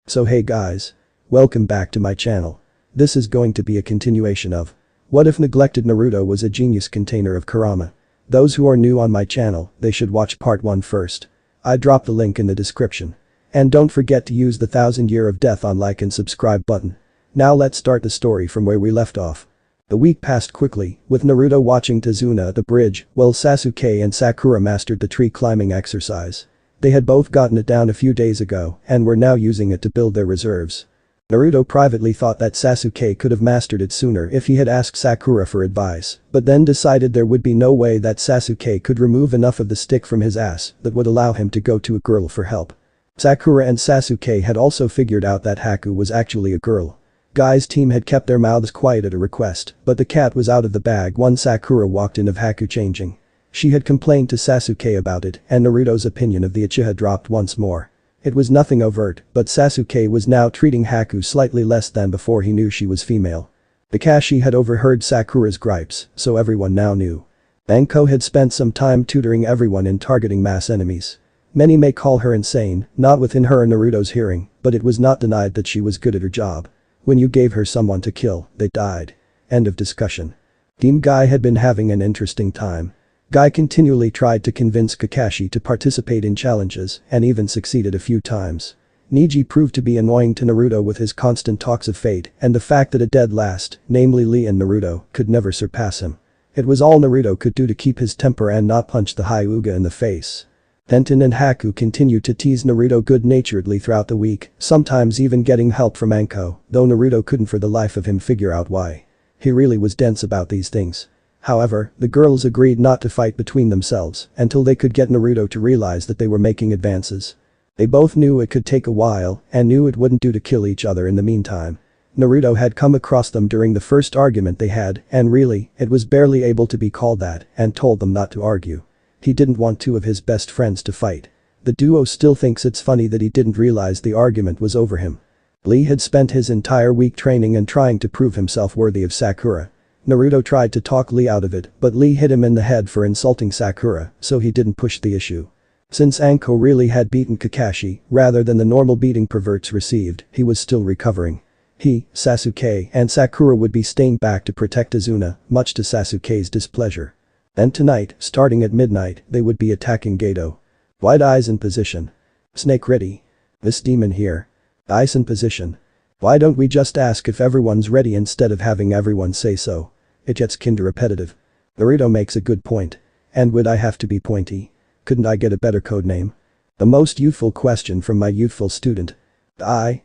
So hey guys. Welcome back to my channel. This is going to be a continuation of What If Neglected Naruto Was a Genius Container of Kurama. Those who are new on my channel, they should watch part 1 first. I dropped the link in the description. And don't forget to use the 1000 Year of Death on like and subscribe button. Now let's start the story from where we left off. The week passed quickly, with Naruto watching Tazuna at the bridge while Sasuke and Sakura mastered the tree climbing exercise. They had both gotten it down a few days ago and were now using it to build their reserves. Naruto privately thought that Sasuke could have mastered it sooner if he had asked Sakura for advice, but then decided there would be no way that Sasuke could remove enough of the stick from his ass that would allow him to go to a girl for help. Sakura and Sasuke had also figured out that Haku was actually a girl. Guy's team had kept their mouths quiet at a request, but the cat was out of the bag when Sakura walked in of Haku changing. She had complained to Sasuke about it and Naruto's opinion of the Uchiha dropped once more. It was nothing overt, but Sasuke was now treating Haku slightly less than before he knew she was female. Kakashi had overheard Sakura's gripes, so everyone now knew. Anko had spent some time tutoring everyone in targeting mass enemies. Many may call her insane, not within her and Naruto's hearing, but it was not denied that she was good at her job. When you gave her someone to kill, they died. End of discussion. Team Guy had been having an interesting time. Guy continually tried to convince Kakashi to participate in challenges and even succeeded a few times. Neji proved to be annoying to Naruto with his constant talks of fate and the fact that a dead last, namely Lee and Naruto, could never surpass him. It was all Naruto could do to keep his temper and not punch the Hyuga in the face. Tenten and Haku continued to tease Naruto good-naturedly throughout the week, sometimes even getting help from Anko, though Naruto couldn't for the life of him figure out why. He really was dense about these things. However, the girls agreed not to fight between themselves until they could get Naruto to realize that they were making advances. They both knew it could take a while and knew it wouldn't do to kill each other in the meantime. Naruto had come across them during the first argument they had and really, it was barely able to be called that and told them not to argue. He didn't want two of his best friends to fight. The duo still thinks it's funny that he didn't realize the argument was over him. Lee had spent his entire week training and trying to prove himself worthy of Sakura. Naruto tried to talk Lee out of it, but Lee hit him in the head for insulting Sakura, so he didn't push the issue. Since Anko really had beaten Kakashi, rather than the normal beating perverts received, he was still recovering. He, Sasuke, and Sakura would be staying back to protect Azuna, much to Sasuke's displeasure. Then tonight, starting at midnight, they would be attacking Geto. White eyes in position. Snake ready. This demon here. Eyes in position. Why don't we just ask if everyone's ready instead of having everyone say so? It gets kinda repetitive. Naruto makes a good point. And would I have to be pointy? Couldn't I get a better code name? The most youthful question from my youthful student.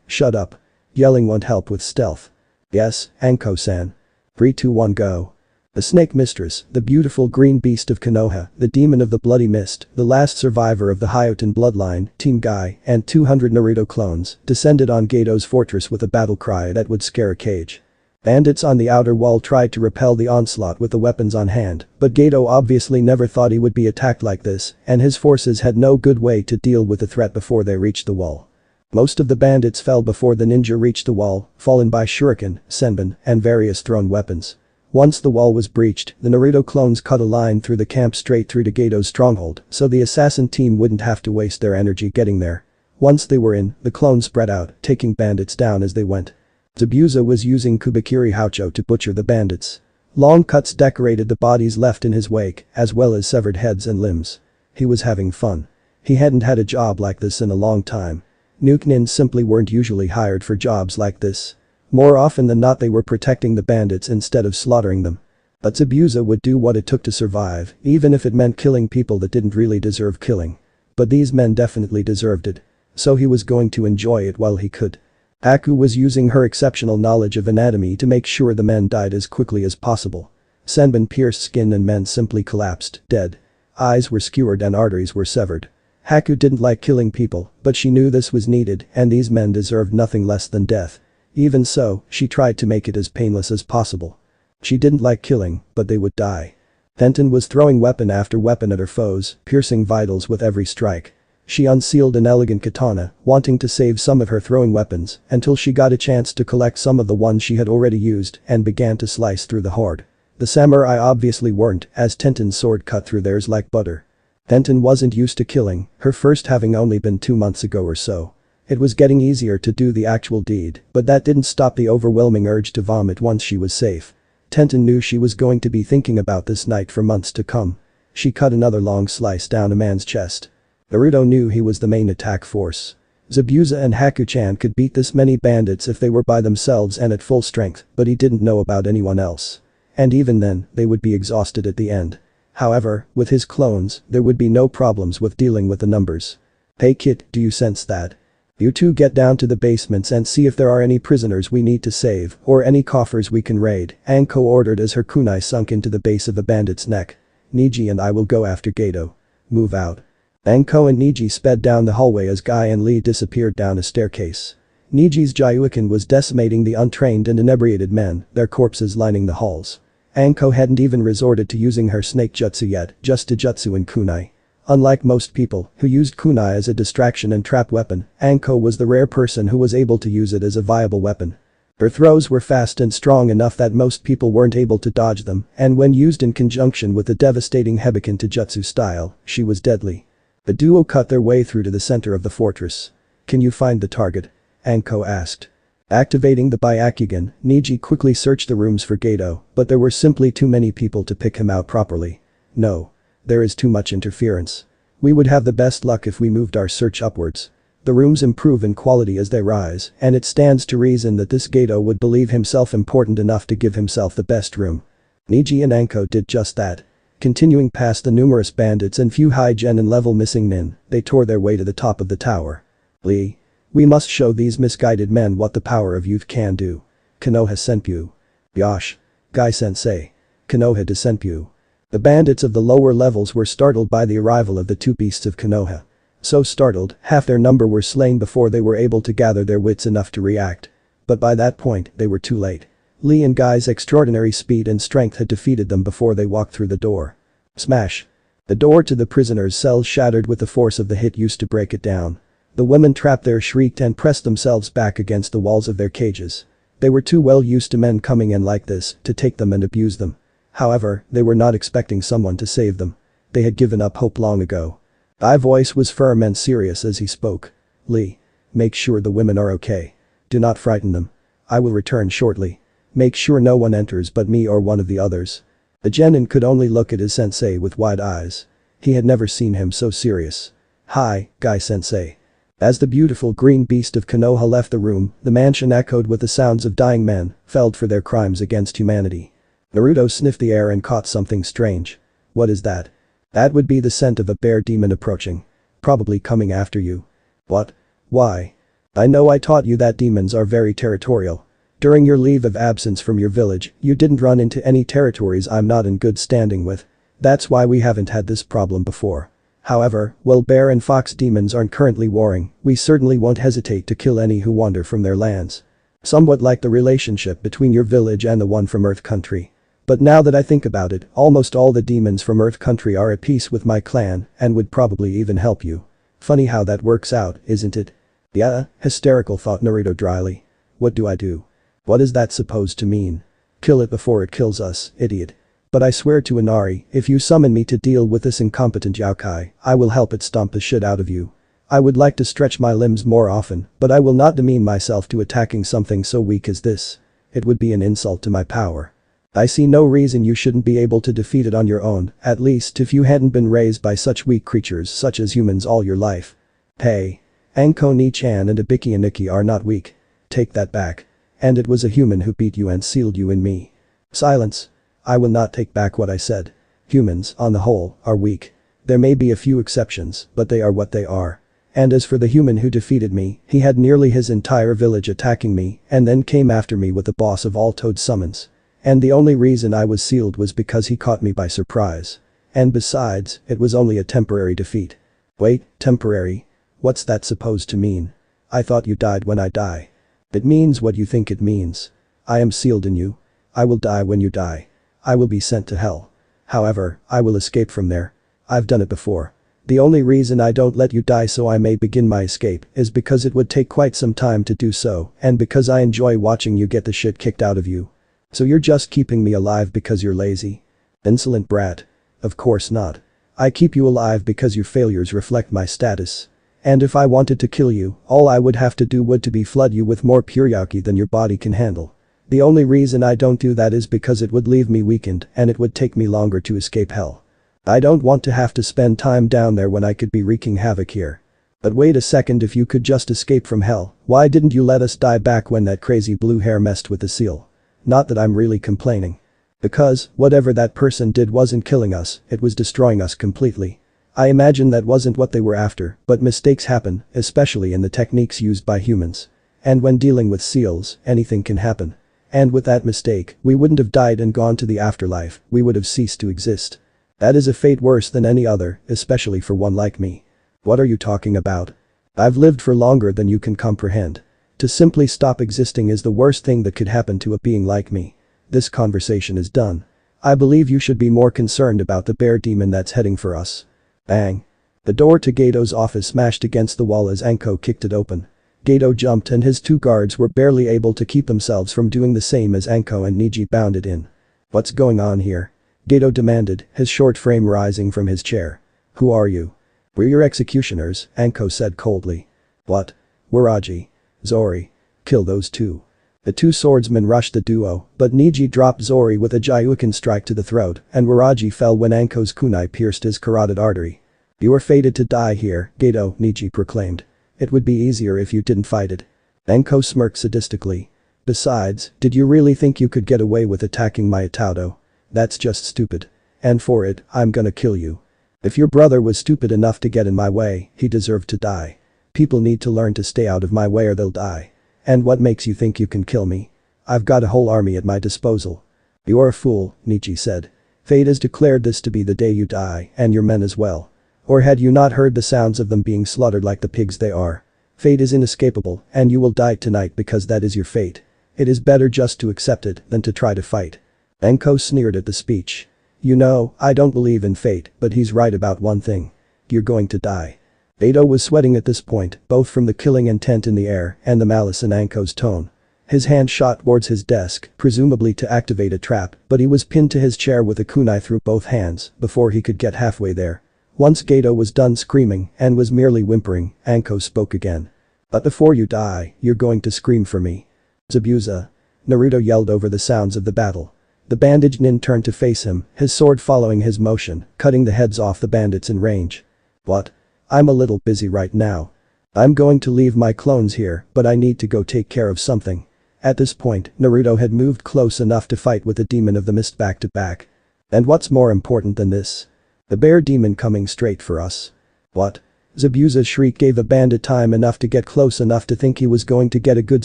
Shut up. Yelling won't help with stealth. Yes, Anko-san. 3, 2, 1 go. The Snake Mistress, the beautiful green beast of Konoha, the demon of the bloody mist, the last survivor of the Hyoten bloodline, Team Guy, and 200 Naruto clones, descended on Geto's fortress with a battle cry that would scare a cage. Bandits on the outer wall tried to repel the onslaught with the weapons on hand, but Geto obviously never thought he would be attacked like this, and his forces had no good way to deal with the threat before they reached the wall. Most of the bandits fell before the ninja reached the wall, fallen by shuriken, senbon, and various thrown weapons. Once the wall was breached, the Naruto clones cut a line through the camp straight through to Geto's stronghold, so the assassin team wouldn't have to waste their energy getting there. Once they were in, the clones spread out, taking bandits down as they went. Zabuza was using Kubikiri Haucho to butcher the bandits. Long cuts decorated the bodies left in his wake, as well as severed heads and limbs. He was having fun. He hadn't had a job like this in a long time. Nuke-nins simply weren't usually hired for jobs like this. More often than not they were protecting the bandits instead of slaughtering them. But Zabuza would do what it took to survive, even if it meant killing people that didn't really deserve killing. But these men definitely deserved it. So he was going to enjoy it while he could. Haku was using her exceptional knowledge of anatomy to make sure the men died as quickly as possible. Senbon pierced skin and men simply collapsed, dead. Eyes were skewered and arteries were severed. Haku didn't like killing people, but she knew this was needed and these men deserved nothing less than death. Even so, she tried to make it as painless as possible. She didn't like killing, but they would die. Tenten was throwing weapon after weapon at her foes, piercing vitals with every strike. She unsealed an elegant katana, wanting to save some of her throwing weapons, until she got a chance to collect some of the ones she had already used and began to slice through the horde. The samurai obviously weren't, as Tenten's sword cut through theirs like butter. Tenten wasn't used to killing, her first having only been 2 months ago or so. It was getting easier to do the actual deed, but that didn't stop the overwhelming urge to vomit once she was safe. Tenten knew she was going to be thinking about this night for months to come. She cut another long slice down a man's chest. Naruto knew he was the main attack force. Zabuza and Haku-chan could beat this many bandits if they were by themselves and at full strength, but he didn't know about anyone else. And even then, they would be exhausted at the end. However, with his clones, there would be no problems with dealing with the numbers. Hey kid, do you sense that? You two get down to the basements and see if there are any prisoners we need to save or any coffers we can raid, Anko ordered as her kunai sunk into the base of the bandit's neck. Niji and I will go after Gato. Move out. Anko and Niji sped down the hallway as Guy and Lee disappeared down a staircase. Niji's Jyuukin was decimating the untrained and inebriated men, their corpses lining the halls. Anko hadn't even resorted to using her snake jutsu yet, just Jujutsu and kunai. Unlike most people, who used kunai as a distraction and trap weapon, Anko was the rare person who was able to use it as a viable weapon. Her throws were fast and strong enough that most people weren't able to dodge them, and when used in conjunction with the devastating Hebiken Taijutsu style, she was deadly. The duo cut their way through to the center of the fortress. Can you find the target? Anko asked. Activating the Byakugan, Niji quickly searched the rooms for Gato, but there were simply too many people to pick him out properly. No. There is too much interference. We would have the best luck if we moved our search upwards. The rooms improve in quality as they rise, and it stands to reason that this Gato would believe himself important enough to give himself the best room. Niji and Anko did just that. Continuing past the numerous bandits and few high gen and level missing nin, they tore their way to the top of the tower. Lee. We must show these misguided men what the power of youth can do. Konoha Senpyu. Yosh. Guy-sensei. Konoha de Senpyu. The bandits of the lower levels were startled by the arrival of the two beasts of Konoha. So startled, half their number were slain before they were able to gather their wits enough to react. But by that point, they were too late. Lee and Guy's extraordinary speed and strength had defeated them before they walked through the door. Smash. The door to the prisoners' cells shattered with the force of the hit used to break it down. The women trapped there shrieked and pressed themselves back against the walls of their cages. They were too well used to men coming in like this to take them and abuse them. However, they were not expecting someone to save them. They had given up hope long ago. Guy's voice was firm and serious as he spoke. Lee. Make sure the women are okay. Do not frighten them. I will return shortly. Make sure no one enters but me or one of the others. The genin could only look at his sensei with wide eyes. He had never seen him so serious. Hi, Guy-sensei. As the beautiful green beast of Konoha left the room, the mansion echoed with the sounds of dying men, felled for their crimes against humanity. Naruto sniffed the air and caught something strange. What is that? That would be the scent of a bear demon approaching. Probably coming after you. What? Why? I know I taught you that demons are very territorial. During your leave of absence from your village, you didn't run into any territories I'm not in good standing with. That's why we haven't had this problem before. However, while bear and fox demons aren't currently warring, we certainly won't hesitate to kill any who wander from their lands. Somewhat like the relationship between your village and the one from Earth Country. But now that I think about it, almost all the demons from Earth Country are at peace with my clan and would probably even help you. Funny how that works out, isn't it? Yeah, hysterical, thought Naruto dryly. What do I do? What is that supposed to mean? Kill it before it kills us, idiot. But I swear to Inari, if you summon me to deal with this incompetent yokai, I will help it stomp the shit out of you. I would like to stretch my limbs more often, but I will not demean myself to attacking something so weak as this. It would be an insult to my power. I see no reason you shouldn't be able to defeat it on your own, at least if you hadn't been raised by such weak creatures such as humans all your life. Hey. Anko Ni-chan and Ibiki Aniki are not weak. Take that back. And it was a human who beat you and sealed you in me. Silence. I will not take back what I said. Humans, on the whole, are weak. There may be a few exceptions, but they are what they are. And as for the human who defeated me, he had nearly his entire village attacking me and then came after me with the boss of all toad summons. And the only reason I was sealed was because he caught me by surprise. And besides, it was only a temporary defeat. Wait, temporary? What's that supposed to mean? I thought you died when I die. It means what you think it means. I am sealed in you. I will die when you die. I will be sent to hell. However, I will escape from there. I've done it before. The only reason I don't let you die so I may begin my escape is because it would take quite some time to do so and because I enjoy watching you get the shit kicked out of you. So you're just keeping me alive because you're lazy? Insolent brat. Of course not. I keep you alive because your failures reflect my status. And if I wanted to kill you, all I would have to do would to be flood you with more puryaki than your body can handle. The only reason I don't do that is because it would leave me weakened and it would take me longer to escape hell. I don't want to have to spend time down there when I could be wreaking havoc here. But wait a second, if you could just escape from hell, why didn't you let us die back when that crazy blue hair messed with the seal? Not that I'm really complaining. Because, whatever that person did wasn't killing us, it was destroying us completely. I imagine that wasn't what they were after, but mistakes happen, especially in the techniques used by humans. And when dealing with seals, anything can happen. And with that mistake, we wouldn't have died and gone to the afterlife, we would have ceased to exist. That is a fate worse than any other, especially for one like me. What are you talking about? I've lived for longer than you can comprehend. To simply stop existing is the worst thing that could happen to a being like me. This conversation is done. I believe you should be more concerned about the bear demon that's heading for us. Bang. The door to Gato's office smashed against the wall as Anko kicked it open. Gato jumped and his two guards were barely able to keep themselves from doing the same as Anko and Niji bounded in. What's going on here? Gato demanded, his short frame rising from his chair. Who are you? We're your executioners, Anko said coldly. What? Waraji. Zori. Kill those two. The two swordsmen rushed the duo, but Niji dropped Zori with a Gyuukin strike to the throat, and Waraji fell when Anko's kunai pierced his carotid artery. You are fated to die here, Gato, Niji proclaimed. It would be easier if you didn't fight it. Anko smirked sadistically. Besides, did you really think you could get away with attacking my Itaudo? That's just stupid. And for it, I'm gonna kill you. If your brother was stupid enough to get in my way, he deserved to die. People need to learn to stay out of my way or they'll die. And what makes you think you can kill me? I've got a whole army at my disposal. You're a fool, Niji said. Fate has declared this to be the day you die, and your men as well. Or had you not heard the sounds of them being slaughtered like the pigs they are? Fate is inescapable, and you will die tonight because that is your fate. It is better just to accept it than to try to fight. Anko sneered at the speech. You know, I don't believe in fate, but he's right about one thing. You're going to die. Gato was sweating at this point, both from the killing intent in the air and the malice in Anko's tone. His hand shot towards his desk, presumably to activate a trap, but he was pinned to his chair with a kunai through both hands before he could get halfway there. Once Gato was done screaming and was merely whimpering, Anko spoke again. But before you die, you're going to scream for me. Zabuza. Naruto yelled over the sounds of the battle. The bandaged nin turned to face him, his sword following his motion, cutting the heads off the bandits in range. What? I'm a little busy right now. I'm going to leave my clones here, but I need to go take care of something. At this point, Naruto had moved close enough to fight with the demon of the mist back to back. And what's more important than this? The bear demon coming straight for us. What? Zabuza's shriek gave a bandit time enough to get close enough to think he was going to get a good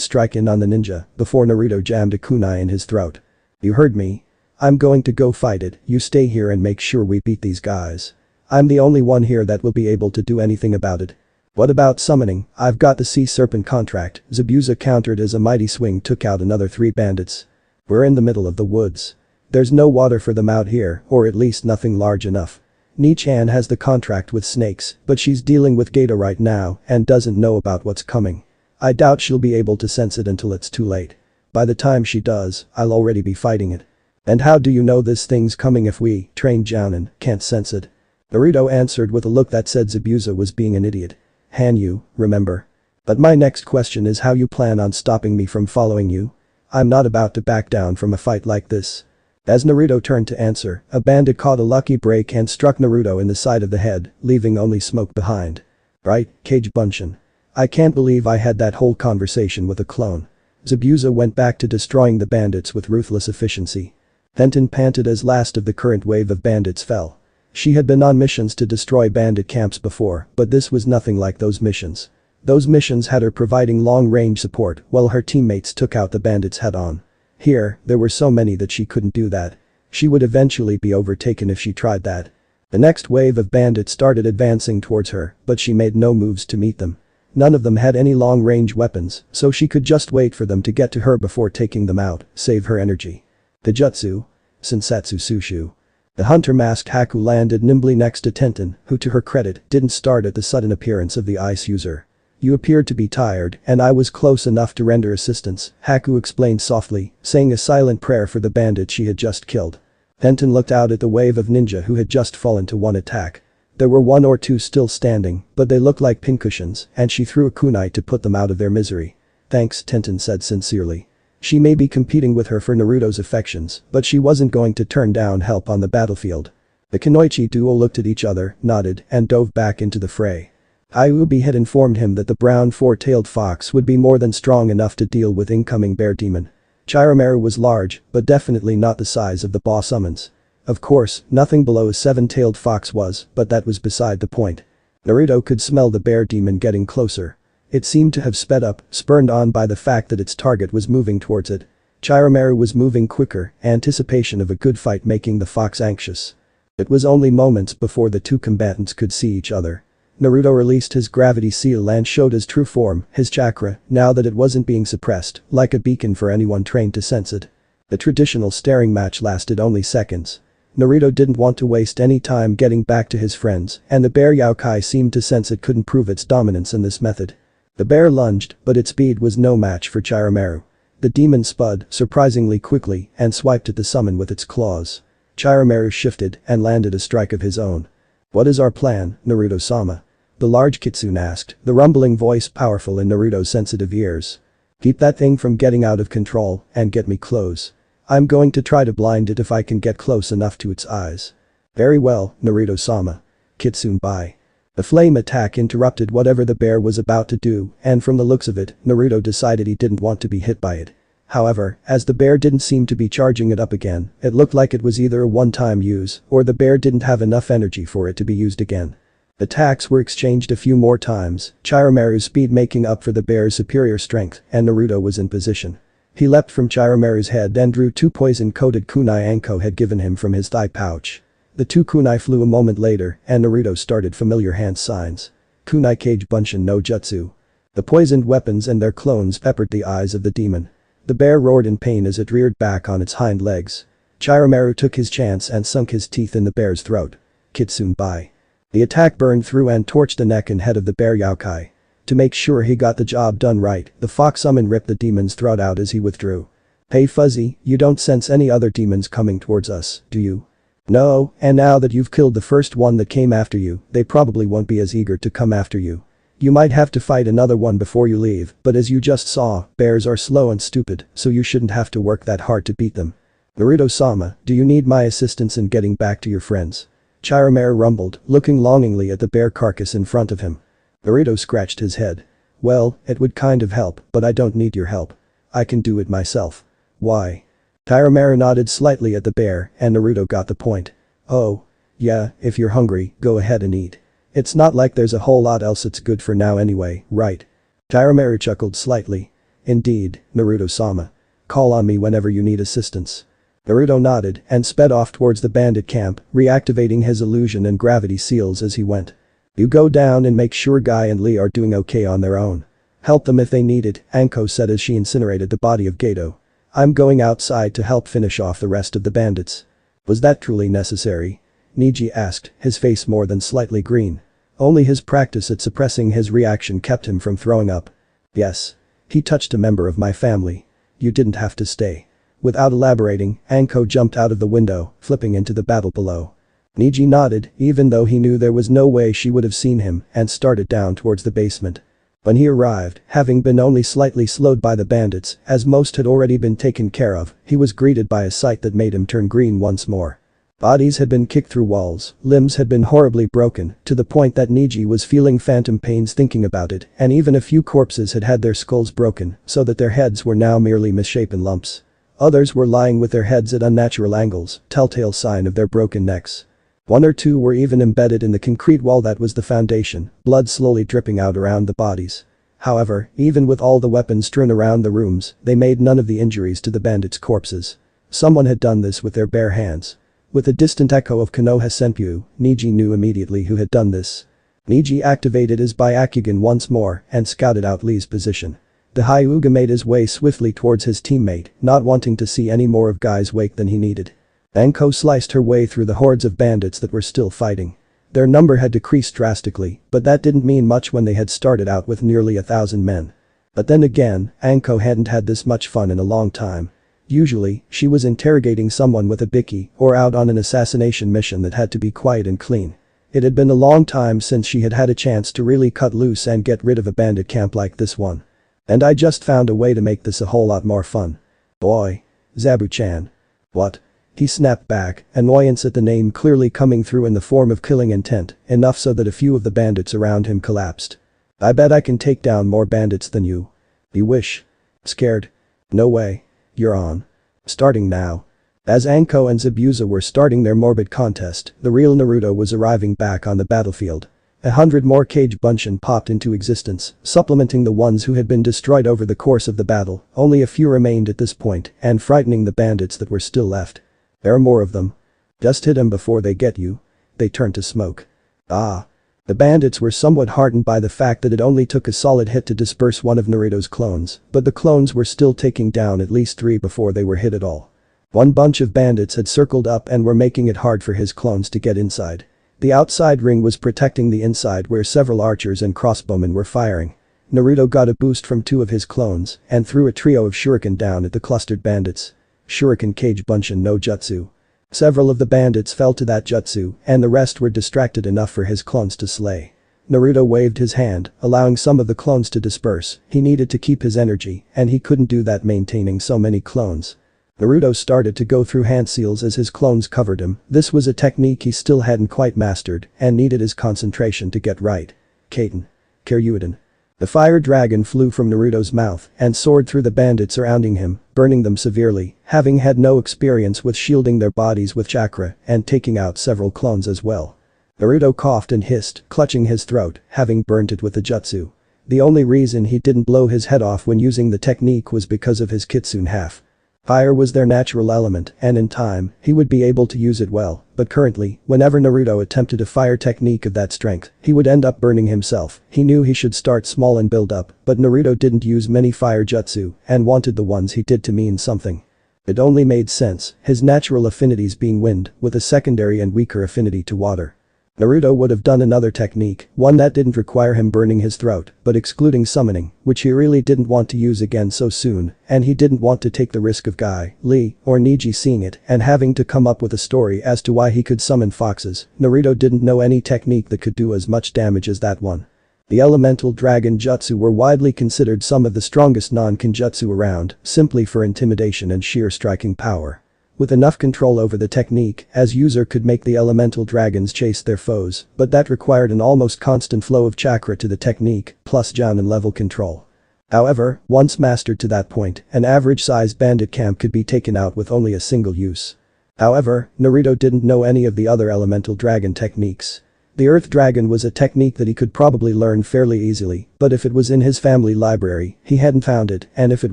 strike in on the ninja before Naruto jammed a kunai in his throat. You heard me. I'm going to go fight it, you stay here and make sure we beat these guys. I'm the only one here that will be able to do anything about it. What about summoning? I've got the sea serpent contract, Zabuza countered as a mighty swing took out another 3 bandits. We're in the middle of the woods. There's no water for them out here, or at least nothing large enough. Nichan has the contract with snakes, but she's dealing with Gato right now and doesn't know about what's coming. I doubt she'll be able to sense it until it's too late. By the time she does, I'll already be fighting it. And how do you know this thing's coming if we, trained Jounin, can't sense it? Naruto answered with a look that said Zabuza was being an idiot. Hanyu, remember? But my next question is how you plan on stopping me from following you? I'm not about to back down from a fight like this. As Naruto turned to answer, a bandit caught a lucky break and struck Naruto in the side of the head, leaving only smoke behind. Right, Kage Bunshin. I can't believe I had that whole conversation with a clone. Zabuza went back to destroying the bandits with ruthless efficiency. Fenton panted as last of the current wave of bandits fell. She had been on missions to destroy bandit camps before, but this was nothing like those missions. Those missions had her providing long-range support while her teammates took out the bandits head-on. Here, there were so many that she couldn't do that. She would eventually be overtaken if she tried that. The next wave of bandits started advancing towards her, but she made no moves to meet them. None of them had any long-range weapons, so she could just wait for them to get to her before taking them out, save her energy. The jutsu. Sensatsu Sushu. The hunter-masked Haku landed nimbly next to Tenten, who to her credit didn't start at the sudden appearance of the ice user. You appeared to be tired, and I was close enough to render assistance, Haku explained softly, saying a silent prayer for the bandit she had just killed. Tenten looked out at the wave of ninja who had just fallen to one attack. There were one or two still standing, but they looked like pincushions, and she threw a kunai to put them out of their misery. Thanks, Tenten said sincerely. She may be competing with her for Naruto's affections, but she wasn't going to turn down help on the battlefield. The Kunoichi duo looked at each other, nodded, and dove back into the fray. Kyuubi had informed him that the brown four-tailed fox would be more than strong enough to deal with incoming bear demon. Chirameru was large, but definitely not the size of the boss summons. Of course, nothing below a seven-tailed fox was, but that was beside the point. Naruto could smell the bear demon getting closer. It seemed to have sped up, spurred on by the fact that its target was moving towards it. Chirameru was moving quicker, anticipation of a good fight making the fox anxious. It was only moments before the two combatants could see each other. Naruto released his gravity seal and showed his true form, his chakra, now that it wasn't being suppressed, like a beacon for anyone trained to sense it. The traditional staring match lasted only seconds. Naruto didn't want to waste any time getting back to his friends, and the bear Yaokai seemed to sense it couldn't prove its dominance in this method. The bear lunged, but its speed was no match for Chirameru. The demon spud, surprisingly quickly, and swiped at the summon with its claws. Chirameru shifted and landed a strike of his own. "What is our plan, Naruto-sama?" The large kitsune asked, the rumbling voice powerful in Naruto's sensitive ears. "Keep that thing from getting out of control, and get me close. I'm going to try to blind it if I can get close enough to its eyes." "Very well, Naruto-sama." Kitsune bye. The flame attack interrupted whatever the bear was about to do, and from the looks of it, Naruto decided he didn't want to be hit by it. However, as the bear didn't seem to be charging it up again, it looked like it was either a one-time use, or the bear didn't have enough energy for it to be used again. Attacks were exchanged a few more times, Chirameru's speed making up for the bear's superior strength, and Naruto was in position. He leapt from Chirameru's head and drew two poison-coated kunai Anko had given him from his thigh pouch. The two kunai flew a moment later, and Naruto started familiar hand signs. Kunai Kage Bunshin no Jutsu. The poisoned weapons and their clones peppered the eyes of the demon. The bear roared in pain as it reared back on its hind legs. Chirameru took his chance and sunk his teeth in the bear's throat. Kitsune bye. The attack burned through and torched the neck and head of the bear Yaokai. To make sure he got the job done right, the fox summon ripped the demon's throat out as he withdrew. "Hey Fuzzy, you don't sense any other demons coming towards us, do you?" "No, and now that you've killed the first one that came after you, they probably won't be as eager to come after you. You might have to fight another one before you leave, but as you just saw, bears are slow and stupid, so you shouldn't have to work that hard to beat them. Naruto-sama, do you need my assistance in getting back to your friends?" Chirameru rumbled, looking longingly at the bear carcass in front of him. Naruto scratched his head. "Well, it would kind of help, but I don't need your help. I can do it myself." "Why?" Chirameru nodded slightly at the bear, and Naruto got the point. "Oh. Yeah, if you're hungry, go ahead and eat. It's not like there's a whole lot else it's good for now anyway, right?" Chirameru chuckled slightly. "Indeed, Naruto-sama. Call on me whenever you need assistance." Naruto nodded and sped off towards the bandit camp, reactivating his illusion and gravity seals as he went. "You go down and make sure Guy and Lee are doing okay on their own. Help them if they need it," Anko said as she incinerated the body of Gato. "I'm going outside to help finish off the rest of the bandits." "Was that truly necessary?" Niji asked, his face more than slightly green. Only his practice at suppressing his reaction kept him from throwing up. "Yes. He touched a member of my family. You didn't have to stay." Without elaborating, Anko jumped out of the window, flipping into the battle below. Niji nodded, even though he knew there was no way she would have seen him, and started down towards the basement. When he arrived, having been only slightly slowed by the bandits, as most had already been taken care of, he was greeted by a sight that made him turn green once more. Bodies had been kicked through walls, limbs had been horribly broken, to the point that Niji was feeling phantom pains thinking about it, and even a few corpses had had their skulls broken, so that their heads were now merely misshapen lumps. Others were lying with their heads at unnatural angles, telltale sign of their broken necks. One or two were even embedded in the concrete wall that was the foundation, blood slowly dripping out around the bodies. However, even with all the weapons strewn around the rooms, they made none of the injuries to the bandits' corpses. Someone had done this with their bare hands. With a distant echo of Konoha Senpyu, Niji knew immediately who had done this. Niji activated his Byakugan once more and scouted out Lee's position. The Hyuga made his way swiftly towards his teammate, not wanting to see any more of Guy's wake than he needed. Anko sliced her way through the hordes of bandits that were still fighting. Their number had decreased drastically, but that didn't mean much when they had started out with nearly 1,000 men. But then again, Anko hadn't had this much fun in a long time. Usually, she was interrogating someone with a bicky or out on an assassination mission that had to be quiet and clean. It had been a long time since she had had a chance to really cut loose and get rid of a bandit camp like this one. And I just found a way to make this a whole lot more fun. Boy. Zabu-chan. What? He snapped back, annoyance at the name clearly coming through in the form of killing intent, enough so that a few of the bandits around him collapsed. I bet I can take down more bandits than you. You wish. Scared? No way. You're on. Starting now. As Anko and Zabuza were starting their morbid contest, the real Naruto was arriving back on the battlefield. 100 more Kage Bunshin popped into existence, supplementing the ones who had been destroyed over the course of the battle. Only a few remained at this point, and frightening the bandits that were still left. There are more of them. Just hit them before they get you. They turned to smoke. Ah. The bandits were somewhat heartened by the fact that it only took a solid hit to disperse one of Naruto's clones, but the clones were still taking down at least 3 before they were hit at all. One bunch of bandits had circled up and were making it hard for his clones to get inside. The outside ring was protecting the inside where several archers and crossbowmen were firing. Naruto got a boost from 2 of his clones and threw a trio of shuriken down at the clustered bandits. Shuriken Kage Bunshin no Jutsu. Several of the bandits fell to that jutsu and the rest were distracted enough for his clones to slay. Naruto waved his hand, allowing some of the clones to disperse. He needed to keep his energy and he couldn't do that maintaining so many clones. Naruto started to go through hand seals as his clones covered him. This was a technique he still hadn't quite mastered and needed his concentration to get right. Kaiten. Karyuiden. The fire dragon flew from Naruto's mouth and soared through the bandits surrounding him, burning them severely, having had no experience with shielding their bodies with chakra and taking out several clones as well. Naruto coughed and hissed, clutching his throat, having burnt it with the jutsu. The only reason he didn't blow his head off when using the technique was because of his kitsune half. Fire was their natural element and in time, he would be able to use it well, but currently, whenever Naruto attempted a fire technique of that strength, he would end up burning himself. He knew he should start small and build up, but Naruto didn't use many fire jutsu and wanted the ones he did to mean something. It only made sense, his natural affinities being wind, with a secondary and weaker affinity to water. Naruto would have done another technique, one that didn't require him burning his throat, but excluding summoning, which he really didn't want to use again so soon, and he didn't want to take the risk of Guy, Lee, or Neji seeing it and having to come up with a story as to why he could summon foxes. Naruto didn't know any technique that could do as much damage as that one. The elemental dragon jutsu were widely considered some of the strongest non-kinjutsu around, simply for intimidation and sheer striking power. With enough control over the technique, as user could make the elemental dragons chase their foes, but that required an almost constant flow of chakra to the technique, plus Jounin level control. However, once mastered to that point, an average-sized bandit camp could be taken out with only a single use. However, Naruto didn't know any of the other elemental dragon techniques. The Earth Dragon was a technique that he could probably learn fairly easily, but if it was in his family library, he hadn't found it, and if it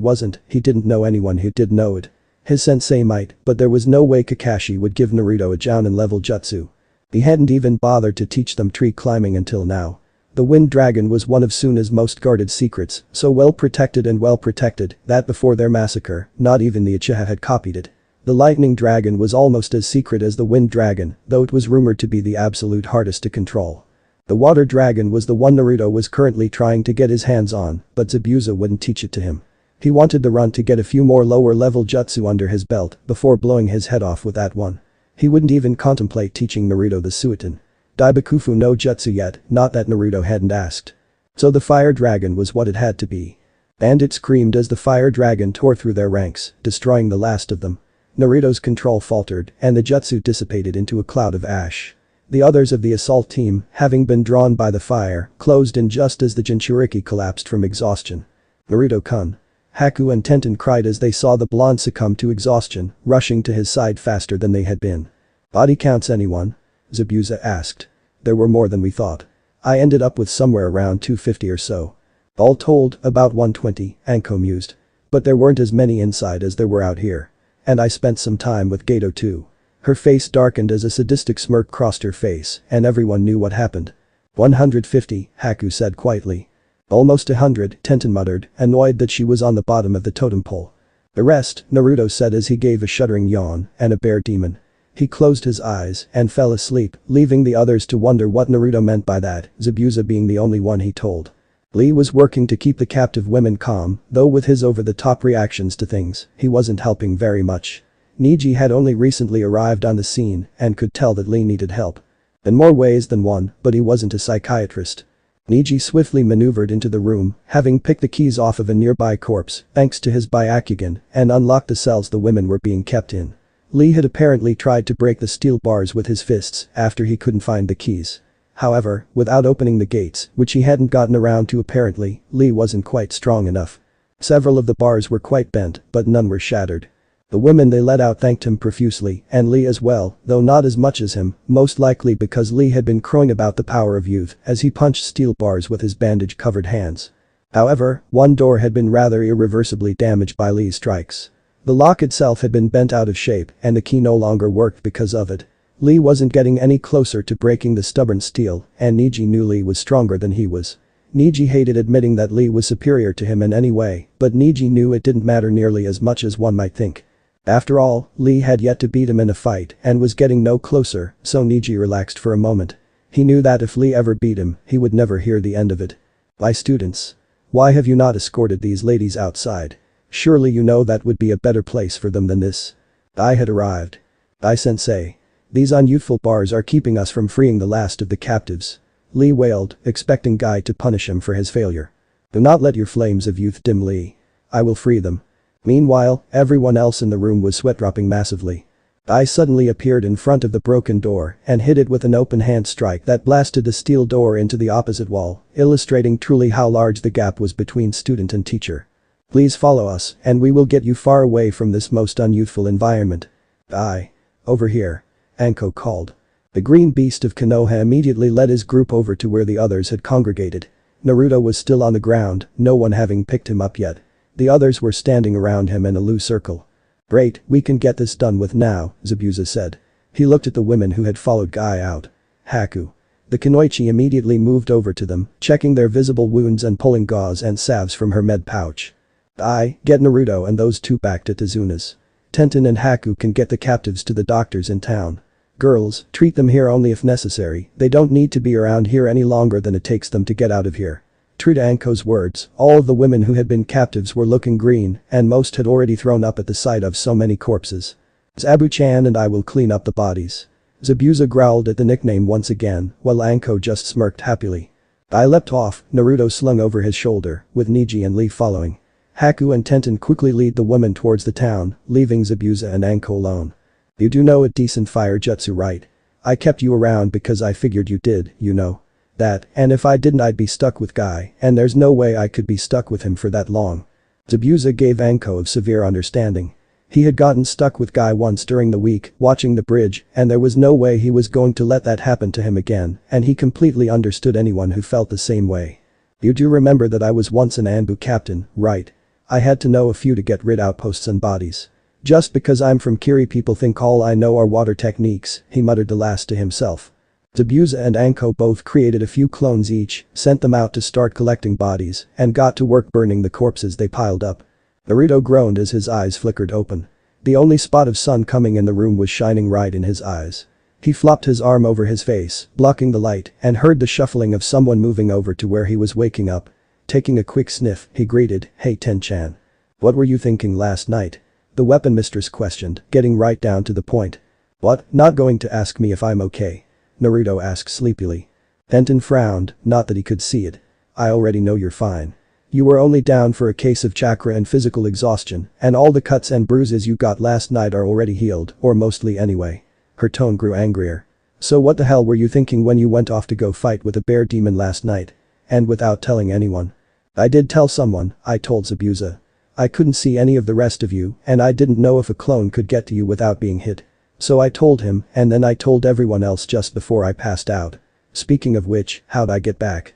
wasn't, he didn't know anyone who did know it. His sensei might, but there was no way Kakashi would give Naruto a Jounin level jutsu. He hadn't even bothered to teach them tree climbing until now. The Wind Dragon was one of Suna's most guarded secrets, so well protected that before their massacre, not even the Uchiha had copied it. The Lightning Dragon was almost as secret as the Wind Dragon, though it was rumored to be the absolute hardest to control. The Water Dragon was the one Naruto was currently trying to get his hands on, but Zabuza wouldn't teach it to him. He wanted the run to get a few more lower-level jutsu under his belt before blowing his head off with that one. He wouldn't even contemplate teaching Naruto the Suiton Daibakufu no Jutsu yet, not that Naruto hadn't asked. So the Fire Dragon was what it had to be. And it screamed as the Fire Dragon tore through their ranks, destroying the last of them. Naruto's control faltered and the jutsu dissipated into a cloud of ash. The others of the assault team, having been drawn by the fire, closed in just as the jinchuurki collapsed from exhaustion. Naruto-kun. Haku and Tenten cried as they saw the blonde succumb to exhaustion, rushing to his side faster than they had been. Body counts anyone? Zabuza asked. There were more than we thought. I ended up with somewhere around 250 or so. All told, about 120, Anko mused. But there weren't as many inside as there were out here. And I spent some time with Gato too. Her face darkened as a sadistic smirk crossed her face, and everyone knew what happened. 150, Haku said quietly. Almost 100, Tenten muttered, annoyed that she was on the bottom of the totem pole. The rest, Naruto said as he gave a shuddering yawn, and a bear demon. He closed his eyes and fell asleep, leaving the others to wonder what Naruto meant by that, Zabuza being the only one he told. Lee was working to keep the captive women calm, though with his over-the-top reactions to things, he wasn't helping very much. Neji had only recently arrived on the scene and could tell that Lee needed help. In more ways than one, but he wasn't a psychiatrist. Neji swiftly maneuvered into the room, having picked the keys off of a nearby corpse, thanks to his Byakugan, and unlocked the cells the women were being kept in. Lee had apparently tried to break the steel bars with his fists after he couldn't find the keys. However, without opening the gates, which he hadn't gotten around to apparently, Lee wasn't quite strong enough. Several of the bars were quite bent, but none were shattered. The women they let out thanked him profusely, and Lee as well, though not as much as him, most likely because Lee had been crowing about the power of youth as he punched steel bars with his bandage-covered hands. However, one door had been rather irreversibly damaged by Lee's strikes. The lock itself had been bent out of shape and the key no longer worked because of it. Lee wasn't getting any closer to breaking the stubborn steel, and Neji knew Lee was stronger than he was. Neji hated admitting that Lee was superior to him in any way, but Neji knew it didn't matter nearly as much as one might think. After all, Lee had yet to beat him in a fight and was getting no closer, so Neji relaxed for a moment. He knew that if Lee ever beat him, he would never hear the end of it. "My students. Why have you not escorted these ladies outside? Surely you know that would be a better place for them than this." I had arrived. "Sensei. These unyouthful bars are keeping us from freeing the last of the captives." Lee wailed, expecting Guy to punish him for his failure. "Do not let your flames of youth dim Lee. I will free them." Meanwhile, everyone else in the room was sweat-dropping massively. I suddenly appeared in front of the broken door and hit it with an open hand strike that blasted the steel door into the opposite wall, illustrating truly how large the gap was between student and teacher. "Please follow us and we will get you far away from this most unyouthful environment." Over here," Anko called. The green beast of Konoha immediately led his group over to where the others had congregated. Naruto was still on the ground, no one having picked him up yet. The others were standing around him in a loose circle. "Great, we can get this done with now," Zabuza said. He looked at the women who had followed Guy out. Haku. The Kunoichi immediately moved over to them, checking their visible wounds and pulling gauze and salves from her med pouch. Get Naruto and those two back to Tezuna's. Tenten and Haku can get the captives to the doctors in town. Girls, treat them here only if necessary, they don't need to be around here any longer than it takes them to get out of here." True to Anko's words, all of the women who had been captives were looking green, and most had already thrown up at the sight of so many corpses. "Zabu-chan and I will clean up the bodies." Zabuza growled at the nickname once again, while Anko just smirked happily. I leapt off, Naruto slung over his shoulder, with Neji and Lee following. Haku and Tenten quickly lead the women towards the town, leaving Zabuza and Anko alone. "You do know a decent fire jutsu, right? I kept you around because I figured you did, you know. That, and if I didn't I'd be stuck with Guy, and there's no way I could be stuck with him for that long." Zabuza gave Anko of severe understanding. He had gotten stuck with Guy once during the week, watching the bridge, and there was no way he was going to let that happen to him again, and he completely understood anyone who felt the same way. "You do remember that I was once an Anbu captain, right? I had to know a few to get rid outposts and bodies. Just because I'm from Kiri people think all I know are water techniques," he muttered the last to himself. Zabuza and Anko both created a few clones each, sent them out to start collecting bodies, and got to work burning the corpses they piled up. Naruto groaned as his eyes flickered open. The only spot of sun coming in the room was shining right in his eyes. He flopped his arm over his face, blocking the light, and heard the shuffling of someone moving over to where he was waking up. Taking a quick sniff, he greeted, "Hey Ten-chan. What were you thinking last night?" The weapon mistress questioned, getting right down to the point. "What, not going to ask me if I'm okay?" Naruto asked sleepily. Tenten frowned, not that he could see it. "I already know you're fine. You were only down for a case of chakra and physical exhaustion, and all the cuts and bruises you got last night are already healed, or mostly anyway." Her tone grew angrier. "So what the hell were you thinking when you went off to go fight with a bear demon last night? And without telling anyone?" "I did tell someone," I told Zabuza. "I couldn't see any of the rest of you, and I didn't know if a clone could get to you without being hit. So I told him, and then I told everyone else just before I passed out. Speaking of which, how'd I get back?"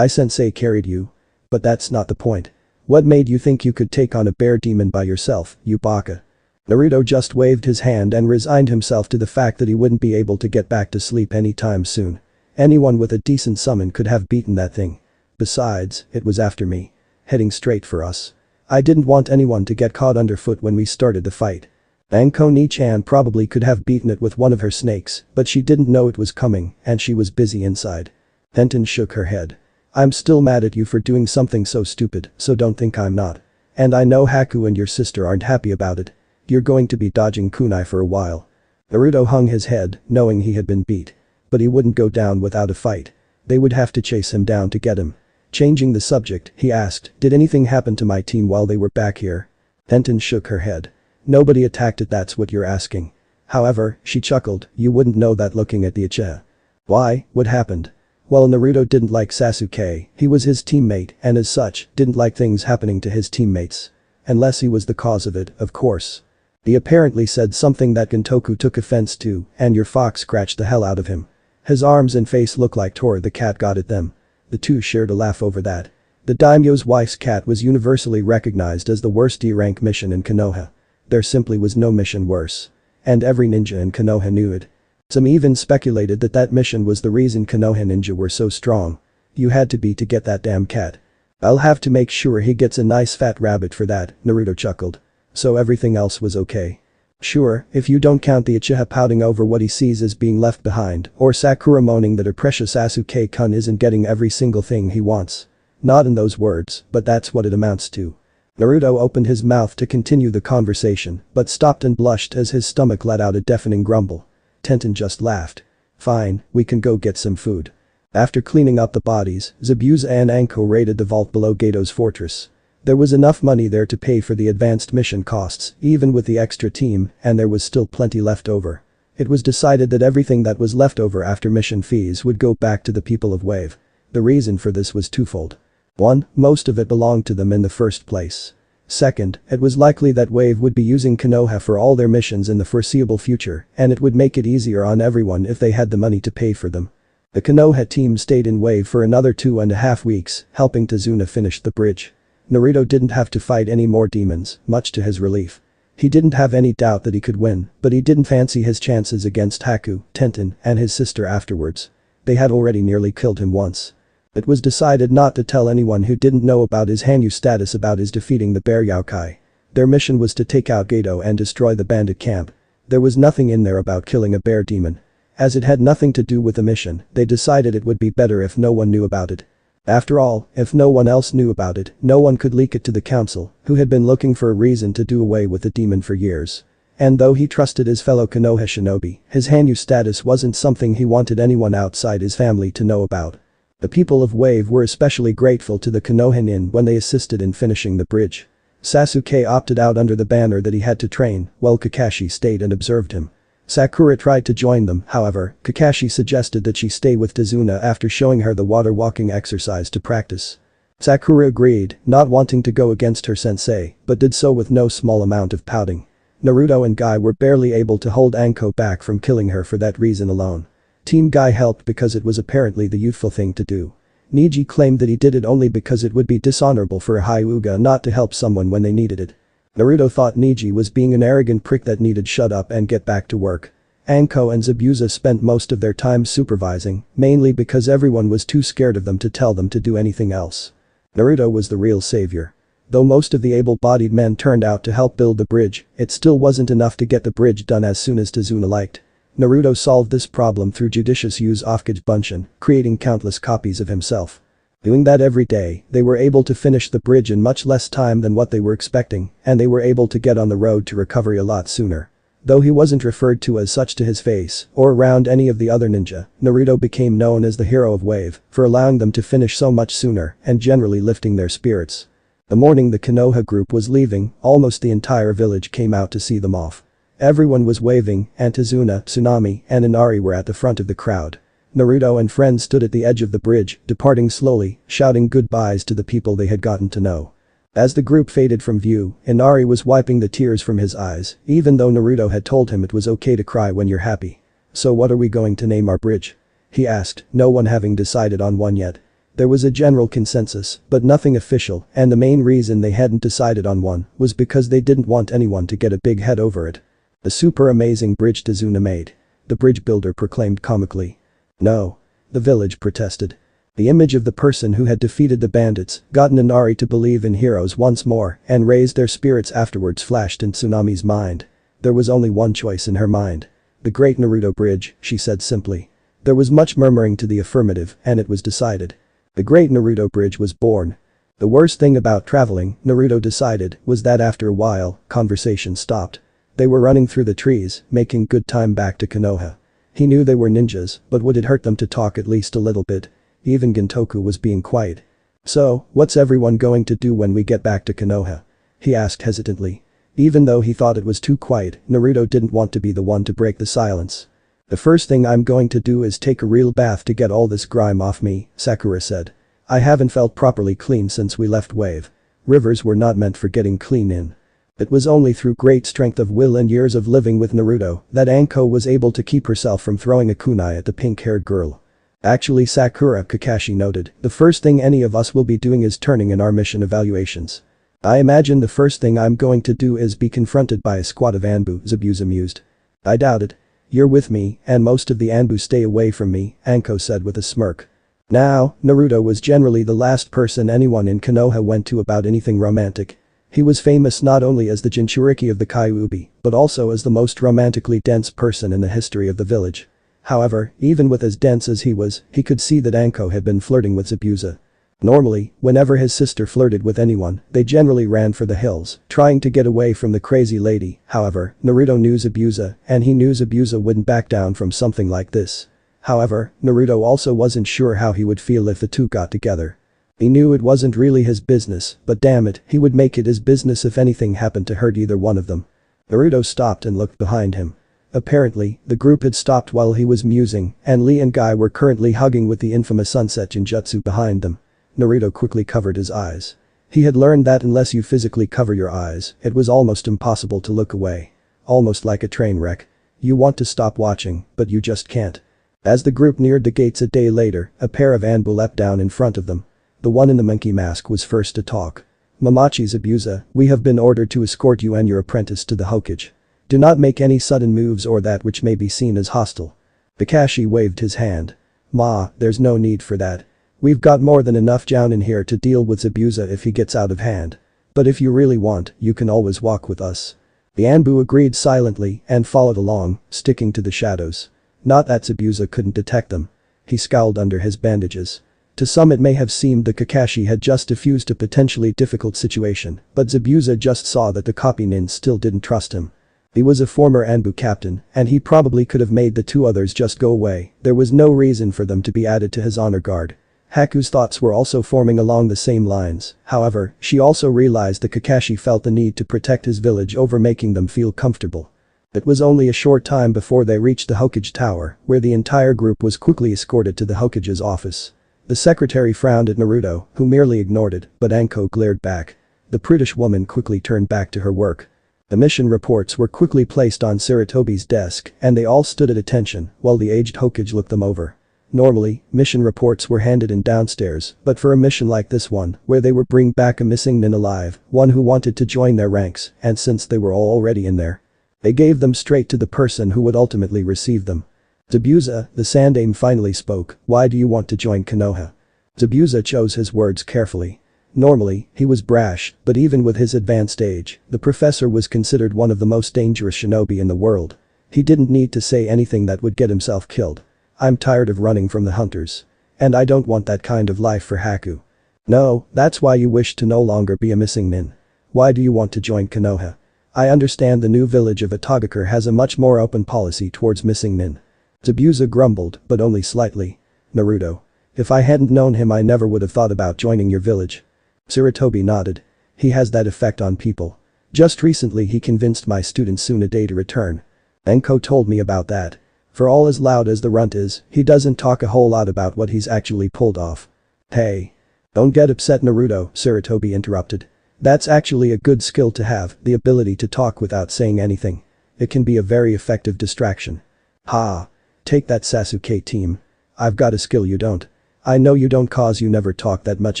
"Sensei carried you. But that's not the point. What made you think you could take on a bear demon by yourself, you baka?" Naruto just waved his hand and resigned himself to the fact that he wouldn't be able to get back to sleep anytime soon. Anyone with a decent summon could have beaten that thing. Besides, it was after me. Heading straight for us. I didn't want anyone to get caught underfoot when we started the fight. Anko Ni-chan probably could have beaten it with one of her snakes, but she didn't know it was coming, and she was busy inside. Tenten shook her head. "I'm still mad at you for doing something so stupid, so don't think I'm not. And I know Haku and your sister aren't happy about it. You're going to be dodging kunai for a while." Naruto hung his head, knowing he had been beat. but he wouldn't go down without a fight. They would have to chase him down to get him. Changing the subject, he asked, "Did anything happen to my team while they were back here?" Tenten shook her head. "Nobody attacked it, that's what you're asking." However, she chuckled, "You wouldn't know that looking at the Uchiha." "Why, what happened?" Well, Naruto didn't like Sasuke, he was his teammate and as such, didn't like things happening to his teammates. Unless he was the cause of it, of course. He apparently said something that Gintoku took offense to, and your fox scratched the hell out of him. His arms and face look like Tor the cat got at them. The two shared a laugh over that. The daimyo's wife's cat was universally recognized as the worst D-rank mission in Konoha. There simply was no mission worse. And every ninja in Konoha knew it. Some even speculated that that mission was the reason Konoha ninja were so strong. You had to be to get that damn cat. I'll have to make sure he gets a nice fat rabbit for that, Naruto chuckled. So everything else was okay. Sure, if you don't count the Uchiha pouting over what he sees as being left behind, or Sakura moaning that her precious Sasuke-kun isn't getting every single thing he wants. Not in those words, but that's what it amounts to. Naruto opened his mouth to continue the conversation, but stopped and blushed as his stomach let out a deafening grumble. Tenten just laughed. Fine, we can go get some food. After cleaning up the bodies, Zabuza and Anko raided the vault below Gato's fortress. There was enough money there to pay for the advanced mission costs, even with the extra team, and there was still plenty left over. It was decided that everything that was left over after mission fees would go back to the people of Wave. The reason for this was twofold. 1. Most of it belonged to them in the first place. Second, it was likely that Wave would be using Konoha for all their missions in the foreseeable future, and it would make it easier on everyone if they had the money to pay for them. The Konoha team stayed in Wave for another 2.5 weeks, helping Tazuna finish the bridge. Naruto didn't have to fight any more demons, much to his relief. He didn't have any doubt that he could win, but he didn't fancy his chances against Haku, Tenten, and his sister afterwards. They had already nearly killed him once. It was decided not to tell anyone who didn't know about his Hanyu status about his defeating the bear Yaokai. Their mission was to take out Gato and destroy the bandit camp. There was nothing in there about killing a bear demon. As it had nothing to do with the mission, they decided it would be better if no one knew about it. After all, if no one else knew about it, no one could leak it to the council, who had been looking for a reason to do away with the demon for years. And though he trusted his fellow Konoha shinobi, his Hanyu status wasn't something he wanted anyone outside his family to know about. The people of Wave were especially grateful to the Konoha Nin when they assisted in finishing the bridge. Sasuke opted out under the banner that he had to train, while Kakashi stayed and observed him. Sakura tried to join them, however, Kakashi suggested that she stay with Tazuna after showing her the water walking exercise to practice. Sakura agreed, not wanting to go against her sensei, but did so with no small amount of pouting. Naruto and Guy were barely able to hold Anko back from killing her for that reason alone. Team Guy helped because it was apparently the youthful thing to do. Neji claimed that he did it only because it would be dishonorable for a Hyuga not to help someone when they needed it. Naruto thought Neji was being an arrogant prick that needed shut up and get back to work. Anko and Zabuza spent most of their time supervising, mainly because everyone was too scared of them to tell them to do anything else. Naruto was the real savior. Though most of the able-bodied men turned out to help build the bridge, it still wasn't enough to get the bridge done as soon as Tazuna liked. Naruto solved this problem through judicious use of Bunshin, creating countless copies of himself. Doing that every day, they were able to finish the bridge in much less time than what they were expecting, and they were able to get on the road to recovery a lot sooner. Though he wasn't referred to as such to his face, or around any of the other ninja, Naruto became known as the hero of Wave, for allowing them to finish so much sooner, and generally lifting their spirits. The morning the Konoha group was leaving, almost the entire village came out to see them off. Everyone was waving, and Tazuna, Tsunami, and Inari were at the front of the crowd. Naruto and friends stood at the edge of the bridge, departing slowly, shouting goodbyes to the people they had gotten to know. As the group faded from view, Inari was wiping the tears from his eyes, even though Naruto had told him it was okay to cry when you're happy. "So what are we going to name our bridge?" he asked, no one having decided on one yet. There was a general consensus, but nothing official, and the main reason they hadn't decided on one was because they didn't want anyone to get a big head over it. "The super amazing bridge Tazuna made," the bridge builder proclaimed comically. "No," the village protested. The image of the person who had defeated the bandits, gotten Inari to believe in heroes once more, and raised their spirits afterwards flashed in Tsunami's mind. There was only one choice in her mind. "The Great Naruto Bridge," she said simply. There was much murmuring to the affirmative, and it was decided. The Great Naruto Bridge was born. The worst thing about traveling, Naruto decided, was that after a while, conversation stopped. They were running through the trees, making good time back to Konoha. He knew they were ninjas, but would it hurt them to talk at least a little bit? Even Gintoku was being quiet. "So, what's everyone going to do when we get back to Konoha?" he asked hesitantly. Even though he thought it was too quiet, Naruto didn't want to be the one to break the silence. "The first thing I'm going to do is take a real bath to get all this grime off me," Sakura said. "I haven't felt properly clean since we left Wave. Rivers were not meant for getting clean in." It was only through great strength of will and years of living with Naruto that Anko was able to keep herself from throwing a kunai at the pink-haired girl. "Actually, Sakura," Kakashi noted, "the first thing any of us will be doing is turning in our mission evaluations." "I imagine the first thing I'm going to do is be confronted by a squad of Anbu," Zabuza mused. "I doubt it. You're with me, and most of the Anbu stay away from me," Anko said with a smirk. Now, Naruto was generally the last person anyone in Konoha went to about anything romantic. He was famous not only as the jinchuurki of the Kyuubi, but also as the most romantically dense person in the history of the village. However, even with as dense as he was, he could see that Anko had been flirting with Zabuza. Normally, whenever his sister flirted with anyone, they generally ran for the hills, trying to get away from the crazy lady. However, Naruto knew Zabuza, and he knew Zabuza wouldn't back down from something like this. However, Naruto also wasn't sure how he would feel if the two got together. He knew it wasn't really his business, but damn it, he would make it his business if anything happened to hurt either one of them. Naruto stopped and looked behind him. Apparently, the group had stopped while he was musing, and Lee and Guy were currently hugging with the infamous sunset jinjutsu behind them. Naruto quickly covered his eyes. He had learned that unless you physically cover your eyes, it was almost impossible to look away. Almost like a train wreck. You want to stop watching, but you just can't. As the group neared the gates a day later, a pair of Anbu leapt down in front of them. The one in the monkey mask was first to talk. "Mamachi Zabuza, we have been ordered to escort you and your apprentice to the Hokage. Do not make any sudden moves or that which may be seen as hostile." Kakashi waved his hand. "Ma, there's no need for that. We've got more than enough Joun in here to deal with Zabuza if he gets out of hand. But if you really want, you can always walk with us." The Anbu agreed silently and followed along, sticking to the shadows. Not that Zabuza couldn't detect them. He scowled under his bandages. To some it may have seemed that Kakashi had just diffused a potentially difficult situation, but Zabuza just saw that the copy nin still didn't trust him. He was a former Anbu captain, and he probably could have made the two others just go away. There was no reason for them to be added to his honor guard. Haku's thoughts were also forming along the same lines. However, she also realized that Kakashi felt the need to protect his village over making them feel comfortable. It was only a short time before they reached the Hokage Tower, where the entire group was quickly escorted to the Hokage's office. The secretary frowned at Naruto, who merely ignored it, but Anko glared back. The prudish woman quickly turned back to her work. The mission reports were quickly placed on Sarutobi's desk, and they all stood at attention while the aged Hokage looked them over. Normally, mission reports were handed in downstairs, but for a mission like this one, where they would bring back a missing nin alive, one who wanted to join their ranks, and since they were all already in there, they gave them straight to the person who would ultimately receive them. "Zabuza," the Sandaime finally spoke, "why do you want to join Konoha?" Zabuza chose his words carefully. Normally, he was brash, but even with his advanced age, the professor was considered one of the most dangerous shinobi in the world. He didn't need to say anything that would get himself killed. "I'm tired of running from the hunters. And I don't want that kind of life for Haku." "No, that's why you wish to no longer be a missing nin. Why do you want to join Konoha?" "I understand the new village of Itagakure has a much more open policy towards missing nin." Zabuza grumbled, but only slightly. "Naruto. If I hadn't known him I never would have thought about joining your village." Sarutobi nodded. "He has that effect on people. Just recently he convinced my student Tsunade to return. Enko told me about that. For all as loud as the runt is, he doesn't talk a whole lot about what he's actually pulled off." "Hey. Don't get upset, Naruto," Sarutobi interrupted. "That's actually a good skill to have, the ability to talk without saying anything. It can be a very effective distraction." "Ha. Take that, Sasuke team. I've got a skill you don't. I know you don't cause you never talk that much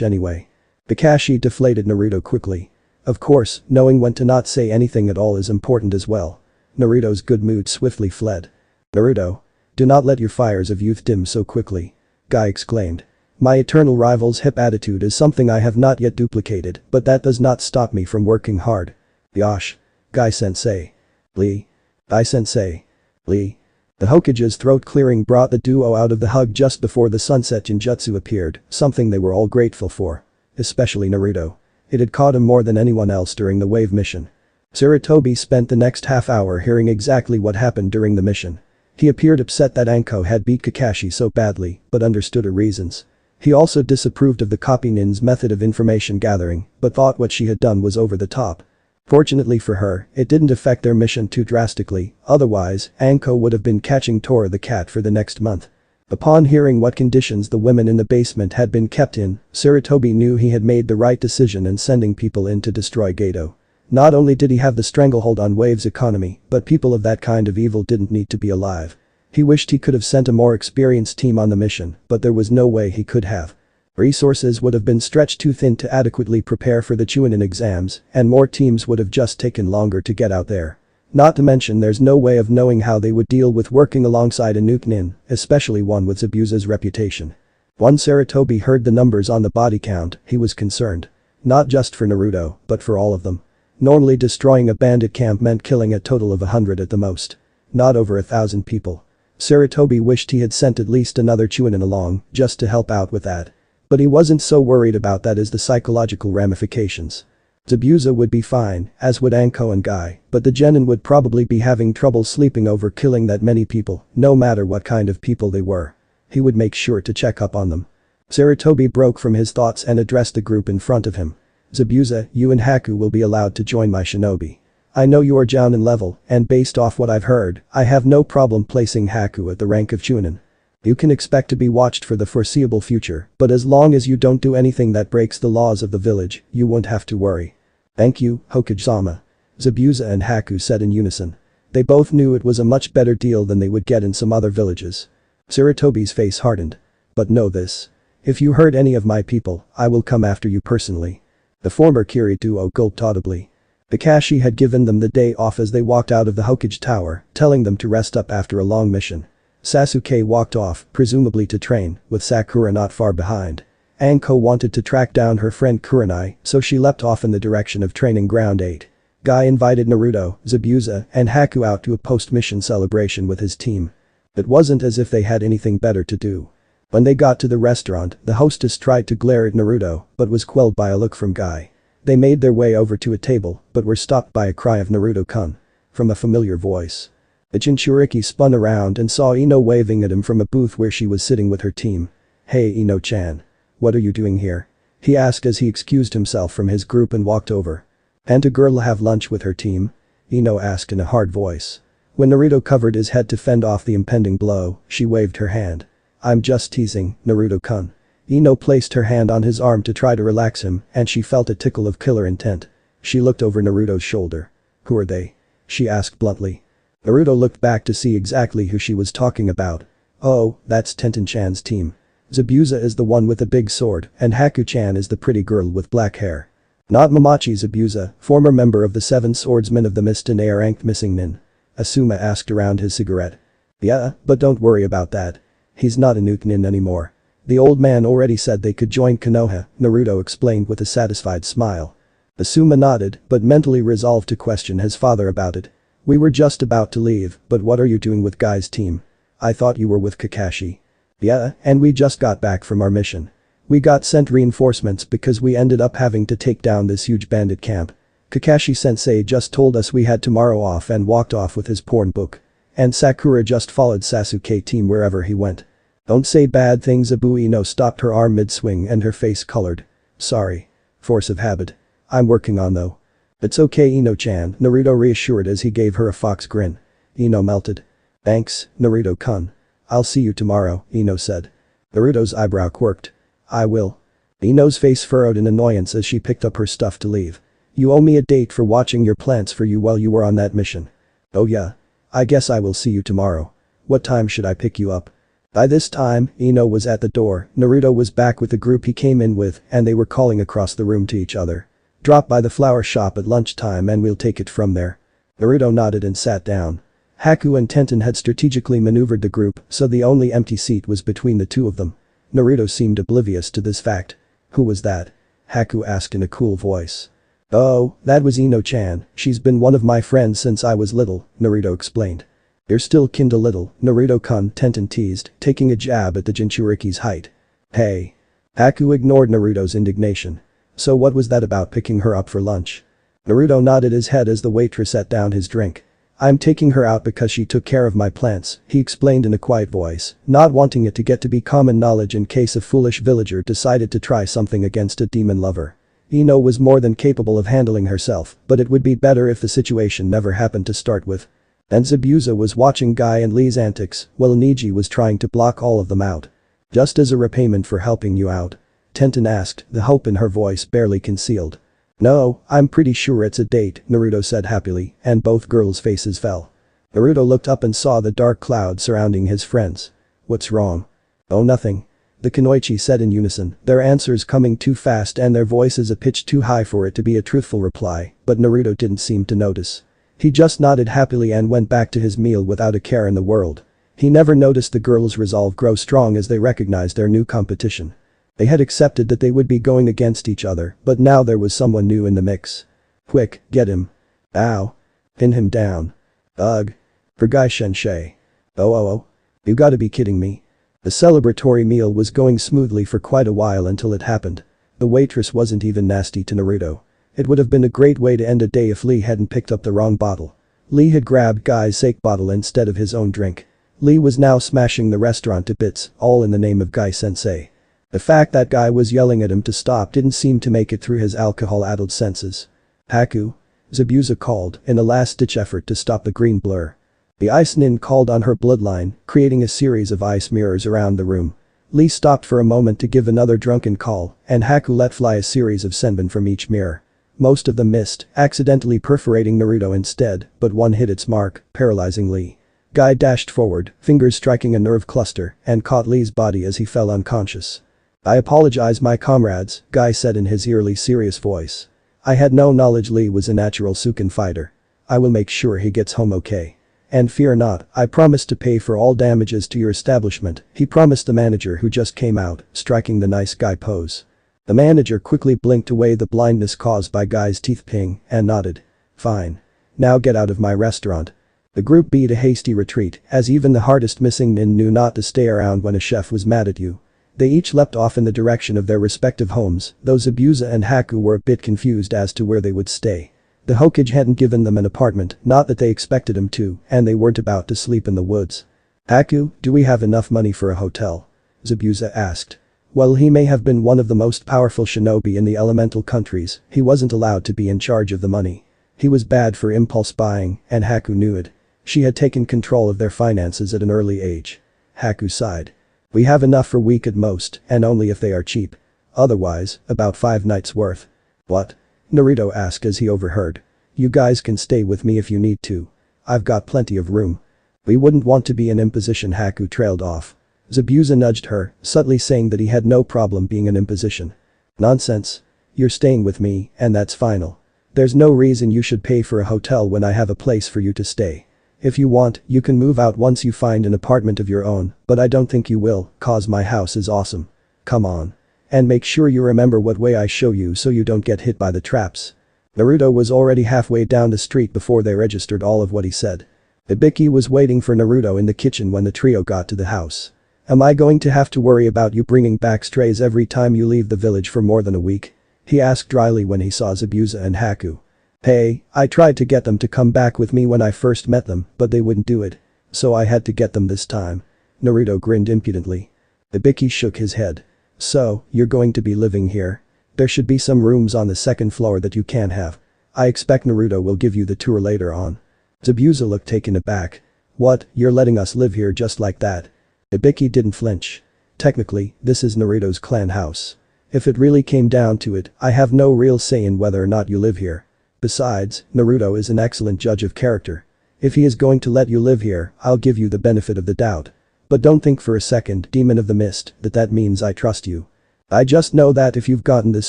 anyway." Kakashi deflated Naruto quickly. Of course, knowing when to not say anything at all is important as well. Naruto's good mood swiftly fled. "Naruto. Do not let your fires of youth dim so quickly," Guy exclaimed. "My eternal rival's hip attitude is something I have not yet duplicated, but that does not stop me from working hard." "Yosh. Guy-sensei. Lee. I-sensei. Lee." The Hokage's throat clearing brought the duo out of the hug just before the sunset jinjutsu appeared, something they were all grateful for. Especially Naruto. It had caught him more than anyone else during the wave mission. Sarutobi spent the next half hour hearing exactly what happened during the mission. He appeared upset that Anko had beat Kakashi so badly, but understood her reasons. He also disapproved of the copy nin's method of information gathering, but thought what she had done was over the top. Fortunately for her, it didn't affect their mission too drastically, otherwise, Anko would have been catching Tora the cat for the next month. Upon hearing what conditions the women in the basement had been kept in, Sarutobi knew he had made the right decision in sending people in to destroy Geto. Not only did he have the stranglehold on Wave's economy, but people of that kind of evil didn't need to be alive. He wished he could have sent a more experienced team on the mission, but there was no way he could have. Resources would have been stretched too thin to adequately prepare for the Chunin exams, and more teams would have just taken longer to get out there. Not to mention there's no way of knowing how they would deal with working alongside a nuke nin, especially one with Zabuza's reputation. Once Sarutobi heard the numbers on the body count, he was concerned. Not just for Naruto, but for all of them. Normally destroying a bandit camp meant killing a total of 100 at the most. Not over 1,000 people. Sarutobi wished he had sent at least another Chunin along, just to help out with that. But he wasn't so worried about that as the psychological ramifications. Zabuza would be fine, as would Anko and Guy, but the genin would probably be having trouble sleeping over killing that many people, no matter what kind of people they were. He would make sure to check up on them. Sarutobi broke from his thoughts and addressed the group in front of him. Zabuza, you and Haku will be allowed to join my shinobi. I know you are Jounin level, and based off what I've heard, I have no problem placing Haku at the rank of Chunin. You can expect to be watched for the foreseeable future, but as long as you don't do anything that breaks the laws of the village, you won't have to worry. Thank you, Hokage-sama. Zabuza and Haku said in unison. They both knew it was a much better deal than they would get in some other villages. Sarutobi's face hardened. But know this. If you hurt any of my people, I will come after you personally. The former Kiri duo gulped audibly. Kakashi had given them the day off as they walked out of the Hokage Tower, telling them to rest up after a long mission. Sasuke walked off, presumably to train, with Sakura not far behind. Anko wanted to track down her friend Kurenai, so she leapt off in the direction of Training Ground 8. Guy invited Naruto, Zabuza, and Haku out to a post-mission celebration with his team. It wasn't as if they had anything better to do. When they got to the restaurant, the hostess tried to glare at Naruto, but was quelled by a look from Guy. They made their way over to a table, but were stopped by a cry of Naruto-kun. From a familiar voice. The jinchuurki spun around and saw Ino waving at him from a booth where she was sitting with her team. Hey Ino-chan. What are you doing here? He asked as he excused himself from his group and walked over. Can't a girl have lunch with her team? Ino asked in a hard voice. When Naruto covered his head to fend off the impending blow, she waved her hand. I'm just teasing, Naruto-kun. Ino placed her hand on his arm to try to relax him, and she felt a tickle of killer intent. She looked over Naruto's shoulder. Who are they? She asked bluntly. Naruto looked back to see exactly who she was talking about. Oh, that's Tenten-chan's team. Zabuza is the one with the big sword, and Haku-chan is the pretty girl with black hair. Not Momochi Zabuza, former member of the 7 Swordsmen of the Mist and A-ranked missing nin. Asuma asked around his cigarette. Yeah, but don't worry about that. He's not a nuke nin anymore. The old man already said they could join Konoha, Naruto explained with a satisfied smile. Asuma nodded, but mentally resolved to question his father about it. We were just about to leave, but what are you doing with Guy's team? I thought you were with Kakashi. Yeah, and we just got back from our mission. We got sent reinforcements because we ended up having to take down this huge bandit camp. Kakashi-sensei just told us we had tomorrow off and walked off with his porn book. And Sakura just followed Sasuke team wherever he went. Don't say bad things. Abu Ino stopped her arm mid-swing and her face colored. Sorry. Force of habit. I'm working on though. It's okay Ino-chan, Naruto reassured as he gave her a fox grin. Ino melted. Thanks, Naruto-kun. I'll see you tomorrow, Ino said. Naruto's eyebrow quirked. I will. Ino's face furrowed in annoyance as she picked up her stuff to leave. You owe me a date for watching your plants for you while you were on that mission. Oh yeah. I guess I will see you tomorrow. What time should I pick you up? By this time, Ino was at the door, Naruto was back with the group he came in with, and they were calling across the room to each other. Drop by the flower shop at lunchtime and we'll take it from there. Naruto nodded and sat down. Haku and Tenten had strategically maneuvered the group, so the only empty seat was between the two of them. Naruto seemed oblivious to this fact. Who was that? Haku asked in a cool voice. Oh, that was Ino-chan, she's been one of my friends since I was little, Naruto explained. You're still kinda little, Naruto-kun, Tenten teased, taking a jab at the jinchuurki's height. Hey. Haku ignored Naruto's indignation. So what was that about picking her up for lunch? Naruto nodded his head as the waitress set down his drink. I'm taking her out because she took care of my plants, he explained in a quiet voice, not wanting it to get to be common knowledge in case a foolish villager decided to try something against a demon lover. Ino was more than capable of handling herself, but it would be better if the situation never happened to start with. And Zabuza was watching Guy and Lee's antics while Niji was trying to block all of them out. Just as a repayment for helping you out? Tenten asked, the hope in her voice barely concealed. No, I'm pretty sure it's a date, Naruto said happily, and both girls' faces fell. Naruto looked up and saw the dark cloud surrounding his friends. What's wrong? Oh, nothing. The Kunoichi said in unison, their answers coming too fast and their voices a pitch too high for it to be a truthful reply, but Naruto didn't seem to notice. He just nodded happily and went back to his meal without a care in the world. He never noticed the girls' resolve grow strong as they recognized their new competition. They had accepted that they would be going against each other, but now there was someone new in the mix. Quick, get him. Ow. Pin him down. Ugh. For Guy Sensei. Oh. You gotta be kidding me. The celebratory meal was going smoothly for quite a while until it happened. The waitress wasn't even nasty to Naruto. It would have been a great way to end a day if Lee hadn't picked up the wrong bottle. Lee had grabbed Guy's sake bottle instead of his own drink. Lee was now smashing the restaurant to bits, all in the name of Guy Sensei. The fact that Guy was yelling at him to stop didn't seem to make it through his alcohol-addled senses. Haku? Zabuza called in a last-ditch effort to stop the green blur. The Ice Nin called on her bloodline, creating a series of ice mirrors around the room. Lee stopped for a moment to give another drunken call, and Haku let fly a series of senbon from each mirror. Most of them missed, accidentally perforating Naruto instead, but one hit its mark, paralyzing Lee. Guy dashed forward, fingers striking a nerve cluster, and caught Lee's body as he fell unconscious. I apologize, my comrades, Guy said in his eerily serious voice. I had no knowledge Lee was a natural Sukin fighter. I will make sure he gets home okay. And fear not, I promise to pay for all damages to your establishment, he promised the manager who just came out, striking the nice guy pose. The manager quickly blinked away the blindness caused by Guy's teeth ping and nodded. Fine. Now get out of my restaurant. The group beat a hasty retreat, as even the hardest missing nin knew not to stay around when a chef was mad at you. They each leapt off in the direction of their respective homes, though Zabuza and Haku were a bit confused as to where they would stay. The Hokage hadn't given them an apartment, not that they expected him to, and they weren't about to sleep in the woods. Haku, do we have enough money for a hotel? Zabuza asked. While he may have been one of the most powerful shinobi in the elemental countries, he wasn't allowed to be in charge of the money. He was bad for impulse buying, and Haku knew it. She had taken control of their finances at an early age. Haku sighed. We have enough for a week at most, and only if they are cheap. Otherwise, about 5 nights worth. What? Naruto asked as he overheard. You guys can stay with me if you need to. I've got plenty of room. We wouldn't want to be an imposition, Haku trailed off. Zabuza nudged her, subtly saying that he had no problem being an imposition. Nonsense. You're staying with me, and that's final. There's no reason you should pay for a hotel when I have a place for you to stay. If you want, you can move out once you find an apartment of your own, but I don't think you will, cause my house is awesome. Come on. And make sure you remember what way I show you so you don't get hit by the traps. Naruto was already halfway down the street before they registered all of what he said. Ibiki was waiting for Naruto in the kitchen when the trio got to the house. Am I going to have to worry about you bringing back strays every time you leave the village for more than a week? He asked dryly when he saw Zabuza and Haku. Hey, I tried to get them to come back with me when I first met them, but they wouldn't do it. So I had to get them this time. Naruto grinned impudently. Ibiki shook his head. So, you're going to be living here? There should be some rooms on the second floor that you can't have. I expect Naruto will give you the tour later on. Zabuza looked taken aback. What, you're letting us live here just like that? Ibiki didn't flinch. Technically, this is Naruto's clan house. If it really came down to it, I have no real say in whether or not you live here. Besides, Naruto is an excellent judge of character. If he is going to let you live here, I'll give you the benefit of the doubt. But don't think for a second, Demon of the Mist, that means I trust you. I just know that if you've gotten this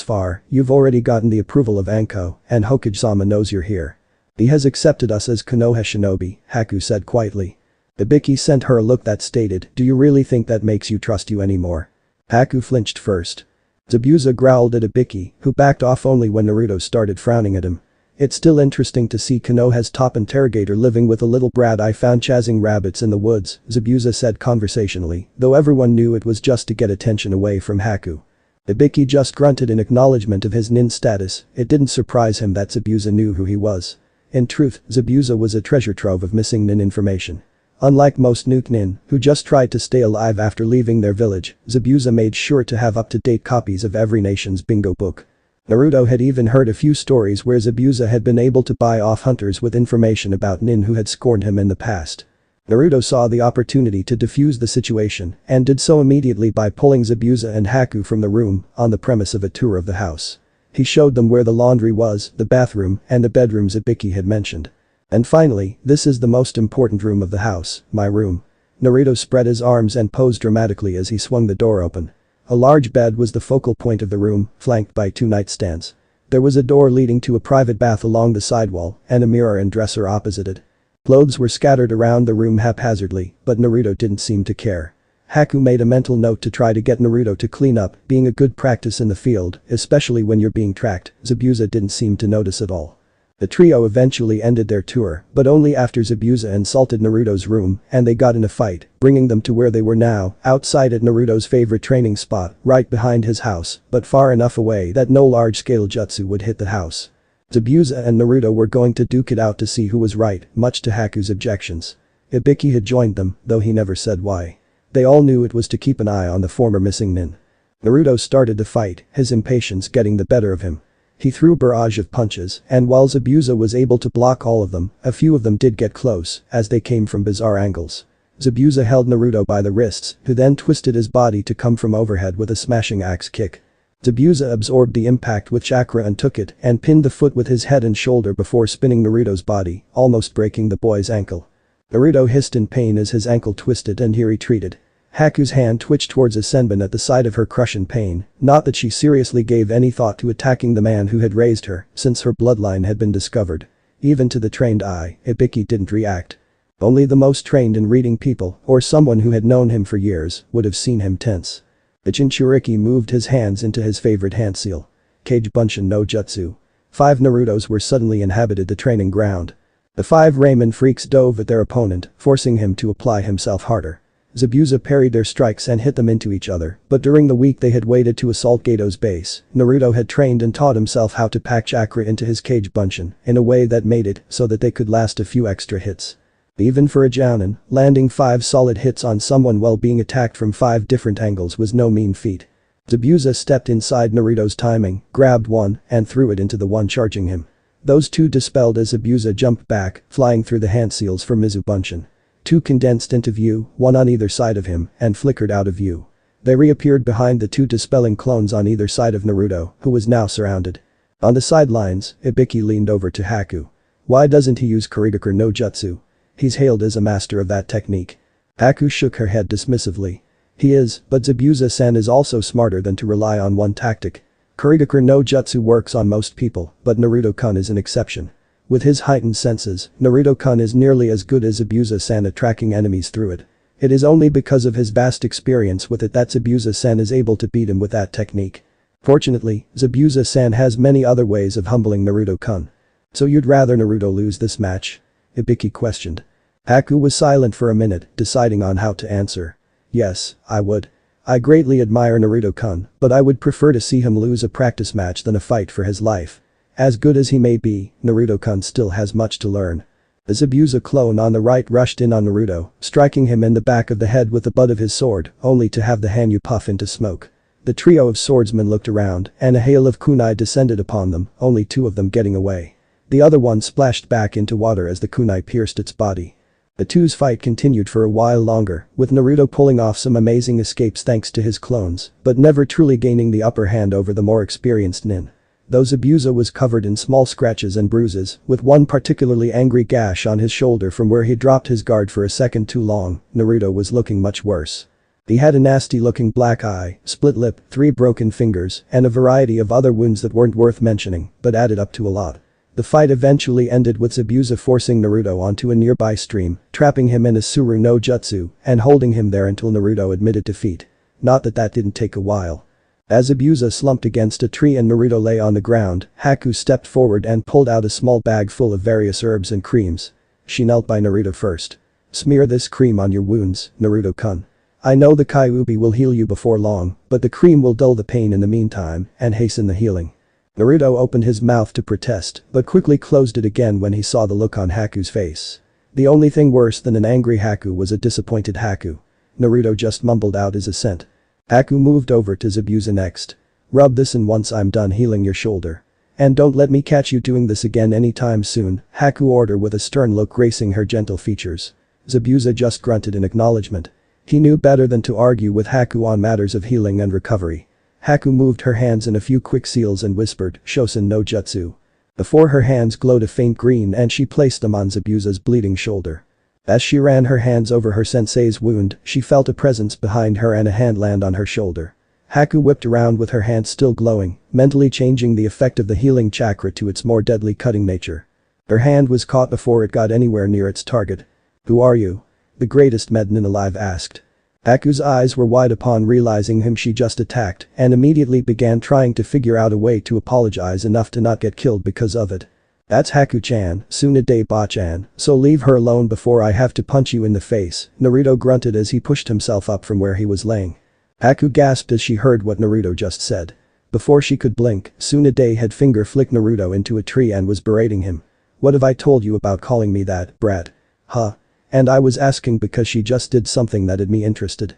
far, you've already gotten the approval of Anko, and Hokage-sama knows you're here. He has accepted us as Konoha shinobi, Haku said quietly. Ibiki sent her a look that stated, do you really think that makes you trust you anymore? Haku flinched first. Zabuza growled at Ibiki, who backed off only when Naruto started frowning at him. It's still interesting to see Konoha's top interrogator living with a little brat I found chasing rabbits in the woods, Zabuza said conversationally, though everyone knew it was just to get attention away from Haku. Ibiki just grunted in acknowledgement of his nin status, it didn't surprise him that Zabuza knew who he was. In truth, Zabuza was a treasure trove of missing nin information. Unlike most Nuke Nin, who just tried to stay alive after leaving their village, Zabuza made sure to have up-to-date copies of every nation's bingo book. Naruto had even heard a few stories where Zabuza had been able to buy off hunters with information about nin who had scorned him in the past. Naruto saw the opportunity to defuse the situation and did so immediately by pulling Zabuza and Haku from the room on the premise of a tour of the house. He showed them where the laundry was, the bathroom, and the bedrooms Ibiki had mentioned. And finally, this is the most important room of the house, my room. Naruto spread his arms and posed dramatically as he swung the door open. A large bed was the focal point of the room, flanked by 2 nightstands. There was a door leading to a private bath along the sidewall and a mirror and dresser opposite it. Clothes were scattered around the room haphazardly, but Naruto didn't seem to care. Haku made a mental note to try to get Naruto to clean up, being a good practice in the field, especially when you're being tracked. Zabuza didn't seem to notice at all. The trio eventually ended their tour, but only after Zabuza insulted Naruto's room and they got in a fight, bringing them to where they were now, outside at Naruto's favorite training spot, right behind his house, but far enough away that no large-scale jutsu would hit the house. Zabuza and Naruto were going to duke it out to see who was right, much to Haku's objections. Ibiki had joined them, though he never said why. They all knew it was to keep an eye on the former missing nin. Naruto started the fight, his impatience getting the better of him. He threw a barrage of punches, and while Zabuza was able to block all of them, a few of them did get close, as they came from bizarre angles. Zabuza held Naruto by the wrists, who then twisted his body to come from overhead with a smashing axe kick. Zabuza absorbed the impact with chakra and took it and pinned the foot with his head and shoulder before spinning Naruto's body, almost breaking the boy's ankle. Naruto hissed in pain as his ankle twisted and he retreated. Haku's hand twitched towards a senbon at the sight of her crush in pain, not that she seriously gave any thought to attacking the man who had raised her, since her bloodline had been discovered. Even to the trained eye, Ibiki didn't react. Only the most trained in reading people, or someone who had known him for years, would have seen him tense. The jinchuurki moved his hands into his favorite hand seal. Kage Bunshin no Jutsu. 5 Narutos were suddenly inhabited the training ground. The 5 Ramen freaks dove at their opponent, forcing him to apply himself harder. Zabuza parried their strikes and hit them into each other, but during the week they had waited to assault Gato's base, Naruto had trained and taught himself how to pack chakra into his Kage Bunshin in a way that made it so that they could last a few extra hits. Even for a jounin, landing 5 solid hits on someone while being attacked from 5 different angles was no mean feat. Zabuza stepped inside Naruto's timing, grabbed one, and threw it into the one charging him. Those 2 dispelled as Zabuza jumped back, flying through the hand seals for Mizu Bunshin. 2 condensed into view, 1 on either side of him, and flickered out of view. They reappeared behind the 2 dispelling clones on either side of Naruto, who was now surrounded. On the sidelines, Ibiki leaned over to Haku. Why doesn't he use Kurigakure no Jutsu? He's hailed as a master of that technique. Haku shook her head dismissively. He is, but Zabuza-san is also smarter than to rely on one tactic. Kurigakure no Jutsu works on most people, but Naruto-kun is an exception. With his heightened senses, Naruto-kun is nearly as good as Zabuza-san at tracking enemies through it. It is only because of his vast experience with it that Zabuza-san is able to beat him with that technique. Fortunately, Zabuza-san has many other ways of humbling Naruto-kun. So you'd rather Naruto lose this match? Ibiki questioned. Haku was silent for a minute, deciding on how to answer. Yes, I would. I greatly admire Naruto-kun, but I would prefer to see him lose a practice match than a fight for his life. As good as he may be, Naruto-kun still has much to learn. The Zabuza clone on the right rushed in on Naruto, striking him in the back of the head with the butt of his sword, only to have the Hanyu puff into smoke. The trio of swordsmen looked around, and a hail of kunai descended upon them, only 2 of them getting away. The other one splashed back into water as the kunai pierced its body. The 2's fight continued for a while longer, with Naruto pulling off some amazing escapes thanks to his clones, but never truly gaining the upper hand over the more experienced nin. Though Zabuza was covered in small scratches and bruises, with one particularly angry gash on his shoulder from where he dropped his guard for a second too long, Naruto was looking much worse. He had a nasty-looking black eye, split lip, 3 broken fingers, and a variety of other wounds that weren't worth mentioning, but added up to a lot. The fight eventually ended with Zabuza forcing Naruto onto a nearby stream, trapping him in a Suru no Jutsu, and holding him there until Naruto admitted defeat. Not that didn't take a while. As Zabuza slumped against a tree and Naruto lay on the ground, Haku stepped forward and pulled out a small bag full of various herbs and creams. She knelt by Naruto first. Smear this cream on your wounds, Naruto-kun. I know the Kyuubi will heal you before long, but the cream will dull the pain in the meantime and hasten the healing. Naruto opened his mouth to protest, but quickly closed it again when he saw the look on Haku's face. The only thing worse than an angry Haku was a disappointed Haku. Naruto just mumbled out his assent. Haku moved over to Zabuza next. Rub this in once I'm done healing your shoulder. And don't let me catch you doing this again anytime soon, Haku ordered with a stern look gracing her gentle features. Zabuza just grunted in acknowledgement. He knew better than to argue with Haku on matters of healing and recovery. Haku moved her hands in a few quick seals and whispered, "Shosen no jutsu." Before her hands glowed a faint green and she placed them on Zabuza's bleeding shoulder. As she ran her hands over her sensei's wound, she felt a presence behind her and a hand land on her shoulder. Haku whipped around with her hands still glowing, mentally changing the effect of the healing chakra to its more deadly cutting nature. Her hand was caught before it got anywhere near its target. "Who are you?" the greatest Mednin alive asked. Haku's eyes were wide upon realizing whom she just attacked and immediately began trying to figure out a way to apologize enough to not get killed because of it. "That's Haku-chan, Tsunade Ba-chan, so leave her alone before I have to punch you in the face," Naruto grunted as he pushed himself up from where he was laying. Haku gasped as she heard what Naruto just said. Before she could blink, Tsunade had finger flicked Naruto into a tree and was berating him. "What have I told you about calling me that, brat? Huh? And I was asking because she just did something that had me interested.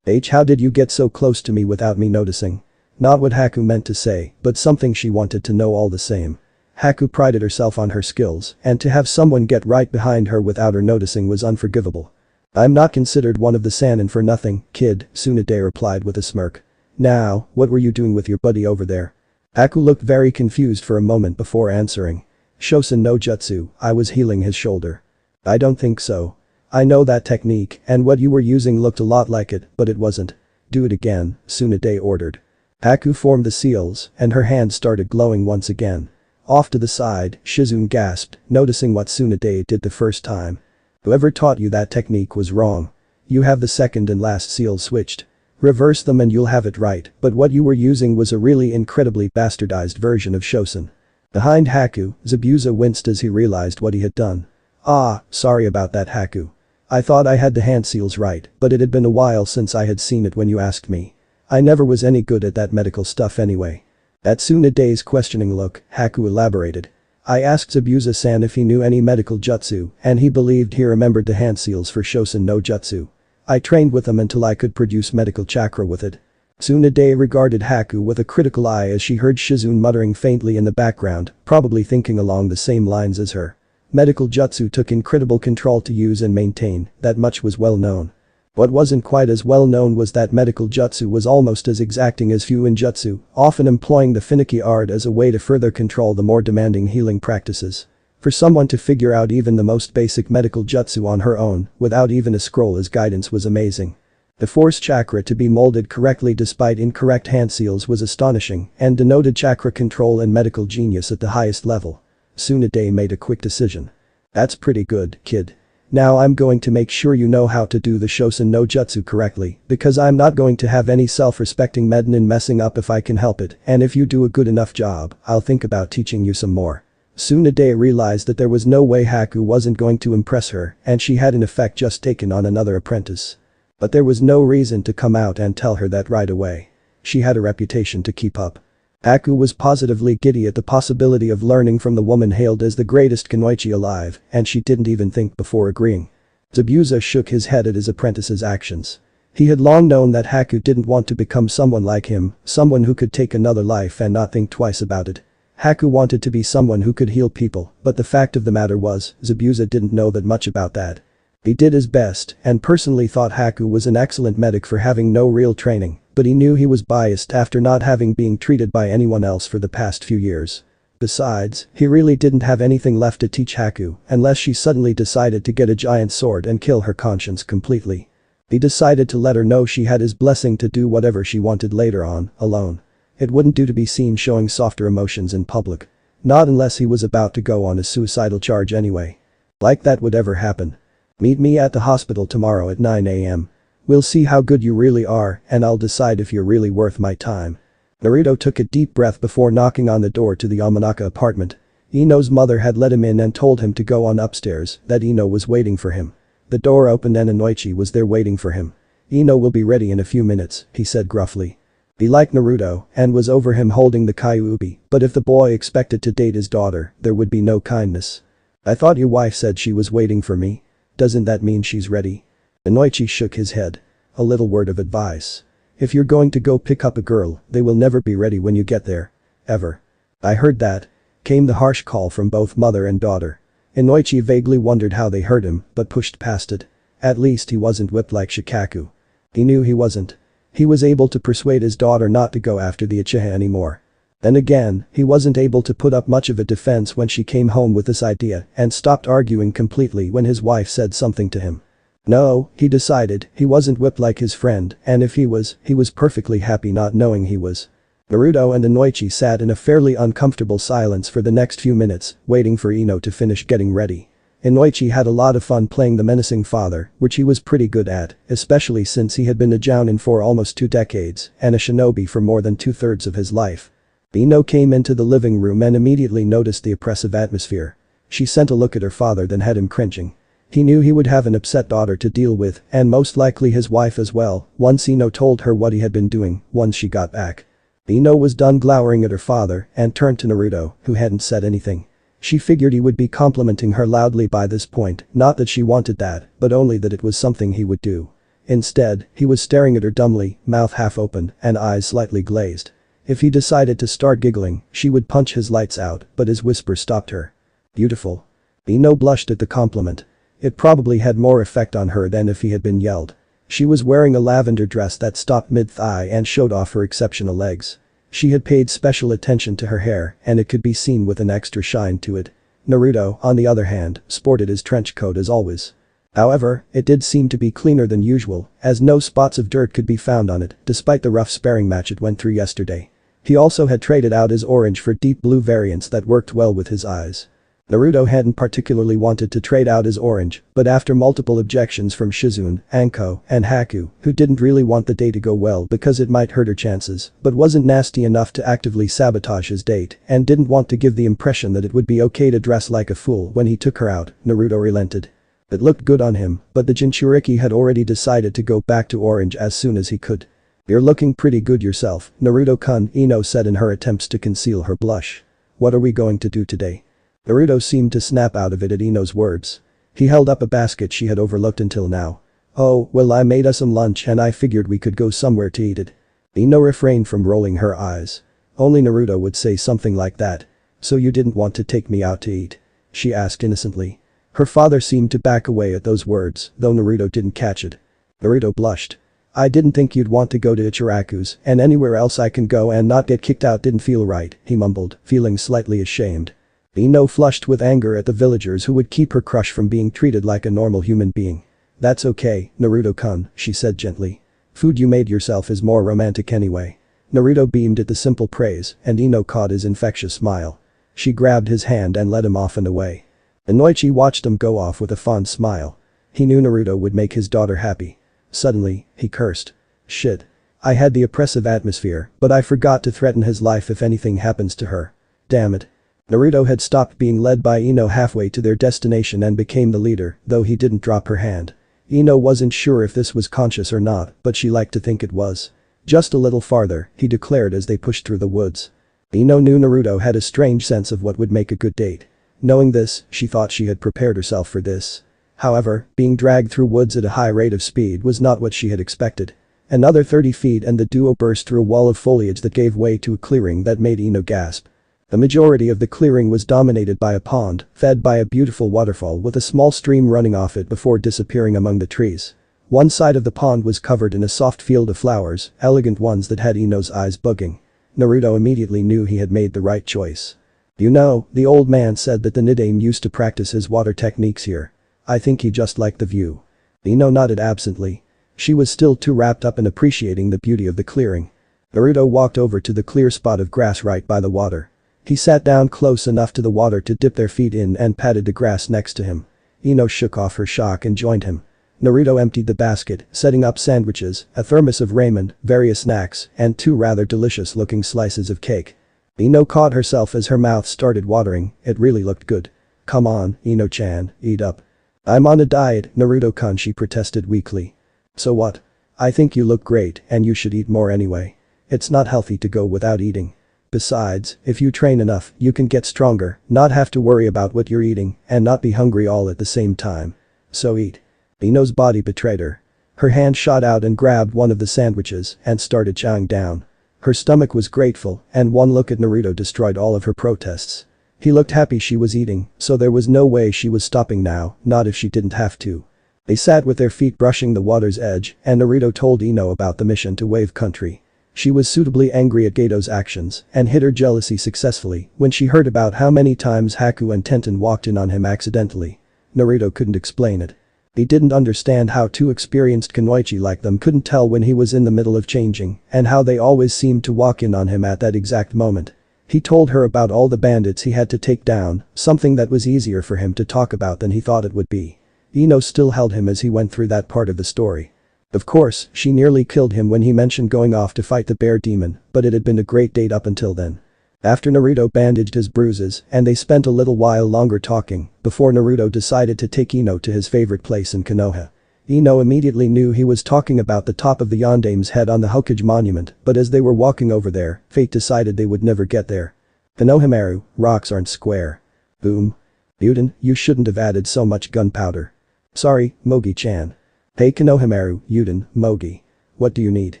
How did you get so close to me without me noticing?" Not what Haku meant to say, but something she wanted to know all the same. Haku prided herself on her skills, and to have someone get right behind her without her noticing was unforgivable. "I'm not considered one of the Sannin for nothing, kid," Tsunade replied with a smirk. "Now, what were you doing with your buddy over there?" Haku looked very confused for a moment before answering. "Shosen no jutsu, I was healing his shoulder." "I don't think so. I know that technique and what you were using looked a lot like it, but it wasn't." "Do it again," Tsunade ordered. Haku formed the seals and her hand started glowing once again. Off to the side, Shizune gasped, noticing what Tsunade did the first time. "Whoever taught you that technique was wrong. You have the second and last seal switched. Reverse them and you'll have it right, but what you were using was a really incredibly bastardized version of Shosen." Behind Haku, Zabuza winced as he realized what he had done. "Ah, sorry about that, Haku. I thought I had the hand seals right, but it had been a while since I had seen it when you asked me. I never was any good at that medical stuff anyway." At Tsunade's questioning look, Haku elaborated. "I asked Zabuza-san if he knew any medical jutsu, and he believed he remembered the hand seals for Shosen no jutsu. I trained with them until I could produce medical chakra with it." Tsunade regarded Haku with a critical eye as she heard Shizune muttering faintly in the background, probably thinking along the same lines as her. Medical jutsu took incredible control to use and maintain, that much was well known. What wasn't quite as well known was that medical jutsu was almost as exacting as Fuin jutsu, often employing the finicky art as a way to further control the more demanding healing practices. For someone to figure out even the most basic medical jutsu on her own, without even a scroll as guidance was amazing. The force chakra to be molded correctly despite incorrect hand seals was astonishing and denoted chakra control and medical genius at the highest level. Tsunade made a quick decision. "That's pretty good, kid. Now I'm going to make sure you know how to do the Shosen no jutsu correctly, because I'm not going to have any self-respecting Mednin messing up if I can help it, and if you do a good enough job, I'll think about teaching you some more." Tsunade realized that there was no way Haku wasn't going to impress her, and she had in effect just taken on another apprentice. But there was no reason to come out and tell her that right away. She had a reputation to keep up. Haku was positively giddy at the possibility of learning from the woman hailed as the greatest kunoichi alive, and she didn't even think before agreeing. Zabuza shook his head at his apprentice's actions. He had long known that Haku didn't want to become someone like him, someone who could take another life and not think twice about it. Haku wanted to be someone who could heal people, but the fact of the matter was, Zabuza didn't know that much about that. He did his best and personally thought Haku was an excellent medic for having no real training, but he knew he was biased after not having been treated by anyone else for the past few years. Besides, he really didn't have anything left to teach Haku unless she suddenly decided to get a giant sword and kill her conscience completely. He decided to let her know she had his blessing to do whatever she wanted later on, alone. It wouldn't do to be seen showing softer emotions in public. Not unless he was about to go on a suicidal charge anyway. Like that would ever happen. "Meet me at the hospital tomorrow at 9 a.m. We'll see how good you really are and I'll decide if you're really worth my time." Naruto took a deep breath before knocking on the door to the Yamanaka apartment. Ino's mother had let him in and told him to go on upstairs, that Ino was waiting for him. The door opened and Inoichi was there waiting for him. "Ino will be ready in a few minutes," he said gruffly. He liked Naruto and was over him holding the Kyuubi, but if the boy expected to date his daughter, there would be no kindness. I thought your wife said she was waiting for me. Doesn't that mean she's ready? Inoichi shook his head. A little word of advice. If you're going to go pick up a girl, they will never be ready when you get there. Ever. I heard that. Came the harsh call from both mother and daughter. Inoichi vaguely wondered how they heard him, but pushed past it. At least he wasn't whipped like Shikaku. He knew he wasn't. He was able to persuade his daughter not to go after the Uchiha anymore. Then again, he wasn't able to put up much of a defense when she came home with this idea and stopped arguing completely when his wife said something to him. No, he decided, he wasn't whipped like his friend, and if he was perfectly happy not knowing he was. Naruto and Inoichi sat in a fairly uncomfortable silence for the next few minutes, waiting for Ino to finish getting ready. Inoichi had a lot of fun playing the menacing father, which he was pretty good at, especially since he had been a jounin for almost 2 decades and a shinobi for more than 2/3 of his life. Ino came into the living room and immediately noticed the oppressive atmosphere. She sent a look at her father then had him cringing. He knew he would have an upset daughter to deal with and most likely his wife as well, once Ino told her what he had been doing, once she got back. Ino was done glowering at her father and turned to Naruto, who hadn't said anything. She figured he would be complimenting her loudly by this point, not that she wanted that, but only that it was something he would do. Instead, he was staring at her dumbly, mouth half open and eyes slightly glazed. If he decided to start giggling, she would punch his lights out, but his whisper stopped her. Beautiful. Ino blushed at the compliment. It probably had more effect on her than if he had been yelled. She was wearing a lavender dress that stopped mid-thigh and showed off her exceptional legs. She had paid special attention to her hair and it could be seen with an extra shine to it. Naruto, on the other hand, sported his trench coat as always. However, it did seem to be cleaner than usual, as no spots of dirt could be found on it, despite the rough sparring match it went through yesterday. He also had traded out his orange for deep blue variants that worked well with his eyes. Naruto hadn't particularly wanted to trade out his orange, but after multiple objections from Shizune, Anko, and Haku, who didn't really want the day to go well because it might hurt her chances, but wasn't nasty enough to actively sabotage his date and didn't want to give the impression that it would be okay to dress like a fool when he took her out, Naruto relented. It looked good on him, but the jinchuurki had already decided to go back to orange as soon as he could. You're looking pretty good yourself, Naruto-kun, Ino said in her attempts to conceal her blush. What are we going to do today? Naruto seemed to snap out of it at Ino's words. He held up a basket she had overlooked until now. Oh, well I made us some lunch and I figured we could go somewhere to eat it. Ino refrained from rolling her eyes. Only Naruto would say something like that. So you didn't want to take me out to eat? She asked innocently. Her father seemed to back away at those words, though Naruto didn't catch it. Naruto blushed. I didn't think you'd want to go to Ichiraku's and anywhere else I can go and not get kicked out didn't feel right, he mumbled, feeling slightly ashamed. Ino flushed with anger at the villagers who would keep her crush from being treated like a normal human being. That's okay, Naruto-kun, she said gently. Food you made yourself is more romantic anyway. Naruto beamed at the simple praise and Ino caught his infectious smile. She grabbed his hand and led him off and away. Inoichi watched him go off with a fond smile. He knew Naruto would make his daughter happy. Suddenly, he cursed. Shit. I had the oppressive atmosphere, but I forgot to threaten his life if anything happens to her. Damn it. Naruto had stopped being led by Ino halfway to their destination and became the leader, though he didn't drop her hand. Ino wasn't sure if this was conscious or not, but she liked to think it was. Just a little farther, he declared as they pushed through the woods. Ino knew Naruto had a strange sense of what would make a good date. Knowing this, she thought she had prepared herself for this. However, being dragged through woods at a high rate of speed was not what she had expected. Another 30 feet and the duo burst through a wall of foliage that gave way to a clearing that made Ino gasp. The majority of the clearing was dominated by a pond, fed by a beautiful waterfall with a small stream running off it before disappearing among the trees. One side of the pond was covered in a soft field of flowers, elegant ones that had Ino's eyes bugging. Naruto immediately knew he had made the right choice. You know, the old man said that the Nidaime used to practice his water techniques here. I think he just liked the view. Ino nodded absently. She was still too wrapped up in appreciating the beauty of the clearing. Naruto walked over to the clear spot of grass right by the water. He sat down close enough to the water to dip their feet in and patted the grass next to him. Ino shook off her shock and joined him. Naruto emptied the basket, setting up sandwiches, a thermos of ramen, various snacks, and 2 rather delicious-looking slices of cake. Ino caught herself as her mouth started watering, it really looked good. Come on, Ino-chan, eat up. I'm on a diet, Naruto-kun, she protested weakly. So what? I think you look great and you should eat more anyway. It's not healthy to go without eating. Besides, if you train enough, you can get stronger, not have to worry about what you're eating, and not be hungry all at the same time. So eat. Ino's body betrayed her. Her hand shot out and grabbed one of the sandwiches and started chowing down. Her stomach was grateful, and one look at Naruto destroyed all of her protests. He looked happy she was eating, so there was no way she was stopping now, not if she didn't have to. They sat with their feet brushing the water's edge, and Naruto told Ino about the mission to Wave Country. She was suitably angry at Gato's actions and hid her jealousy successfully when she heard about how many times Haku and Tenten walked in on him accidentally. Naruto couldn't explain it. He didn't understand how two experienced kunoichi like them couldn't tell when he was in the middle of changing and how they always seemed to walk in on him at that exact moment. He told her about all the bandits he had to take down, something that was easier for him to talk about than he thought it would be. Ino still held him as he went through that part of the story. Of course, she nearly killed him when he mentioned going off to fight the bear demon, but it had been a great date up until then. After Naruto bandaged his bruises and they spent a little while longer talking before Naruto decided to take Ino to his favorite place in Konoha. Ino immediately knew he was talking about the top of the Yondame's head on the Hokage monument, but as they were walking over there, fate decided they would never get there. Konohamaru, rocks aren't square. Boom. Yuden, you shouldn't have added so much gunpowder. Sorry, Mogi-chan. Hey Konohamaru, Yuden, Mogi. What do you need?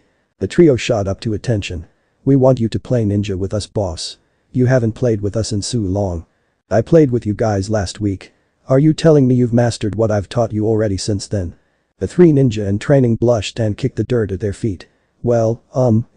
The trio shot up to attention. We want you to play ninja with us, boss. You haven't played with us in so long. I played with you guys last week. Are you telling me you've mastered what I've taught you already since then? The three ninja in training blushed and kicked the dirt at their feet. Well,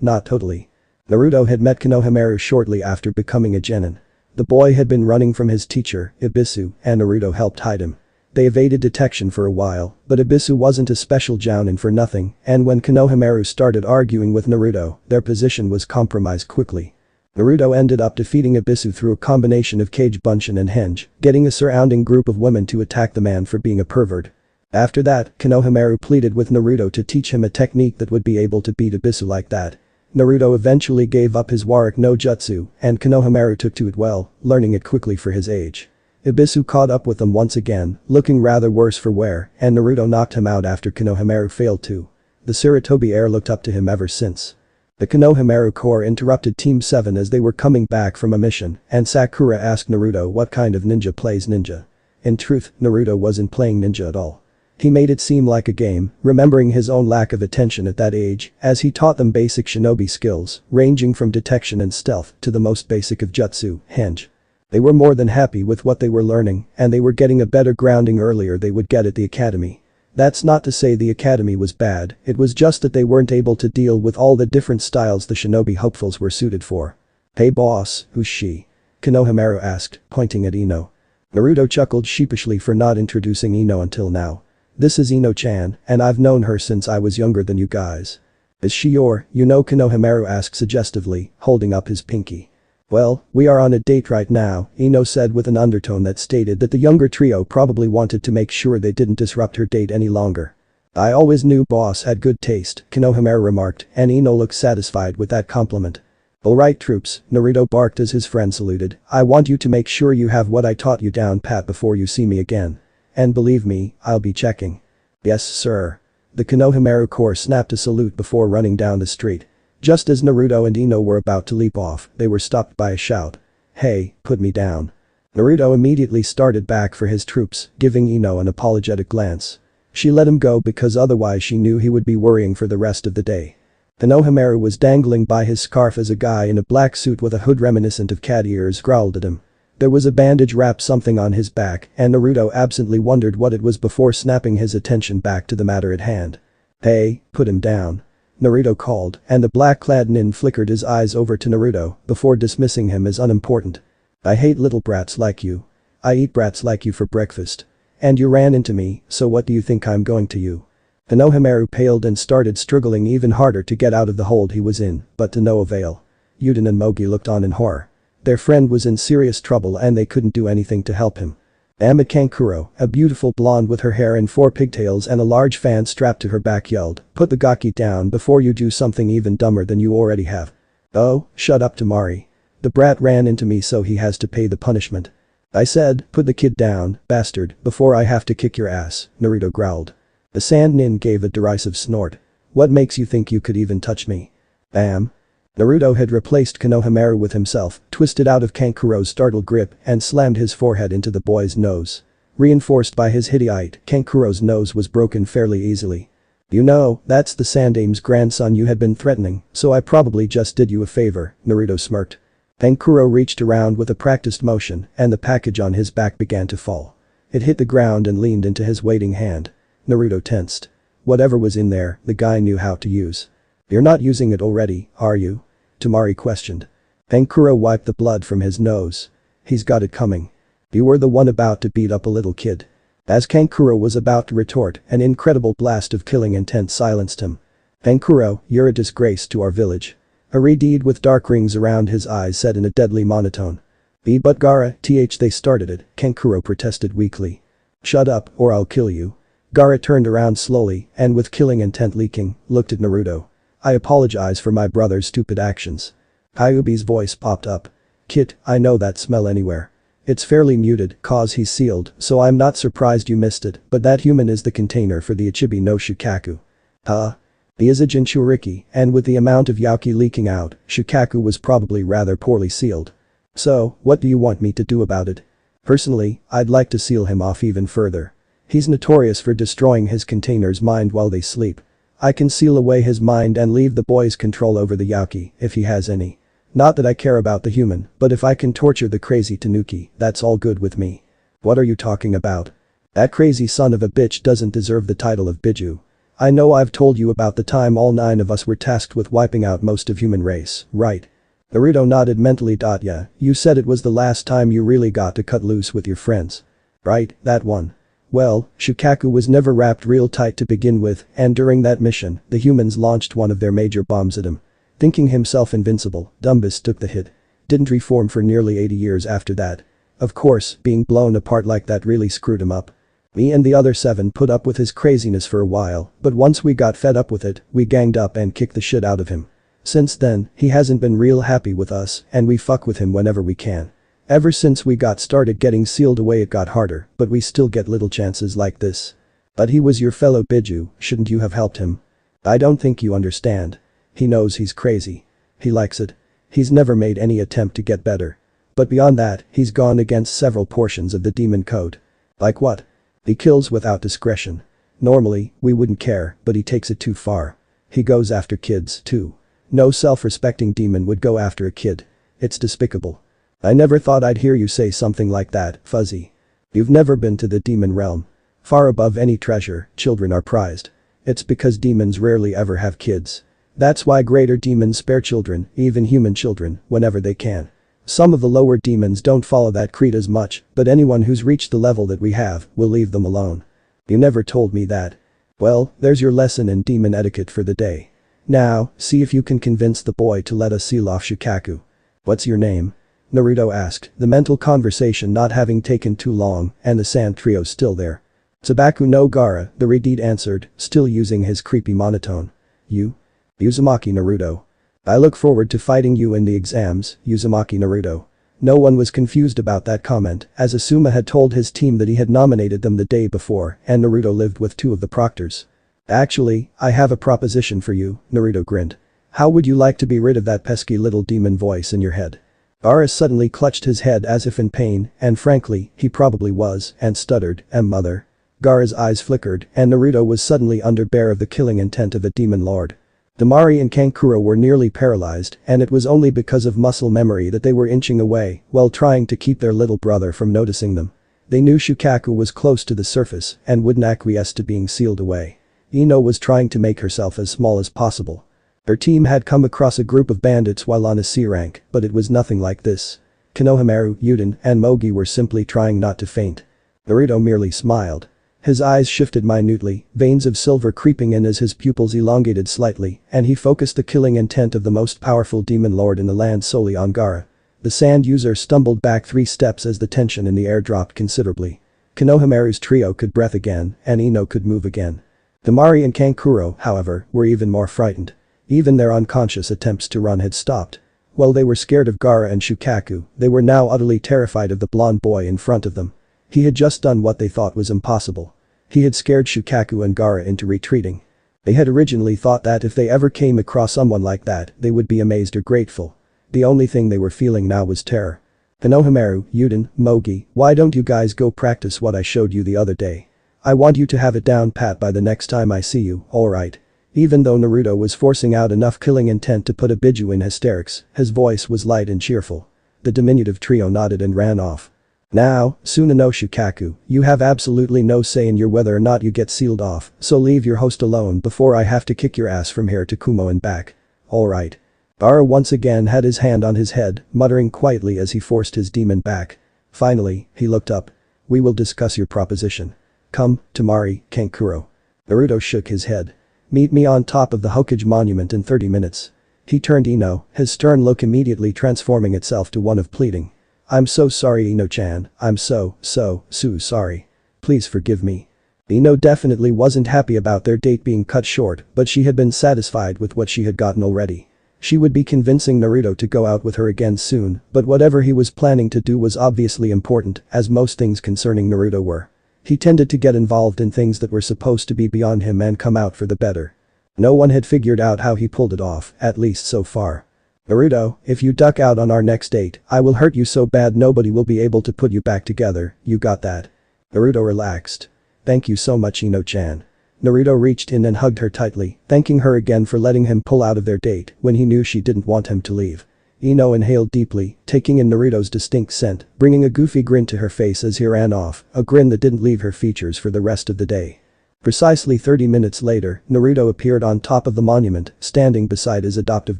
not totally. Naruto had met Konohamaru shortly after becoming a genin. The boy had been running from his teacher, Ibisu, and Naruto helped hide him. They evaded detection for a while, but Ibisu wasn't a special jounin for nothing, and when Konohamaru started arguing with Naruto, their position was compromised quickly. Naruto ended up defeating Ibisu through a combination of Cage Bunshin and Henge, getting a surrounding group of women to attack the man for being a pervert. After that, Konohamaru pleaded with Naruto to teach him a technique that would be able to beat Ibisu like that. Naruto eventually gave up his Warak no Jutsu, and Konohamaru took to it well, learning it quickly for his age. Ibisu caught up with them once again, looking rather worse for wear, and Naruto knocked him out after Konohamaru failed too. The Sarutobi heir looked up to him ever since. The Konohamaru Corps interrupted Team 7 as they were coming back from a mission, and Sakura asked Naruto what kind of ninja plays ninja. In truth, Naruto wasn't playing ninja at all. He made it seem like a game, remembering his own lack of attention at that age, as he taught them basic shinobi skills, ranging from detection and stealth to the most basic of jutsu, henge. They were more than happy with what they were learning, and they were getting a better grounding earlier they would get at the academy. That's not to say the academy was bad, it was just that they weren't able to deal with all the different styles the shinobi hopefuls were suited for. Hey boss, who's she? Konohamaru asked, pointing at Ino. Naruto chuckled sheepishly for not introducing Ino until now. This is Ino-chan, and I've known her since I was younger than you guys. Is she your, Konohamaru asked suggestively, holding up his pinky. Well, we are on a date right now, Ino said with an undertone that stated that the younger trio probably wanted to make sure they didn't disrupt her date any longer. I always knew boss had good taste, Konohamaru remarked, and Ino looked satisfied with that compliment. Alright troops, Naruto barked as his friend saluted, I want you to make sure you have what I taught you down pat before you see me again. And believe me, I'll be checking. Yes sir. The Konohamaru Corps snapped a salute before running down the street. Just as Naruto and Ino were about to leap off, they were stopped by a shout. Hey, put me down. Naruto immediately started back for his troops, giving Ino an apologetic glance. She let him go because otherwise she knew he would be worrying for the rest of the day. Konohamaru was dangling by his scarf as a guy in a black suit with a hood reminiscent of cat ears growled at him. There was a bandage wrapped something on his back, and Naruto absently wondered what it was before snapping his attention back to the matter at hand. Hey, put him down. Naruto called, and the black-clad nin flickered his eyes over to Naruto before dismissing him as unimportant. I hate little brats like you. I eat brats like you for breakfast. And you ran into me, so what do you think I'm going to you? Konohamaru paled and started struggling even harder to get out of the hold he was in, but to no avail. Yuden and Mogi looked on in horror. Their friend was in serious trouble and they couldn't do anything to help him. Ama Kankuro, a beautiful blonde with her hair in 4 pigtails and a large fan strapped to her back yelled, put the gaki down before you do something even dumber than you already have. Oh, shut up Tamari. The brat ran into me so he has to pay the punishment. I said, put the kid down, bastard, before I have to kick your ass, Naruto growled. The sand nin gave a derisive snort. What makes you think you could even touch me? Bam. Naruto had replaced Konohamaru with himself, twisted out of Kankuro's startled grip and slammed his forehead into the boy's nose. Reinforced by his Hittite, Kankuro's nose was broken fairly easily. "You know, that's the Sandame's grandson you had been threatening, so I probably just did you a favor," Naruto smirked. Kankuro reached around with a practiced motion and the package on his back began to fall. It hit the ground and leaned into his waiting hand. Naruto tensed. Whatever was in there, the guy knew how to use. "You're not using it already, are you?" Temari questioned. Kankuro wiped the blood from his nose. "He's got it coming. You were the one about to beat up a little kid." As Kankuro was about to retort, an incredible blast of killing intent silenced him. "Kankuro, you're a disgrace to our village." A red-deed with dark rings around his eyes said in a deadly monotone. "But Gaara, they started it," Kankuro protested weakly. "Shut up, or I'll kill you." Gaara turned around slowly and with killing intent leaking, looked at Naruto. "I apologize for my brother's stupid actions." Kyuubi's voice popped up. "Kit, I know that smell anywhere. It's fairly muted, cause he's sealed, so I'm not surprised you missed it, but that human is the container for the Ichibi no Shukaku." "Huh? He is a jinchuurki, and with the amount of Yauki leaking out, Shukaku was probably rather poorly sealed. So, what do you want me to do about it?" "Personally, I'd like to seal him off even further. He's notorious for destroying his container's mind while they sleep. I can seal away his mind and leave the boy's control over the Yauki, if he has any. Not that I care about the human, but if I can torture the crazy Tanuki, that's all good with me." "What are you talking about? That crazy son of a bitch doesn't deserve the title of Biju. I know I've told you about the time all 9 of us were tasked with wiping out most of human race, right?" Naruto nodded mentally. "Yeah, you said it was the last time you really got to cut loose with your friends. Right, that one. Well, Shukaku was never wrapped real tight to begin with, and during that mission, the humans launched one of their major bombs at him. Thinking himself invincible, Dumbus took the hit. Didn't reform for nearly 80 years after that. Of course, being blown apart like that really screwed him up. Me and the other 7 put up with his craziness for a while, but once we got fed up with it, we ganged up and kicked the shit out of him. Since then, he hasn't been real happy with us, and we fuck with him whenever we can. Ever since we got started getting sealed away it got harder, but we still get little chances like this. But he was your fellow Biju, shouldn't you have helped him?" "I don't think you understand. He knows he's crazy. He likes it. He's never made any attempt to get better. But beyond that, he's gone against several portions of the demon code." "Like what?" "He kills without discretion. Normally, we wouldn't care, but he takes it too far. He goes after kids, too. No self-respecting demon would go after a kid. It's despicable." "I never thought I'd hear you say something like that, Fuzzy. You've never been to the demon realm. Far above any treasure, children are prized. It's because demons rarely ever have kids. That's why greater demons spare children, even human children, whenever they can. Some of the lower demons don't follow that creed as much, but anyone who's reached the level that we have, will leave them alone." "You never told me that." "Well, there's your lesson in demon etiquette for the day. Now, see if you can convince the boy to let us seal off Shukaku." "What's your name?" Naruto asked, the mental conversation not having taken too long and the sand trio still there. "Tsubaku no Gaara," the red-deed answered, still using his creepy monotone. "You?" "Uzumaki Naruto. I look forward to fighting you in the exams, Uzumaki Naruto." No one was confused about that comment, as Asuma had told his team that he had nominated them the day before and Naruto lived with 2 of the proctors. "Actually, I have a proposition for you," Naruto grinned. "How would you like to be rid of that pesky little demon voice in your head?" Gaara suddenly clutched his head as if in pain, and frankly, he probably was, and stuttered, "Mother." Gaara's eyes flickered, and Naruto was suddenly under bear of the killing intent of a demon lord. Temari and Kankuro were nearly paralyzed, and it was only because of muscle memory that they were inching away while trying to keep their little brother from noticing them. They knew Shukaku was close to the surface and wouldn't acquiesce to being sealed away. Ino was trying to make herself as small as possible. Her team had come across a group of bandits while on a C rank, but it was nothing like this. Konohamaru, Yuden, and Mogi were simply trying not to faint. Naruto merely smiled. His eyes shifted minutely, veins of silver creeping in as his pupils elongated slightly, and he focused the killing intent of the most powerful demon lord in the land solely on Gaara. The sand user stumbled back 3 steps as the tension in the air dropped considerably. Konohamaru's trio could breathe again, and Ino could move again. Temari and Kankuro, however, were even more frightened. Even their unconscious attempts to run had stopped. While they were scared of Gaara and Shukaku, they were now utterly terrified of the blonde boy in front of them. He had just done what they thought was impossible. He had scared Shukaku and Gaara into retreating. They had originally thought that if they ever came across someone like that, they would be amazed or grateful. The only thing they were feeling now was terror. Konohamaru, Yuden, Mogi, why don't you guys go practice what I showed you the other day? I want you to have it down pat by the next time I see you, alright? Even though Naruto was forcing out enough killing intent to put a Biju in hysterics, his voice was light and cheerful. The diminutive trio nodded and ran off. Now, Tsunano Shukaku, you have absolutely no say in your whether or not you get sealed off, so leave your host alone before I have to kick your ass from here to Kumo and back. Alright. Gaara once again had his hand on his head, muttering quietly as he forced his demon back. Finally, he looked up. We will discuss your proposition. Come, Temari, Kankuro. Naruto shook his head. Meet me on top of the Hokage monument in 30 minutes. He turned Ino, his stern look immediately transforming itself to one of pleading. I'm so sorry Ino-chan, I'm so sorry. Please forgive me. Ino definitely wasn't happy about their date being cut short, but she had been satisfied with what she had gotten already. She would be convincing Naruto to go out with her again soon, but whatever he was planning to do was obviously important, as most things concerning Naruto were. He tended to get involved in things that were supposed to be beyond him and come out for the better. No one had figured out how he pulled it off, at least so far. Naruto, if you duck out on our next date, I will hurt you so bad nobody will be able to put you back together, you got that? Naruto relaxed. Thank you so much Ino-chan. Naruto reached in and hugged her tightly, thanking her again for letting him pull out of their date when he knew she didn't want him to leave. Ino inhaled deeply, taking in Naruto's distinct scent, bringing a goofy grin to her face as he ran off, a grin that didn't leave her features for the rest of the day. Precisely 30 minutes later, Naruto appeared on top of the monument, standing beside his adoptive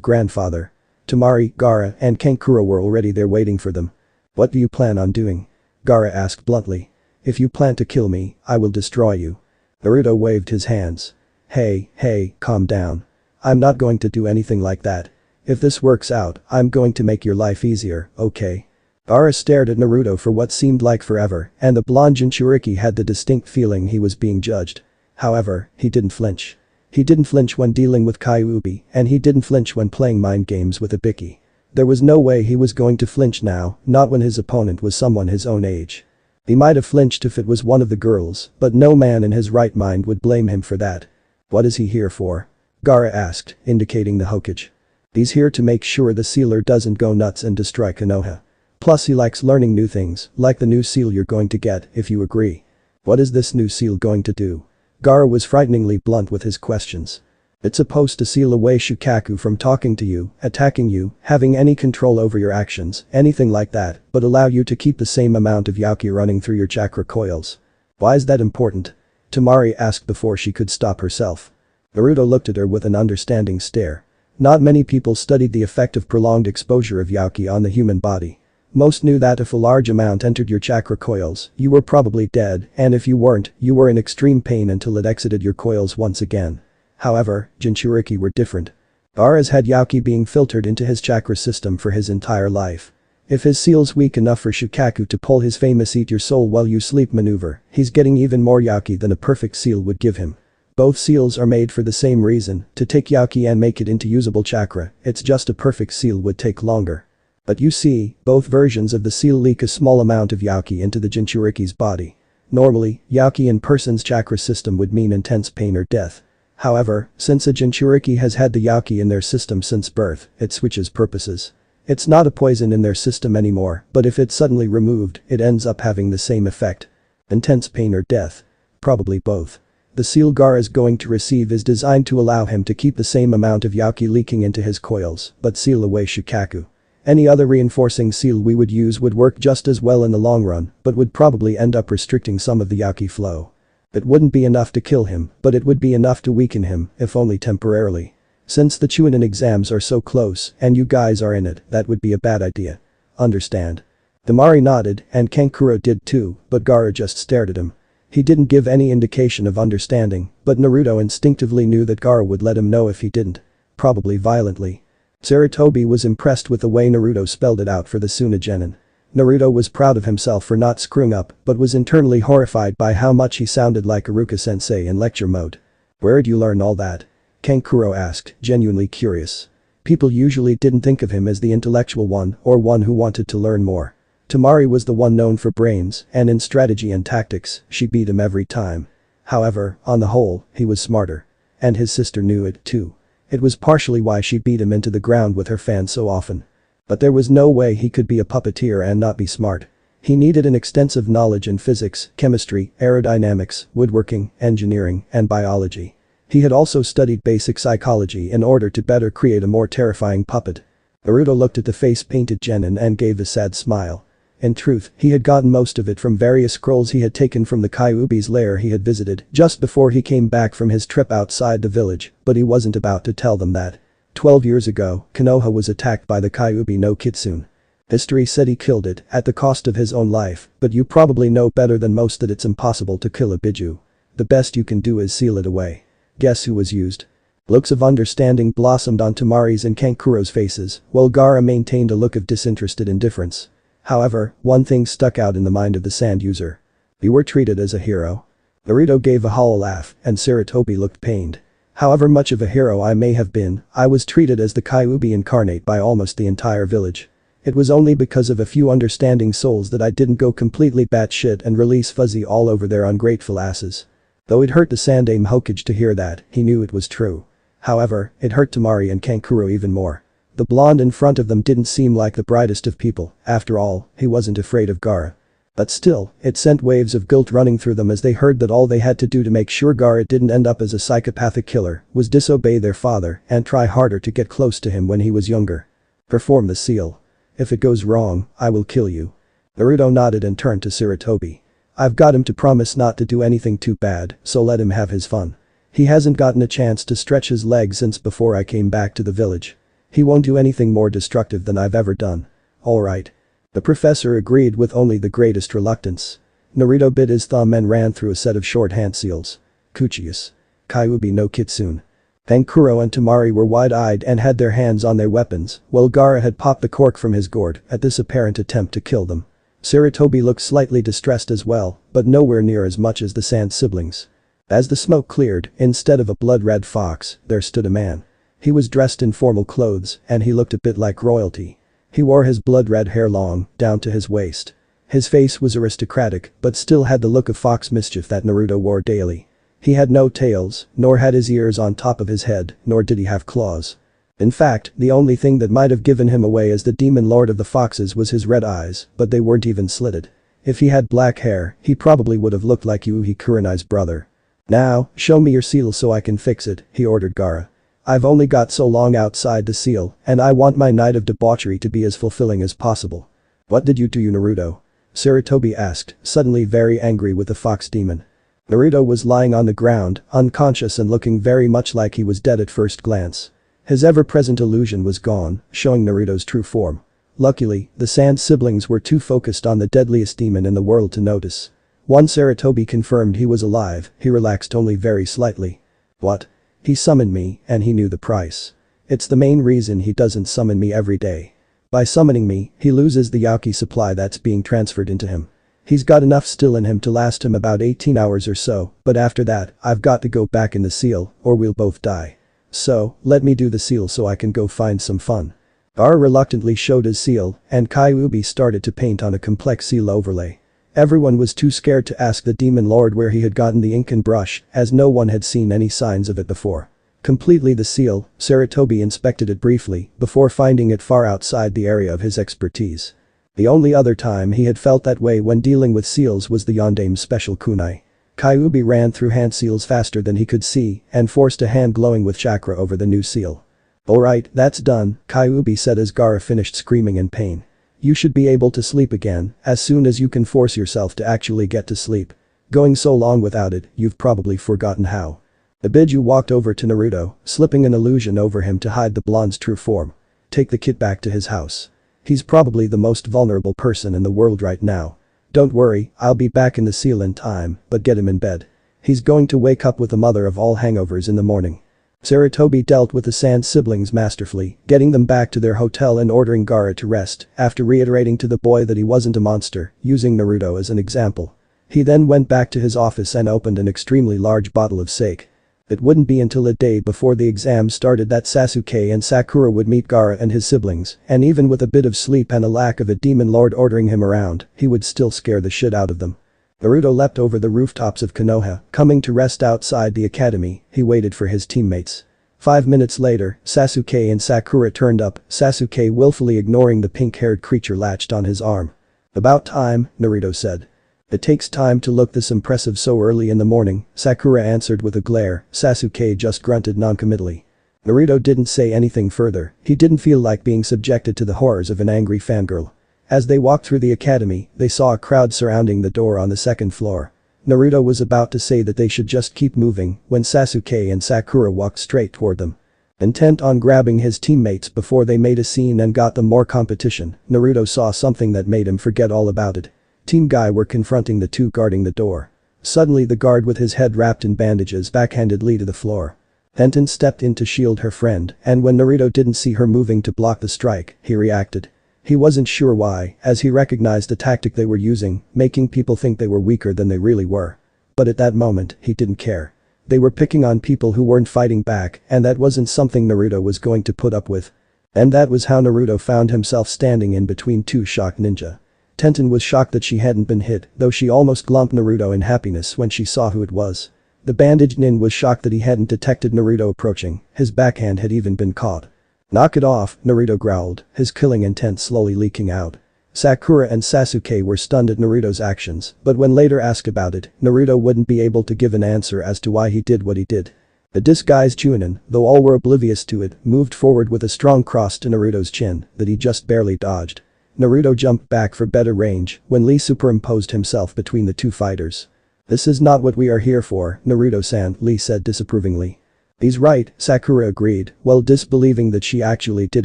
grandfather. Temari, Gaara, and Kankuro were already there waiting for them. What do you plan on doing? Gaara asked bluntly. If you plan to kill me, I will destroy you. Naruto waved his hands. Hey, calm down. I'm not going to do anything like that. If this works out, I'm going to make your life easier, okay? Gaara stared at Naruto for what seemed like forever, and the blonde Jinchuurki had the distinct feeling he was being judged. However, he didn't flinch. He didn't flinch when dealing with Kyuubi, and he didn't flinch when playing mind games with Ibiki. There was no way he was going to flinch now, not when his opponent was someone his own age. He might have flinched if it was one of the girls, but no man in his right mind would blame him for that. What is he here for? Gaara asked, indicating the Hokage. He's here to make sure the sealer doesn't go nuts and destroy Konoha. Plus he likes learning new things, like the new seal you're going to get, if you agree. What is this new seal going to do? Gaara was frighteningly blunt with his questions. It's supposed to seal away Shukaku from talking to you, attacking you, having any control over your actions, anything like that, but allow you to keep the same amount of Yauki running through your chakra coils. Why is that important? Temari asked before she could stop herself. Naruto looked at her with an understanding stare. Not many people studied the effect of prolonged exposure of Yauki on the human body. Most knew that if a large amount entered your chakra coils, you were probably dead, and if you weren't, you were in extreme pain until it exited your coils once again. However, Jinchuuriki were different. Gaara's had Yauki being filtered into his chakra system for his entire life. If his seal's weak enough for Shukaku to pull his famous eat your soul while you sleep maneuver, he's getting even more Yauki than a perfect seal would give him. Both seals are made for the same reason, to take Yauki and make it into usable chakra, it's just a perfect seal would take longer. But you see, both versions of the seal leak a small amount of Yauki into the Jinchuuriki's body. Normally, Yauki in person's chakra system would mean intense pain or death. However, since a Jinchuuriki has had the Yauki in their system since birth, it switches purposes. It's not a poison in their system anymore, but if it's suddenly removed, it ends up having the same effect. Intense pain or death? Probably both. The seal Gaara is going to receive is designed to allow him to keep the same amount of Yauki leaking into his coils, but seal away Shukaku. Any other reinforcing seal we would use would work just as well in the long run, but would probably end up restricting some of the Yauki flow. It wouldn't be enough to kill him, but it would be enough to weaken him, if only temporarily. Since the Chunin exams are so close, and you guys are in it, that would be a bad idea. Understand? Temari nodded, and Kankuro did too, but Gaara just stared at him. He didn't give any indication of understanding, but Naruto instinctively knew that Gaara would let him know if he didn't. Probably violently. Sarutobi was impressed with the way Naruto spelled it out for the Tsunagenin. Naruto was proud of himself for not screwing up, but was internally horrified by how much he sounded like Iruka-sensei in lecture mode. Where'd you learn all that? Kankuro asked, genuinely curious. People usually didn't think of him as the intellectual one or one who wanted to learn more. Temari was the one known for brains, and in strategy and tactics, she beat him every time. However, on the whole, he was smarter. and his sister knew it too. It was partially why she beat him into the ground with her fan so often. But there was no way he could be a puppeteer and not be smart. He needed an extensive knowledge in physics, chemistry, aerodynamics, woodworking, engineering, and biology. He had also studied basic psychology in order to better create a more terrifying puppet. Naruto looked at the face-painted genin and gave a sad smile. In truth, he had gotten most of it from various scrolls he had taken from the Kyuubi's lair he had visited just before he came back from his trip outside the village, but he wasn't about to tell them that. 12 years ago, Konoha was attacked by the Kyuubi no Kitsune. History said he killed it at the cost of his own life, but you probably know better than most that it's impossible to kill a Biju. The best you can do is seal it away. Guess who was used? Looks of understanding blossomed on Temari's and Kankuro's faces, while Gaara maintained a look of disinterested indifference. However, one thing stuck out in the mind of the sand user. You were treated as a hero. Naruto gave a hollow laugh, and Sarutobi looked pained. However much of a hero I may have been, I was treated as the Kyuubi incarnate by almost the entire village. It was only because of a few understanding souls that I didn't go completely batshit and release Fuzzy all over their ungrateful asses. Though it hurt the Sandaime Hokage to hear that, he knew it was true. However, it hurt Temari and Kankuro even more. The blonde in front of them didn't seem like the brightest of people, after all, he wasn't afraid of Gaara. But still, it sent waves of guilt running through them as they heard that all they had to do to make sure Gaara didn't end up as a psychopathic killer was disobey their father and try harder to get close to him when he was younger. Perform the seal. If it goes wrong, I will kill you. Naruto nodded and turned to Sarutobi. I've got him to promise not to do anything too bad, so let him have his fun. He hasn't gotten a chance to stretch his legs since before I came back to the village. He won't do anything more destructive than I've ever done. Alright. The professor agreed with only the greatest reluctance. Naruto bit his thumb and ran through a set of short hand seals. Kuchius. Kyuubi no Kitsune. Kankuro and Temari were wide-eyed and had their hands on their weapons, while Gaara had popped the cork from his gourd at this apparent attempt to kill them. Sarutobi looked slightly distressed as well, but nowhere near as much as the Sand siblings. As the smoke cleared, instead of a blood-red fox, there stood a man. He was dressed in formal clothes, and he looked a bit like royalty. He wore his blood-red hair long, down to his waist. His face was aristocratic, but still had the look of fox mischief that Naruto wore daily. He had no tails, nor had his ears on top of his head, nor did he have claws. In fact, the only thing that might have given him away as the demon lord of the foxes was his red eyes, but they weren't even slitted. If he had black hair, he probably would have looked like Yuuhi Kurenai's brother. Now, show me your seal so I can fix it, he ordered Gaara. I've only got so long outside the seal, and I want my night of debauchery to be as fulfilling as possible. What did you do, Naruto? Sarutobi asked, suddenly very angry with the fox demon. Naruto was lying on the ground, unconscious and looking very much like he was dead at first glance. His ever-present illusion was gone, showing Naruto's true form. Luckily, the Sand siblings were too focused on the deadliest demon in the world to notice. Once Sarutobi confirmed he was alive, he relaxed only very slightly. What? He summoned me, and he knew the price. It's the main reason he doesn't summon me every day. By summoning me, he loses the Yauki supply that's being transferred into him. He's got enough still in him to last him about 18 hours or so, but after that, I've got to go back in the seal, or we'll both die. So, let me do the seal so I can go find some fun. Gaara reluctantly showed his seal, and Kyuubi started to paint on a complex seal overlay. Everyone was too scared to ask the demon lord where he had gotten the ink and brush, as no one had seen any signs of it before. Completely the seal, Sarutobi inspected it briefly before finding it far outside the area of his expertise. The only other time he had felt that way when dealing with seals was the Yondaime's special kunai. Kyuubi ran through hand seals faster than he could see and forced a hand glowing with chakra over the new seal. Alright, that's done, Kyuubi said as Gaara finished screaming in pain. You should be able to sleep again as soon as you can force yourself to actually get to sleep. Going so long without it, you've probably forgotten how. The Biju walked over to Naruto, slipping an illusion over him to hide the blonde's true form. Take the kid back to his house. He's probably the most vulnerable person in the world right now. Don't worry, I'll be back in the seal in time, but get him in bed. He's going to wake up with the mother of all hangovers in the morning. Sarutobi dealt with the Sand siblings masterfully, getting them back to their hotel and ordering Gaara to rest, after reiterating to the boy that he wasn't a monster, using Naruto as an example. He then went back to his office and opened an extremely large bottle of sake. It wouldn't be until a day before the exam started that Sasuke and Sakura would meet Gaara and his siblings, and even with a bit of sleep and a lack of a demon lord ordering him around, he would still scare the shit out of them. Naruto leapt over the rooftops of Konoha, coming to rest outside the academy. He waited for his teammates. 5 minutes later, Sasuke and Sakura turned up, Sasuke willfully ignoring the pink-haired creature latched on his arm. "About time," Naruto said. "It takes time to look this impressive so early in the morning," Sakura answered with a glare. Sasuke just grunted noncommittally. Naruto didn't say anything further. He didn't feel like being subjected to the horrors of an angry fangirl. As they walked through the academy, they saw a crowd surrounding the door on the second floor. Naruto was about to say that they should just keep moving when Sasuke and Sakura walked straight toward them. Intent on grabbing his teammates before they made a scene and got them more competition, Naruto saw something that made him forget all about it. Team Guy were confronting the two guarding the door. Suddenly the guard with his head wrapped in bandages backhanded Lee to the floor. Tenten stepped in to shield her friend, and when Naruto didn't see her moving to block the strike, he reacted. He wasn't sure why, as he recognized the tactic they were using, making people think they were weaker than they really were. But at that moment, he didn't care. They were picking on people who weren't fighting back, and that wasn't something Naruto was going to put up with. And that was how Naruto found himself standing in between two shocked ninja. Tenten was shocked that she hadn't been hit, though she almost lumped Naruto in happiness when she saw who it was. The bandaged nin was shocked that he hadn't detected Naruto approaching, his backhand had even been caught. "Knock it off," Naruto growled, his killing intent slowly leaking out. Sakura and Sasuke were stunned at Naruto's actions, but when later asked about it, Naruto wouldn't be able to give an answer as to why he did what he did. The disguised Chunin, though all were oblivious to it, moved forward with a strong cross to Naruto's chin that he just barely dodged. Naruto jumped back for better range when Lee superimposed himself between the two fighters. "This is not what we are here for, Naruto-san," Lee said disapprovingly. "He's right," Sakura agreed, while disbelieving that she actually did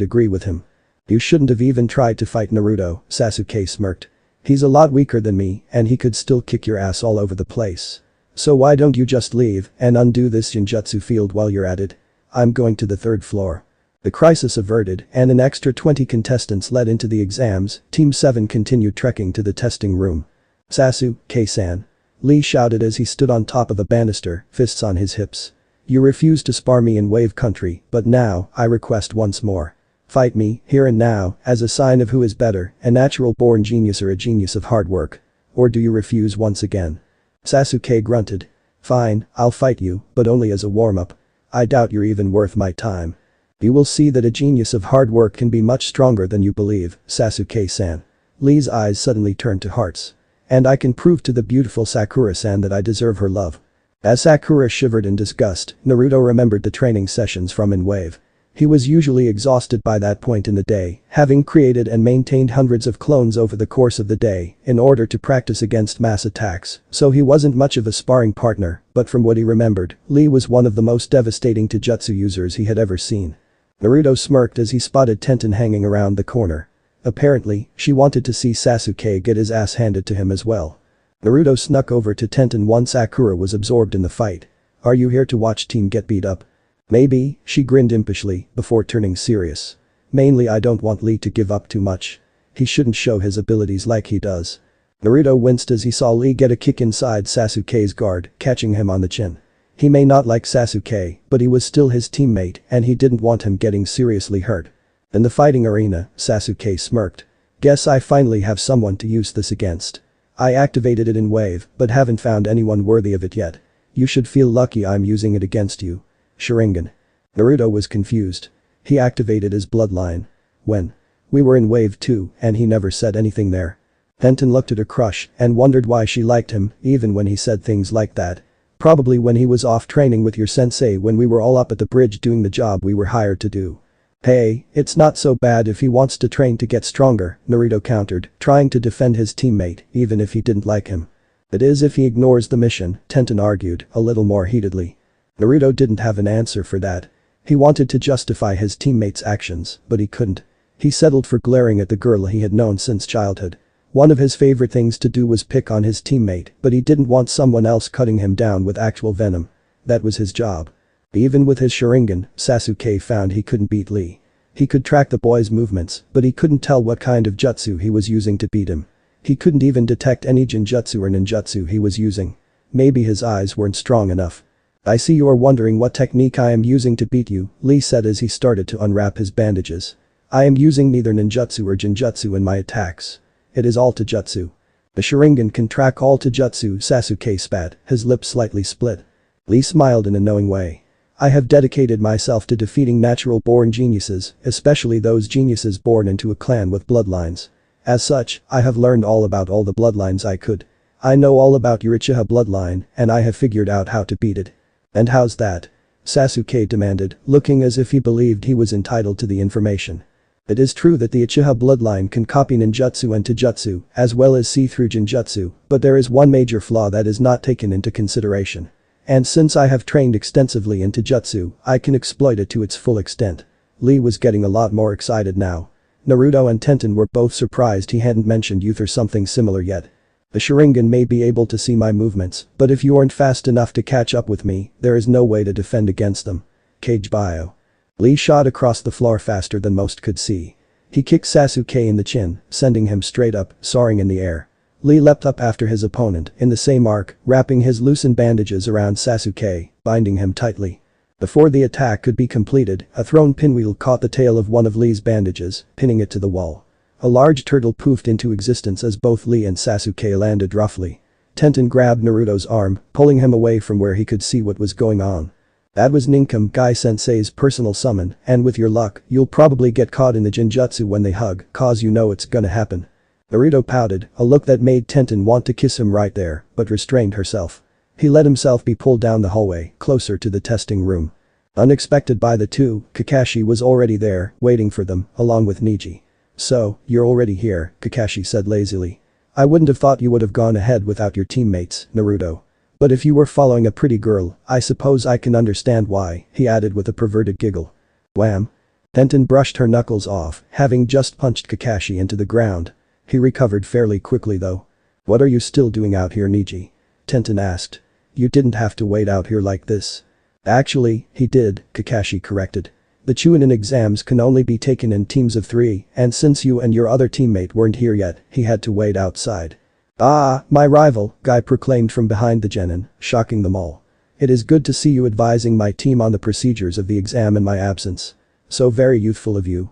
agree with him. "You shouldn't have even tried to fight Naruto," Sasuke smirked. "He's a lot weaker than me, and he could still kick your ass all over the place. So why don't you just leave and undo this ninjutsu field while you're at it? I'm going to the third floor." The crisis averted, and an extra 20 contestants led into the exams. Team 7 continued trekking to the testing room. "Sasuke-san," Lee shouted as he stood on top of a banister, fists on his hips. "You refused to spar me in Wave Country, but now, I request once more. Fight me, here and now, as a sign of who is better, a natural-born genius or a genius of hard work. Or do you refuse once again?" Sasuke grunted. "Fine, I'll fight you, but only as a warm-up. I doubt you're even worth my time. You will see that a genius of hard work can be much stronger than you believe, Sasuke-san." Lee's eyes suddenly turned to hearts. "And I can prove to the beautiful Sakura-san that I deserve her love." As Sakura shivered in disgust, Naruto remembered the training sessions from in Wave. He was usually exhausted by that point in the day, having created and maintained hundreds of clones over the course of the day in order to practice against mass attacks, so he wasn't much of a sparring partner, but from what he remembered, Lee was one of the most devastating taijutsu users he had ever seen. Naruto smirked as he spotted Tenten hanging around the corner. Apparently, she wanted to see Sasuke get his ass handed to him as well. Naruto snuck over to Tenten once Sakura was absorbed in the fight. "Are you here to watch team get beat up?" "Maybe," she grinned impishly before turning serious. "Mainly I don't want Lee to give up too much. He shouldn't show his abilities like he does." Naruto winced as he saw Lee get a kick inside Sasuke's guard, catching him on the chin. He may not like Sasuke, but he was still his teammate and he didn't want him getting seriously hurt. In the fighting arena, Sasuke smirked. "Guess I finally have someone to use this against. I activated it in Wave, but haven't found anyone worthy of it yet. You should feel lucky I'm using it against you." Sharingan. Naruto was confused. He activated his bloodline. "When? We were in Wave 2 and he never said anything there." Tenten looked at her crush and wondered why she liked him even when he said things like that. "Probably when he was off training with your sensei when we were all up at the bridge doing the job we were hired to do." "Hey, it's not so bad if he wants to train to get stronger," Naruto countered, trying to defend his teammate even if he didn't like him. "It is if he ignores the mission," Tenten argued, a little more heatedly. Naruto didn't have an answer for that. He wanted to justify his teammate's actions, but he couldn't. He settled for glaring at the girl he had known since childhood. One of his favorite things to do was pick on his teammate, but he didn't want someone else cutting him down with actual venom. That was his job. Even with his Sharingan, Sasuke found he couldn't beat Lee. He could track the boy's movements, but he couldn't tell what kind of jutsu he was using to beat him. He couldn't even detect any jinjutsu or ninjutsu he was using. Maybe his eyes weren't strong enough. "I see you are wondering what technique I am using to beat you," Lee said as he started to unwrap his bandages. "I am using neither ninjutsu or jinjutsu in my attacks. It is all taijutsu." The Sharingan can track all taijutsu, Sasuke spat, his lips slightly split. Lee smiled in a knowing way. I have dedicated myself to defeating natural-born geniuses, especially those geniuses born into a clan with bloodlines. As such, I have learned all about all the bloodlines I could. I know all about your Uchiha bloodline, and I have figured out how to beat it. And how's that? Sasuke demanded, looking as if he believed he was entitled to the information. It is true that the Uchiha bloodline can copy ninjutsu and taijutsu, as well as see through genjutsu, but there is one major flaw that is not taken into consideration. And since I have trained extensively in taijutsu, I can exploit it to its full extent. Lee was getting a lot more excited now. Naruto and Tenten were both surprised he hadn't mentioned youth or something similar yet. The Sharingan may be able to see my movements, but if you aren't fast enough to catch up with me, there is no way to defend against them. Cage bio. Lee shot across the floor faster than most could see. He kicked Sasuke in the chin, sending him straight up, soaring in the air. Lee leapt up after his opponent, in the same arc, wrapping his loosened bandages around Sasuke, binding him tightly. Before the attack could be completed, a thrown pinwheel caught the tail of one of Lee's bandages, pinning it to the wall. A large turtle poofed into existence as both Lee and Sasuke landed roughly. Tenten grabbed Naruto's arm, pulling him away from where he could see what was going on. That was Ninkum Gai-sensei's personal summon, and with your luck, you'll probably get caught in the genjutsu when they hug, cause you know it's gonna happen. Naruto pouted, a look that made Tenten want to kiss him right there, but restrained herself. He let himself be pulled down the hallway, closer to the testing room. Unexpected by the two, Kakashi was already there, waiting for them, along with Neji. So, you're already here, Kakashi said lazily. I wouldn't have thought you would have gone ahead without your teammates, Naruto. But if you were following a pretty girl, I suppose I can understand why, he added with a perverted giggle. Wham! Tenten brushed her knuckles off, having just punched Kakashi into the ground. He recovered fairly quickly though. What are you still doing out here, Neji? Tenten asked. You didn't have to wait out here like this. Actually, he did, Kakashi corrected. The Chunin exams can only be taken in teams of 3, and since you and your other teammate weren't here yet, he had to wait outside. Ah, my rival, Guy proclaimed from behind the genin, shocking them all. It is good to see you advising my team on the procedures of the exam in my absence. So very youthful of you.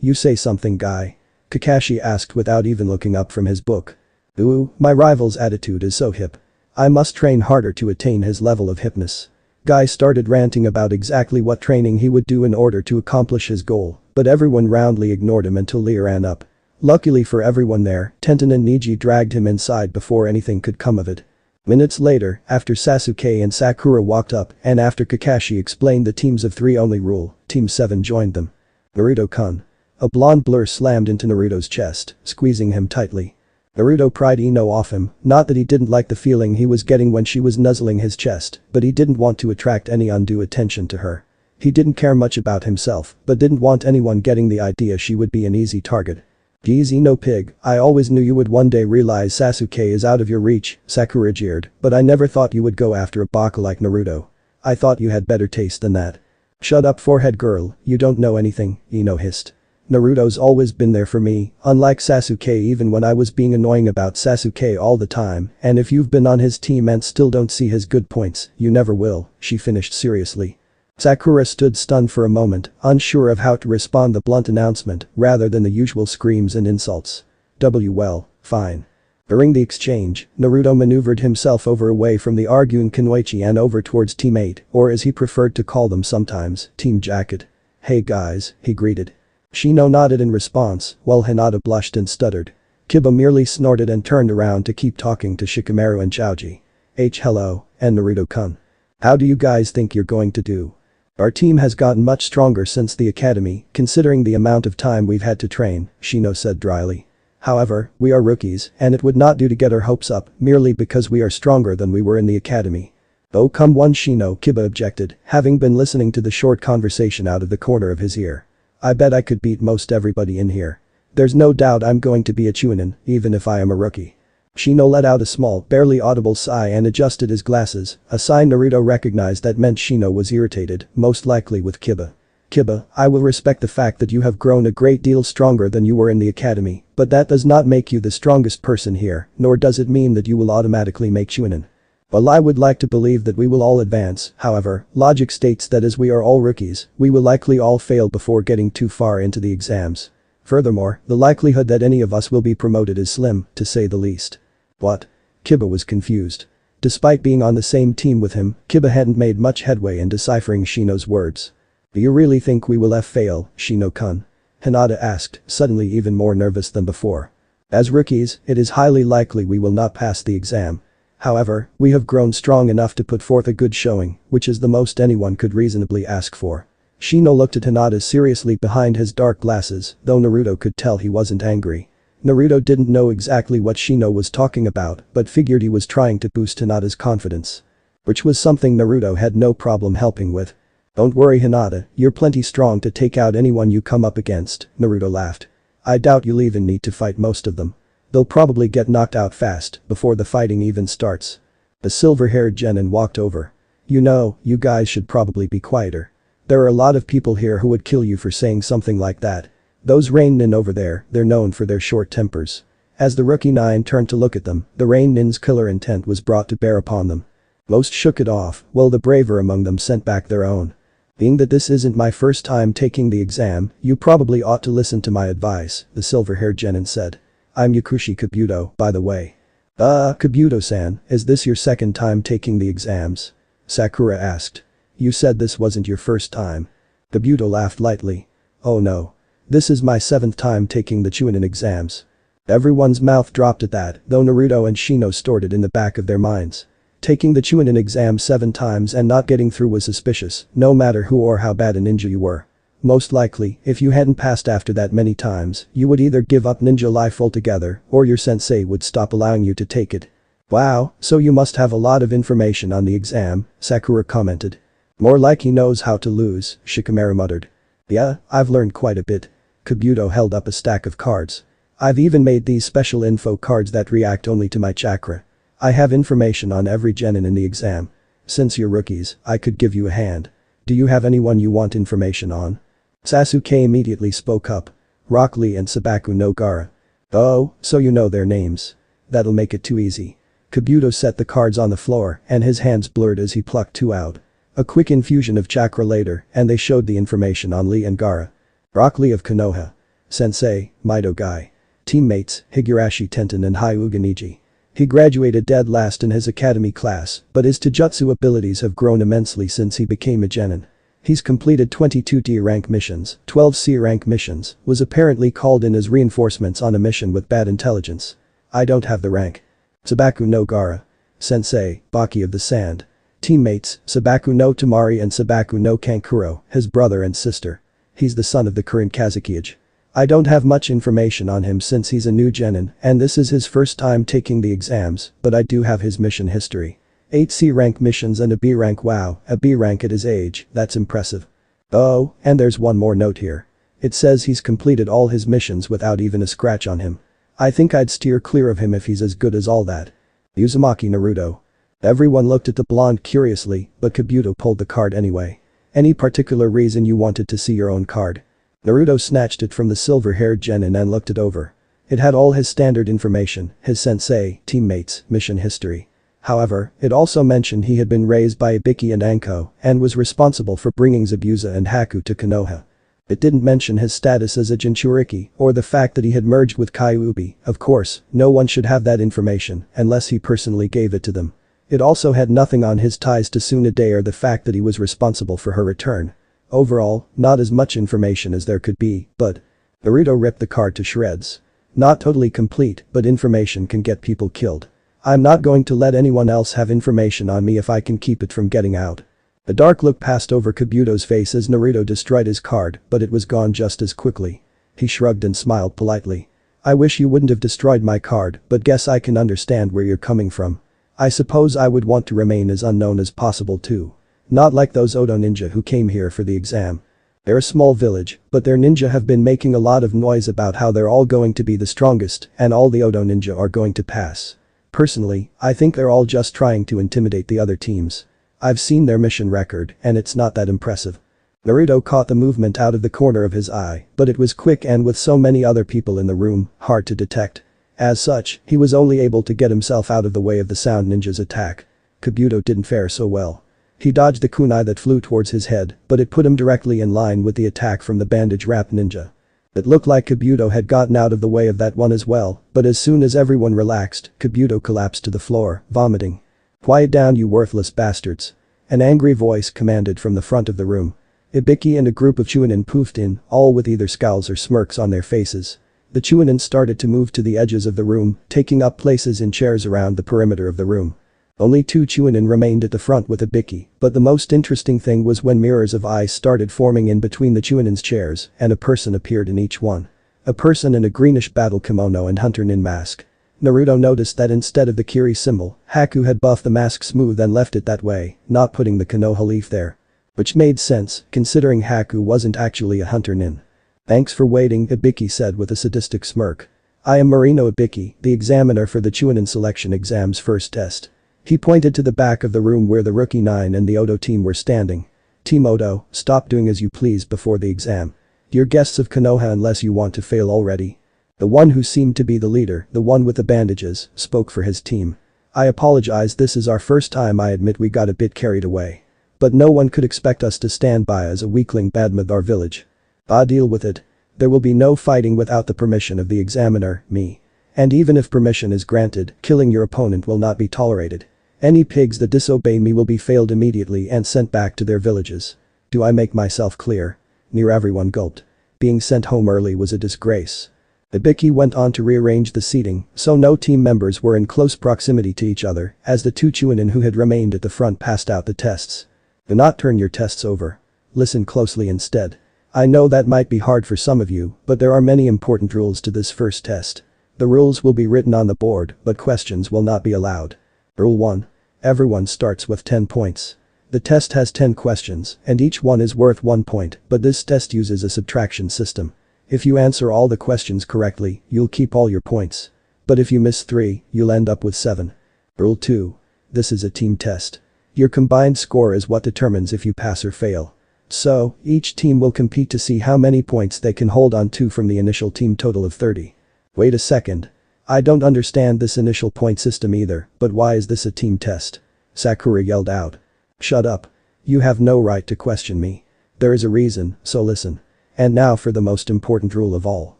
You say something, Guy? Kakashi asked without even looking up from his book. Ooh, my rival's attitude is so hip. I must train harder to attain his level of hipness. Guy started ranting about exactly what training he would do in order to accomplish his goal, but everyone roundly ignored him until Lee ran up. Luckily for everyone there, Tenten and Neji dragged him inside before anything could come of it. Minutes later, after Sasuke and Sakura walked up and after Kakashi explained the teams of 3 only rule, Team 7 joined them. Naruto-kun. A blonde blur slammed into Naruto's chest, squeezing him tightly. Naruto pried Ino off him, not that he didn't like the feeling he was getting when she was nuzzling his chest, but he didn't want to attract any undue attention to her. He didn't care much about himself, but didn't want anyone getting the idea she would be an easy target. Geez, Ino pig, I always knew you would one day realize Sasuke is out of your reach, Sakura jeered, but I never thought you would go after a baka like Naruto. I thought you had better taste than that. Shut up, forehead girl, you don't know anything, Ino hissed. Naruto's always been there for me, unlike Sasuke even when I was being annoying about Sasuke all the time, and if you've been on his team and still don't see his good points, you never will, she finished seriously. Sakura stood stunned for a moment, unsure of how to respond the blunt announcement, rather than the usual screams and insults. Well, fine. During the exchange, Naruto maneuvered himself away from the arguing Kunoichi and over towards Team 8, or as he preferred to call them sometimes, Team Jacket. Hey guys, he greeted. Shino nodded in response, while Hinata blushed and stuttered. Kiba merely snorted and turned around to keep talking to Shikamaru and Chaoji. Hello, and Naruto-kun. How do you guys think you're going to do? Our team has gotten much stronger since the academy, considering the amount of time we've had to train, Shino said dryly. However, we are rookies, and it would not do to get our hopes up merely because we are stronger than we were in the academy. Oh come on, Shino, Kiba objected, having been listening to the short conversation out of the corner of his ear. I bet I could beat most everybody in here. There's no doubt I'm going to be a Chunin, even if I am a rookie. Shino let out a small, barely audible sigh and adjusted his glasses, a sign Naruto recognized that meant Shino was irritated, most likely with Kiba. Kiba, I will respect the fact that you have grown a great deal stronger than you were in the academy, but that does not make you the strongest person here, nor does it mean that you will automatically make Chunin. While I would like to believe that we will all advance, however, logic states that as we are all rookies, we will likely all fail before getting too far into the exams. Furthermore, the likelihood that any of us will be promoted is slim, to say the least. What? Kiba was confused. Despite being on the same team with him, Kiba hadn't made much headway in deciphering Shino's words. Do you really think we will fail, Shino-kun? Hinata asked, suddenly even more nervous than before. As rookies, it is highly likely we will not pass the exam. However, we have grown strong enough to put forth a good showing, which is the most anyone could reasonably ask for. Shino looked at Hinata seriously behind his dark glasses, though Naruto could tell he wasn't angry. Naruto didn't know exactly what Shino was talking about, but figured he was trying to boost Hinata's confidence. Which was something Naruto had no problem helping with. Don't worry Hinata, you're plenty strong to take out anyone you come up against, Naruto laughed. I doubt you'll even need to fight most of them. They'll probably get knocked out fast, before the fighting even starts. The silver-haired genin walked over. You know, you guys should probably be quieter. There are a lot of people here who would kill you for saying something like that. Those Rain Nin over there, they're known for their short tempers. As the rookie 9 turned to look at them, the Rain Nin's killer intent was brought to bear upon them. Most shook it off, while the braver among them sent back their own. Being that this isn't my first time taking the exam, you probably ought to listen to my advice, the silver-haired genin said. I'm Yakushi Kabuto, by the way. Kabuto-san, is this your second time taking the exams? Sakura asked. You said this wasn't your first time. Kabuto laughed lightly. Oh no. This is my 7th time taking the Chunin exams. Everyone's mouth dropped at that, though Naruto and Shino stored it in the back of their minds. Taking the Chunin exam 7 times and not getting through was suspicious, no matter who or how bad a ninja you were. Most likely, if you hadn't passed after that many times, you would either give up ninja life altogether, or your sensei would stop allowing you to take it. Wow, so you must have a lot of information on the exam, Sakura commented. More like he knows how to lose, Shikamaru muttered. Yeah, I've learned quite a bit. Kabuto held up a stack of cards. I've even made these special info cards that react only to my chakra. I have information on every genin in the exam. Since you're rookies, I could give you a hand. Do you have anyone you want information on? Sasuke immediately spoke up. Rock Lee and Sabaku no Gaara. Oh, so you know their names. That'll make it too easy. Kabuto set the cards on the floor and his hands blurred as he plucked 2 out. A quick infusion of chakra later and they showed the information on Lee and Gaara. Rock Lee of Konoha. Sensei, Mido Gai. Teammates, Higurashi Tenten and Hyuga Niji. He graduated dead last in his academy class, but his taijutsu abilities have grown immensely since he became a genin. He's completed 22 D rank missions, 12 C rank missions, was apparently called in as reinforcements on a mission with bad intelligence. I don't have the rank. Sabaku no Gaara. Sensei, Baki of the Sand. Teammates, Sabaku no Tamari and Sabaku no Kankuro, his brother and sister. He's the son of the current Kazekage. I don't have much information on him since he's a new genin and this is his first time taking the exams, but I do have his mission history. 8 C rank missions and a B rank. Wow, a B rank at his age, that's impressive. Oh, and there's one more note here. It says he's completed all his missions without even a scratch on him. I think I'd steer clear of him if he's as good as all that. Uzumaki Naruto. Everyone looked at the blonde curiously, but Kabuto pulled the card anyway. Any particular reason you wanted to see your own card? Naruto snatched it from the silver-haired genin and looked it over. It had all his standard information, his sensei, teammates, mission history. However, it also mentioned he had been raised by Ibiki and Anko and was responsible for bringing Zabuza and Haku to Konoha. It didn't mention his status as a jinchuurki or the fact that he had merged with Kyuubi. Of course, no one should have that information unless he personally gave it to them. It also had nothing on his ties to Tsunade or the fact that he was responsible for her return. Overall, not as much information as there could be, but Naruto ripped the card to shreds. Not totally complete, but information can get people killed. I'm not going to let anyone else have information on me if I can keep it from getting out. A dark look passed over Kabuto's face as Naruto destroyed his card, but it was gone just as quickly. He shrugged and smiled politely. I wish you wouldn't have destroyed my card, but guess I can understand where you're coming from. I suppose I would want to remain as unknown as possible too. Not like those Odo ninja who came here for the exam. They're a small village, but their ninja have been making a lot of noise about how they're all going to be the strongest and all the Odo ninja are going to pass. Personally, I think they're all just trying to intimidate the other teams. I've seen their mission record and it's not that impressive. Naruto caught the movement out of the corner of his eye, but it was quick and with so many other people in the room, hard to detect. As such, he was only able to get himself out of the way of the sound ninja's attack. Kabuto didn't fare so well. He dodged the kunai that flew towards his head, but it put him directly in line with the attack from the bandage-wrapped ninja. It looked like Kabuto had gotten out of the way of that one as well, but as soon as everyone relaxed, Kabuto collapsed to the floor, vomiting. "Quiet down, you worthless bastards." An angry voice commanded from the front of the room. Ibiki and a group of Chunin poofed in, all with either scowls or smirks on their faces. The Chunin started to move to the edges of the room, taking up places in chairs around the perimeter of the room. Only 2 Chunin remained at the front with Ibiki, but the most interesting thing was when mirrors of ice started forming in between the Chunin's chairs and a person appeared in each one. A person in a greenish battle kimono and hunter nin mask. Naruto noticed that instead of the Kiri symbol, Haku had buffed the mask smooth and left it that way, not putting the Konoha leaf there. Which made sense, considering Haku wasn't actually a hunter nin. "Thanks for waiting," Ibiki said with a sadistic smirk. "I am Marino Ibiki, the examiner for the Chunin selection exam's first test." He pointed to the back of the room where the Rookie 9 and the Odo team were standing. "Team Odo, stop doing as you please before the exam. You're guests of Konoha unless you want to fail already." The one who seemed to be the leader, the one with the bandages, spoke for his team. "I apologize, this is our first time. I admit we got a bit carried away. But no one could expect us to stand by as a weakling badmouth our village. I'll deal with it. There will be no fighting without the permission of the examiner, me. And even if permission is granted, killing your opponent will not be tolerated. Any pigs that disobey me will be failed immediately and sent back to their villages. Do I make myself clear?" Near everyone gulped. Being sent home early was a disgrace. Ibiki went on to rearrange the seating, so no team members were in close proximity to each other, as the 2 Chunin who had remained at the front passed out the tests. "Do not turn your tests over. Listen closely instead. I know that might be hard for some of you, but there are many important rules to this first test. The rules will be written on the board, but questions will not be allowed. Rule 1. Everyone starts with 10 points. The test has 10 questions, and each one is worth 1 point, but this test uses a subtraction system. If you answer all the questions correctly, you'll keep all your points. But if you miss 3, you'll end up with 7. Rule 2. This is a team test. Your combined score is what determines if you pass or fail. So, each team will compete to see how many points they can hold on to from the initial team total of 30. Wait a second. I don't understand this initial point system either, but why is this a team test? Sakura yelled out. Shut up. You have no right to question me. There is a reason, so listen. And now for the most important rule of all.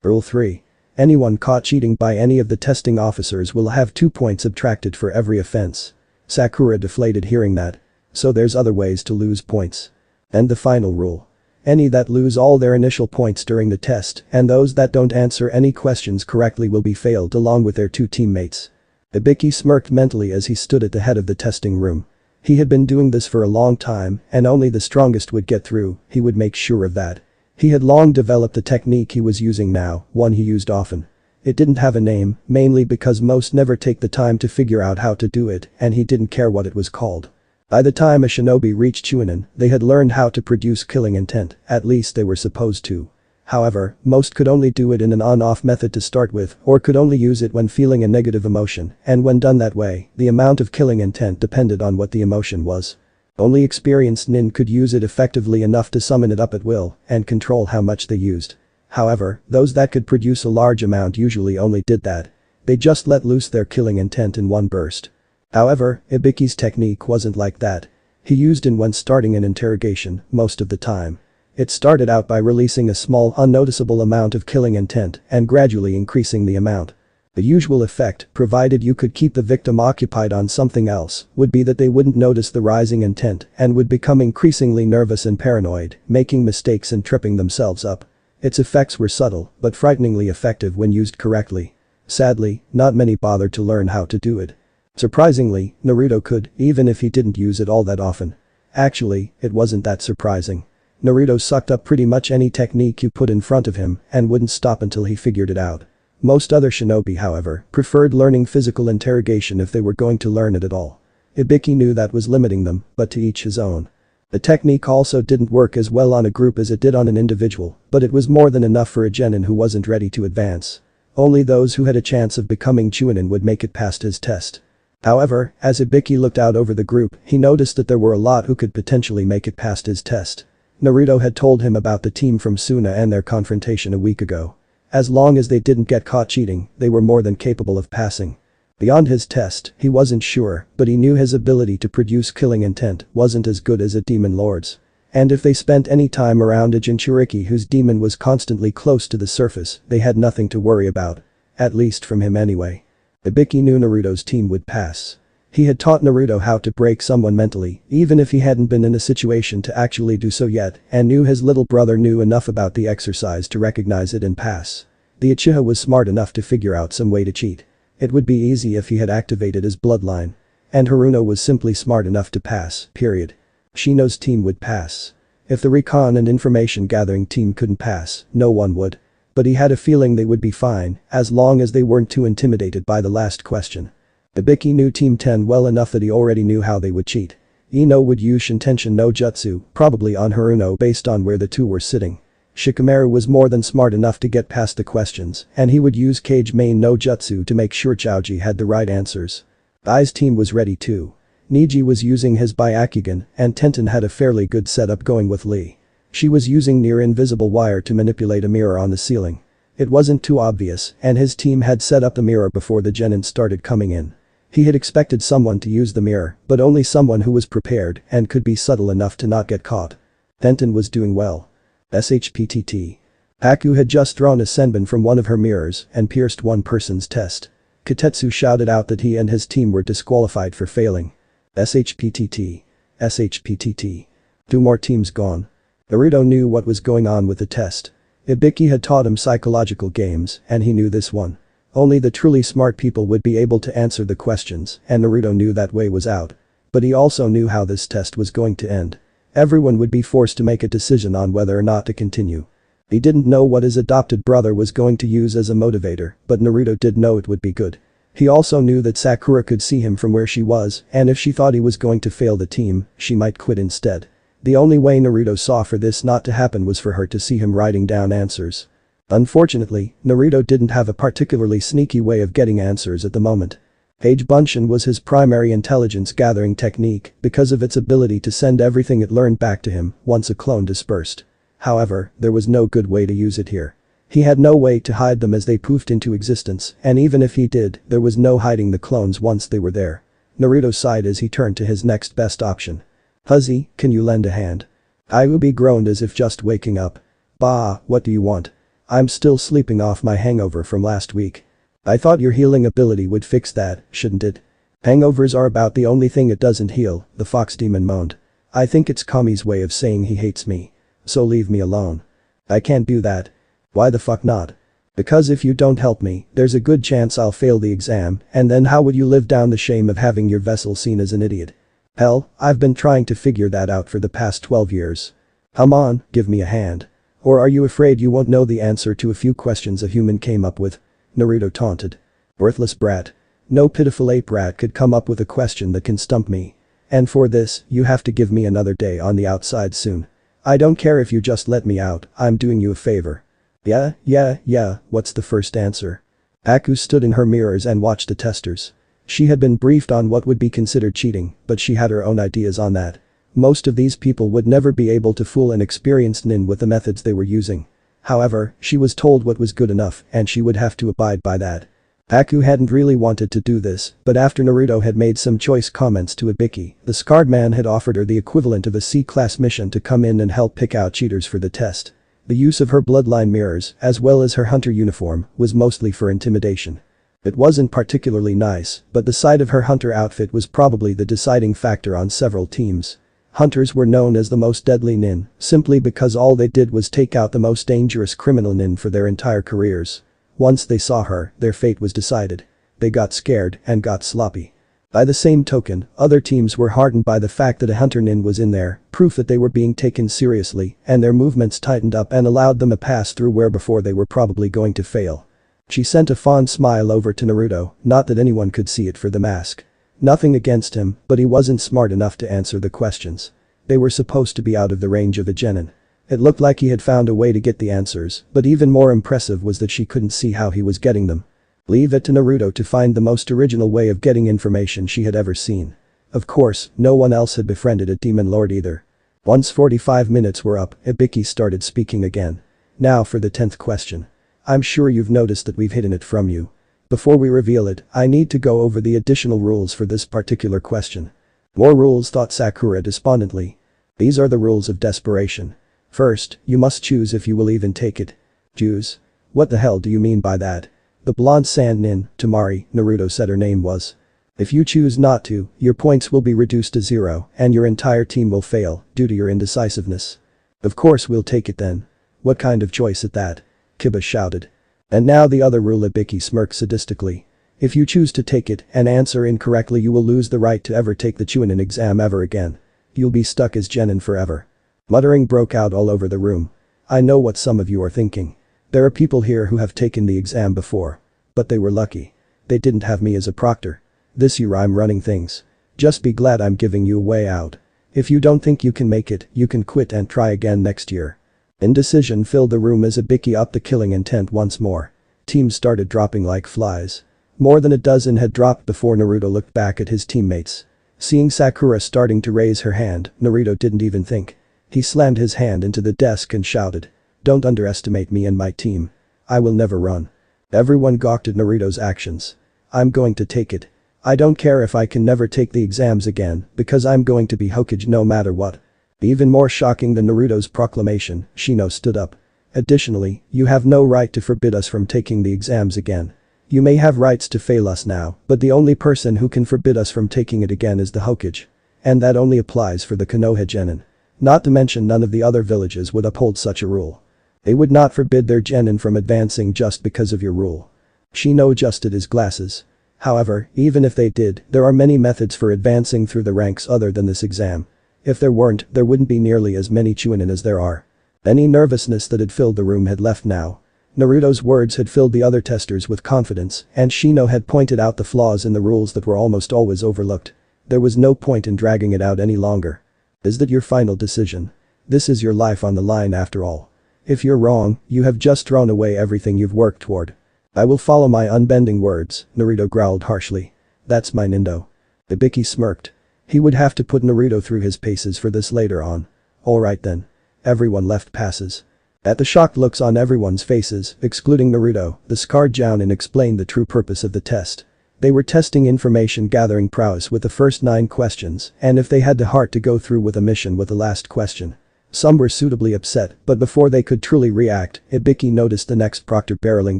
Rule 3. Anyone caught cheating by any of the testing officers will have 2 points subtracted for every offense. Sakura deflated hearing that. So there's other ways to lose points. And the final rule. Any that lose all their initial points during the test and those that don't answer any questions correctly will be failed along with their 2 teammates. Ibiki smirked mentally as he stood at the head of the testing room. He had been doing this for a long time and only the strongest would get through, he would make sure of that. He had long developed the technique he was using now, one he used often. It didn't have a name, mainly because most never take the time to figure out how to do it and he didn't care what it was called. By the time a shinobi reached Chunin, they had learned how to produce killing intent, at least they were supposed to. However, most could only do it in an on-off method to start with or could only use it when feeling a negative emotion, and when done that way, the amount of killing intent depended on what the emotion was. Only experienced nin could use it effectively enough to summon it up at will and control how much they used. However, those that could produce a large amount usually only did that. They just let loose their killing intent in one burst. However, Ibiki's technique wasn't like that. He used it when starting an interrogation, most of the time. It started out by releasing a small unnoticeable amount of killing intent and gradually increasing the amount. The usual effect, provided you could keep the victim occupied on something else, would be that they wouldn't notice the rising intent and would become increasingly nervous and paranoid, making mistakes and tripping themselves up. Its effects were subtle, but frighteningly effective when used correctly. Sadly, not many bothered to learn how to do it. Surprisingly, Naruto could, even if he didn't use it all that often. Actually, it wasn't that surprising. Naruto sucked up pretty much any technique you put in front of him and wouldn't stop until he figured it out. Most other shinobi, however, preferred learning physical interrogation if they were going to learn it at all. Ibiki knew that was limiting them, but to each his own. The technique also didn't work as well on a group as it did on an individual, but it was more than enough for a genin who wasn't ready to advance. Only those who had a chance of becoming Chunin would make it past his test. However, as Ibiki looked out over the group, he noticed that there were a lot who could potentially make it past his test. Naruto had told him about the team from Suna and their confrontation a week ago. As long as they didn't get caught cheating, they were more than capable of passing. Beyond his test, he wasn't sure, but he knew his ability to produce killing intent wasn't as good as a demon lord's. And if they spent any time around a jinchuurki whose demon was constantly close to the surface, they had nothing to worry about. At least from him anyway. Ibiki knew Naruto's team would pass. He had taught Naruto how to break someone mentally, even if he hadn't been in a situation to actually do so yet, and knew his little brother knew enough about the exercise to recognize it and pass. The Uchiha was smart enough to figure out some way to cheat. It would be easy if he had activated his bloodline. And Haruno was simply smart enough to pass, period. Shino's team would pass. If the recon and information gathering team couldn't pass, no one would. But he had a feeling they would be fine, as long as they weren't too intimidated by the last question. Ibiki knew Team 10 well enough that he already knew how they would cheat. Ino would use Shintention no Jutsu, probably on Haruno based on where the two were sitting. Shikamaru was more than smart enough to get past the questions, and he would use Kage Main no Jutsu to make sure Chaoji had the right answers. Ai's team was ready too. Niji was using his Byakugan, and Tenten had a fairly good setup going with Lee. She was using near-invisible wire to manipulate a mirror on the ceiling. It wasn't too obvious, and his team had set up the mirror before the genin started coming in. He had expected someone to use the mirror, but only someone who was prepared and could be subtle enough to not get caught. Tenten was doing well. SHPTT. Haku had just thrown a senbon from one of her mirrors and pierced one person's test. Katetsu shouted out that he and his team were disqualified for failing. SHPTT. SHPTT. 2 more teams gone. Naruto knew what was going on with the test. Ibiki had taught him psychological games, and he knew this one. Only the truly smart people would be able to answer the questions, and Naruto knew that way was out. But he also knew how this test was going to end. Everyone would be forced to make a decision on whether or not to continue. He didn't know what his adopted brother was going to use as a motivator, but Naruto did know it would be good. He also knew that Sakura could see him from where she was, and if she thought he was going to fail the team, she might quit instead. The only way Naruto saw for this not to happen was for her to see him writing down answers. Unfortunately, Naruto didn't have a particularly sneaky way of getting answers at the moment. Page Bunshin was his primary intelligence gathering technique because of its ability to send everything it learned back to him once a clone dispersed. However, there was no good way to use it here. He had no way to hide them as they poofed into existence, and even if he did, there was no hiding the clones once they were there. Naruto sighed as he turned to his next best option. Huzzy, can you lend a hand? Ayubi groaned as if just waking up. Bah, what do you want? I'm still sleeping off my hangover from last week. I thought your healing ability would fix that, shouldn't it? Hangovers are about the only thing it doesn't heal, the fox demon moaned. I think it's Kami's way of saying he hates me. So leave me alone. I can't do that. Why the fuck not? Because if you don't help me, there's a good chance I'll fail the exam, and then how would you live down the shame of having your vessel seen as an idiot? Hell, I've been trying to figure that out for the past 12 years. Come on, give me a hand. Or are you afraid you won't know the answer to a few questions a human came up with? Naruto taunted. Worthless brat. No pitiful ape rat could come up with a question that can stump me. And for this, you have to give me another day on the outside soon. I don't care if you just let me out, I'm doing you a favor. Yeah, what's the first answer? Aku stood in her mirrors and watched the testers. She had been briefed on what would be considered cheating, but she had her own ideas on that. Most of these people would never be able to fool an experienced nin with the methods they were using. However, she was told what was good enough and she would have to abide by that. Aku hadn't really wanted to do this, but after Naruto had made some choice comments to Ibiki, the scarred man had offered her the equivalent of a C-class mission to come in and help pick out cheaters for the test. The use of her bloodline mirrors, as well as her hunter uniform, was mostly for intimidation. It wasn't particularly nice, but the sight of her hunter outfit was probably the deciding factor on several teams. Hunters were known as the most deadly nin, simply because all they did was take out the most dangerous criminal nin for their entire careers. Once they saw her, their fate was decided. They got scared and got sloppy. By the same token, other teams were heartened by the fact that a hunter nin was in there, proof that they were being taken seriously, and their movements tightened up and allowed them a pass through where before they were probably going to fail. She sent a fond smile over to Naruto, not that anyone could see it for the mask. Nothing against him, but he wasn't smart enough to answer the questions. They were supposed to be out of the range of a genin. It looked like he had found a way to get the answers, but even more impressive was that she couldn't see how he was getting them. Leave it to Naruto to find the most original way of getting information she had ever seen. Of course, no one else had befriended a demon lord either. Once 45 minutes were up, Ibiki started speaking again. Now for the 10th question. I'm sure you've noticed that we've hidden it from you. Before we reveal it, I need to go over the additional rules for this particular question. More rules, thought Sakura despondently. These are the rules of desperation. First, you must choose if you will even take it. Choose? What the hell do you mean by that? The blonde sand nin, Tamari, Naruto said her name was. If you choose not to, your points will be reduced to 0 and your entire team will fail due to your indecisiveness. Of course we'll take it then. What kind of choice at that? Kiba shouted. And now the other rule, Ibiki smirked sadistically. If you choose to take it and answer incorrectly, you will lose the right to ever take the Chunin exam ever again. You'll be stuck as Genin forever. Muttering broke out all over the room. I know what some of you are thinking. There are people here who have taken the exam before. But they were lucky. They didn't have me as a proctor. This year I'm running things. Just be glad I'm giving you a way out. If you don't think you can make it, you can quit and try again next year. Indecision filled the room as Ibiki upped the killing intent once more. Teams started dropping like flies. More than a dozen had dropped before Naruto looked back at his teammates. Seeing Sakura starting to raise her hand, Naruto didn't even think. He slammed his hand into the desk and shouted. Don't underestimate me and my team. I will never run. Everyone gawked at Naruto's actions. I'm going to take it. I don't care if I can never take the exams again, because I'm going to be Hokage no matter what. Even more shocking than Naruto's proclamation, Shino stood up. Additionally, you have no right to forbid us from taking the exams again. You may have rights to fail us now, but the only person who can forbid us from taking it again is the Hokage. And that only applies for the Konoha Genin. Not to mention none of the other villages would uphold such a rule. They would not forbid their Genin from advancing just because of your rule. Shino adjusted his glasses. However, even if they did, there are many methods for advancing through the ranks other than this exam. If there weren't, there wouldn't be nearly as many Chunin as there are. Any nervousness that had filled the room had left now. Naruto's words had filled the other testers with confidence, and Shino had pointed out the flaws in the rules that were almost always overlooked. There was no point in dragging it out any longer. Is that your final decision? This is your life on the line after all. If you're wrong, you have just thrown away everything you've worked toward. I will follow my unbending words, Naruto growled harshly. That's my Nindo. Ibiki smirked. He would have to put Naruto through his paces for this later on. Alright then. Everyone left passes. At the shocked looks on everyone's faces, excluding Naruto, the scarred Jounin explained the true purpose of the test. They were testing information gathering prowess with the first 9 questions, and if they had the heart to go through with a mission with the last question. Some were suitably upset, but before they could truly react, Ibiki noticed the next proctor barreling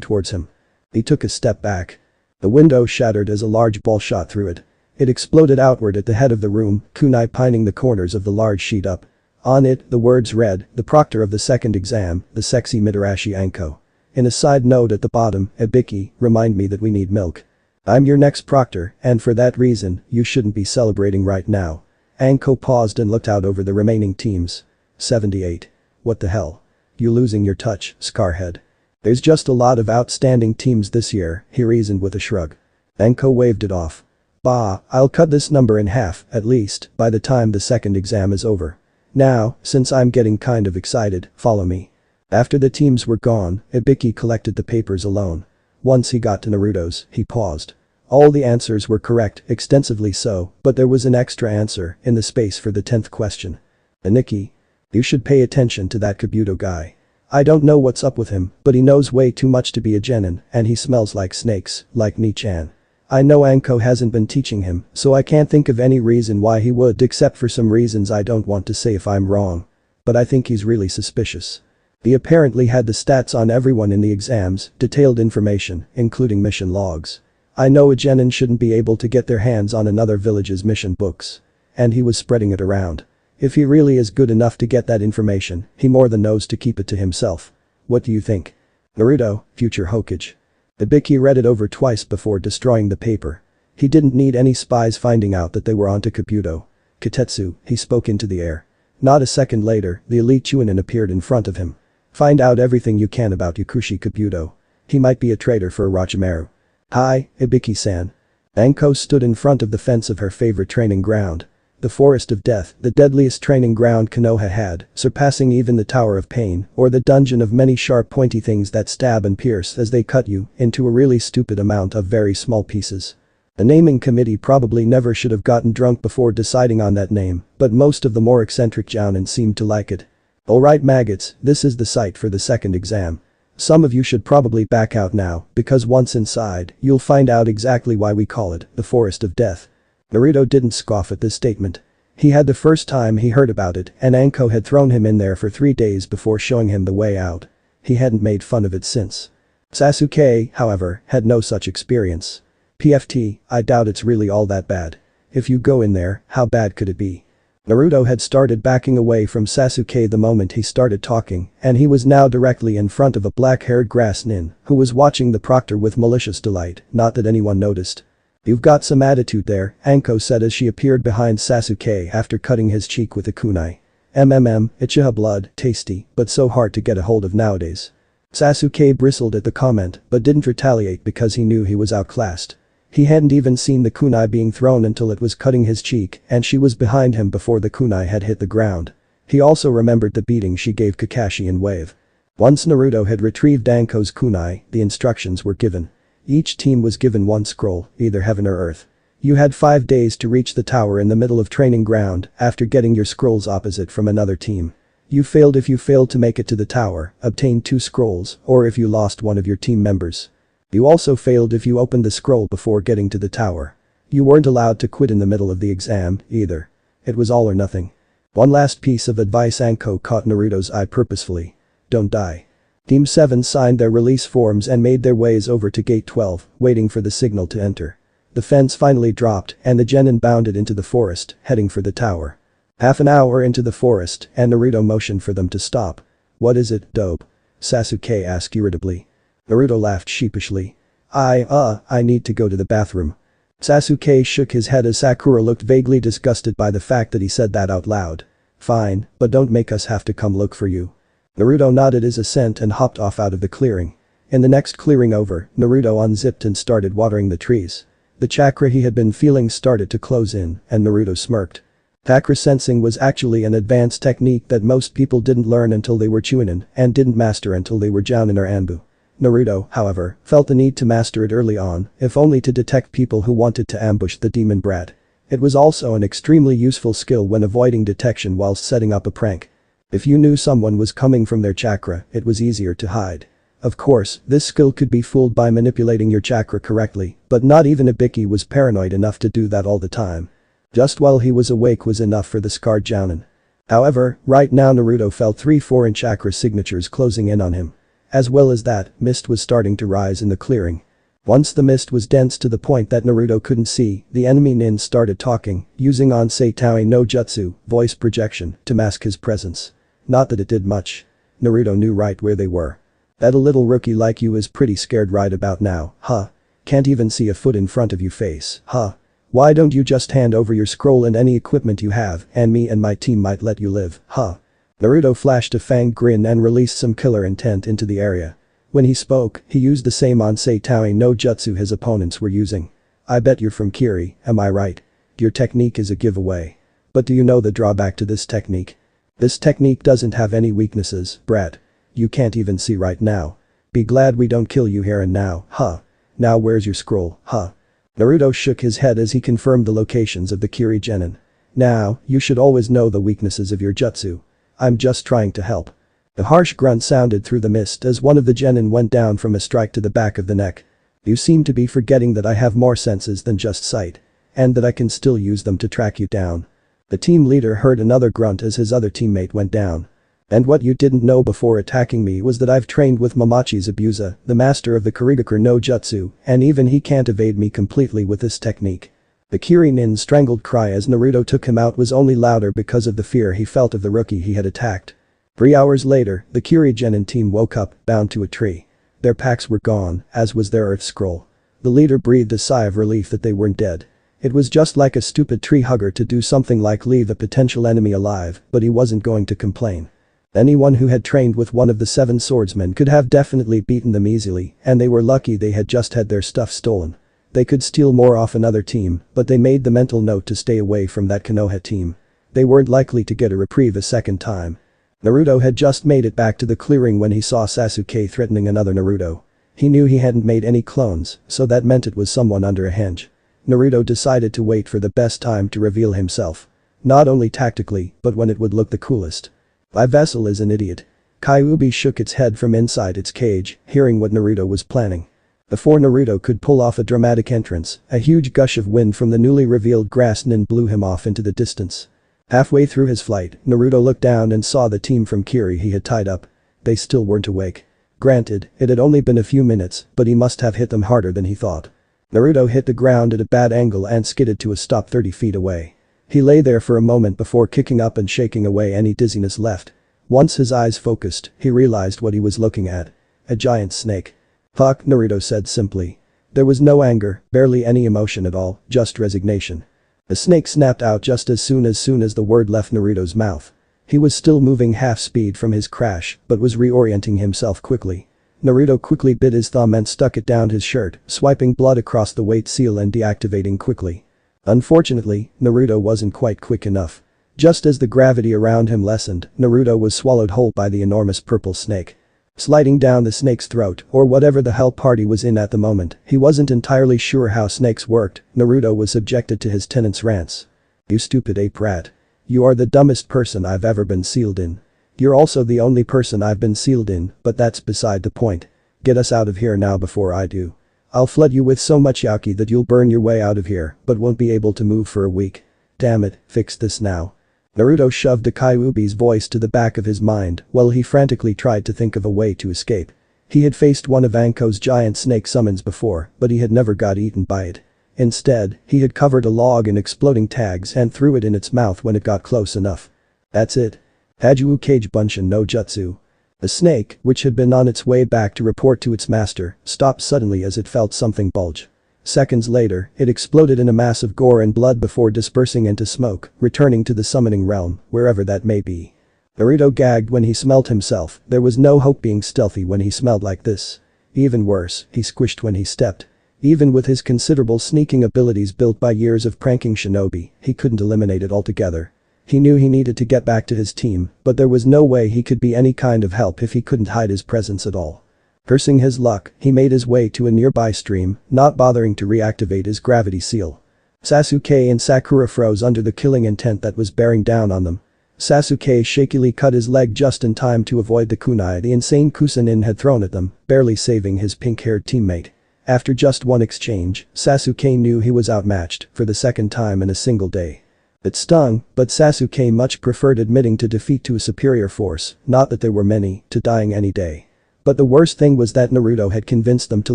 towards him. He took a step back. The window shattered as a large ball shot through it. It exploded outward at the head of the room, kunai pining the corners of the large sheet up. On it, the words read, the proctor of the second exam, the sexy Mitarashi Anko. In a side note at the bottom, Ibiki, remind me that we need milk. I'm your next proctor, and for that reason, you shouldn't be celebrating right now. Anko paused and looked out over the remaining teams. 78. What the hell? You losing your touch, Scarhead. There's just a lot of outstanding teams this year, he reasoned with a shrug. Anko waved it off. Bah, I'll cut this number in half, at least, by the time the second exam is over. Now, since I'm getting kind of excited, follow me. After the teams were gone, Ibiki collected the papers alone. Once he got to Naruto's, he paused. All the answers were correct, extensively so, but there was an extra answer in the space for the 10th question. Aniki. You should pay attention to that Kabuto guy. I don't know what's up with him, but he knows way too much to be a genin, and he smells like snakes, like Ni-chan. I know Anko hasn't been teaching him, so I can't think of any reason why he would except for some reasons I don't want to say if I'm wrong. But I think he's really suspicious. He apparently had the stats on everyone in the exams, detailed information, including mission logs. I know a genin shouldn't be able to get their hands on another village's mission books. And he was spreading it around. If he really is good enough to get that information, he more than knows to keep it to himself. What do you think? Naruto, future Hokage. Ibiki read it over twice before destroying the paper. He didn't need any spies finding out that they were onto Kabuto. Katetsu, he spoke into the air. Not a second later, the elite Chunin appeared in front of him. Find out everything you can about Yakushi Kabuto. He might be a traitor for Orochimaru. Hi, Ibiki-san. Anko stood in front of the fence of her favorite training ground. The Forest of Death, the deadliest training ground Konoha had, surpassing even the Tower of Pain, or the dungeon of many sharp pointy things that stab and pierce as they cut you into a really stupid amount of very small pieces. The naming committee probably never should have gotten drunk before deciding on that name, but most of the more eccentric jounin seemed to like it. Alright maggots, this is the site for the second exam. Some of you should probably back out now, because once inside, you'll find out exactly why we call it the Forest of Death. Naruto didn't scoff at this statement. He had the first time he heard about it and Anko had thrown him in there for 3 days before showing him the way out. He hadn't made fun of it since. Sasuke, however, had no such experience. PFT, I doubt it's really all that bad. If you go in there, how bad could it be? Naruto had started backing away from Sasuke the moment he started talking, and he was now directly in front of a black-haired grass nin who was watching the proctor with malicious delight, not that anyone noticed. You've got some attitude there, Anko said as she appeared behind Sasuke after cutting his cheek with a kunai. Ichiha blood, tasty, but so hard to get a hold of nowadays. Sasuke bristled at the comment but didn't retaliate because he knew he was outclassed. He hadn't even seen the kunai being thrown until it was cutting his cheek and she was behind him before the kunai had hit the ground. He also remembered the beating she gave Kakashi in Wave. Once Naruto had retrieved Anko's kunai, the instructions were given. Each team was given one scroll, either heaven or earth. You had 5 days to reach the tower in the middle of training ground after getting your scrolls opposite from another team. You failed if you failed to make it to the tower, obtained 2 scrolls, or if you lost one of your team members. You also failed if you opened the scroll before getting to the tower. You weren't allowed to quit in the middle of the exam, either. It was all or nothing. One last piece of advice Anko caught Naruto's eye purposefully. Don't die. Team 7 signed their release forms and made their ways over to Gate 12, waiting for the signal to enter. The fence finally dropped and the genin bounded into the forest, heading for the tower. Half an hour into the forest and Naruto motioned for them to stop. What is it, dope? Sasuke asked irritably. Naruto laughed sheepishly. I need to go to the bathroom. Sasuke shook his head as Sakura looked vaguely disgusted by the fact that he said that out loud. Fine, but don't make us have to come look for you. Naruto nodded his assent and hopped off out of the clearing. In the next clearing over, Naruto unzipped and started watering the trees. The chakra he had been feeling started to close in, and Naruto smirked. Chakra sensing was actually an advanced technique that most people didn't learn until they were Chunin and didn't master until they were Jounin or Anbu. Naruto, however, felt the need to master it early on, if only to detect people who wanted to ambush the demon brat. It was also an extremely useful skill when avoiding detection whilst setting up a prank. If you knew someone was coming from their chakra, it was easier to hide. Of course, this skill could be fooled by manipulating your chakra correctly, but not even Ibiki was paranoid enough to do that all the time. Just while he was awake was enough for the scarred Jounin. However, right now Naruto felt 3 foreign chakra signatures closing in on him. As well as that, mist was starting to rise in the clearing. Once the mist was dense to the point that Naruto couldn't see, the enemy nin started talking, using Ansei Taui no Jutsu, voice projection, to mask his presence. Not that it did much. Naruto knew right where they were. That a little rookie like you is pretty scared right about now, huh? Can't even see a foot in front of you face, huh? Why don't you just hand over your scroll and any equipment you have and me and my team might let you live, huh? Naruto flashed a fanged grin and released some killer intent into the area. When he spoke, he used the same Ansei Taui no Jutsu his opponents were using. I bet you're from Kiri, am I right? Your technique is a giveaway. But do you know the drawback to this technique? This technique doesn't have any weaknesses, brat. You can't even see right now. Be glad we don't kill you here and now, huh? Now where's your scroll, huh? Naruto shook his head as he confirmed the locations of the Kiri genin. Now, you should always know the weaknesses of your jutsu. I'm just trying to help. A harsh grunt sounded through the mist as one of the genin went down from a strike to the back of the neck. You seem to be forgetting that I have more senses than just sight. And that I can still use them to track you down. The team leader heard another grunt as his other teammate went down. And what you didn't know before attacking me was that I've trained with Mamachi Zabuza, the master of the Kurigaku no Jutsu, and even he can't evade me completely with this technique. The Kiri-nin's strangled cry as Naruto took him out was only louder because of the fear he felt of the rookie he had attacked. 3 hours later, the Kiri genin team woke up, bound to a tree. Their packs were gone, as was their earth scroll. The leader breathed a sigh of relief that they weren't dead. It was just like a stupid tree hugger to do something like leave a potential enemy alive, but he wasn't going to complain. Anyone who had trained with one of the 7 swordsmen could have definitely beaten them easily, and they were lucky they had just had their stuff stolen. They could steal more off another team, but they made the mental note to stay away from that Konoha team. They weren't likely to get a reprieve a second time. Naruto had just made it back to the clearing when he saw Sasuke threatening another Naruto. He knew he hadn't made any clones, so that meant it was someone under a henge. Naruto decided to wait for the best time to reveal himself. Not only tactically, but when it would look the coolest. My vessel is an idiot. Kyuubi shook its head from inside its cage, hearing what Naruto was planning. Before Naruto could pull off a dramatic entrance, a huge gush of wind from the newly revealed grass nin blew him off into the distance. Halfway through his flight, Naruto looked down and saw the team from Kiri he had tied up. They still weren't awake. Granted, it had only been a few minutes, but he must have hit them harder than he thought. Naruto hit the ground at a bad angle and skidded to a stop 30 feet away. He lay there for a moment before kicking up and shaking away any dizziness left. Once his eyes focused, he realized what he was looking at. A giant snake. "Fuck," Naruto said simply. There was no anger, barely any emotion at all, just resignation. The snake snapped out just as soon as the word left Naruto's mouth. He was still moving half speed from his crash, but was reorienting himself quickly. Naruto quickly bit his thumb and stuck it down his shirt, swiping blood across the weight seal and deactivating quickly. Unfortunately, Naruto wasn't quite quick enough. Just as the gravity around him lessened, Naruto was swallowed whole by the enormous purple snake. Sliding down the snake's throat, or whatever the hell party was in at the moment, he wasn't entirely sure how snakes worked. Naruto was subjected to his tenant's rants. "You stupid ape rat. You are the dumbest person I've ever been sealed in. You're also the only person I've been sealed in, but that's beside the point. Get us out of here now before I do. I'll flood you with so much yaki that you'll burn your way out of here, but won't be able to move for a week. Damn it, fix this now." Naruto shoved the Kyuubi's voice to the back of his mind while he frantically tried to think of a way to escape. He had faced one of Anko's giant snake summons before, but he had never got eaten by it. Instead, he had covered a log in exploding tags and threw it in its mouth when it got close enough. That's it. Haju Kage Bunshin no Jutsu. The snake, which had been on its way back to report to its master, stopped suddenly as it felt something bulge. Seconds later, it exploded in a mass of gore and blood before dispersing into smoke, returning to the summoning realm, wherever that may be. Naruto gagged when he smelled himself. There was no hope being stealthy when he smelled like this. Even worse, he squished when he stepped. Even with his considerable sneaking abilities built by years of pranking shinobi, he couldn't eliminate it altogether. He knew he needed to get back to his team, but there was no way he could be any kind of help if he couldn't hide his presence at all. Cursing his luck, he made his way to a nearby stream, not bothering to reactivate his gravity seal. Sasuke and Sakura froze under the killing intent that was bearing down on them. Sasuke shakily cut his leg just in time to avoid the kunai the insane Kusanin had thrown at them, barely saving his pink-haired teammate. After just one exchange, Sasuke knew he was outmatched for the second time in a single day. It stung, but Sasuke much preferred admitting to defeat to a superior force, not that there were many, to dying any day. But the worst thing was that Naruto had convinced them to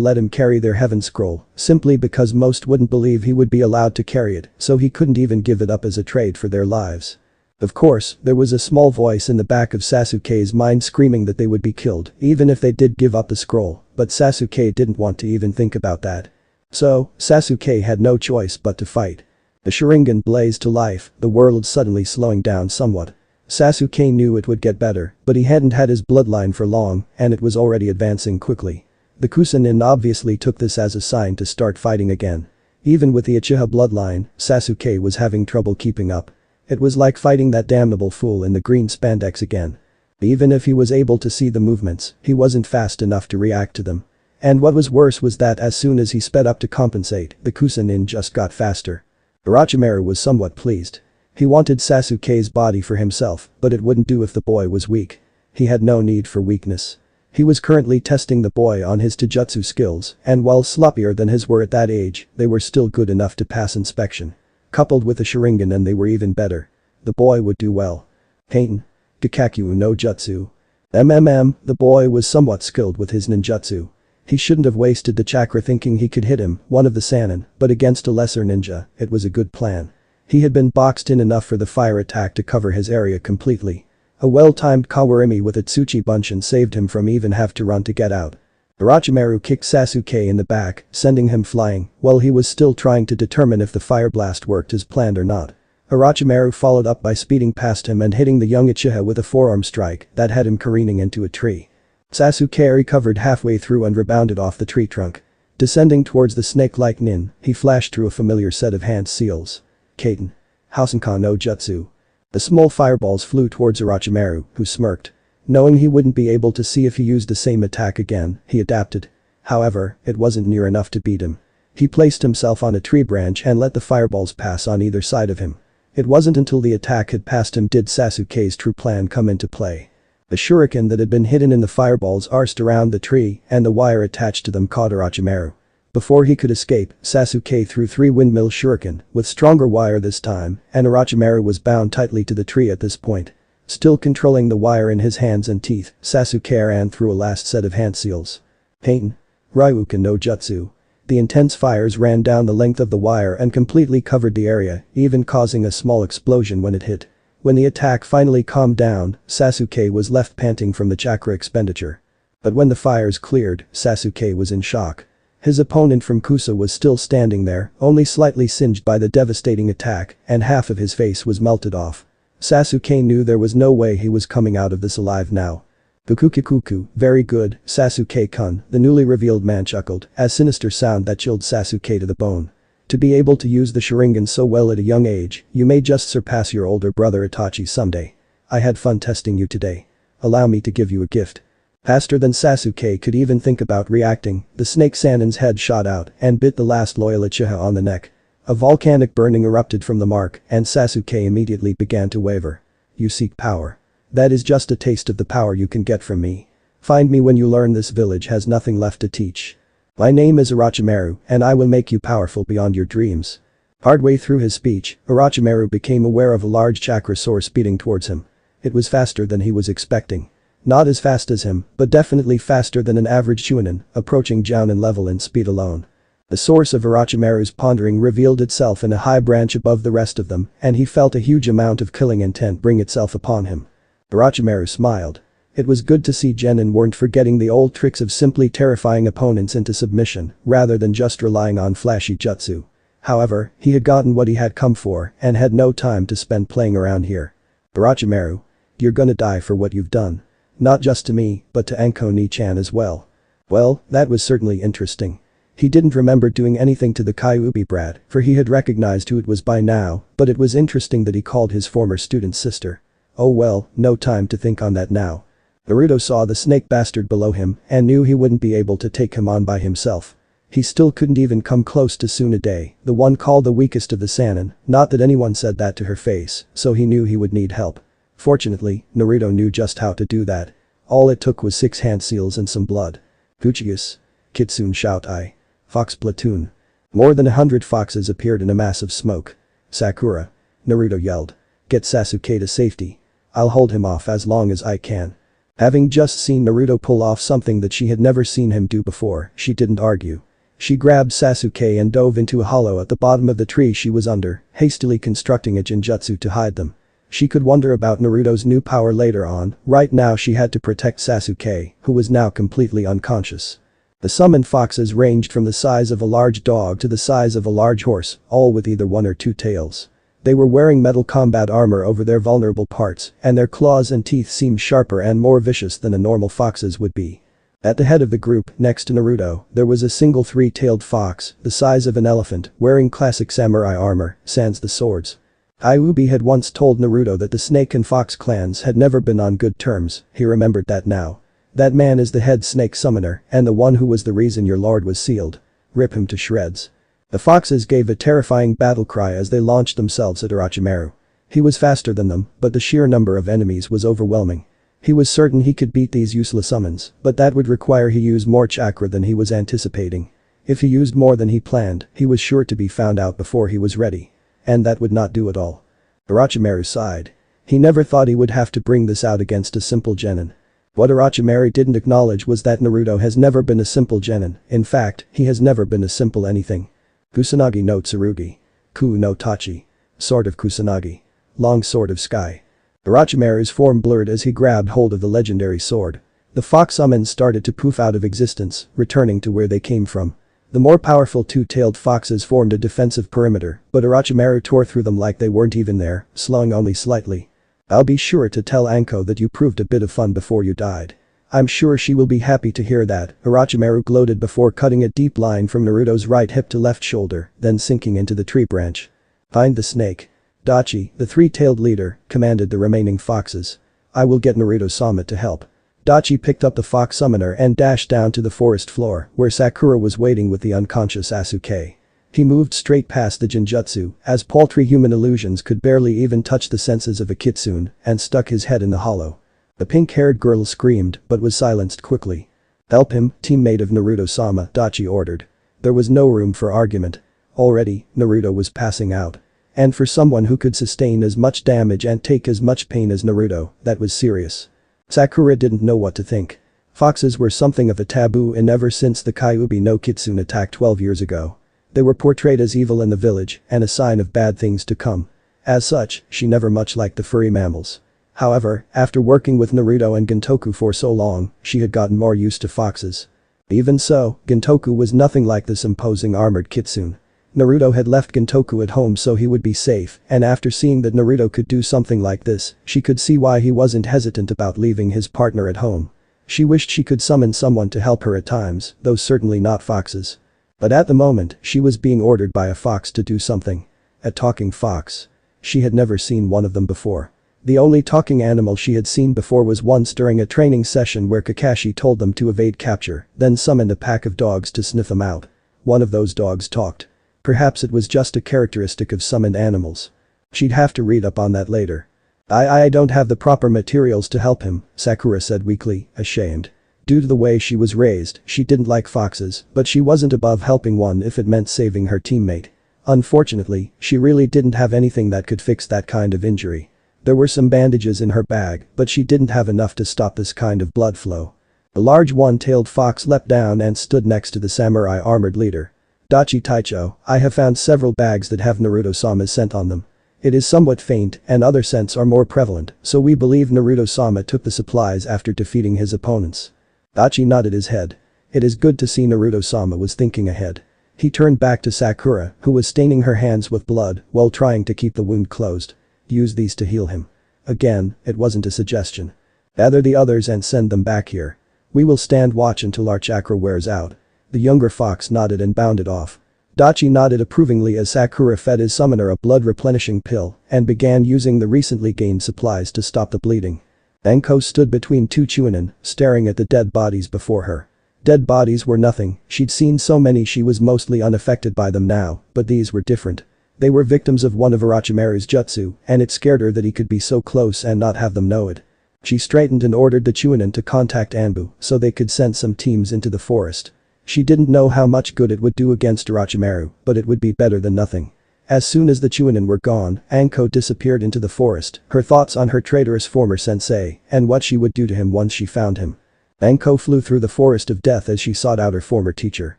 let him carry their heaven scroll, simply because most wouldn't believe he would be allowed to carry it, so he couldn't even give it up as a trade for their lives. Of course, there was a small voice in the back of Sasuke's mind screaming that they would be killed, even if they did give up the scroll, but Sasuke didn't want to even think about that. So, Sasuke had no choice but to fight. The Sharingan blazed to life, the world suddenly slowing down somewhat. Sasuke knew it would get better, but he hadn't had his bloodline for long, and it was already advancing quickly. The Kusanin obviously took this as a sign to start fighting again. Even with the Uchiha bloodline, Sasuke was having trouble keeping up. It was like fighting that damnable fool in the green spandex again. Even if he was able to see the movements, he wasn't fast enough to react to them. And what was worse was that as soon as he sped up to compensate, the Kusanin just got faster. Orochimaru was somewhat pleased. He wanted Sasuke's body for himself, but it wouldn't do if the boy was weak. He had no need for weakness. He was currently testing the boy on his taijutsu skills, and while sloppier than his were at that age, they were still good enough to pass inspection. Coupled with the Sharingan and they were even better. The boy would do well. Heian. Gakakyu no Jutsu. The boy was somewhat skilled with his ninjutsu. He shouldn't have wasted the chakra thinking he could hit him, one of the Sannin, but against a lesser ninja, it was a good plan. He had been boxed in enough for the fire attack to cover his area completely. A well-timed Kawarimi with Atsuchi Bunshin saved him from even have to run to get out. Orochimaru kicked Sasuke in the back, sending him flying, while he was still trying to determine if the fire blast worked as planned or not. Orochimaru followed up by speeding past him and hitting the young Uchiha with a forearm strike that had him careening into a tree. Sasuke recovered halfway through and rebounded off the tree trunk. Descending towards the snake-like nin, he flashed through a familiar set of hand seals. Kaiten. Hausenkan no Jutsu. The small fireballs flew towards Orochimaru, who smirked. Knowing he wouldn't be able to see if he used the same attack again, he adapted. However, it wasn't near enough to beat him. He placed himself on a tree branch and let the fireballs pass on either side of him. It wasn't until the attack had passed him did Sasuke's true plan come into play. The shuriken that had been hidden in the fireballs arced around the tree and the wire attached to them caught Orochimaru. Before he could escape, Sasuke threw 3 windmill shuriken, with stronger wire this time, and Orochimaru was bound tightly to the tree at this point. Still controlling the wire in his hands and teeth, Sasuke ran through a last set of hand seals. Pain. Ryuken no Jutsu. The intense fires ran down the length of the wire and completely covered the area, even causing a small explosion when it hit. When the attack finally calmed down, Sasuke was left panting from the chakra expenditure. But when the fires cleared, Sasuke was in shock. His opponent from Kusa was still standing there, only slightly singed by the devastating attack, and half of his face was melted off. Sasuke knew there was no way he was coming out of this alive now. Bukukikuku, very good, Sasuke-kun, the newly revealed man chuckled, a sinister sound that chilled Sasuke to the bone. To be able to use the Sharingan so well at a young age, you may just surpass your older brother Itachi someday. I had fun testing you today. Allow me to give you a gift. Faster than Sasuke could even think about reacting, the snake Sannin's head shot out and bit the last loyal Uchiha on the neck. A volcanic burning erupted from the mark, and Sasuke immediately began to waver. You seek power. That is just a taste of the power you can get from me. Find me when you learn this village has nothing left to teach. My name is Orochimaru, and I will make you powerful beyond your dreams. Partway through his speech, Orochimaru became aware of a large chakra source speeding towards him. It was faster than he was expecting. Not as fast as him, but definitely faster than an average Chunin, approaching Jounin level in speed alone. The source of Orochimaru's pondering revealed itself in a high branch above the rest of them, and he felt a huge amount of killing intent bring itself upon him. Orochimaru smiled. It was good to see Genin weren't forgetting the old tricks of simply terrifying opponents into submission, rather than just relying on flashy jutsu. However, he had gotten what he had come for, and had no time to spend playing around here. Orochimaru. You're gonna die for what you've done. Not just to me, but to Anko Ni-chan as well. Well, that was certainly interesting. He didn't remember doing anything to the Kyuubi brat, for he had recognized who it was by now, but it was interesting that he called his former student's sister. Oh well, no time to think on that now. Naruto saw the snake bastard below him and knew he wouldn't be able to take him on by himself. He still couldn't even come close to Tsunade, the one called the weakest of the Sannin, not that anyone said that to her face, so he knew he would need help. Fortunately, Naruto knew just how to do that. All it took was 6 hand seals and some blood. Fuchius. Kitsune shout I. Fox platoon. More than 100 foxes appeared in a mass of smoke. Sakura. Naruto yelled. Get Sasuke to safety. I'll hold him off as long as I can. Having just seen Naruto pull off something that she had never seen him do before, she didn't argue. She grabbed Sasuke and dove into a hollow at the bottom of the tree she was under, hastily constructing a jinjutsu to hide them. She could wonder about Naruto's new power later on, right now she had to protect Sasuke, who was now completely unconscious. The summoned foxes ranged from the size of a large dog to the size of a large horse, all with either 1 or 2 tails. They were wearing metal combat armor over their vulnerable parts, and their claws and teeth seemed sharper and more vicious than a normal fox's would be. At the head of the group, next to Naruto, there was a single 3-tailed fox, the size of an elephant, wearing classic samurai armor, sans the swords. Kyuubi had once told Naruto that the snake and fox clans had never been on good terms, he remembered that now. That man is the head snake summoner, and the one who was the reason your lord was sealed. Rip him to shreds. The foxes gave a terrifying battle cry as they launched themselves at Orochimaru. He was faster than them, but the sheer number of enemies was overwhelming. He was certain he could beat these useless summons, but that would require he use more chakra than he was anticipating. If he used more than he planned, he was sure to be found out before he was ready. And that would not do at all. Orochimaru sighed. He never thought he would have to bring this out against a simple genin. What Orochimaru didn't acknowledge was that Naruto has never been a simple genin, in fact, he has never been a simple anything. Kusanagi no Tsurugi. Ku no Tachi. Sword of Kusanagi. Long sword of sky. Orochimaru's form blurred as he grabbed hold of the legendary sword. The fox summons started to poof out of existence, returning to where they came from. The more powerful 2-tailed foxes formed a defensive perimeter, but Orochimaru tore through them like they weren't even there, slowing only slightly. I'll be sure to tell Anko that you proved a bit of fun before you died. I'm sure she will be happy to hear that, Orochimaru gloated before cutting a deep line from Naruto's right hip to left shoulder, then sinking into the tree branch. Find the snake. Dachi, the 3-tailed leader, commanded the remaining foxes. I will get Naruto-sama to help. Dachi picked up the fox summoner and dashed down to the forest floor, where Sakura was waiting with the unconscious Sasuke. He moved straight past the jinjutsu, as paltry human illusions could barely even touch the senses of a kitsune, and stuck his head in the hollow. The pink-haired girl screamed, but was silenced quickly. Help him, teammate of Naruto-sama, Dachi ordered. There was no room for argument. Already, Naruto was passing out. And for someone who could sustain as much damage and take as much pain as Naruto, that was serious. Sakura didn't know what to think. Foxes were something of a taboo and ever since the Kyuubi no Kitsune attack 12 years ago. They were portrayed as evil in the village and a sign of bad things to come. As such, she never much liked the furry mammals. However, after working with Naruto and Gintoku for so long, she had gotten more used to foxes. Even so, Gintoku was nothing like this imposing armored kitsune. Naruto had left Gintoku at home so he would be safe, and after seeing that Naruto could do something like this, she could see why he wasn't hesitant about leaving his partner at home. She wished she could summon someone to help her at times, though certainly not foxes. But at the moment, she was being ordered by a fox to do something. A talking fox. She had never seen one of them before. The only talking animal she had seen before was once during a training session where Kakashi told them to evade capture, then summoned a pack of dogs to sniff them out. One of those dogs talked. Perhaps it was just a characteristic of summoned animals. She'd have to read up on that later. I don't have the proper materials to help him, Sakura said weakly, ashamed. Due to the way she was raised, she didn't like foxes, but she wasn't above helping one if it meant saving her teammate. Unfortunately, she really didn't have anything that could fix that kind of injury. There were some bandages in her bag, but she didn't have enough to stop this kind of blood flow. A large one-tailed fox leapt down and stood next to the samurai armored leader. Dachi Taicho, I have found several bags that have Naruto-sama's scent on them. It is somewhat faint and other scents are more prevalent, so we believe Naruto-sama took the supplies after defeating his opponents. Dachi nodded his head. It is good to see Naruto-sama was thinking ahead. He turned back to Sakura, who was staining her hands with blood while trying to keep the wound closed. Use these to heal him. Again, it wasn't a suggestion. Gather the others and send them back here. We will stand watch until our chakra wears out. The younger fox nodded and bounded off. Dachi nodded approvingly as Sakura fed his summoner a blood-replenishing pill and began using the recently gained supplies to stop the bleeding. Anko stood between two Chunin, staring at the dead bodies before her. Dead bodies were nothing, she'd seen so many she was mostly unaffected by them now, but these were different. They were victims of one of Orochimaru's jutsu, and it scared her that he could be so close and not have them know it. She straightened and ordered the Chunin to contact Anbu so they could send some teams into the forest. She didn't know how much good it would do against Orochimaru, but it would be better than nothing. As soon as the Chunin were gone, Anko disappeared into the forest, her thoughts on her traitorous former sensei and what she would do to him once she found him. Anko flew through the forest of death as she sought out her former teacher.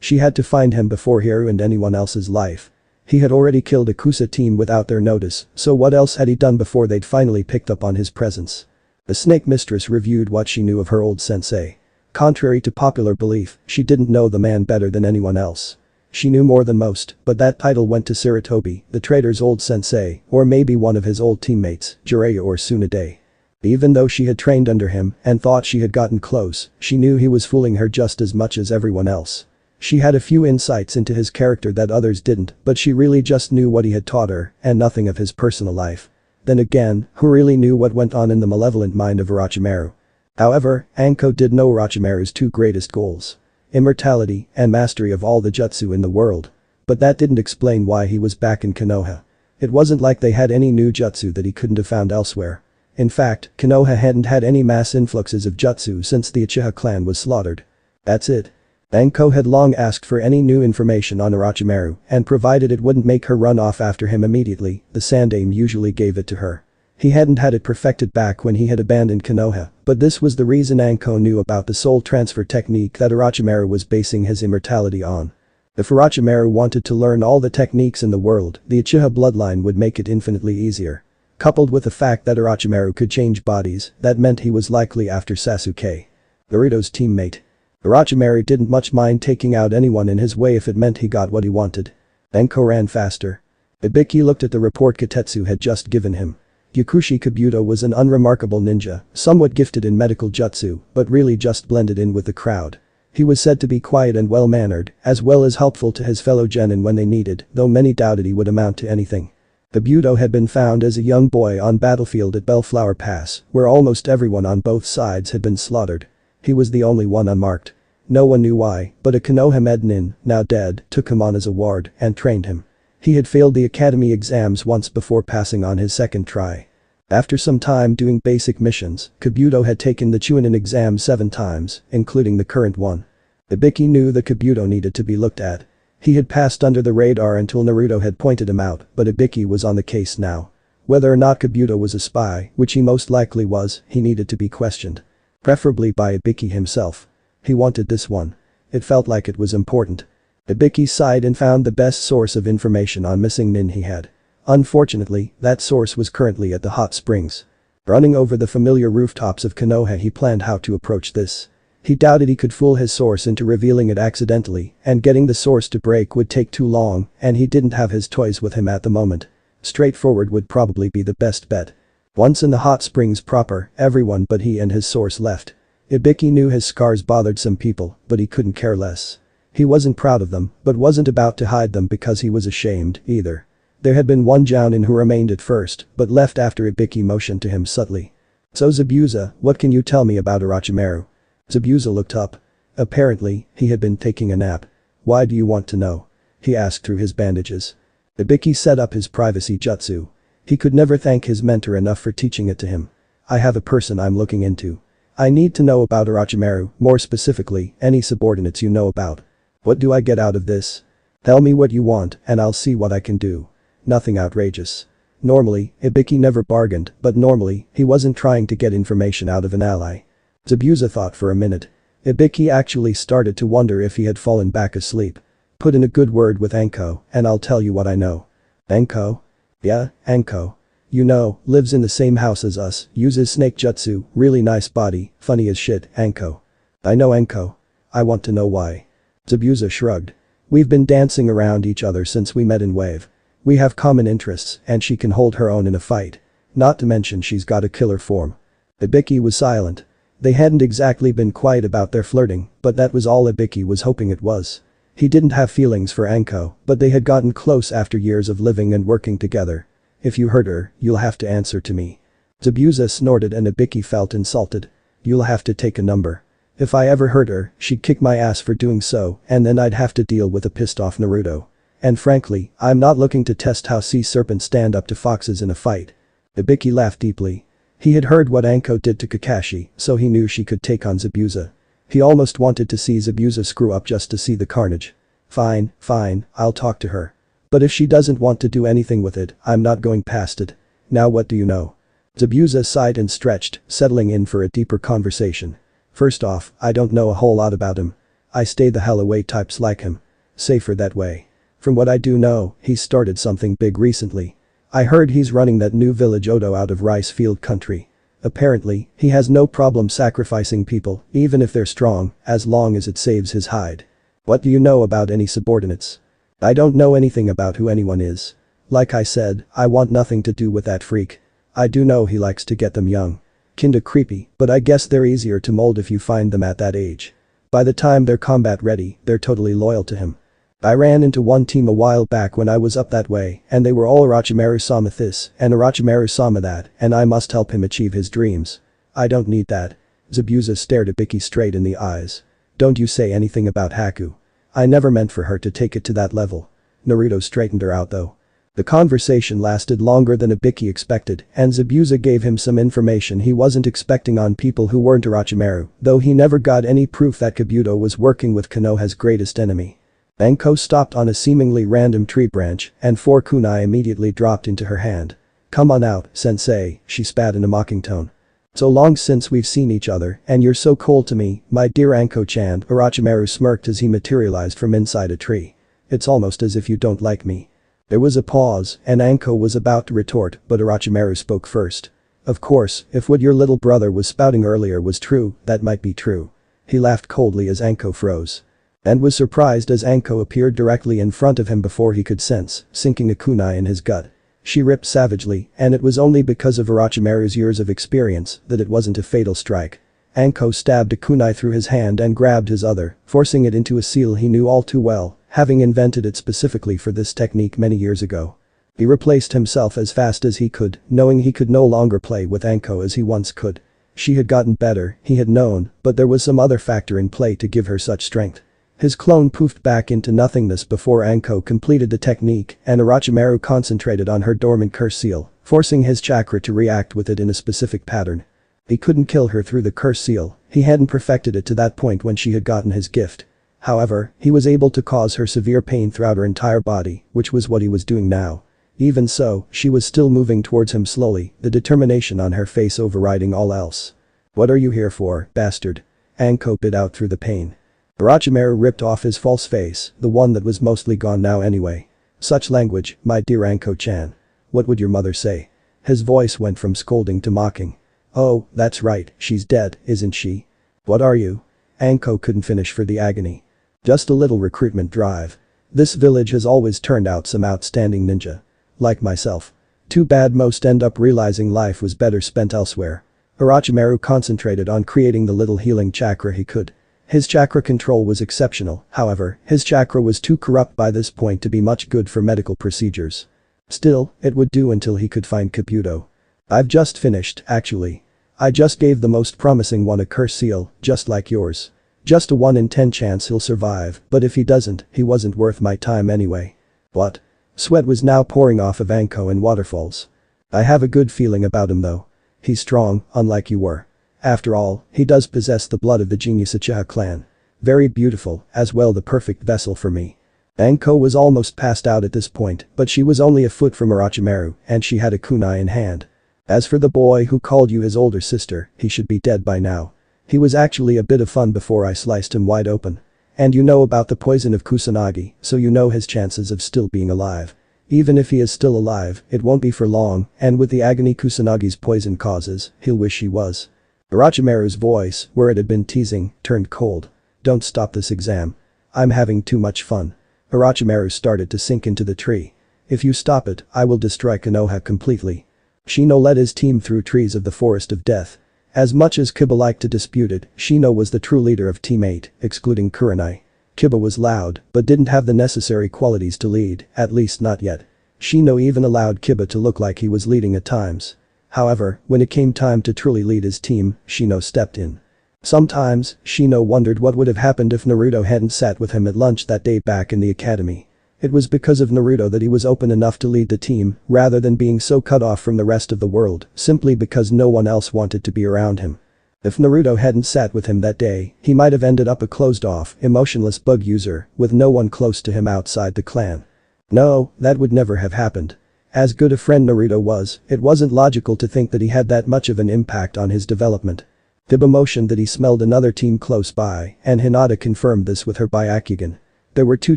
She had to find him before he ruined anyone else's life. He had already killed a Kusa team without their notice, so what else had he done before they'd finally picked up on his presence? The snake mistress reviewed what she knew of her old sensei. Contrary to popular belief, she didn't know the man better than anyone else. She knew more than most, but that title went to Sarutobi, the traitor's old sensei, or maybe one of his old teammates, Jiraiya or Tsunade. Even though she had trained under him and thought she had gotten close, she knew he was fooling her just as much as everyone else. She had a few insights into his character that others didn't, but she really just knew what he had taught her and nothing of his personal life. Then again, who really knew what went on in the malevolent mind of Orochimaru? However, Anko did know Orochimaru's two greatest goals. Immortality and mastery of all the jutsu in the world. But that didn't explain why he was back in Konoha. It wasn't like they had any new jutsu that he couldn't have found elsewhere. In fact, Konoha hadn't had any mass influxes of jutsu since the Uchiha clan was slaughtered. That's it. Anko had long asked for any new information on Orochimaru, and provided it wouldn't make her run off after him immediately, the Sandaime usually gave it to her. He hadn't had it perfected back when he had abandoned Konoha, but this was the reason Anko knew about the soul transfer technique that Orochimaru was basing his immortality on. If Orochimaru wanted to learn all the techniques in the world, the Uchiha bloodline would make it infinitely easier. Coupled with the fact that Orochimaru could change bodies, that meant he was likely after Sasuke, Naruto's teammate. Orochimaru didn't much mind taking out anyone in his way if it meant he got what he wanted. Anko ran faster. Ibiki looked at the report Katetsu had just given him. Yakushi Kabuto was an unremarkable ninja, somewhat gifted in medical jutsu, but really just blended in with the crowd. He was said to be quiet and well-mannered, as well as helpful to his fellow genin when they needed, though many doubted he would amount to anything. Kabuto had been found as a young boy on battlefield at Bellflower Pass, where almost everyone on both sides had been slaughtered. He was the only one unmarked. No one knew why, but a Konoha Nin, now dead, took him on as a ward and trained him. He had failed the academy exams once before passing on his second try. After some time doing basic missions, Kabuto had taken the Chunin exam 7 times, including the current one. Ibiki knew that Kabuto needed to be looked at. He had passed under the radar until Naruto had pointed him out, but Ibiki was on the case now. Whether or not Kabuto was a spy, which he most likely was, he needed to be questioned. Preferably by Ibiki himself. He wanted this one. It felt like it was important. Ibiki sighed and found the best source of information on missing Nin he had. Unfortunately, that source was currently at the hot springs. Running over the familiar rooftops of Konoha, he planned how to approach this. He doubted he could fool his source into revealing it accidentally, and getting the source to break would take too long, and he didn't have his toys with him at the moment. Straightforward would probably be the best bet. Once in the hot springs proper, everyone but he and his source left. Ibiki knew his scars bothered some people, but he couldn't care less. He wasn't proud of them, but wasn't about to hide them because he was ashamed, either. There had been one Jounin who remained at first, but left after Ibiki motioned to him subtly. "So Zabuza, what can you tell me about Orochimaru?" Zabuza looked up. Apparently, he had been taking a nap. "Why do you want to know?" he asked through his bandages. Ibiki set up his privacy jutsu. He could never thank his mentor enough for teaching it to him. "I have a person I'm looking into. I need to know about Orochimaru, more specifically, any subordinates you know about." "What do I get out of this?" "Tell me what you want and I'll see what I can do. Nothing outrageous." Normally, Ibiki never bargained, but normally, he wasn't trying to get information out of an ally. Zabuza thought for a minute. Ibiki actually started to wonder if he had fallen back asleep. "Put in a good word with Anko, and I'll tell you what I know." "Anko?" "Yeah, Anko. You know, lives in the same house as us, uses snake jutsu, really nice body, funny as shit, Anko." "I know Anko. I want to know why." Zabuza shrugged. "We've been dancing around each other since we met in Wave. We have common interests and she can hold her own in a fight. Not to mention she's got a killer form." Ibiki was silent. They hadn't exactly been quiet about their flirting, but that was all Ibiki was hoping it was. He didn't have feelings for Anko, but they had gotten close after years of living and working together. "If you hurt her, you'll have to answer to me." Zabuza snorted and Ibiki felt insulted. "You'll have to take a number. If I ever hurt her, she'd kick my ass for doing so, and then I'd have to deal with a pissed off Naruto. And frankly, I'm not looking to test how sea serpents stand up to foxes in a fight." Ibiki laughed deeply. He had heard what Anko did to Kakashi, so he knew she could take on Zabuza. He almost wanted to see Zabuza screw up just to see the carnage. Fine, I'll talk to her. But if she doesn't want to do anything with it, I'm not going past it. Now what do you know?" Zabuza sighed and stretched, settling in for a deeper conversation. "First off, I don't know a whole lot about him. I stay the hell away, types like him. Safer that way. From what I do know, he's started something big recently. I heard he's running that new village Odo out of Rice Field Country. Apparently, he has no problem sacrificing people, even if they're strong, as long as it saves his hide." "What do you know about any subordinates?" "I don't know anything about who anyone is. Like I said, I want nothing to do with that freak. I do know he likes to get them young. Kinda creepy, but I guess they're easier to mold if you find them at that age. By the time they're combat ready, they're totally loyal to him. I ran into one team a while back when I was up that way, and they were all Orochimaru-sama this and Orochimaru-sama that, and I must help him achieve his dreams. I don't need that." Zabuza stared Ibiki straight in the eyes. "Don't you say anything about Haku. I never meant for her to take it to that level." Naruto straightened her out though. The conversation lasted longer than Ibiki expected, and Zabuza gave him some information he wasn't expecting on people who weren't Orochimaru, though he never got any proof that Kabuto was working with Konoha's greatest enemy. Anko stopped on a seemingly random tree branch, and 4 kunai immediately dropped into her hand. "Come on out, sensei," she spat in a mocking tone. "So long since we've seen each other, and you're so cold to me, my dear Anko-chan," Orochimaru smirked as he materialized from inside a tree. "It's almost as if you don't like me." There was a pause, and Anko was about to retort, but Orochimaru spoke first. "Of course, if what your little brother was spouting earlier was true, that might be true." He laughed coldly as Anko froze. And was surprised as Anko appeared directly in front of him before he could sense, sinking a kunai in his gut. She ripped savagely, and it was only because of Orochimaru's years of experience that it wasn't a fatal strike. Anko stabbed a kunai through his hand and grabbed his other, forcing it into a seal he knew all too well, having invented it specifically for this technique many years ago. He replaced himself as fast as he could, knowing he could no longer play with Anko as he once could. She had gotten better, he had known, but there was some other factor in play to give her such strength. His clone poofed back into nothingness before Anko completed the technique, and Orochimaru concentrated on her dormant curse seal, forcing his chakra to react with it in a specific pattern. He couldn't kill her through the curse seal, he hadn't perfected it to that point when she had gotten his gift. However, he was able to cause her severe pain throughout her entire body, which was what he was doing now. Even so, she was still moving towards him slowly, the determination on her face overriding all else. "What are you here for, bastard?" Anko bit out through the pain. Orochimaru ripped off his false face, the one that was mostly gone now anyway. "Such language, my dear Anko-chan. What would your mother say?" His voice went from scolding to mocking. "Oh, that's right, she's dead, isn't she?" "What are you?" Anko couldn't finish for the agony. "Just a little recruitment drive. This village has always turned out some outstanding ninja. Like myself. Too bad most end up realizing life was better spent elsewhere." Orochimaru concentrated on creating the little healing chakra he could. His chakra control was exceptional, however, his chakra was too corrupt by this point to be much good for medical procedures. Still, it would do until he could find Kabuto. "I've just finished, actually. I just gave the most promising one a curse seal, just like yours. Just a 1 in 10 chance he'll survive, but if he doesn't, he wasn't worth my time anyway." "What?" Sweat was now pouring off of Anko in waterfalls. "I have a good feeling about him though. He's strong, unlike you were. After all, he does possess the blood of the Genius Uchiha clan. Very beautiful, as well the perfect vessel for me." Anko was almost passed out at this point, but she was only a foot from Orochimaru, and she had a kunai in hand. "As for the boy who called you his older sister, he should be dead by now. He was actually a bit of fun before I sliced him wide open. And you know about the poison of Kusanagi, so you know his chances of still being alive. Even if he is still alive, it won't be for long, and with the agony Kusanagi's poison causes, he'll wish he was." Orochimaru's voice, where it had been teasing, turned cold. "Don't stop this exam. I'm having too much fun." Orochimaru started to sink into the tree. "If you stop it, I will destroy Konoha completely." Shino led his team through trees of the Forest of Death. As much as Kiba liked to dispute it, Shino was the true leader of Team 8, excluding Kurenai. Kiba was loud, but didn't have the necessary qualities to lead, at least not yet. Shino even allowed Kiba to look like he was leading at times. However, when it came time to truly lead his team, Shino stepped in. Sometimes, Shino wondered what would have happened if Naruto hadn't sat with him at lunch that day back in the academy. It was because of Naruto that he was open enough to lead the team, rather than being so cut off from the rest of the world, simply because no one else wanted to be around him. If Naruto hadn't sat with him that day, he might have ended up a closed-off, emotionless bug user, with no one close to him outside the clan. No, that would never have happened. As good a friend Naruto was, it wasn't logical to think that he had that much of an impact on his development. Kiba motioned that he smelled another team close by, and Hinata confirmed this with her Byakugan. There were 2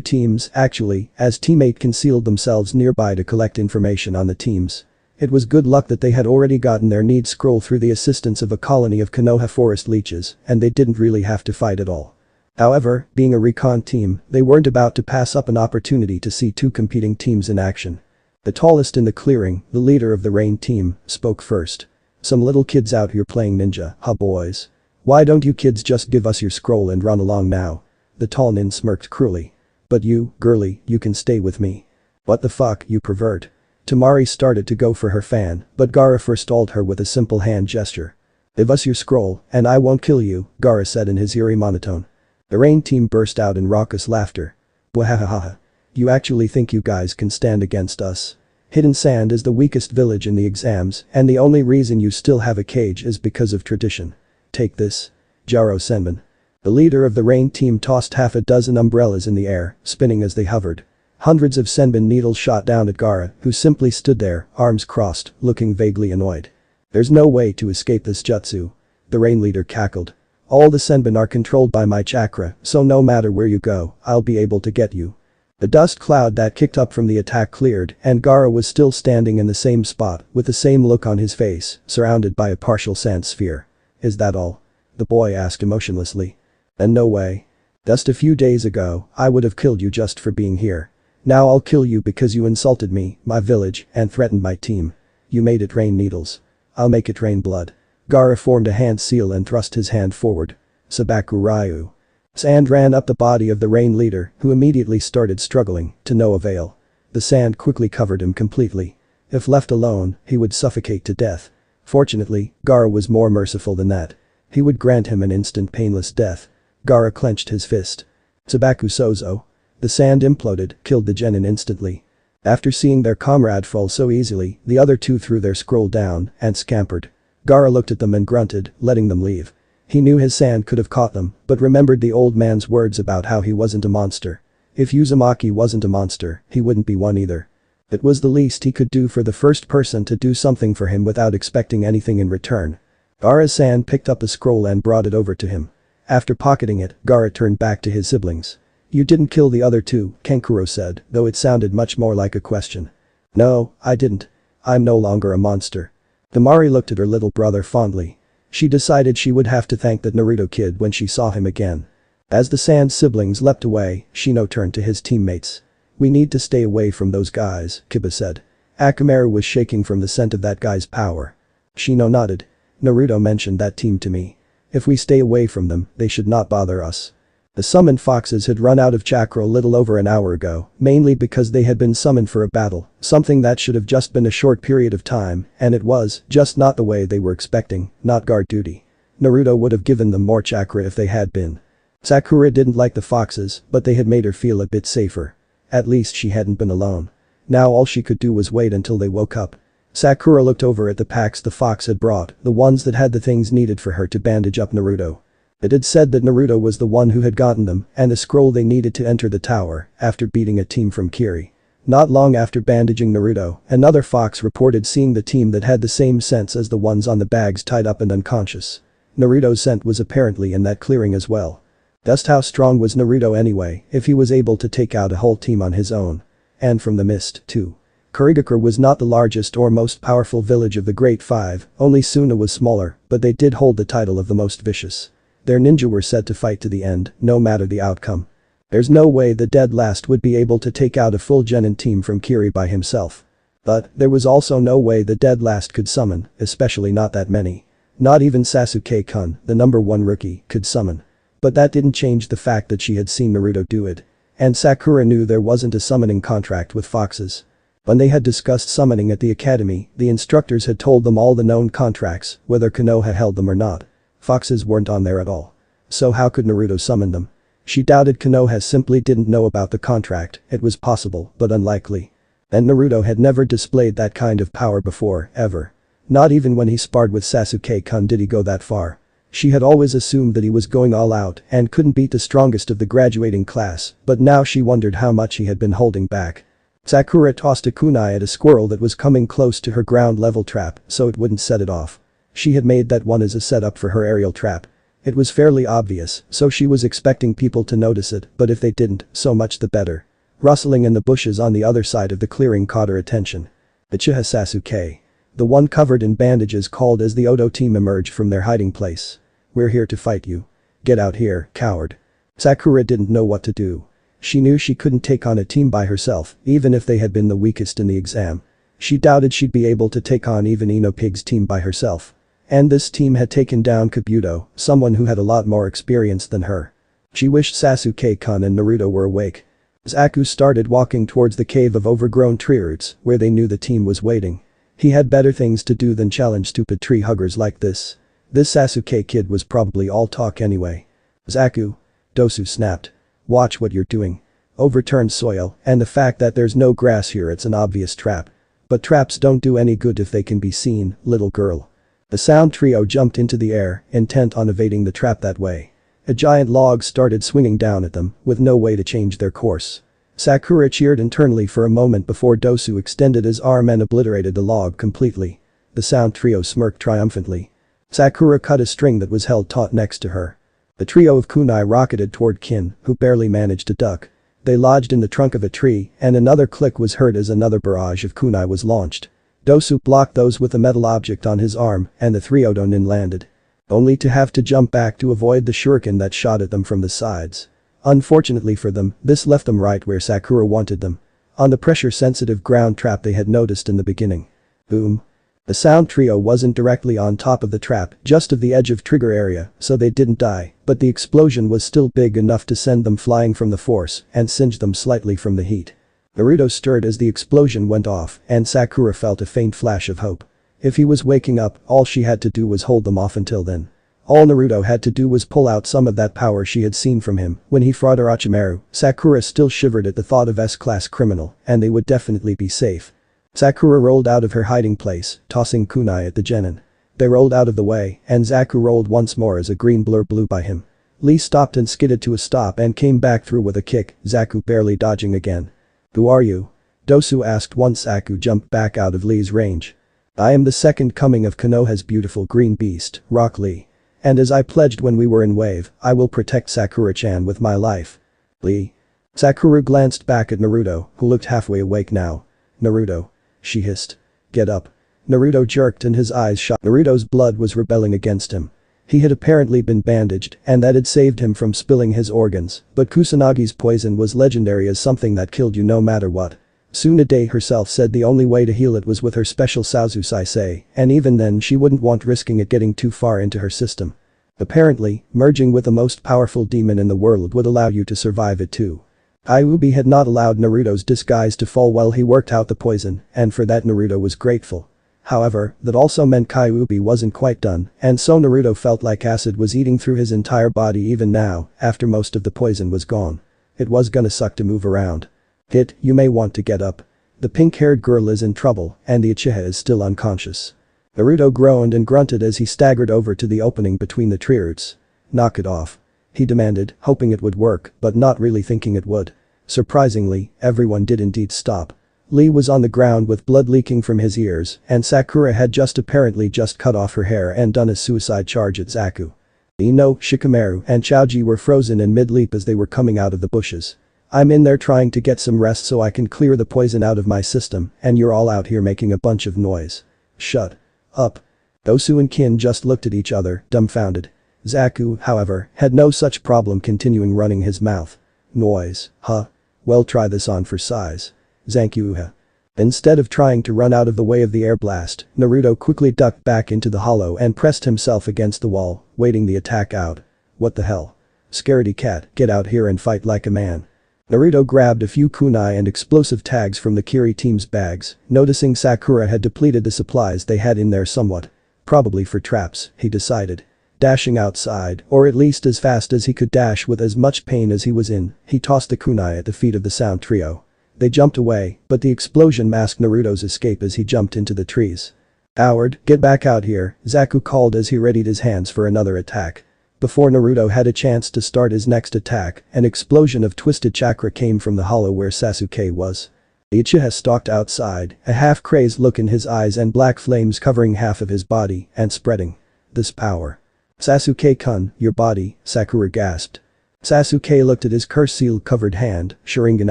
teams, actually, as Team 8 concealed themselves nearby to collect information on the teams. It was good luck that they had already gotten their need scroll through the assistance of a colony of Konoha forest leeches, and they didn't really have to fight at all. However, being a recon team, they weren't about to pass up an opportunity to see 2 competing teams in action. The tallest in the clearing, the leader of the Rain team, spoke first. "Some little kids out here playing ninja, huh boys? Why don't you kids just give us your scroll and run along now?" The tall nin smirked cruelly. "But you, girly, you can stay with me." "What the fuck, you pervert?" Tamari started to go for her fan, but Gaara forestalled her with a simple hand gesture. "Give us your scroll, and I won't kill you," Gaara said in his eerie monotone. The Rain team burst out in raucous laughter. "Bwahahaha. You actually think you guys can stand against us? Hidden Sand is the weakest village in the exams, and the only reason you still have a cage is because of tradition. Take this. Jaro Senbon." The leader of the Rain team tossed half a dozen umbrellas in the air, spinning as they hovered. Hundreds of Senbon needles shot down at Gaara, who simply stood there, arms crossed, looking vaguely annoyed. "There's no way to escape this jutsu." The Rain leader cackled. "All the Senbon are controlled by my chakra, so no matter where you go, I'll be able to get you." The dust cloud that kicked up from the attack cleared, and Gaara was still standing in the same spot, with the same look on his face, surrounded by a partial sand sphere. "Is that all?" the boy asked emotionlessly. "And no way. Just a few days ago, I would have killed you just for being here. Now I'll kill you because you insulted me, my village, and threatened my team. You made it rain needles. I'll make it rain blood." Gaara formed a hand seal and thrust his hand forward. "Sabaku Ryu." Sand ran up the body of the Rain leader, who immediately started struggling, to no avail. The sand quickly covered him completely. If left alone, he would suffocate to death. Fortunately, Gaara was more merciful than that. He would grant him an instant painless death. Gaara clenched his fist. "Sabaku Sozo." The sand imploded, killed the genin instantly. After seeing their comrade fall so easily, the other 2 threw their scroll down and scampered. Gaara looked at them and grunted, letting them leave. He knew his sand could have caught them, but remembered the old man's words about how he wasn't a monster. If Uzumaki wasn't a monster, he wouldn't be one either. It was the least he could do for the first person to do something for him without expecting anything in return. Gaara-san picked up a scroll and brought it over to him. After pocketing it, Gaara turned back to his siblings. "You didn't kill the other two," Kenkuro said, though it sounded much more like a question. "No, I didn't. I'm no longer a monster." Temari looked at her little brother fondly. She decided she would have to thank that Naruto kid when she saw him again. As the Sand siblings leapt away, Shino turned to his teammates. "We need to stay away from those guys," Kiba said. Akamaru was shaking from the scent of that guy's power. Shino nodded. "Naruto mentioned that team to me. If we stay away from them, they should not bother us." The summoned foxes had run out of chakra a little over an hour ago, mainly because they had been summoned for a battle, something that should have just been a short period of time, and it was, just not the way they were expecting, not guard duty. Naruto would have given them more chakra if they had been. Sakura didn't like the foxes, but they had made her feel a bit safer. At least she hadn't been alone. Now all she could do was wait until they woke up. Sakura looked over at the packs the fox had brought, the ones that had the things needed for her to bandage up Naruto. It had said that Naruto was the one who had gotten them and the scroll they needed to enter the tower after beating a team from Kiri. Not long after bandaging Naruto, another fox reported seeing the team that had the same scents as the ones on the bags tied up and unconscious. Naruto's scent was apparently in that clearing as well. Just how strong was Naruto anyway if he was able to take out a whole team on his own? And from the mist, too. Kurigakure was not the largest or most powerful village of the Great Five, only Suna was smaller, but they did hold the title of the most vicious. Their ninja were set to fight to the end, no matter the outcome. There's no way the dead last would be able to take out a full genin team from Kiri by himself. But there was also no way the dead last could summon, especially not that many. Not even Sasuke-kun, the #1 rookie, could summon. But that didn't change the fact that she had seen Naruto do it. And Sakura knew there wasn't a summoning contract with foxes. When they had discussed summoning at the academy, the instructors had told them all the known contracts, whether Konoha held them or not. Foxes weren't on there at all. So how could Naruto summon them? She doubted Konoha simply didn't know about the contract. It was possible, but unlikely. And Naruto had never displayed that kind of power before, ever. Not even when he sparred with Sasuke-kun did he go that far. She had always assumed that he was going all out and couldn't beat the strongest of the graduating class, but now she wondered how much he had been holding back. Sakura tossed a kunai at a squirrel that was coming close to her ground-level trap so it wouldn't set it off. She had made that one as a setup for her aerial trap. It was fairly obvious, so she was expecting people to notice it, but if they didn't, so much the better. Rustling in the bushes on the other side of the clearing caught her attention. Uchiha Sasuke. The one covered in bandages called as the Odo team emerged from their hiding place. "We're here to fight you. Get out here, coward." Sakura didn't know what to do. She knew she couldn't take on a team by herself, even if they had been the weakest in the exam. She doubted she'd be able to take on even Inoki's team by herself. And this team had taken down Kabuto, someone who had a lot more experience than her. She wished Sasuke-kun and Naruto were awake. As Aku started walking towards the cave of overgrown tree roots, where they knew the team was waiting. He had better things to do than challenge stupid tree huggers like this. This Sasuke kid was probably all talk anyway. As Aku. Dosu snapped. "Watch what you're doing." Overturned soil, and the fact that there's no grass here, it's an obvious trap. But traps don't do any good if they can be seen, little girl. The sound trio jumped into the air, intent on evading the trap that way. A giant log started swinging down at them, with no way to change their course. Sakura cheered internally for a moment before Dosu extended his arm and obliterated the log completely. The sound trio smirked triumphantly. Sakura cut a string that was held taut next to her. The trio of kunai rocketed toward Kin, who barely managed to duck. They lodged in the trunk of a tree, and another click was heard as another barrage of kunai was launched. Dosu blocked those with a metal object on his arm, and the three Odonin landed. Only to have to jump back to avoid the shuriken that shot at them from the sides. Unfortunately for them, this left them right where Sakura wanted them. On the pressure-sensitive ground trap they had noticed in the beginning. Boom. The sound trio wasn't directly on top of the trap, just of the edge of trigger area, so they didn't die, but the explosion was still big enough to send them flying from the force and singe them slightly from the heat. Naruto stirred as the explosion went off, and Sakura felt a faint flash of hope. If he was waking up, all she had to do was hold them off until then. All Naruto had to do was pull out some of that power she had seen from him when he fought Orochimaru. Sakura still shivered at the thought of S-class criminal, and they would definitely be safe. Sakura rolled out of her hiding place, tossing kunai at the genin. They rolled out of the way, and Zaku rolled once more as a green blur blew by him. Lee stopped and skidded to a stop and came back through with a kick, Zaku barely dodging again. "Who are you?" Dosu asked once Zaku jumped back out of Lee's range. "I am the second coming of Konoha's beautiful green beast, Rock Lee. And as I pledged when we were in Wave, I will protect Sakura-chan with my life." "Lee?" Sakura glanced back at Naruto, who looked halfway awake now. "Naruto," she hissed. "Get up." Naruto jerked and his eyes shot. Naruto's blood was rebelling against him. He had apparently been bandaged and that had saved him from spilling his organs, but Kusanagi's poison was legendary as something that killed you no matter what. Tsunade herself said the only way to heal it was with her special Sazu Saisei, and even then she wouldn't want risking it getting too far into her system. Apparently, merging with the most powerful demon in the world would allow you to survive it too. Kyuubi had not allowed Naruto's disguise to fall while he worked out the poison, and for that Naruto was grateful. However, that also meant Kyuubi wasn't quite done, and so Naruto felt like acid was eating through his entire body even now, after most of the poison was gone. It was gonna suck to move around. "Hit, you may want to get up. The pink-haired girl is in trouble, and the Uchiha is still unconscious." Naruto groaned and grunted as he staggered over to the opening between the tree roots. "Knock it off," he demanded, hoping it would work, but not really thinking it would. Surprisingly, everyone did indeed stop. Lee was on the ground with blood leaking from his ears, and Sakura had apparently just cut off her hair and done a suicide charge at Zaku. Ino, Shikamaru, and Chaoji were frozen in mid-leap as they were coming out of the bushes. "I'm in there trying to get some rest so I can clear the poison out of my system, and you're all out here making a bunch of noise. Shut up." Dosu and Kin just looked at each other, dumbfounded. Zaku, however, had no such problem continuing running his mouth. "Noise, huh? Well, try this on for size. Zankyuha." Instead of trying to run out of the way of the air blast, Naruto quickly ducked back into the hollow and pressed himself against the wall, waiting the attack out. "What the hell? Scaredy cat, get out here and fight like a man." Naruto grabbed a few kunai and explosive tags from the Kiri team's bags, noticing Sakura had depleted the supplies they had in there somewhat. Probably for traps, he decided. Dashing outside, or at least as fast as he could dash with as much pain as he was in, he tossed the kunai at the feet of the sound trio. They jumped away, but the explosion masked Naruto's escape as he jumped into the trees. "Coward, get back out here," Zaku called as he readied his hands for another attack. Before Naruto had a chance to start his next attack, an explosion of twisted chakra came from the hollow where Sasuke was. Uchiha stalked outside, a half-crazed look in his eyes and black flames covering half of his body and spreading. "This power." "Sasuke-kun, your body," Sakura gasped. Sasuke looked at his curse-seal-covered hand, Sharingan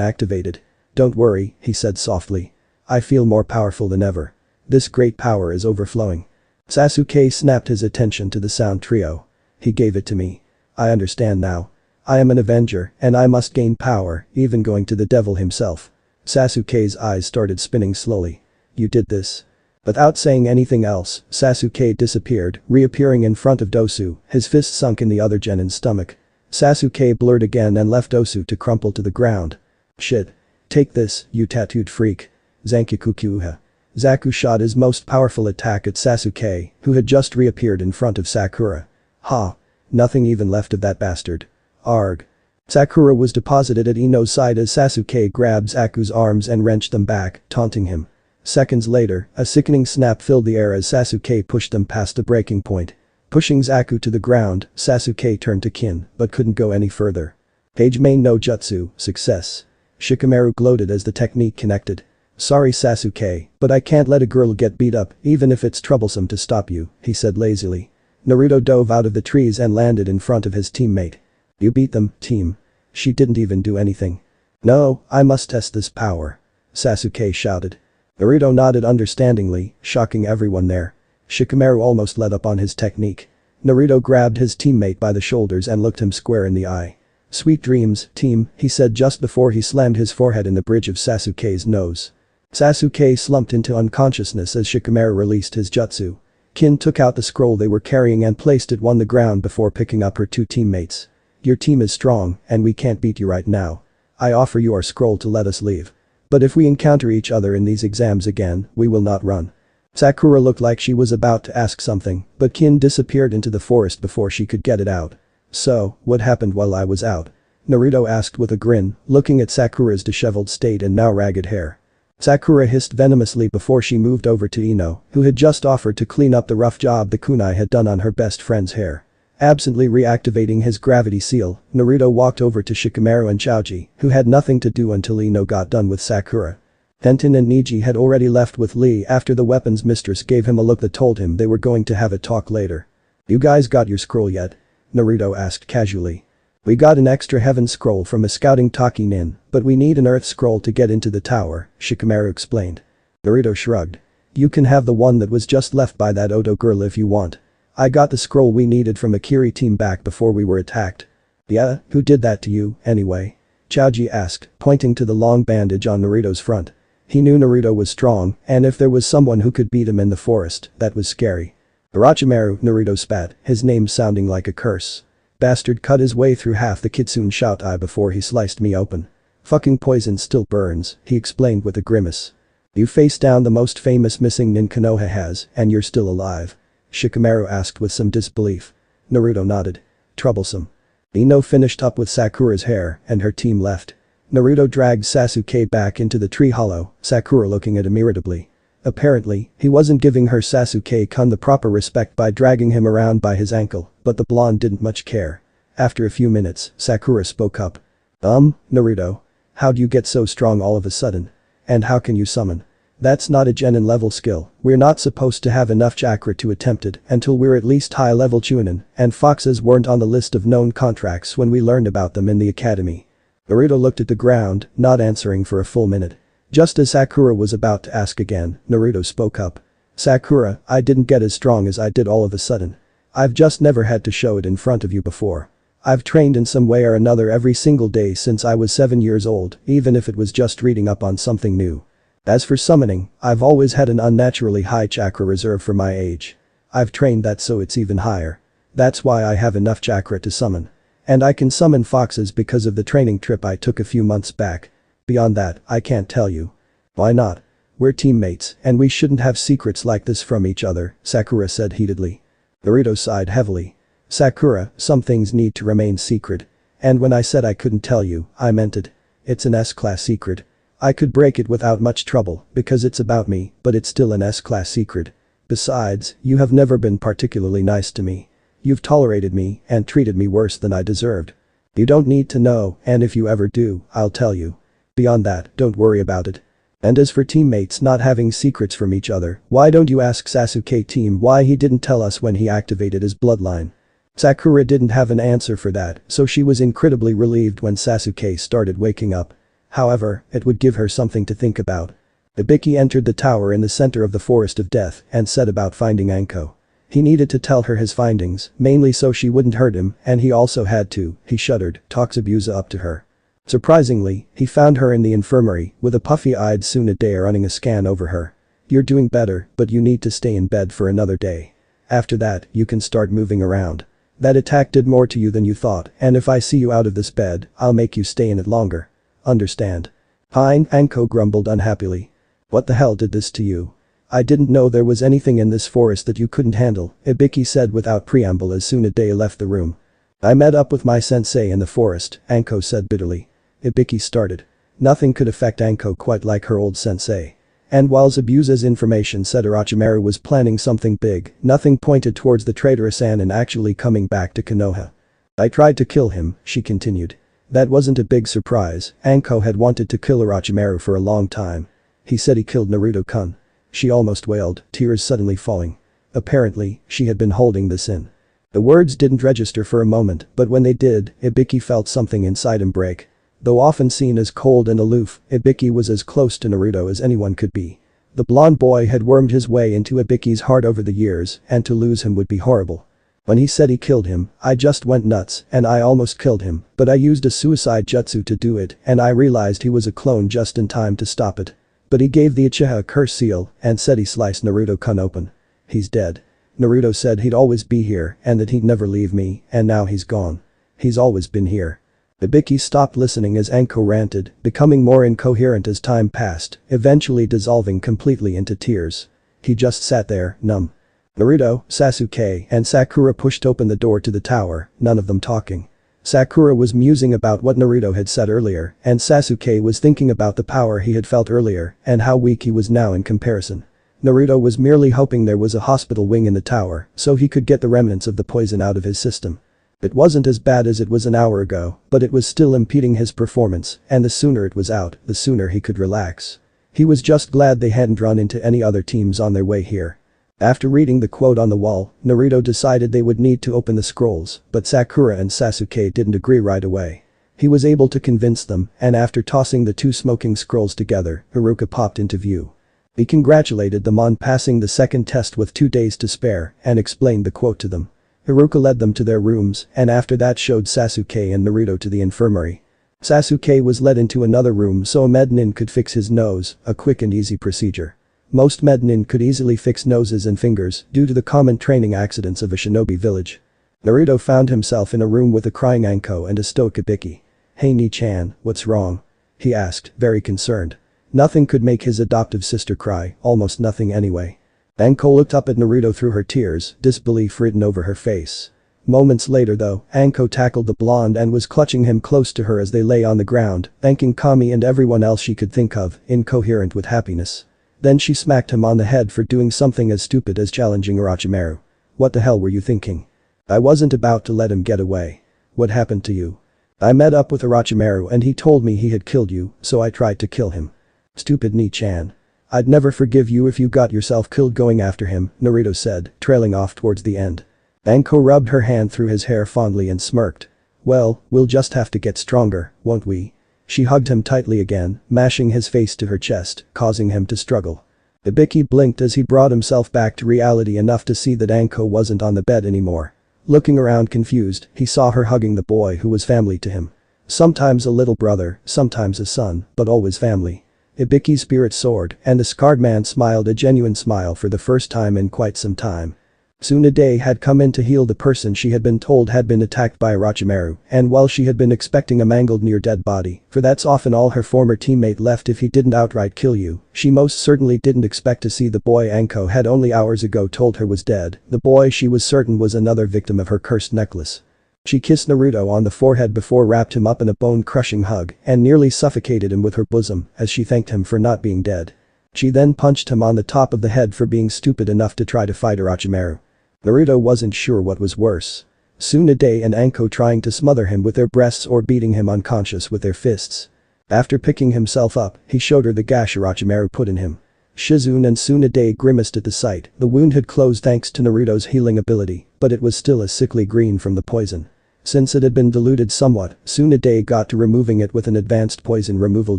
activated. "Don't worry," he said softly. "I feel more powerful than ever. This great power is overflowing." Sasuke snapped his attention to the sound trio. "He gave it to me. I understand now. I am an Avenger, and I must gain power, even going to the devil himself." Sasuke's eyes started spinning slowly. "You did this?" Without saying anything else, Sasuke disappeared, reappearing in front of Dosu, his fist sunk in the other genin's stomach. Sasuke blurred again and left Dosu to crumple to the ground. "Shit. Take this, you tattooed freak." Zankyukukyuha. Zaku shot his most powerful attack at Sasuke, who had just reappeared in front of Sakura. "Ha. Nothing even left of that bastard. Arg." Sakura was deposited at Ino's side as Sasuke grabbed Zaku's arms and wrenched them back, taunting him. Seconds later, a sickening snap filled the air as Sasuke pushed them past the breaking point. Pushing Zaku to the ground, Sasuke turned to Kin, but couldn't go any further. "Page main no jutsu, success." Shikamaru gloated as the technique connected. "Sorry Sasuke, but I can't let a girl get beat up, even if it's troublesome to stop you," he said lazily. Naruto dove out of the trees and landed in front of his teammate. "You beat them, team." "She didn't even do anything." "No, I must test this power," Sasuke shouted. Naruto nodded understandingly, shocking everyone there. Shikamaru almost let up on his technique. Naruto grabbed his teammate by the shoulders and looked him square in the eye. "Sweet dreams, team," he said just before he slammed his forehead in the bridge of Sasuke's nose. Sasuke slumped into unconsciousness as Shikamaru released his jutsu. Kin took out the scroll they were carrying and placed it on the ground before picking up her two teammates. "Your team is strong, and we can't beat you right now. I offer you our scroll to let us leave. But if we encounter each other in these exams again, we will not run." Sakura looked like she was about to ask something, but Kin disappeared into the forest before she could get it out. "So, what happened while I was out?" Naruto asked with a grin, looking at Sakura's disheveled state and now ragged hair. Sakura hissed venomously before she moved over to Ino, who had just offered to clean up the rough job the kunai had done on her best friend's hair. Absently reactivating his gravity seal, Naruto walked over to Shikamaru and Choji, who had nothing to do until Ino got done with Sakura. Tenten and Niji had already left with Lee after the weapons mistress gave him a look that told him they were going to have a talk later. "You guys got your scroll yet?" Naruto asked casually. "We got an extra heaven scroll from a scouting Taki nin, but we need an earth scroll to get into the tower," Shikamaru explained. Naruto shrugged. "You can have the one that was just left by that Oto girl if you want. I got the scroll we needed from Akiri team back before we were attacked." "Yeah, who did that to you, anyway?" Choji asked, pointing to the long bandage on Naruto's front. He knew Naruto was strong, and if there was someone who could beat him in the forest, that was scary. "Orochimaru," Naruto spat, his name sounding like a curse. "Bastard cut his way through half the Kitsune Shoutai before he sliced me open. Fucking poison still burns," he explained with a grimace. "You faced down the most famous missing nin Konoha has, and you're still alive?" Shikamaru asked with some disbelief. Naruto nodded. "Troublesome." Ino finished up with Sakura's hair, and her team left. Naruto dragged Sasuke back into the tree hollow, Sakura looking at him irritably. Apparently, he wasn't giving her Sasuke-kun the proper respect by dragging him around by his ankle, but the blonde didn't much care. After a few minutes, Sakura spoke up. Naruto. How'd you get so strong all of a sudden? And how can you summon? That's not a genin level skill, we're not supposed to have enough chakra to attempt it until we're at least high level chunin, and foxes weren't on the list of known contracts when we learned about them in the academy." Naruto looked at the ground, not answering for a full minute. Just as Sakura was about to ask again, Naruto spoke up. "Sakura, I didn't get as strong as I did all of a sudden. I've just never had to show it in front of you before. I've trained in some way or another every single day since I was 7 years old, even if it was just reading up on something new. As for summoning, I've always had an unnaturally high chakra reserve for my age. I've trained that so it's even higher. That's why I have enough chakra to summon. And I can summon foxes because of the training trip I took a few months back. Beyond that, I can't tell you." "Why not? We're teammates, and we shouldn't have secrets like this from each other," Sakura said heatedly. Naruto sighed heavily. "Sakura, some things need to remain secret. And when I said I couldn't tell you, I meant it. It's an S-class secret. I could break it without much trouble because it's about me, but it's still an S-class secret. Besides, you have never been particularly nice to me. You've tolerated me and treated me worse than I deserved. You don't need to know, and if you ever do, I'll tell you. Beyond that, don't worry about it. And as for teammates not having secrets from each other, why don't you ask Sasuke team why he didn't tell us when he activated his bloodline?" Sakura didn't have an answer for that, so she was incredibly relieved when Sasuke started waking up. However, it would give her something to think about. Ibiki entered the tower in the center of the Forest of Death and set about finding Anko. He needed to tell her his findings, mainly so she wouldn't hurt him, and he also had to, he shuddered, talk Zabuza up to her. Surprisingly, he found her in the infirmary, with a puffy-eyed Tsunade running a scan over her. "You're doing better, but you need to stay in bed for another day. After that, you can start moving around. That attack did more to you than you thought, and if I see you out of this bed, I'll make you stay in it longer. Understand?" "Fine," Anko grumbled unhappily. "What the hell did this to you? I didn't know there was anything in this forest that you couldn't handle," Ibiki said without preamble as Tsunade left the room. "I met up with my sensei in the forest," Anko said bitterly. Ibiki started. Nothing could affect Anko quite like her old sensei. And while Zabuza's information said Orochimaru was planning something big, nothing pointed towards the traitorous Anin actually coming back to Konoha. "I tried to kill him," she continued. That wasn't a big surprise, Anko had wanted to kill Orochimaru for a long time. "He said he killed Naruto-kun." She almost wailed, tears suddenly falling. Apparently, she had been holding this in. The words didn't register for a moment, but when they did, Ibiki felt something inside him break. Though often seen as cold and aloof, Ibiki was as close to Naruto as anyone could be. The blonde boy had wormed his way into Ibiki's heart over the years, and to lose him would be horrible. "When he said he killed him, I just went nuts, and I almost killed him, but I used a suicide jutsu to do it, and I realized he was a clone just in time to stop it. But he gave the Uchiha a curse seal and said he sliced Naruto-kun open. He's dead. Naruto said he'd always be here and that he'd never leave me, and now he's gone. He's always been here." Ibiki stopped listening as Anko ranted, becoming more incoherent as time passed, eventually dissolving completely into tears. He just sat there, numb. Naruto, Sasuke, and Sakura pushed open the door to the tower, none of them talking. Sakura was musing about what Naruto had said earlier, and Sasuke was thinking about the power he had felt earlier and how weak he was now in comparison. Naruto was merely hoping there was a hospital wing in the tower so he could get the remnants of the poison out of his system. It wasn't as bad as it was an hour ago, but it was still impeding his performance, and the sooner it was out, the sooner he could relax. He was just glad they hadn't run into any other teams on their way here. After reading the quote on the wall, Naruto decided they would need to open the scrolls, but Sakura and Sasuke didn't agree right away. He was able to convince them, and after tossing the two smoking scrolls together, Haruka popped into view. He congratulated them on passing the second test with 2 days to spare and explained the quote to them. Haruka led them to their rooms and after that showed Sasuke and Naruto to the infirmary. Sasuke was led into another room so a mednin could fix his nose, a quick and easy procedure. Most mednin could easily fix noses and fingers due to the common training accidents of a shinobi village. Naruto found himself in a room with a crying Anko and a stoic Ibiki. "Hey Ni-chan, what's wrong?" he asked, very concerned. Nothing could make his adoptive sister cry, almost nothing anyway. Anko looked up at Naruto through her tears, disbelief written over her face. Moments later though, Anko tackled the blonde and was clutching him close to her as they lay on the ground, thanking Kami and everyone else she could think of, incoherent with happiness. Then she smacked him on the head for doing something as stupid as challenging Orochimaru. "What the hell were you thinking? I wasn't about to let him get away. What happened to you? I met up with Orochimaru and he told me he had killed you, so I tried to kill him. Stupid Ni-chan. I'd never forgive you if you got yourself killed going after him," Naruto said, trailing off towards the end. Anko rubbed her hand through his hair fondly and smirked. "Well, we'll just have to get stronger, won't we?" She hugged him tightly again, mashing his face to her chest, causing him to struggle. Ibiki blinked as he brought himself back to reality enough to see that Anko wasn't on the bed anymore. Looking around confused, he saw her hugging the boy who was family to him. Sometimes a little brother, sometimes a son, but always family. Ibiki's spirit soared, and the scarred man smiled a genuine smile for the first time in quite some time. Tsunade had come in to heal the person she had been told had been attacked by Orochimaru, and while she had been expecting a mangled near-dead body, for that's often all her former teammate left if he didn't outright kill you, she most certainly didn't expect to see the boy Anko had only hours ago told her was dead, the boy she was certain was another victim of her cursed necklace. She kissed Naruto on the forehead before wrapped him up in a bone-crushing hug and nearly suffocated him with her bosom as she thanked him for not being dead. She then punched him on the top of the head for being stupid enough to try to fight Orochimaru. Naruto wasn't sure what was worse. Tsunade and Anko trying to smother him with their breasts or beating him unconscious with their fists. After picking himself up, he showed her the gash Orochimaru put in him. Shizune and Tsunade grimaced at the sight. The wound had closed thanks to Naruto's healing ability, but it was still a sickly green from the poison. Since it had been diluted somewhat, Tsunade got to removing it with an advanced poison removal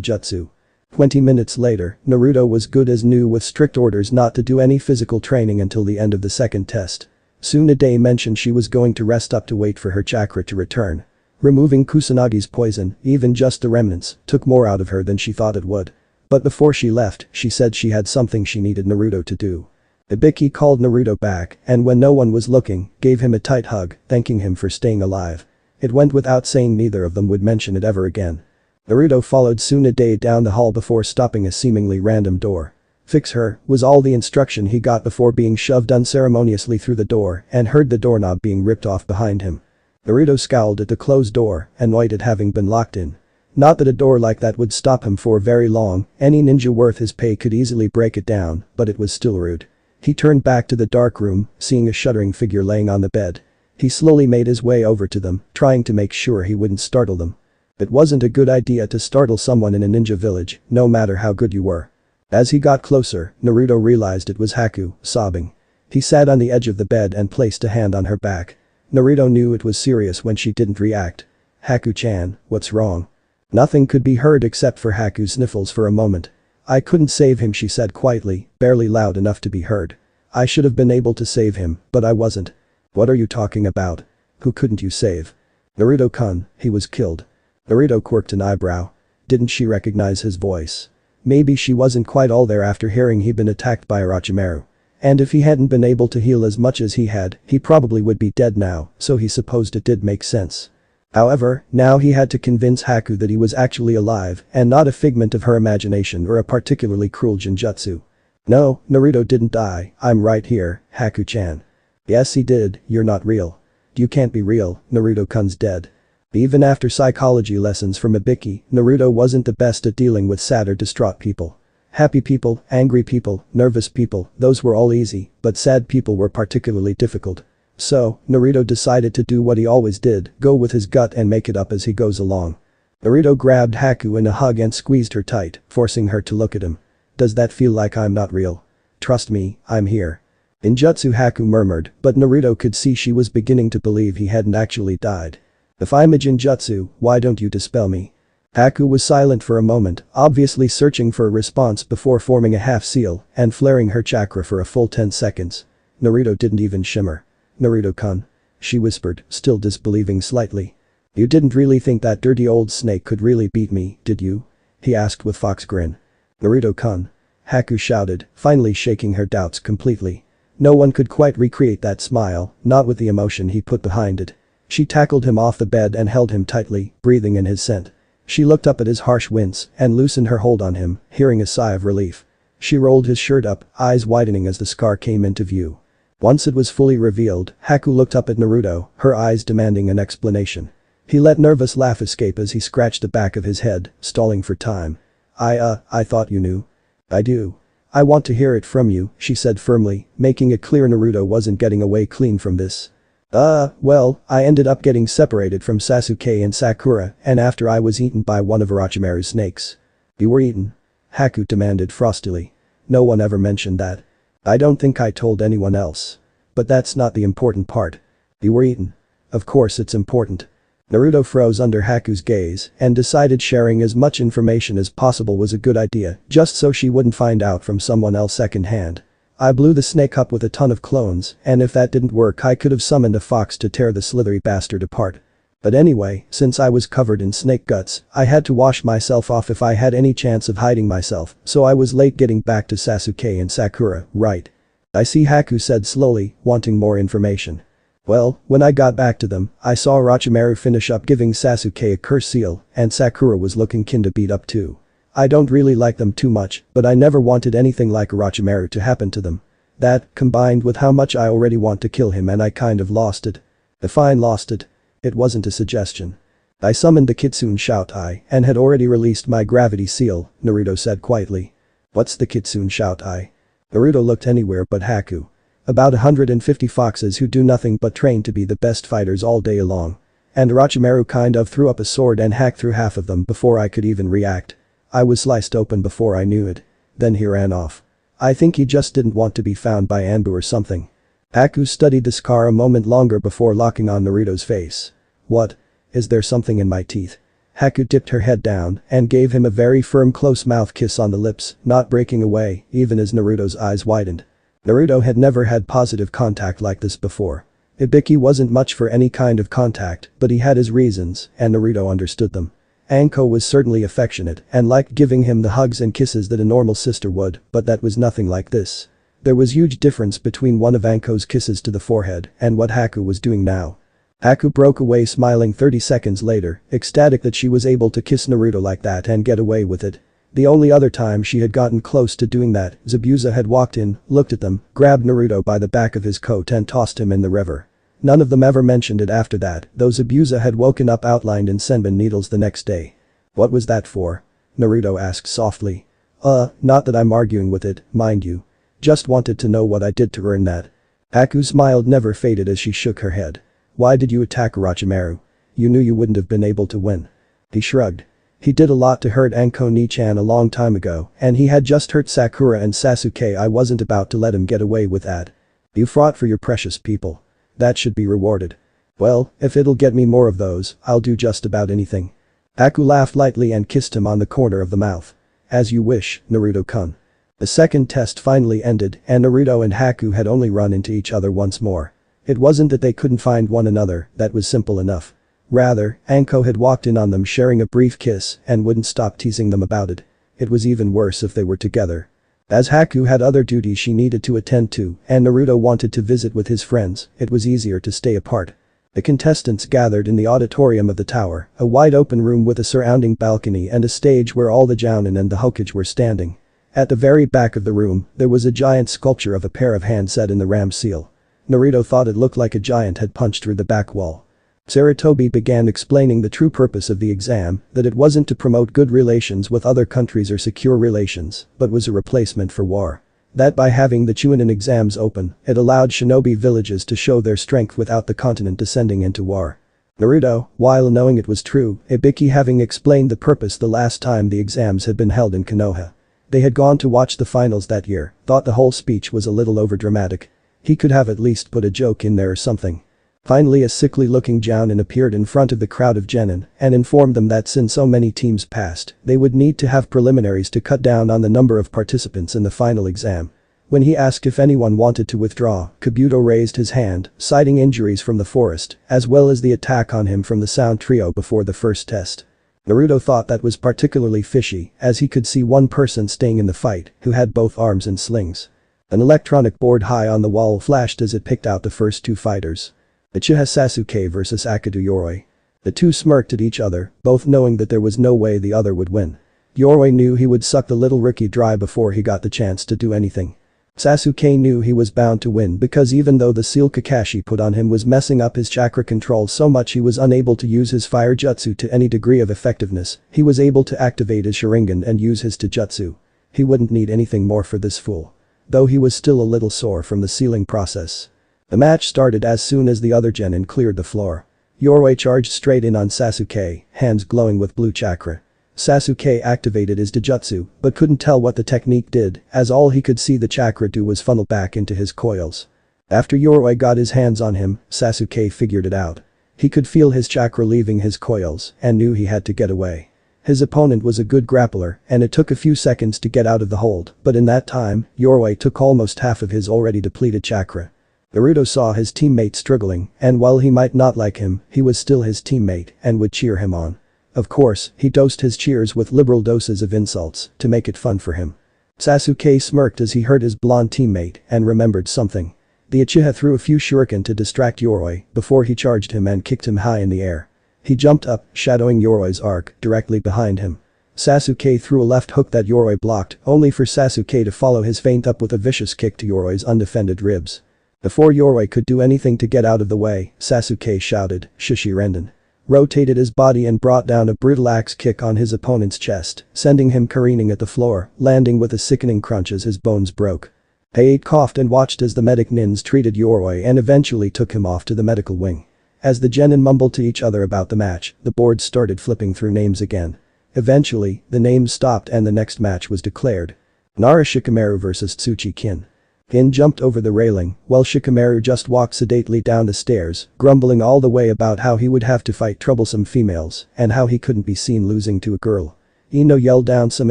jutsu. 20 minutes later, Naruto was good as new with strict orders not to do any physical training until the end of the second test. Tsunade mentioned she was going to rest up to wait for her chakra to return. Removing Kusanagi's poison, even just the remnants, took more out of her than she thought it would. But before she left, she said she had something she needed Naruto to do. Ibiki called Naruto back and when no one was looking, gave him a tight hug, thanking him for staying alive. It went without saying neither of them would mention it ever again. Naruto followed Tsunade down the hall before stopping a seemingly random door. "Fix her," was all the instruction he got before being shoved unceremoniously through the door and heard the doorknob being ripped off behind him. Naruto scowled at the closed door, annoyed at having been locked in. Not that a door like that would stop him for very long, any ninja worth his pay could easily break it down, but it was still rude. He turned back to the dark room, seeing a shuddering figure laying on the bed. He slowly made his way over to them, trying to make sure he wouldn't startle them. It wasn't a good idea to startle someone in a ninja village, no matter how good you were. As he got closer, Naruto realized it was Haku, sobbing. He sat on the edge of the bed and placed a hand on her back. Naruto knew it was serious when she didn't react. "Haku-chan, what's wrong?" Nothing could be heard except for Haku's sniffles for a moment. "I couldn't save him," she said quietly, barely loud enough to be heard. "I should have been able to save him, but I wasn't." "What are you talking about? Who couldn't you save?" "Naruto-kun, he was killed." Naruto quirked an eyebrow. Didn't she recognize his voice? Maybe she wasn't quite all there after hearing he'd been attacked by Orochimaru. And if he hadn't been able to heal as much as he had, he probably would be dead now, so he supposed it did make sense. However, now he had to convince Haku that he was actually alive and not a figment of her imagination or a particularly cruel genjutsu. "No, Naruto didn't die, I'm right here, Haku-chan." "Yes he did, you're not real." "You can't be real, Naruto-kun's dead." Even after psychology lessons from Ibiki, Naruto wasn't the best at dealing with sad or distraught people. Happy people, angry people, nervous people, those were all easy, but sad people were particularly difficult. So, Naruto decided to do what he always did, go with his gut and make it up as he goes along. Naruto grabbed Haku in a hug and squeezed her tight, forcing her to look at him. "Does that feel like I'm not real? Trust me, I'm here." In jutsu, Haku murmured, but Naruto could see she was beginning to believe he hadn't actually died. "If I'm a jinjutsu, why don't you dispel me?" Haku was silent for a moment, obviously searching for a response before forming a half seal and flaring her chakra for a full 10 seconds. Naruto didn't even shimmer. "Naruto-kun," she whispered, still disbelieving slightly. "You didn't really think that dirty old snake could really beat me, did you?" he asked with fox grin. "Naruto-kun," Haku shouted, finally shaking her doubts completely. No one could quite recreate that smile, not with the emotion he put behind it. She tackled him off the bed and held him tightly, breathing in his scent. She looked up at his harsh wince and loosened her hold on him, hearing a sigh of relief. She rolled his shirt up, eyes widening as the scar came into view. Once it was fully revealed, Haku looked up at Naruto, her eyes demanding an explanation. He let nervous laugh escape as he scratched the back of his head, stalling for time. I thought you knew." "I do. I want to hear it from you," she said firmly, making it clear Naruto wasn't getting away clean from this. Well, I ended up getting separated from Sasuke and Sakura, and after I was eaten by one of Orochimaru's snakes." "You were eaten?" Haku demanded frostily. "No one ever mentioned that. I don't think I told anyone else. But that's not the important part." "You were eaten. Of course it's important." Naruto froze under Haku's gaze and decided sharing as much information as possible was a good idea, just so she wouldn't find out from someone else secondhand. "I blew the snake up with a ton of clones, and if that didn't work I could have summoned a fox to tear the slithery bastard apart. But anyway, since I was covered in snake guts, I had to wash myself off if I had any chance of hiding myself, so I was late getting back to Sasuke and Sakura, right?" "I see," Haku said slowly, wanting more information. "Well, when I got back to them, I saw Orochimaru finish up giving Sasuke a curse seal, and Sakura was looking kinda beat up too. I don't really like them too much, but I never wanted anything like Orochimaru to happen to them. That, combined with how much I already want to kill him, and I kind of lost it." "If I lost it?" "It wasn't a suggestion. I summoned the Kitsune Shout-Eye and had already released my gravity seal," Naruto said quietly. "What's the Kitsune Shout-Eye?" Naruto looked anywhere but Haku. "About 150 foxes who do nothing but train to be the best fighters all day long. And Orochimaru kind of threw up a sword and hacked through half of them before I could even react. I was sliced open before I knew it. Then he ran off. I think he just didn't want to be found by Anbu or something." Haku studied the scar a moment longer before locking on Naruto's face. "What? Is there something in my teeth?" Haku dipped her head down and gave him a very firm close mouth kiss on the lips, not breaking away, even as Naruto's eyes widened. Naruto had never had positive contact like this before. Ibiki wasn't much for any kind of contact, but he had his reasons, and Naruto understood them. Anko was certainly affectionate and liked giving him the hugs and kisses that a normal sister would, but that was nothing like this. There was huge difference between one of Anko's kisses to the forehead and what Haku was doing now. Haku broke away smiling 30 seconds later, ecstatic that she was able to kiss Naruto like that and get away with it. The only other time she had gotten close to doing that, Zabuza had walked in, looked at them, grabbed Naruto by the back of his coat and tossed him in the river. None of them ever mentioned it after that, though Zabuza had woken up outlined in senbon needles the next day. "What was that for?" Naruto asked softly. Not that I'm arguing with it, mind you. Just wanted to know what I did to earn that." Haku's smile never faded as she shook her head. "Why did you attack Orochimaru? You knew you wouldn't have been able to win." He shrugged. "He did a lot to hurt Anko Ni-chan a long time ago, and he had just hurt Sakura and Sasuke. I wasn't about to let him get away with that. You fought for your precious people. That should be rewarded. Well, if it'll get me more of those, I'll do just about anything." Haku laughed lightly and kissed him on the corner of the mouth. "As you wish, Naruto-kun." The second test finally ended and Naruto and Haku had only run into each other once more. It wasn't that they couldn't find one another, that was simple enough. Rather, Anko had walked in on them sharing a brief kiss and wouldn't stop teasing them about it. It was even worse if they were together. As Haku had other duties she needed to attend to and Naruto wanted to visit with his friends, it was easier to stay apart. The contestants gathered in the auditorium of the tower, a wide open room with a surrounding balcony and a stage where all the Jounin and the Hokage were standing. At the very back of the room, there was a giant sculpture of a pair of hands set in the ram seal. Naruto thought it looked like a giant had punched through the back wall. Sarutobi began explaining the true purpose of the exam, that it wasn't to promote good relations with other countries or secure relations, but was a replacement for war. That by having the Chunin exams open, it allowed shinobi villages to show their strength without the continent descending into war. Naruto, while knowing it was true, Ibiki having explained the purpose the last time the exams had been held in Konoha. They had gone to watch the finals that year, thought the whole speech was a little overdramatic. He could have at least put a joke in there or something. Finally a sickly-looking Jounin appeared in front of the crowd of genin and informed them that since so many teams passed, they would need to have preliminaries to cut down on the number of participants in the final exam. When he asked if anyone wanted to withdraw, Kabuto raised his hand, citing injuries from the forest, as well as the attack on him from the Sound Trio before the first test. Naruto thought that was particularly fishy, as he could see one person staying in the fight, who had both arms in slings. An electronic board high on the wall flashed as it picked out the first two fighters. Uchiha Sasuke vs Akadu Yoroi. The two smirked at each other, both knowing that there was no way the other would win. Yoroi knew he would suck the little rookie dry before he got the chance to do anything. Sasuke knew he was bound to win because even though the seal Kakashi put on him was messing up his chakra control so much he was unable to use his fire jutsu to any degree of effectiveness, he was able to activate his Sharingan and use his Taijutsu. He wouldn't need anything more for this fool. Though he was still a little sore from the sealing process. The match started as soon as the other genin cleared the floor. Yoroi charged straight in on Sasuke, hands glowing with blue chakra. Sasuke activated his Taijutsu, but couldn't tell what the technique did, as all he could see the chakra do was funnel back into his coils. After Yoroi got his hands on him, Sasuke figured it out. He could feel his chakra leaving his coils and knew he had to get away. His opponent was a good grappler, and it took a few seconds to get out of the hold, but in that time, Yoroi took almost half of his already depleted chakra. Naruto saw his teammate struggling, and while he might not like him, he was still his teammate and would cheer him on. Of course, he dosed his cheers with liberal doses of insults to make it fun for him. Sasuke smirked as he heard his blonde teammate and remembered something. The Uchiha threw a few shuriken to distract Yoroi before he charged him and kicked him high in the air. He jumped up, shadowing Yoroi's arc directly behind him. Sasuke threw a left hook that Yoroi blocked, only for Sasuke to follow his feint up with a vicious kick to Yoroi's undefended ribs. Before Yoroi could do anything to get out of the way, Sasuke shouted, "Shishi Renden." Rotated his body and brought down a brutal axe kick on his opponent's chest, sending him careening at the floor, landing with a sickening crunch as his bones broke. Heiei coughed and watched as the medic nins treated Yoroi and eventually took him off to the medical wing. As the genin mumbled to each other about the match, the board started flipping through names again. Eventually, the names stopped and the next match was declared. Nara Shikamaru vs Tsuchi Kin. Kin jumped over the railing, while Shikamaru just walked sedately down the stairs, grumbling all the way about how he would have to fight troublesome females and how he couldn't be seen losing to a girl. Ino yelled down some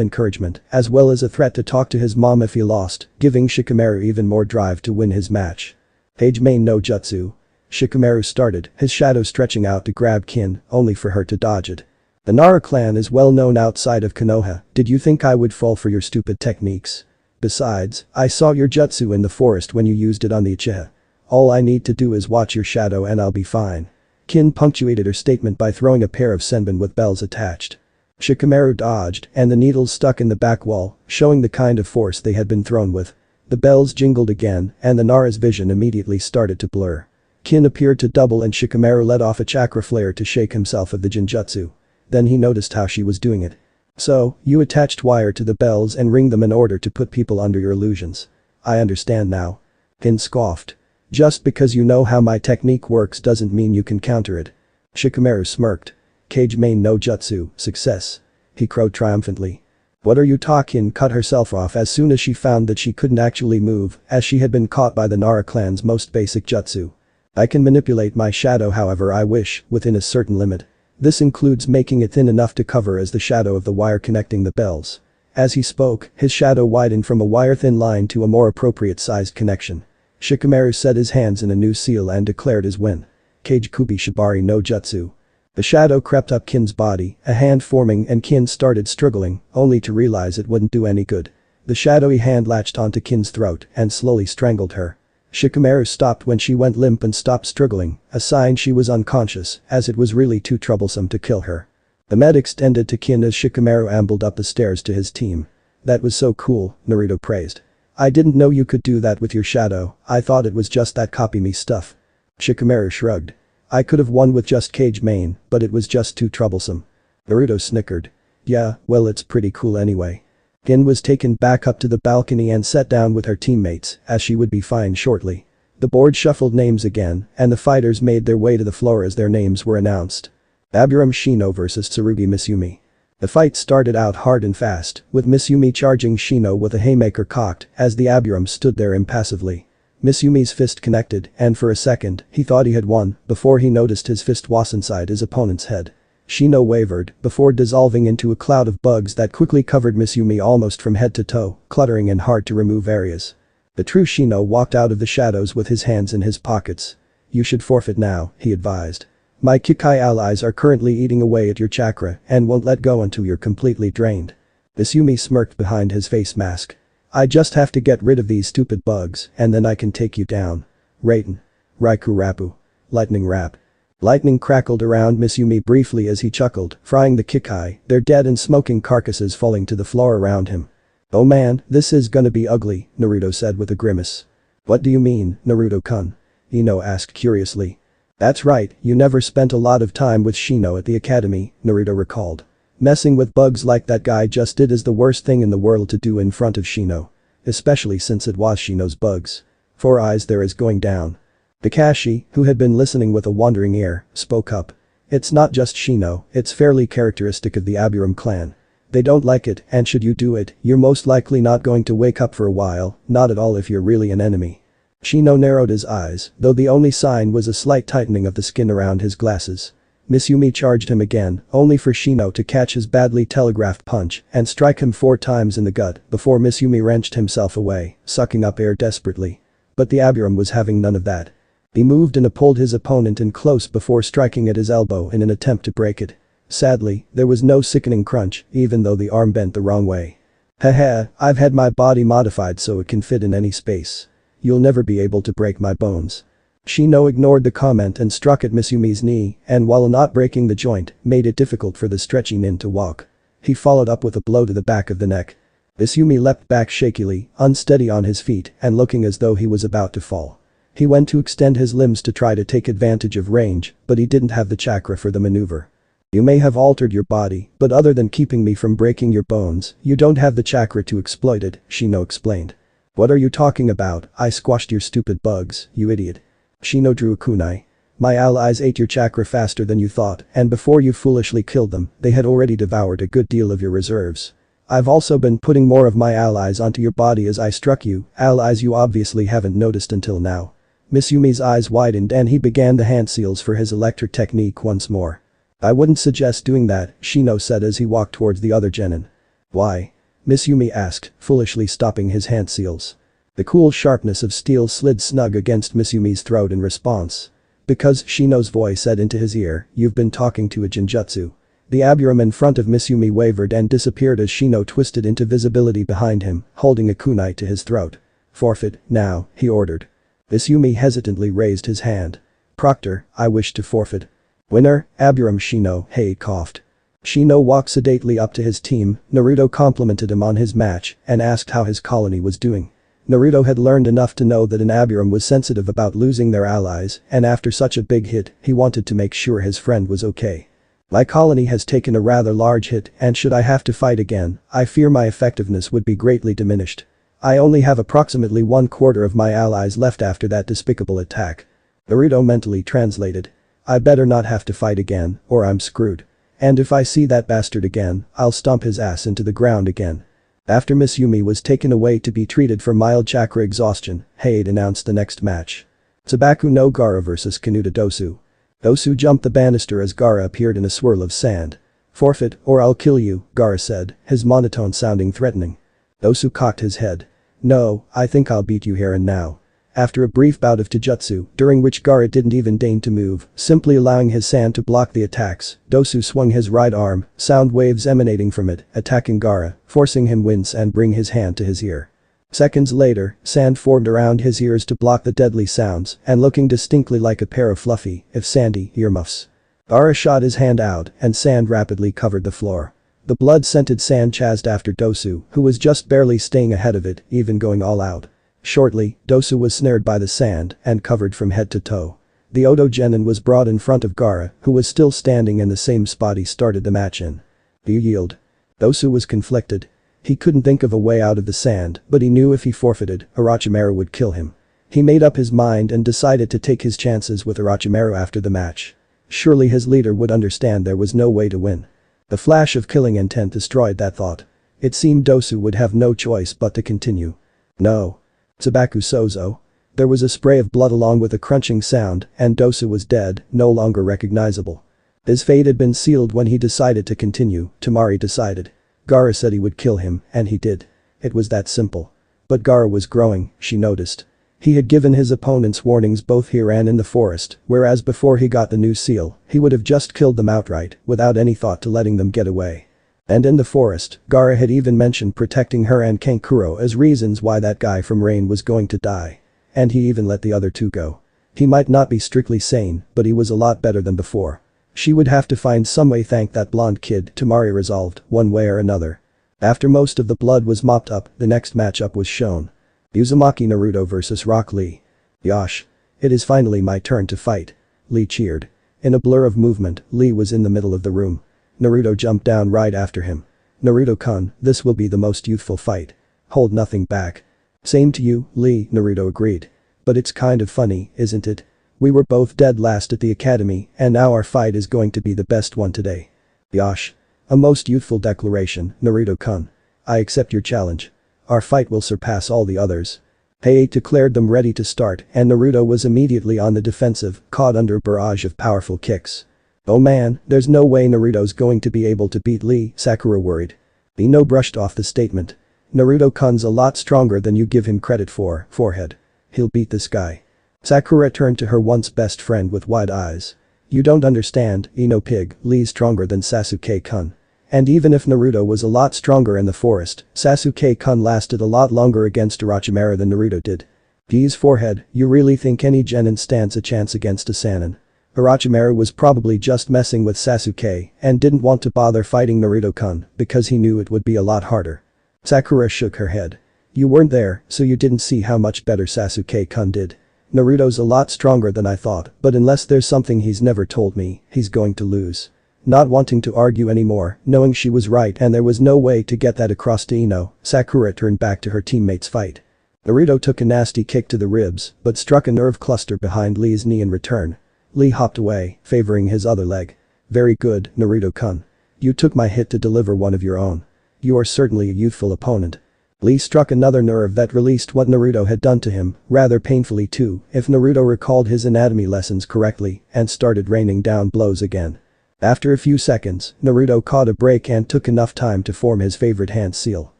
encouragement, as well as a threat to talk to his mom if he lost, giving Shikamaru even more drive to win his match. Page main no jutsu. Shikamaru started, his shadow stretching out to grab Kin, only for her to dodge it. The Nara clan is well known outside of Konoha, did you think I would fall for your stupid techniques? Besides, I saw your jutsu in the forest when you used it on the Uchiha. All I need to do is watch your shadow and I'll be fine. Kin punctuated her statement by throwing a pair of senbon with bells attached. Shikamaru dodged, and the needles stuck in the back wall, showing the kind of force they had been thrown with. The bells jingled again, and the Nara's vision immediately started to blur. Kin appeared to double and Shikamaru let off a chakra flare to shake himself of the jinjutsu. Then he noticed how she was doing it. So, you attached wire to the bells and ring them in order to put people under your illusions. I understand now. Kin scoffed. Just because you know how my technique works doesn't mean you can counter it. Shikamaru smirked. Kage main no jutsu, success. He crowed triumphantly. What are you talking? Cut herself off as soon as she found that she couldn't actually move, as she had been caught by the Nara clan's most basic jutsu. I can manipulate my shadow however I wish, within a certain limit. This includes making it thin enough to cover as the shadow of the wire connecting the bells. As he spoke, his shadow widened from a wire-thin line to a more appropriate-sized connection. Shikamaru set his hands in a new seal and declared his win. Kage Kubi Shibari no Jutsu. The shadow crept up Kin's body, a hand forming and Kin started struggling, only to realize it wouldn't do any good. The shadowy hand latched onto Kin's throat and slowly strangled her. Shikamaru stopped when she went limp and stopped struggling, a sign she was unconscious, as it was really too troublesome to kill her. The med extended to Kin as Shikamaru ambled up the stairs to his team. That was so cool, Naruto praised. I didn't know you could do that with your shadow, I thought it was just that copy me stuff. Shikamaru shrugged. I could have won with just Cage Main, but it was just too troublesome. Naruto snickered. Yeah, well it's pretty cool anyway. Gin was taken back up to the balcony and sat down with her teammates, as she would be fine shortly. The board shuffled names again, and the fighters made their way to the floor as their names were announced. Aburame Shino vs Tsurugi Misumi. The fight started out hard and fast, with Misumi charging Shino with a haymaker cocked as the Aburame stood there impassively. Misumi's fist connected, and for a second, he thought he had won, before he noticed his fist was inside his opponent's head. Shino wavered, before dissolving into a cloud of bugs that quickly covered Misumi almost from head to toe, cluttering in hard to remove areas. The true Shino walked out of the shadows with his hands in his pockets. You should forfeit now, he advised. My Kikai allies are currently eating away at your chakra and won't let go until you're completely drained. Misumi smirked behind his face mask. I just have to get rid of these stupid bugs and then I can take you down. Raiden. Raikou Rapu. Lightning Rap. Lightning crackled around Misumi briefly as he chuckled, frying the Kikai, their dead and smoking carcasses falling to the floor around him. Oh man, this is gonna be ugly, Naruto said with a grimace. What do you mean, Naruto-kun? Ino asked curiously. That's right, you never spent a lot of time with Shino at the academy, Naruto recalled. Messing with bugs like that guy just did is the worst thing in the world to do in front of Shino. Especially since it was Shino's bugs. 4 eyes there is going down. Kakashi, who had been listening with a wandering ear, spoke up. It's not just Shino, it's fairly characteristic of the Aburame clan. They don't like it, and should you do it, you're most likely not going to wake up for a while, not at all if you're really an enemy. Shino narrowed his eyes, though the only sign was a slight tightening of the skin around his glasses. Misumi charged him again, only for Shino to catch his badly telegraphed punch and strike him 4 times in the gut before Misumi wrenched himself away, sucking up air desperately. But the Aburame was having none of that. He moved and pulled his opponent in close before striking at his elbow in an attempt to break it. Sadly, there was no sickening crunch, even though the arm bent the wrong way. Haha, I've had my body modified so it can fit in any space. You'll never be able to break my bones. Shino ignored the comment and struck at Misumi's knee, and while not breaking the joint, made it difficult for the stretchy nin to walk. He followed up with a blow to the back of the neck. Misumi leapt back shakily, unsteady on his feet and looking as though he was about to fall. He went to extend his limbs to try to take advantage of range, but he didn't have the chakra for the maneuver. You may have altered your body, but other than keeping me from breaking your bones, you don't have the chakra to exploit it, Shino explained. What are you talking about? I squashed your stupid bugs, you idiot. Shino drew a kunai. My allies ate your chakra faster than you thought, and before you foolishly killed them, they had already devoured a good deal of your reserves. I've also been putting more of my allies onto your body as I struck you, allies you obviously haven't noticed until now. Misumi's eyes widened and he began the hand seals for his electric technique once more. I wouldn't suggest doing that, Shino said as he walked towards the other genin. Why? Misumi asked, foolishly stopping his hand seals. The cool sharpness of steel slid snug against Misumi's throat in response. Because, Shino's voice said into his ear, you've been talking to a genjutsu. The Aburame in front of Misumi wavered and disappeared as Shino twisted into visibility behind him, holding a kunai to his throat. Forfeit, now, he ordered. Misumi hesitantly raised his hand. Proctor, I wish to forfeit. Winner, Aburame Shino, he coughed. Shino walked sedately up to his team, Naruto complimented him on his match and asked how his colony was doing. Naruto had learned enough to know that an Aburame was sensitive about losing their allies, and after such a big hit, he wanted to make sure his friend was okay. My colony has taken a rather large hit and should I have to fight again, I fear my effectiveness would be greatly diminished. I only have approximately 1/4 of my allies left after that despicable attack. Naruto mentally translated. I better not have to fight again, or I'm screwed. And if I see that bastard again, I'll stomp his ass into the ground again. After Misumi was taken away to be treated for mild chakra exhaustion, Hade announced the next match. Tsubaku no Gaara vs Kanuta Dosu. Dosu jumped the banister as Gaara appeared in a swirl of sand. Forfeit, or I'll kill you, Gaara said, his monotone sounding threatening. Dosu cocked his head. No, I think I'll beat you here and now. After a brief bout of taijutsu, during which Gaara didn't even deign to move, simply allowing his sand to block the attacks, Dosu swung his right arm, sound waves emanating from it, attacking Gaara, forcing him wince and bring his hand to his ear. Seconds later, sand formed around his ears to block the deadly sounds, and looking distinctly like a pair of fluffy, if sandy, earmuffs. Gaara shot his hand out, and sand rapidly covered the floor. The blood-scented sand chased after Dosu, who was just barely staying ahead of it, even going all out. Shortly, Dosu was snared by the sand and covered from head to toe. The Odo Genin was brought in front of Gaara, who was still standing in the same spot he started the match in. "Do you yield?" Dosu was conflicted. He couldn't think of a way out of the sand, but he knew if he forfeited, Orochimaru would kill him. He made up his mind and decided to take his chances with Orochimaru after the match. Surely his leader would understand there was no way to win. The flash of killing intent destroyed that thought. It seemed Dosu would have no choice but to continue. No. Tsubaku Sozo. There was a spray of blood along with a crunching sound, and Dosu was dead, no longer recognizable. His fate had been sealed when he decided to continue, Temari decided. Gaara said he would kill him, and he did. It was that simple. But Gaara was growing, she noticed. He had given his opponents warnings both here and in the forest, whereas before he got the new seal, he would have just killed them outright, without any thought to letting them get away. And in the forest, Gaara had even mentioned protecting her and Kankuro as reasons why that guy from Rain was going to die. And he even let the other two go. He might not be strictly sane, but he was a lot better than before. She would have to find some way thank that blonde kid, Temari resolved, one way or another. After most of the blood was mopped up, the next matchup was shown. Uzumaki Naruto vs Rock Lee. Yosh. It is finally my turn to fight. Lee cheered. In a blur of movement, Lee was in the middle of the room. Naruto jumped down right after him. Naruto-kun, this will be the most youthful fight. Hold nothing back. Same to you, Lee, Naruto agreed. But it's kind of funny, isn't it? We were both dead last at the academy, and now our fight is going to be the best one today. Yosh. A most youthful declaration, Naruto-kun. I accept your challenge. Our fight will surpass all the others. Heiei declared them ready to start, and Naruto was immediately on the defensive, caught under a barrage of powerful kicks. Oh man, there's no way Naruto's going to be able to beat Lee, Sakura worried. Ino brushed off the statement. Naruto-kun's a lot stronger than you give him credit for, forehead. He'll beat this guy. Sakura turned to her once best friend with wide eyes. You don't understand, Ino pig, Lee's stronger than Sasuke-kun. And even if Naruto was a lot stronger in the forest, Sasuke-kun lasted a lot longer against Orochimaru than Naruto did. G's forehead, you really think any genin stands a chance against a Sannin? Orochimaru was probably just messing with Sasuke and didn't want to bother fighting Naruto-kun because he knew it would be a lot harder. Sakura shook her head. You weren't there, so you didn't see how much better Sasuke-kun did. Naruto's a lot stronger than I thought, but unless there's something he's never told me, he's going to lose. Not wanting to argue anymore, knowing she was right and there was no way to get that across to Ino, Sakura turned back to her teammates' fight. Naruto took a nasty kick to the ribs, but struck a nerve cluster behind Lee's knee in return. Lee hopped away, favoring his other leg. Very good, Naruto-kun. You took my hit to deliver one of your own. You are certainly a youthful opponent. Lee struck another nerve that released what Naruto had done to him, rather painfully too, if Naruto recalled his anatomy lessons correctly, and started raining down blows again. After a few seconds, Naruto caught a break and took enough time to form his favorite hand seal.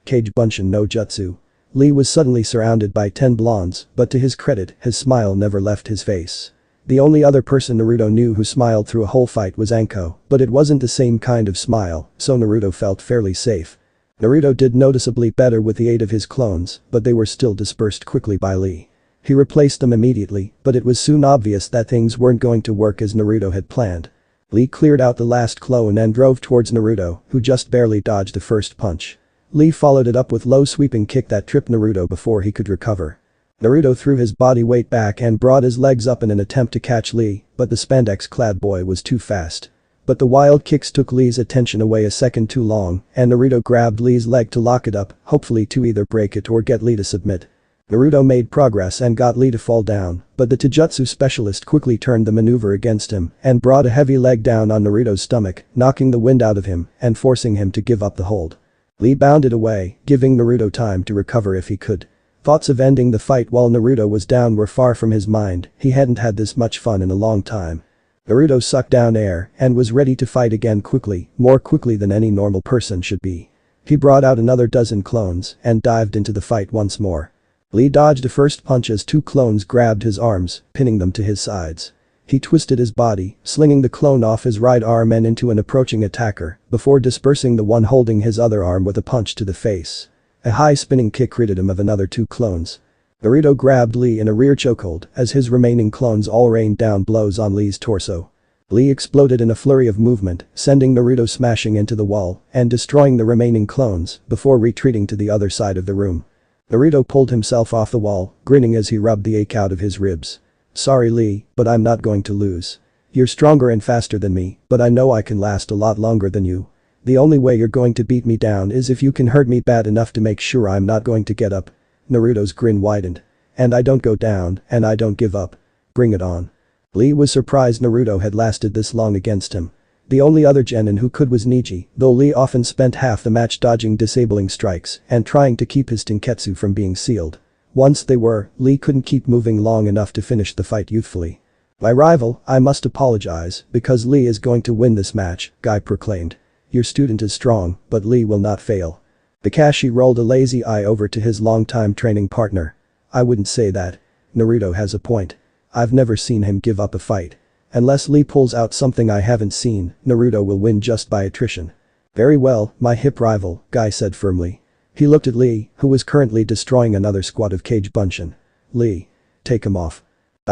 Kage Bunshin no Jutsu. Lee was suddenly surrounded by 10 blondes, but to his credit, his smile never left his face. The only other person Naruto knew who smiled through a whole fight was Anko, but it wasn't the same kind of smile, so Naruto felt fairly safe. Naruto did noticeably better with the aid of his clones, but they were still dispersed quickly by Lee. He replaced them immediately, but it was soon obvious that things weren't going to work as Naruto had planned. Lee cleared out the last clone and drove towards Naruto, who just barely dodged the first punch. Lee followed it up with low sweeping kick that tripped Naruto before he could recover. Naruto threw his body weight back and brought his legs up in an attempt to catch Lee, but the spandex-clad boy was too fast. But the wild kicks took Lee's attention away a second too long, and Naruto grabbed Lee's leg to lock it up, hopefully to either break it or get Lee to submit. Naruto made progress and got Lee to fall down, but the Taijutsu specialist quickly turned the maneuver against him and brought a heavy leg down on Naruto's stomach, knocking the wind out of him and forcing him to give up the hold. Lee bounded away, giving Naruto time to recover if he could. Thoughts of ending the fight while Naruto was down were far from his mind, he hadn't had this much fun in a long time. Naruto sucked down air and was ready to fight again quickly, more quickly than any normal person should be. He brought out another dozen clones and dived into the fight once more. Lee dodged a first punch as 2 clones grabbed his arms, pinning them to his sides. He twisted his body, slinging the clone off his right arm and into an approaching attacker, before dispersing the one holding his other arm with a punch to the face. A high spinning kick ridded him of another 2 clones. Naruto grabbed Lee in a rear chokehold as his remaining clones all rained down blows on Lee's torso. Lee exploded in a flurry of movement, sending Naruto smashing into the wall and destroying the remaining clones before retreating to the other side of the room. Naruto pulled himself off the wall, grinning as he rubbed the ache out of his ribs. Sorry Lee, but I'm not going to lose. You're stronger and faster than me, but I know I can last a lot longer than you. The only way you're going to beat me down is if you can hurt me bad enough to make sure I'm not going to get up. Naruto's grin widened. And I don't go down, and I don't give up. Bring it on. Lee was surprised Naruto had lasted this long against him. The only other genin who could was Neji, though Lee often spent half the match dodging disabling strikes and trying to keep his tenketsu from being sealed. Once they were, Lee couldn't keep moving long enough to finish the fight youthfully. My rival, I must apologize, because Lee is going to win this match, Guy proclaimed. Your student is strong, but Lee will not fail. Kakashi rolled a lazy eye over to his longtime training partner. I wouldn't say that. Naruto has a point. I've never seen him give up a fight. Unless Lee pulls out something I haven't seen, Naruto will win just by attrition. Very well, my hip rival, Guy said firmly. He looked at Lee, who was currently destroying another squad of cage bunshin. Lee. Take him off.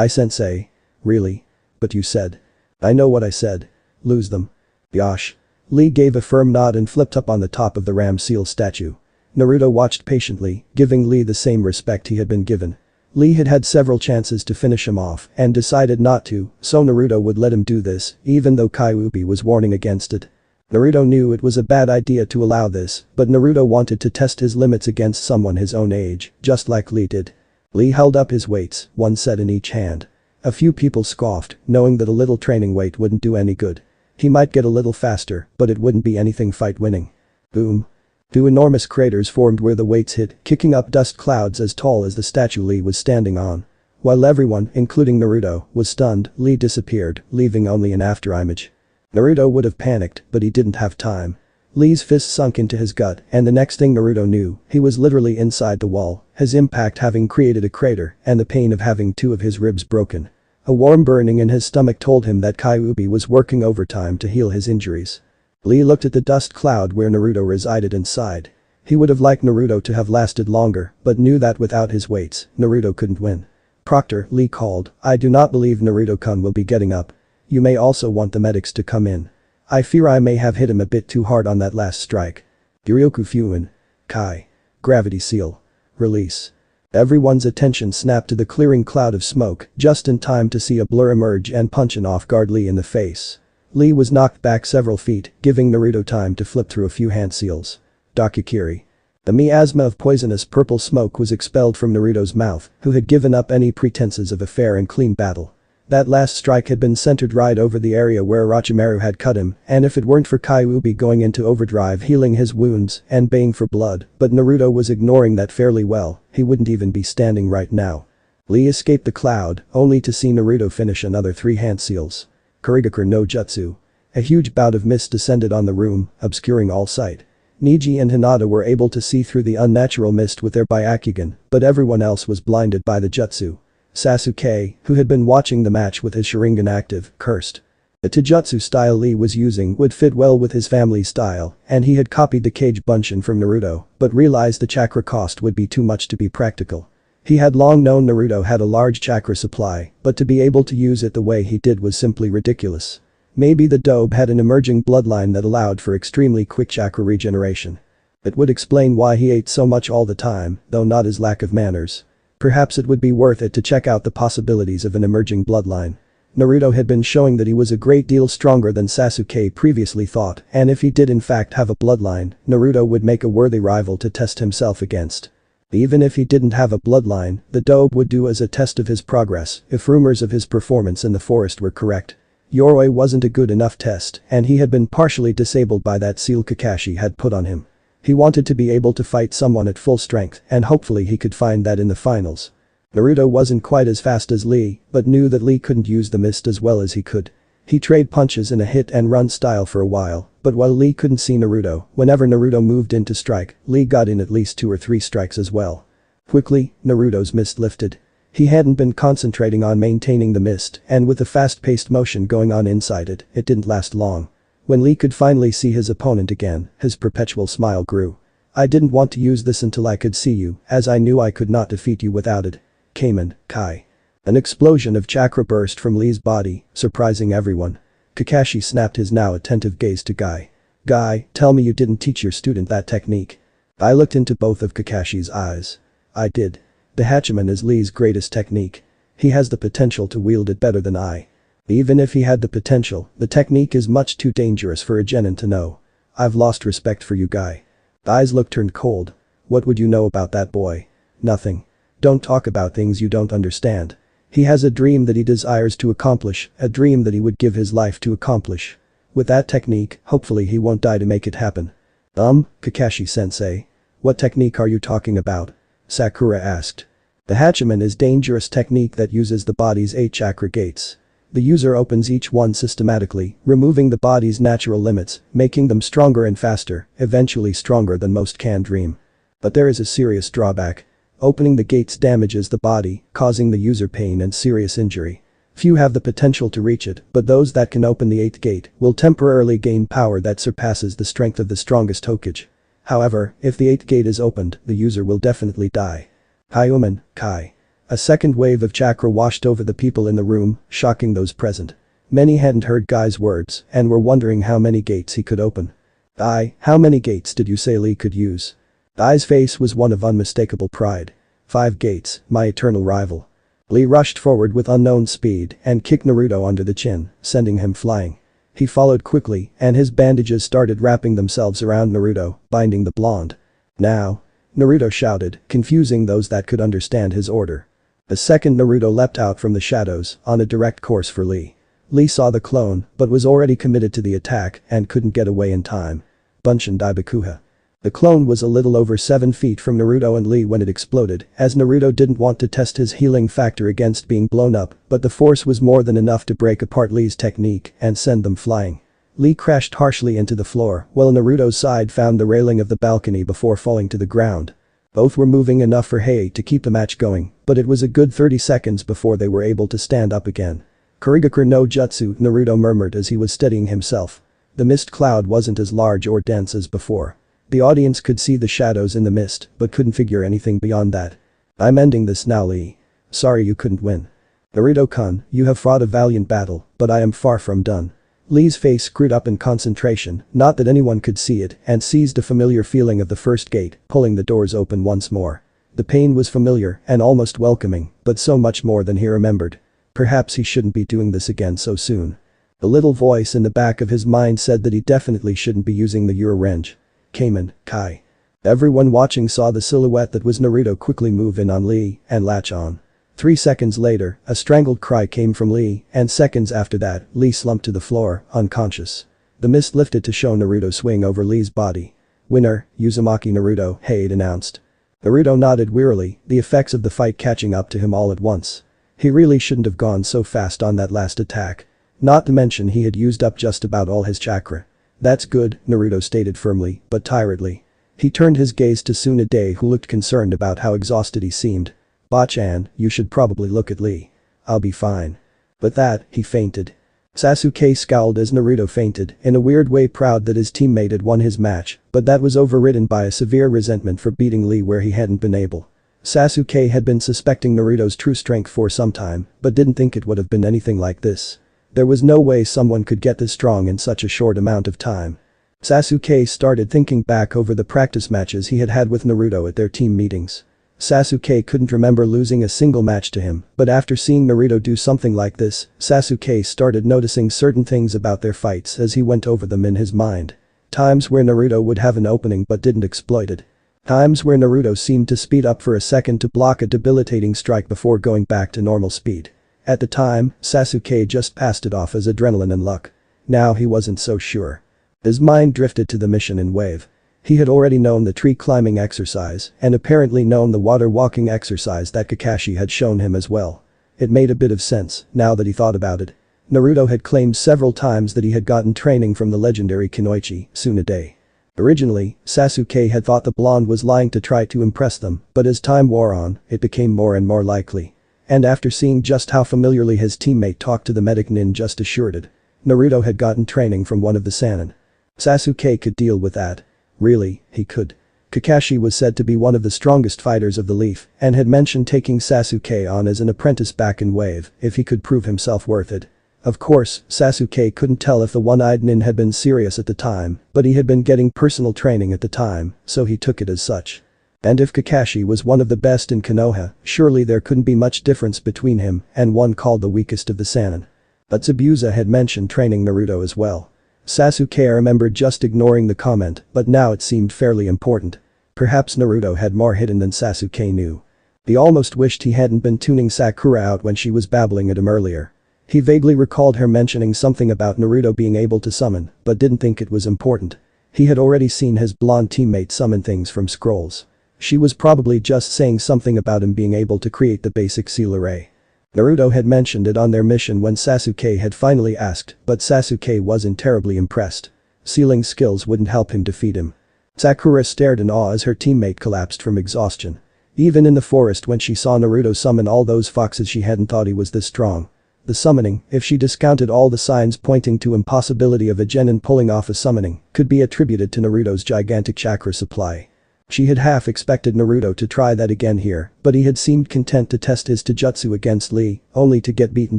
Sensei. Really? But you said. I know what I said. Lose them. Yosh. Lee gave a firm nod and flipped up on the top of the ram seal statue. Naruto watched patiently, giving Lee the same respect he had been given. Lee had had several chances to finish him off and decided not to, so Naruto would let him do this, even though Kyuubi was warning against it. Naruto knew it was a bad idea to allow this, but Naruto wanted to test his limits against someone his own age, just like Lee did. Lee held up his weights, one set in each hand. A few people scoffed, knowing that a little training weight wouldn't do any good. He might get a little faster, but it wouldn't be anything fight-winning. Boom. Two enormous craters formed where the weights hit, kicking up dust clouds as tall as the statue Lee was standing on. While everyone, including Naruto, was stunned, Lee disappeared, leaving only an afterimage. Naruto would have panicked, but he didn't have time. Lee's fist sunk into his gut, and the next thing Naruto knew, he was literally inside the wall, his impact having created a crater and the pain of having two of his ribs broken. A warm burning in his stomach told him that Kyuubi was working overtime to heal his injuries. Lee looked at the dust cloud where Naruto resided and sighed. He would have liked Naruto to have lasted longer, but knew that without his weights, Naruto couldn't win. Proctor, Lee called, I do not believe Naruto-kun will be getting up. You may also want the medics to come in. I fear I may have hit him a bit too hard on that last strike. Gyuryoku Fuin. Kai. Gravity seal. Release. Everyone's attention snapped to the clearing cloud of smoke, just in time to see a blur emerge and punch an off-guard Lee in the face. Lee was knocked back several feet, giving Naruto time to flip through a few hand seals. Dakukiri. The miasma of poisonous purple smoke was expelled from Naruto's mouth, who had given up any pretenses of a fair and clean battle. That last strike had been centered right over the area where Orochimaru had cut him, and if it weren't for Kyuubi going into overdrive healing his wounds and baying for blood, but Naruto was ignoring that fairly well, he wouldn't even be standing right now. Lee escaped the cloud, only to see Naruto finish another 3 hand seals. Kurigakure no Jutsu. A huge bout of mist descended on the room, obscuring all sight. Neji and Hinata were able to see through the unnatural mist with their Byakugan, but everyone else was blinded by the jutsu. Sasuke, who had been watching the match with his Sharingan active, cursed. The taijutsu style Lee was using would fit well with his family's style, and he had copied the Kage Bunshin from Naruto, but realized the chakra cost would be too much to be practical. He had long known Naruto had a large chakra supply, but to be able to use it the way he did was simply ridiculous. Maybe the Dobe had an emerging bloodline that allowed for extremely quick chakra regeneration. It would explain why he ate so much all the time, though not his lack of manners. Perhaps it would be worth it to check out the possibilities of an emerging bloodline. Naruto had been showing that he was a great deal stronger than Sasuke previously thought, and if he did in fact have a bloodline, Naruto would make a worthy rival to test himself against. Even if he didn't have a bloodline, the Dobe would do as a test of his progress if rumors of his performance in the forest were correct. Yoroi wasn't a good enough test, and he had been partially disabled by that seal Kakashi had put on him. He wanted to be able to fight someone at full strength, and hopefully he could find that in the finals. Naruto wasn't quite as fast as Lee, but knew that Lee couldn't use the mist as well as he could. He traded punches in a hit-and-run style for a while, but while Lee couldn't see Naruto, whenever Naruto moved in to strike, Lee got in at least 2 or 3 strikes as well. Quickly, Naruto's mist lifted. He hadn't been concentrating on maintaining the mist, and with the fast-paced motion going on inside it, it didn't last long. When Lee could finally see his opponent again, his perpetual smile grew. I didn't want to use this until I could see you, as I knew I could not defeat you without it. Kamen, Kai. An explosion of chakra burst from Lee's body, surprising everyone. Kakashi snapped his now attentive gaze to Guy. Guy, tell me you didn't teach your student that technique. I looked into both of Kakashi's eyes. I did. The Hachiman is Lee's greatest technique. He has the potential to wield it better than I. Even if he had the potential, the technique is much too dangerous for a genin to know. I've lost respect for you, guy. The eyes turned cold. What would you know about that boy? Nothing. Don't talk about things you don't understand. He has a dream that he desires to accomplish, a dream that he would give his life to accomplish. With that technique, hopefully he won't die to make it happen. Kakashi-sensei. What technique are you talking about? Sakura asked. The Hachiman is dangerous technique that uses the body's 8 chakra gates. The user opens each one systematically, removing the body's natural limits, making them stronger and faster, eventually stronger than most can dream. But there is a serious drawback. Opening the gates damages the body, causing the user pain and serious injury. Few have the potential to reach it, but those that can open the 8th gate will temporarily gain power that surpasses the strength of the strongest Hokage. However, if the 8th gate is opened, the user will definitely die. Hyuman, Kai. A second wave of chakra washed over the people in the room, shocking those present. Many hadn't heard Guy's words and were wondering how many gates he could open. How many gates did you say Lee could use? Guy's face was one of unmistakable pride. 5 gates, my eternal rival. Lee rushed forward with unknown speed and kicked Naruto under the chin, sending him flying. He followed quickly and his bandages started wrapping themselves around Naruto, binding the blonde. Now. Naruto shouted, confusing those that could understand his order. The second Naruto leapt out from the shadows, on a direct course for Lee. Lee saw the clone, but was already committed to the attack and couldn't get away in time. Bunshin Daibakuha. The clone was a little over 7 feet from Naruto and Lee when it exploded, as Naruto didn't want to test his healing factor against being blown up, but the force was more than enough to break apart Lee's technique and send them flying. Lee crashed harshly into the floor, while Naruto's side found the railing of the balcony before falling to the ground. Both were moving enough for Hei to keep the match going, but it was a good 30 seconds before they were able to stand up again. Kurigaku no Jutsu, Naruto murmured as he was steadying himself. The mist cloud wasn't as large or dense as before. The audience could see the shadows in the mist, but couldn't figure anything beyond that. I'm ending this now, Lee. Sorry you couldn't win. Naruto-kun, you have fought a valiant battle, but I am far from done. Lee's face screwed up in concentration, not that anyone could see it, and seized a familiar feeling of the first gate, pulling the doors open once more. The pain was familiar and almost welcoming, but so much more than he remembered. Perhaps he shouldn't be doing this again so soon. The little voice in the back of his mind said that he definitely shouldn't be using the Ura-wrench. Kamen, Kai. Everyone watching saw the silhouette that was Naruto quickly move in on Lee and latch on. 3 seconds later, a strangled cry came from Lee, and seconds after that, Lee slumped to the floor, unconscious. The mist lifted to show Naruto swing over Lee's body. Winner, Uzumaki Naruto, Hei announced. Naruto nodded wearily, the effects of the fight catching up to him all at once. He really shouldn't have gone so fast on that last attack. Not to mention he had used up just about all his chakra. That's good, Naruto stated firmly, but tiredly. He turned his gaze to Tsunade, who looked concerned about how exhausted he seemed. Bachan, you should probably look at Lee. I'll be fine. But that, he fainted. Sasuke scowled as Naruto fainted, in a weird way proud that his teammate had won his match, but that was overridden by a severe resentment for beating Lee where he hadn't been able. Sasuke had been suspecting Naruto's true strength for some time, but didn't think it would have been anything like this. There was no way someone could get this strong in such a short amount of time. Sasuke started thinking back over the practice matches he had had with Naruto at their team meetings. Sasuke couldn't remember losing a single match to him, but after seeing Naruto do something like this, Sasuke started noticing certain things about their fights as he went over them in his mind. Times where Naruto would have an opening but didn't exploit it. Times where Naruto seemed to speed up for a second to block a debilitating strike before going back to normal speed. At the time, Sasuke just passed it off as adrenaline and luck. Now he wasn't so sure. His mind drifted to the mission in Wave. He had already known the tree climbing exercise and apparently known the water walking exercise that Kakashi had shown him as well. It made a bit of sense, now that he thought about it. Naruto had claimed several times that he had gotten training from the legendary Kunoichi, Tsunade. Originally, Sasuke had thought the blonde was lying to try to impress them, but as time wore on, it became more and more likely. And after seeing just how familiarly his teammate talked to the medic nin just assured it. Naruto had gotten training from one of the Sannin. Sasuke could deal with that. Really, he could. Kakashi was said to be one of the strongest fighters of the Leaf and had mentioned taking Sasuke on as an apprentice back in Wave if he could prove himself worth it. Of course, Sasuke couldn't tell if the one-eyed nin had been serious at the time, but he had been getting personal training at the time, so he took it as such. And if Kakashi was one of the best in Konoha, surely there couldn't be much difference between him and one called the weakest of the Sannin. But Zabuza had mentioned training Naruto as well. Sasuke remembered just ignoring the comment, but now it seemed fairly important. Perhaps Naruto had more hidden than Sasuke knew. He almost wished he hadn't been tuning Sakura out when she was babbling at him earlier. He vaguely recalled her mentioning something about Naruto being able to summon, but didn't think it was important. He had already seen his blonde teammate summon things from scrolls. She was probably just saying something about him being able to create the basic seal array. Naruto had mentioned it on their mission when Sasuke had finally asked, but Sasuke wasn't terribly impressed. Sealing skills wouldn't help him defeat him. Sakura stared in awe as her teammate collapsed from exhaustion. Even in the forest when she saw Naruto summon all those foxes, she hadn't thought he was this strong. The summoning, if she discounted all the signs pointing to impossibility of a genin pulling off a summoning, could be attributed to Naruto's gigantic chakra supply. She had half expected Naruto to try that again here, but he had seemed content to test his taijutsu against Lee, only to get beaten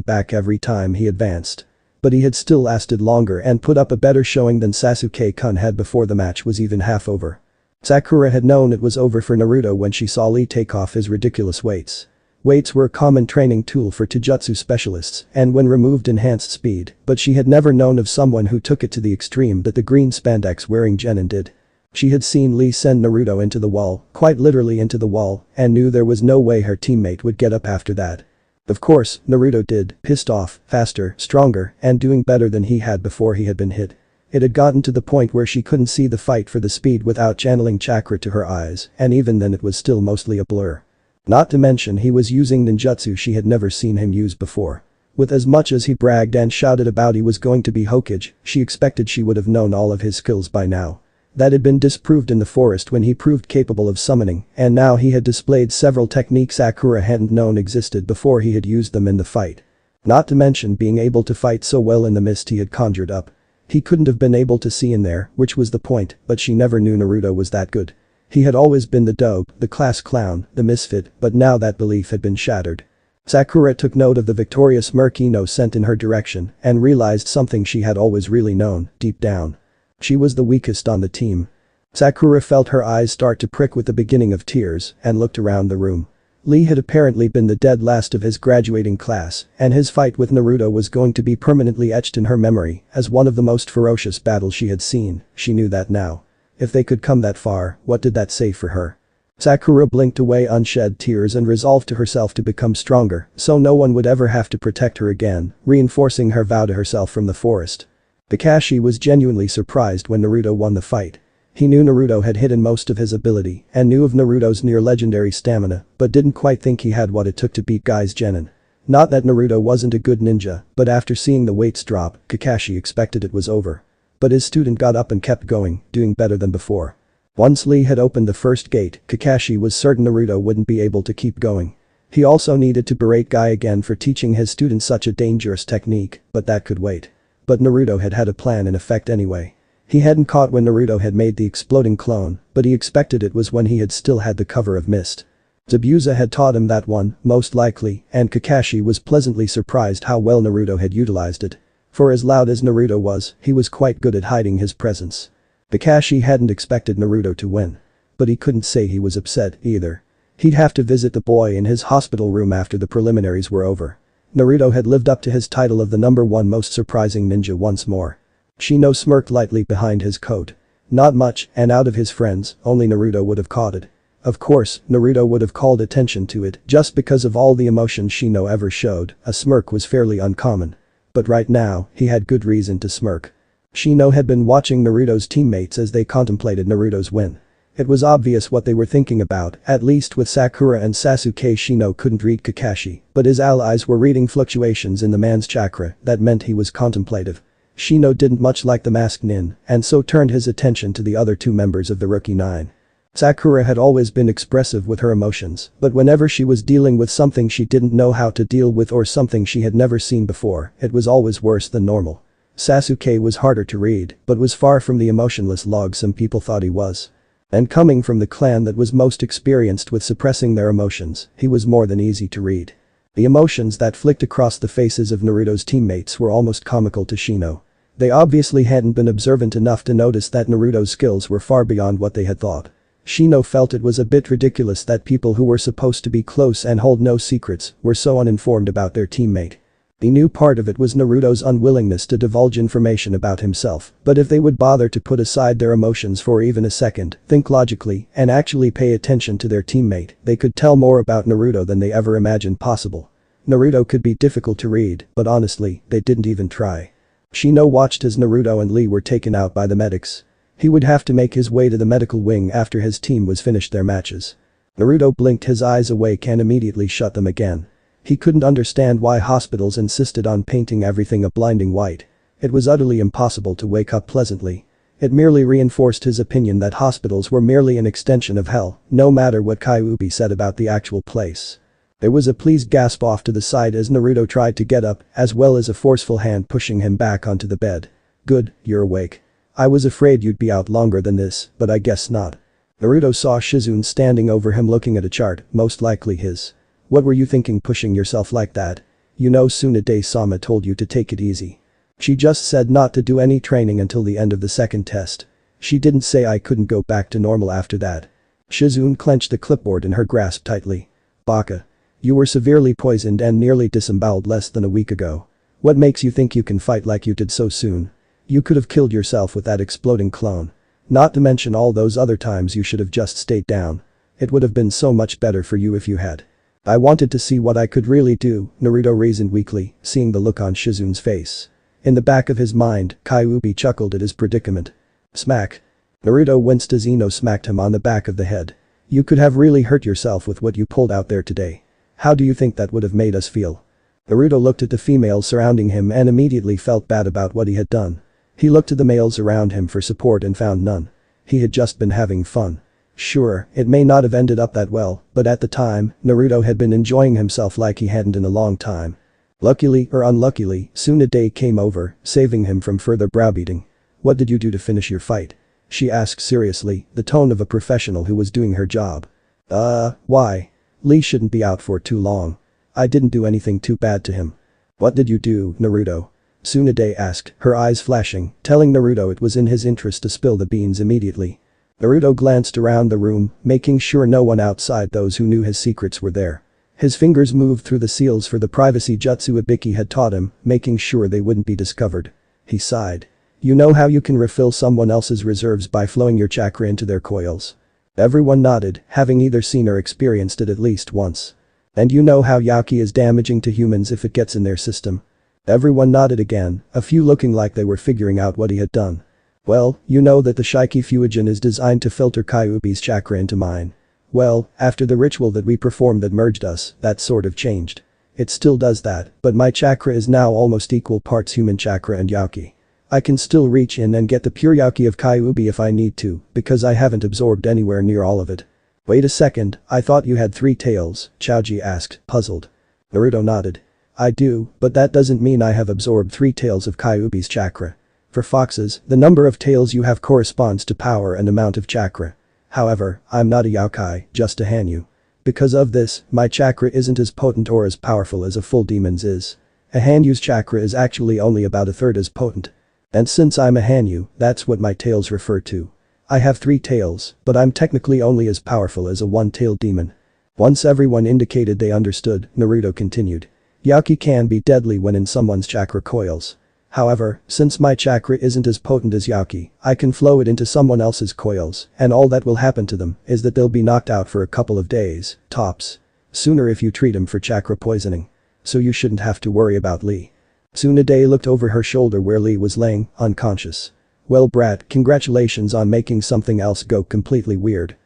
back every time he advanced. But he had still lasted longer and put up a better showing than Sasuke-kun had before the match was even half over. Sakura had known it was over for Naruto when she saw Lee take off his ridiculous weights. Weights were a common training tool for taijutsu specialists and when removed enhanced speed, but she had never known of someone who took it to the extreme that the green spandex wearing genin did. She had seen Lee send Naruto into the wall, quite literally into the wall, and knew there was no way her teammate would get up after that. Of course, Naruto did, pissed off, faster, stronger, and doing better than he had before he had been hit. It had gotten to the point where she couldn't see the fight for the speed without channeling chakra to her eyes, and even then it was still mostly a blur. Not to mention he was using ninjutsu she had never seen him use before. With as much as he bragged and shouted about he was going to be Hokage, she expected she would have known all of his skills by now. That had been disproved in the forest when he proved capable of summoning, and now he had displayed several techniques Sakura hadn't known existed before he had used them in the fight. Not to mention being able to fight so well in the mist he had conjured up. He couldn't have been able to see in there, which was the point, but she never knew Naruto was that good. He had always been the dope, the class clown, the misfit, but now that belief had been shattered. Sakura took note of the victorious smirk Ino sent in her direction and realized something she had always really known, deep down. She was the weakest on the team. Sakura felt her eyes start to prick with the beginning of tears and looked around the room. Lee had apparently been the dead last of his graduating class, and his fight with Naruto was going to be permanently etched in her memory as one of the most ferocious battles she had seen. She knew that now. If they could come that far, what did that say for her? Sakura blinked away unshed tears and resolved to herself to become stronger so no one would ever have to protect her again, reinforcing her vow to herself from the forest. Kakashi was genuinely surprised when Naruto won the fight. He knew Naruto had hidden most of his ability and knew of Naruto's near-legendary stamina, but didn't quite think he had what it took to beat Guy's genin. Not that Naruto wasn't a good ninja, but after seeing the weights drop, Kakashi expected it was over. But his student got up and kept going, doing better than before. Once Lee had opened the first gate, Kakashi was certain Naruto wouldn't be able to keep going. He also needed to berate Guy again for teaching his student such a dangerous technique, but that could wait. But Naruto had had a plan in effect anyway. He hadn't caught when Naruto had made the exploding clone, but he expected it was when he had still had the cover of mist. Zabuza had taught him that one, most likely, and Kakashi was pleasantly surprised how well Naruto had utilized it. For as loud as Naruto was, he was quite good at hiding his presence. Kakashi hadn't expected Naruto to win. But he couldn't say he was upset either. He'd have to visit the boy in his hospital room after the preliminaries were over. Naruto had lived up to his title of the #1 most surprising ninja once more. Shino smirked lightly behind his coat. Not much, and out of his friends, only Naruto would have caught it. Of course, Naruto would have called attention to it just because of all the emotion Shino ever showed, a smirk was fairly uncommon. But right now, he had good reason to smirk. Shino had been watching Naruto's teammates as they contemplated Naruto's win. It was obvious what they were thinking about, at least with Sakura and Sasuke. Shino couldn't read Kakashi, but his allies were reading fluctuations in the man's chakra that meant he was contemplative. Shino didn't much like the masked nin, and so turned his attention to the other two members of the Rookie Nine. Sakura had always been expressive with her emotions, but whenever she was dealing with something she didn't know how to deal with or something she had never seen before, it was always worse than normal. Sasuke was harder to read, but was far from the emotionless log some people thought he was. And coming from the clan that was most experienced with suppressing their emotions, he was more than easy to read. The emotions that flicked across the faces of Naruto's teammates were almost comical to Shino. They obviously hadn't been observant enough to notice that Naruto's skills were far beyond what they had thought. Shino felt it was a bit ridiculous that people who were supposed to be close and hold no secrets were so uninformed about their teammate. The new part of it was Naruto's unwillingness to divulge information about himself, but if they would bother to put aside their emotions for even a second, think logically, and actually pay attention to their teammate, they could tell more about Naruto than they ever imagined possible. Naruto could be difficult to read, but honestly, they didn't even try. Shino watched as Naruto and Lee were taken out by the medics. He would have to make his way to the medical wing after his team was finished their matches. Naruto blinked his eyes awake and immediately shut them again. He couldn't understand why hospitals insisted on painting everything a blinding white. It was utterly impossible to wake up pleasantly. It merely reinforced his opinion that hospitals were merely an extension of hell, no matter what Kyuubi said about the actual place. There was a pleased gasp off to the side as Naruto tried to get up, as well as a forceful hand pushing him back onto the bed. Good, you're awake. I was afraid you'd be out longer than this, but I guess not. Naruto saw Shizune standing over him looking at a chart, most likely his. What were you thinking pushing yourself like that? You know Tsunade-sama told you to take it easy. She just said not to do any training until the end of the second test. She didn't say I couldn't go back to normal after that. Shizune clenched the clipboard in her grasp tightly. Baka. You were severely poisoned and nearly disemboweled less than a week ago. What makes you think you can fight like you did so soon? You could have killed yourself with that exploding clone. Not to mention all those other times you should have just stayed down. It would have been so much better for you if you had. I wanted to see what I could really do, Naruto reasoned weakly, seeing the look on Shizune's face. In the back of his mind, Kyuubi chuckled at his predicament. Smack. Naruto winced as Ino smacked him on the back of the head. You could have really hurt yourself with what you pulled out there today. How do you think that would have made us feel? Naruto looked at the females surrounding him and immediately felt bad about what he had done. He looked at the males around him for support and found none. He had just been having fun. Sure, it may not have ended up that well, but at the time, Naruto had been enjoying himself like he hadn't in a long time. Luckily or unluckily, Tsunade came over, saving him from further browbeating. What did you do to finish your fight? She asked seriously, the tone of a professional who was doing her job. Why? Lee shouldn't be out for too long. I didn't do anything too bad to him. What did you do, Naruto? Tsunade asked, her eyes flashing, telling Naruto it was in his interest to spill the beans immediately. Naruto glanced around the room, making sure no one outside those who knew his secrets were there. His fingers moved through the seals for the privacy jutsu Ibiki had taught him, making sure they wouldn't be discovered. He sighed. You know how you can refill someone else's reserves by flowing your chakra into their coils? Everyone nodded, having either seen or experienced it at least once. And you know how Yaki is damaging to humans if it gets in their system? Everyone nodded again, a few looking like they were figuring out what he had done. Well, you know that the Shiki Fuijin is designed to filter Kyuubi's chakra into mine. Well, after the ritual that we performed that merged us, that sort of changed. It still does that, but my chakra is now almost equal parts human chakra and Yaki. I can still reach in and get the pure Yaki of Kyuubi if I need to, because I haven't absorbed anywhere near all of it. Wait a second, I thought you had 3 tails, Chaoji asked, puzzled. Naruto nodded. I do, but that doesn't mean I have absorbed 3 tails of Kyuubi's chakra. For foxes, the number of tails you have corresponds to power and amount of chakra. However, I'm not a yokai, just a Hanyu. Because of this, my chakra isn't as potent or as powerful as a full demon's is. A Hanyu's chakra is actually only about a third as potent. And since I'm a Hanyu, that's what my tails refer to. I have 3 tails, but I'm technically only as powerful as a one-tailed demon. Once everyone indicated they understood, Naruto continued. Yaki can be deadly when in someone's chakra coils. However, since my chakra isn't as potent as Yaki, I can flow it into someone else's coils, and all that will happen to them is that they'll be knocked out for a couple of days, tops. Sooner if you treat them for chakra poisoning. So you shouldn't have to worry about Lee. Tsunade looked over her shoulder where Lee was laying, unconscious. Well brat, congratulations on making something else go completely weird.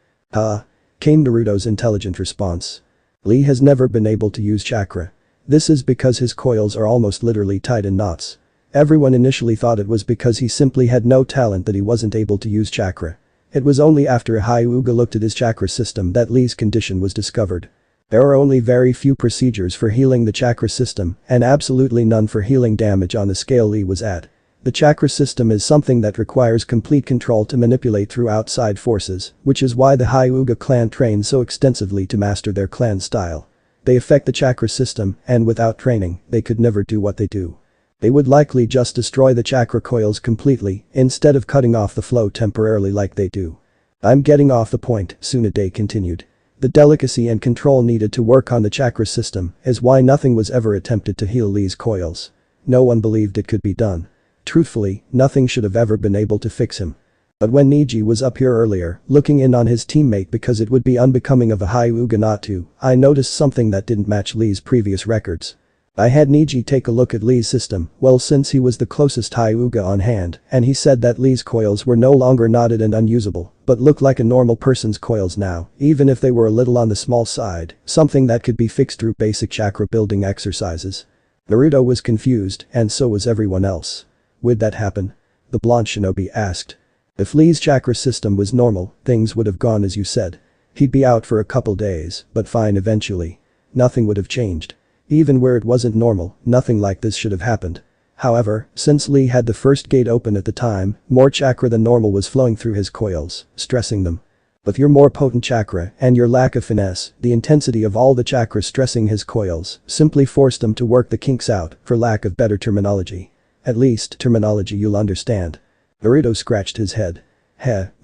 Came Naruto's intelligent response. Lee has never been able to use chakra. This is because his coils are almost literally tied in knots. Everyone initially thought it was because he simply had no talent that he wasn't able to use chakra. It was only after a Hyuga looked at his chakra system that Lee's condition was discovered. There are only very few procedures for healing the chakra system and absolutely none for healing damage on the scale Lee was at. The chakra system is something that requires complete control to manipulate through outside forces, which is why the Hyuga clan trains so extensively to master their clan style. They affect the chakra system, and without training, they could never do what they do. They would likely just destroy the chakra coils completely, instead of cutting off the flow temporarily like they do. I'm getting off the point, Tsunade continued. The delicacy and control needed to work on the chakra system is why nothing was ever attempted to heal Lee's coils. No one believed it could be done. Truthfully, nothing should have ever been able to fix him. But when Niji was up here earlier, looking in on his teammate because it would be unbecoming of a Hyuga not to, I noticed something that didn't match Lee's previous records. I had Niji take a look at Lee's system, well since he was the closest Hyuga on hand, and he said that Lee's coils were no longer knotted and unusable, but looked like a normal person's coils now, even if they were a little on the small side, something that could be fixed through basic chakra building exercises. Naruto was confused, and so was everyone else. Would that happen? The blonde shinobi asked. If Lee's chakra system was normal, things would have gone as you said. He'd be out for a couple days, but fine eventually. Nothing would have changed. Even where it wasn't normal, nothing like this should have happened. However, since Lee had the first gate open at the time, more chakra than normal was flowing through his coils, stressing them. With your more potent chakra and your lack of finesse, the intensity of all the chakra stressing his coils simply forced him to work the kinks out, for lack of better terminology. At least, terminology you'll understand. Naruto scratched his head.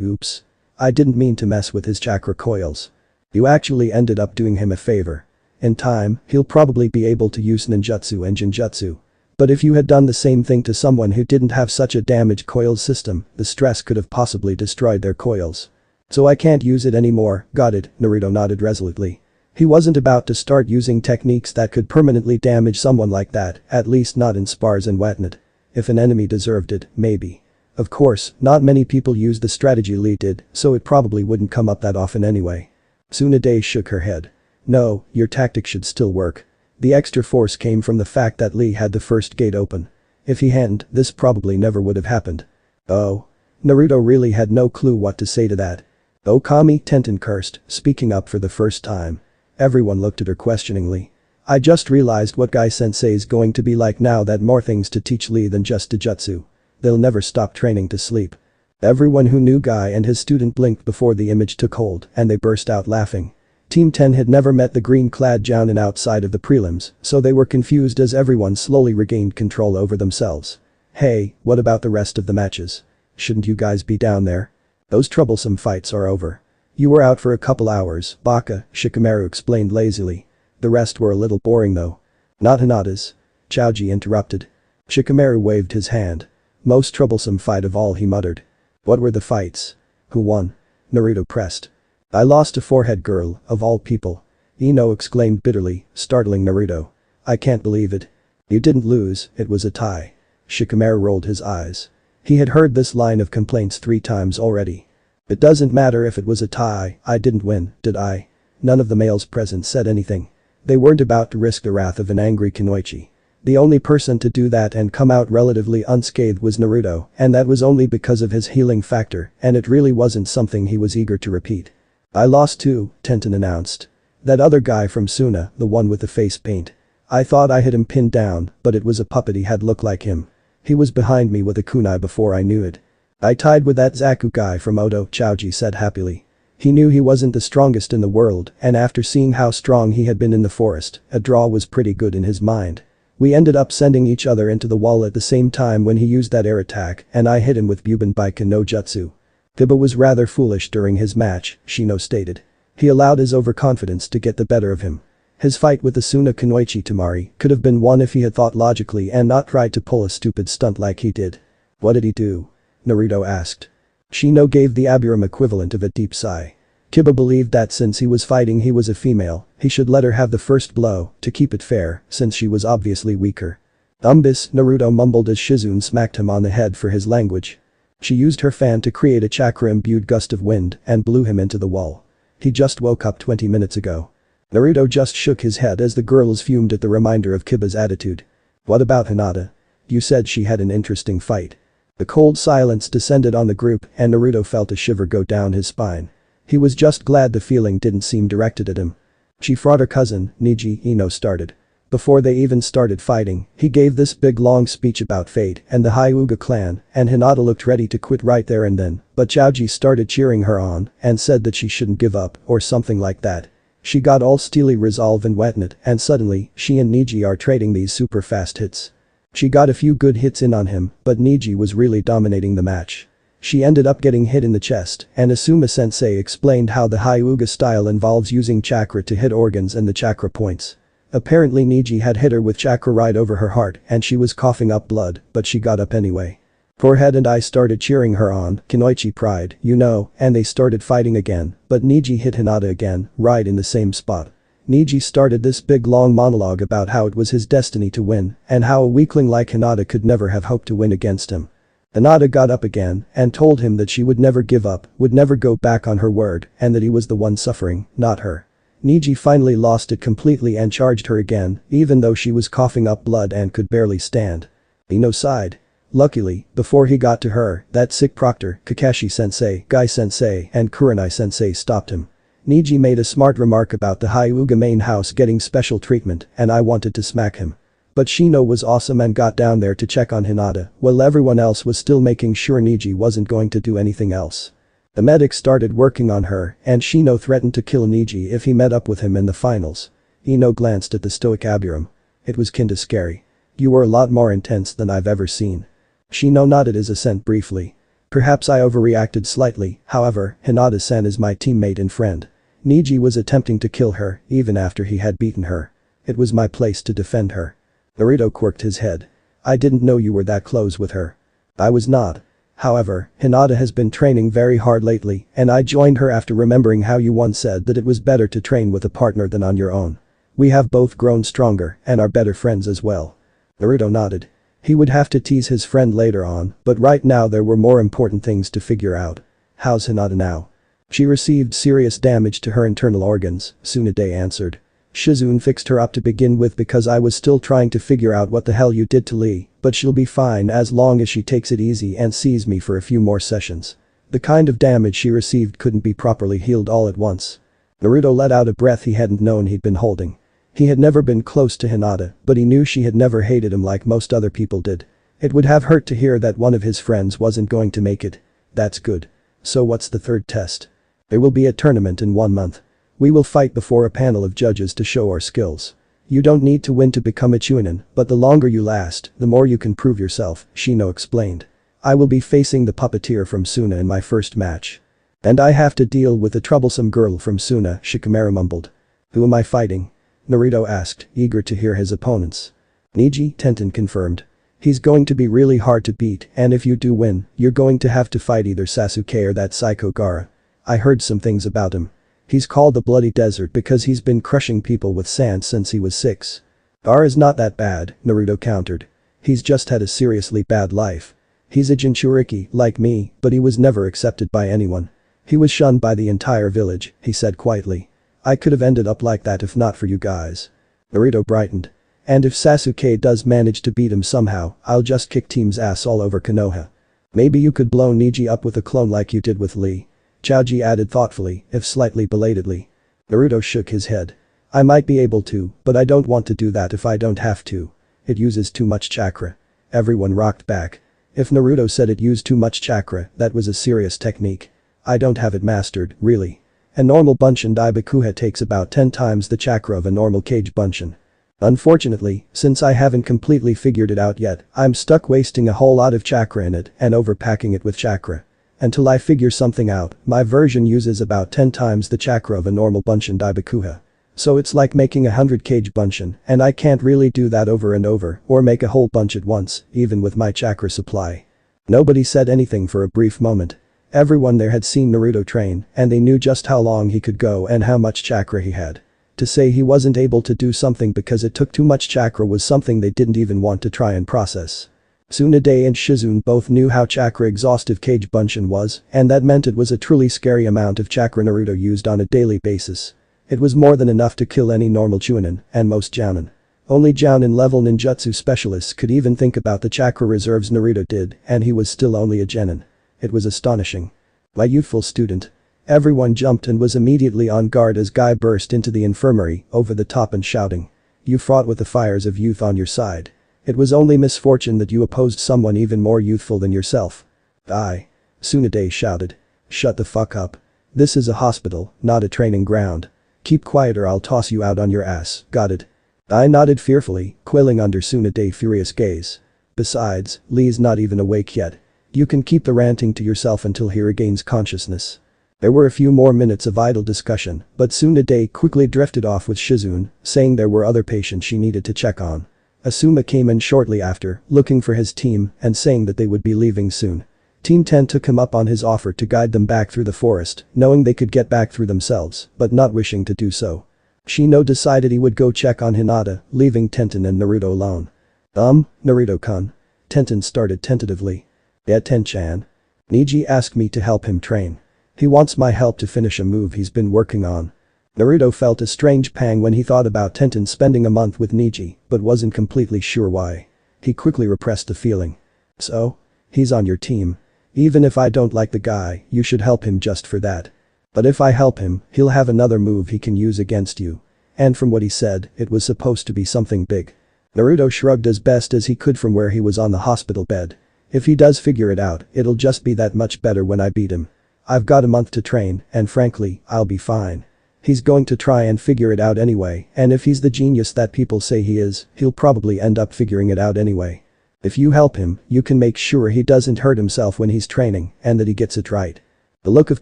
Oops. I didn't mean to mess with his chakra coils. You actually ended up doing him a favor. In time, he'll probably be able to use ninjutsu and jinjutsu. But if you had done the same thing to someone who didn't have such a damaged coil system, the stress could have possibly destroyed their coils. So I can't use it anymore, got it, Naruto nodded resolutely. He wasn't about to start using techniques that could permanently damage someone like that, at least not in spars and whatnot. If an enemy deserved it, maybe. Of course, not many people used the strategy Lee did, so it probably wouldn't come up that often anyway. Tsunade shook her head. No, your tactic should still work. The extra force came from the fact that Lee had the first gate open. If he hadn't, this probably never would have happened. Oh. Naruto really had no clue what to say to that. Okami, Tenten cursed, speaking up for the first time. Everyone looked at her questioningly. I just realized what Guy Sensei's going to be like now that more things to teach Lee than just Jujutsu. They'll never stop training to sleep. Everyone who knew Guy and his student blinked before the image took hold and they burst out laughing. Team 10 had never met the green-clad Jounin outside of the prelims, so they were confused as everyone slowly regained control over themselves. Hey, what about the rest of the matches? Shouldn't you guys be down there? Those troublesome fights are over. You were out for a couple hours, Baka, Shikamaru explained lazily. The rest were a little boring though. Not Hinata's. Chaoji interrupted. Shikamaru waved his hand. Most troublesome fight of all, he muttered. What were the fights? Who won? Naruto pressed. I lost to Forehead Girl, of all people. Ino exclaimed bitterly, startling Naruto. I can't believe it. You didn't lose, it was a tie. Shikamaru rolled his eyes. He had heard this line of complaints 3 times already. It doesn't matter if it was a tie, I didn't win, did I? None of the males present said anything. They weren't about to risk the wrath of an angry Kunoichi. The only person to do that and come out relatively unscathed was Naruto, and that was only because of his healing factor, and it really wasn't something he was eager to repeat. I lost too, Tenten announced. That other guy from Suna, the one with the face paint. I thought I had him pinned down, but it was a puppet he had looked like him. He was behind me with a kunai before I knew it. I tied with that Zaku guy from Odo, Chaoji said happily. He knew he wasn't the strongest in the world, and after seeing how strong he had been in the forest, a draw was pretty good in his mind. We ended up sending each other into the wall at the same time when he used that air attack, and I hit him with Bubenbaiken no Jutsu. Kiba was rather foolish during his match, Shino stated. He allowed his overconfidence to get the better of him. His fight with the Suna Kunoichi Tamari could have been won if he had thought logically and not tried to pull a stupid stunt like he did. What did he do? Naruto asked. Shino gave the Abiram equivalent of a deep sigh. Kiba believed that since he was fighting he was a female, he should let her have the first blow, to keep it fair, since she was obviously weaker. Naruto mumbled as Shizune smacked him on the head for his language. She used her fan to create a chakra-imbued gust of wind and blew him into the wall. He just woke up 20 minutes ago. Naruto just shook his head as the girls fumed at the reminder of Kiba's attitude. What about Hinata? You said she had an interesting fight. The cold silence descended on the group and Naruto felt a shiver go down his spine. He was just glad the feeling didn't seem directed at him. She fought her cousin, Niji, Ino started. Before they even started fighting, he gave this big long speech about fate and the Hyuga clan, and Hinata looked ready to quit right there and then, but Chaoji started cheering her on and said that she shouldn't give up or something like that. She got all steely resolve and whatnot, and suddenly, she and Niji are trading these super fast hits. She got a few good hits in on him, but Niji was really dominating the match. She ended up getting hit in the chest, and Asuma-sensei explained how the Hyuga style involves using chakra to hit organs and the chakra points. Apparently Niji had hit her with chakra right over her heart and she was coughing up blood, but she got up anyway. Forehead and I started cheering her on, Kunoichi cried, and they started fighting again, but Niji hit Hinata again, right in the same spot. Niji started this big long monologue about how it was his destiny to win, and how a weakling like Hinata could never have hoped to win against him. Hinata got up again and told him that she would never give up, would never go back on her word, and that he was the one suffering, not her. Niji finally lost it completely and charged her again, even though she was coughing up blood and could barely stand. Ino sighed. Luckily, before he got to her, that sick proctor, Kakashi-sensei, Guy-sensei, and Kurenai-sensei stopped him. Niji made a smart remark about the Hyuga main house getting special treatment, and I wanted to smack him. But Shino was awesome and got down there to check on Hinata, while everyone else was still making sure Niji wasn't going to do anything else. The medic started working on her, and Shino threatened to kill Niji if he met up with him in the finals. Ino glanced at the stoic Abiram. It was kinda scary. You were a lot more intense than I've ever seen. Shino nodded his assent briefly. Perhaps I overreacted slightly, however, Hinata-san is my teammate and friend. Niji was attempting to kill her, even after he had beaten her. It was my place to defend her. Naruto quirked his head. I didn't know you were that close with her. I was not. However, Hinata has been training very hard lately, and I joined her after remembering how you once said that it was better to train with a partner than on your own. We have both grown stronger and are better friends as well. Naruto nodded. He would have to tease his friend later on, but right now there were more important things to figure out. How's Hinata now? She received serious damage to her internal organs, Tsunade answered. Shizune fixed her up to begin with because I was still trying to figure out what the hell you did to Lee, but she'll be fine as long as she takes it easy and sees me for a few more sessions. The kind of damage she received couldn't be properly healed all at once. Naruto let out a breath he hadn't known he'd been holding. He had never been close to Hinata, but he knew she had never hated him like most other people did. It would have hurt to hear that one of his friends wasn't going to make it. That's good. So what's the third test? There will be a tournament in 1 month. We will fight before a panel of judges to show our skills. You don't need to win to become a Chunin, but the longer you last, the more you can prove yourself, Shino explained. I will be facing the puppeteer from Suna in my first match. And I have to deal with the troublesome girl from Suna, Shikamaru mumbled. Who am I fighting? Naruto asked, eager to hear his opponents. Niji, Tenten confirmed. He's going to be really hard to beat, and if you do win, you're going to have to fight either Sasuke or that psycho Gaara. I heard some things about him. He's called the Bloody Desert because he's been crushing people with sand since he was 6. Gaara's not that bad, Naruto countered. He's just had a seriously bad life. He's a jinchuurki, like me, but he was never accepted by anyone. He was shunned by the entire village, he said quietly. I could have ended up like that if not for you guys. Naruto brightened. And if Sasuke does manage to beat him somehow, I'll just kick team's ass all over Konoha. Maybe you could blow Niji up with a clone like you did with Lee. Chaoji added thoughtfully, if slightly belatedly. Naruto shook his head. I might be able to, but I don't want to do that if I don't have to. It uses too much chakra. Everyone rocked back. If Naruto said it used too much chakra, that was a serious technique. I don't have it mastered, really. A normal Bunshin Daibakuha takes about 10 times the chakra of a normal Kage Bunshin. Unfortunately, since I haven't completely figured it out yet, I'm stuck wasting a whole lot of chakra in it and overpacking it with chakra. Until I figure something out, my version uses about 10 times the chakra of a normal Bunshin Daibakuha. So it's like making 100 Kage Bunshin, and I can't really do that over and over or make a whole bunch at once, even with my chakra supply. Nobody said anything for a brief moment. Everyone there had seen Naruto train, and they knew just how long he could go and how much chakra he had. To say he wasn't able to do something because it took too much chakra was something they didn't even want to try and process. Tsunade and Shizune both knew how chakra-exhaustive Kage Bunshin was, and that meant it was a truly scary amount of chakra Naruto used on a daily basis. It was more than enough to kill any normal Chunin, and most Jounin. Only Jounin-level ninjutsu specialists could even think about the chakra reserves Naruto did, and he was still only a genin. It was astonishing. My youthful student. Everyone jumped and was immediately on guard as Guy burst into the infirmary, over the top and shouting. You fought with the fires of youth on your side. It was only misfortune that you opposed someone even more youthful than yourself. Aye. Tsunade shouted. Shut the fuck up. This is a hospital, not a training ground. Keep quiet or I'll toss you out on your ass, got it? I nodded fearfully, quailing under Tsunade's furious gaze. Besides, Lee's not even awake yet. You can keep the ranting to yourself until he regains consciousness." There were a few more minutes of idle discussion, but soon Ade quickly drifted off with Shizune, saying there were other patients she needed to check on. Asuma came in shortly after, looking for his team and saying that they would be leaving soon. Team 10 took him up on his offer to guide them back through the forest, knowing they could get back through themselves, but not wishing to do so. Shino decided he would go check on Hinata, leaving Tenten and Naruto alone. Naruto-kun. Tenten started tentatively. "Yeah, Ten-chan. Niji asked me to help him train. He wants my help to finish a move he's been working on." Naruto felt a strange pang when he thought about Tenten spending a month with Niji, but wasn't completely sure why. He quickly repressed the feeling. "So? He's on your team. Even if I don't like the guy, you should help him just for that. But if I help him, he'll have another move he can use against you." And from what he said, it was supposed to be something big. Naruto shrugged as best as he could from where he was on the hospital bed. "If he does figure it out, it'll just be that much better when I beat him. I've got a month to train, and frankly, I'll be fine. He's going to try and figure it out anyway, and if he's the genius that people say he is, he'll probably end up figuring it out anyway. If you help him, you can make sure he doesn't hurt himself when he's training, and that he gets it right." The look of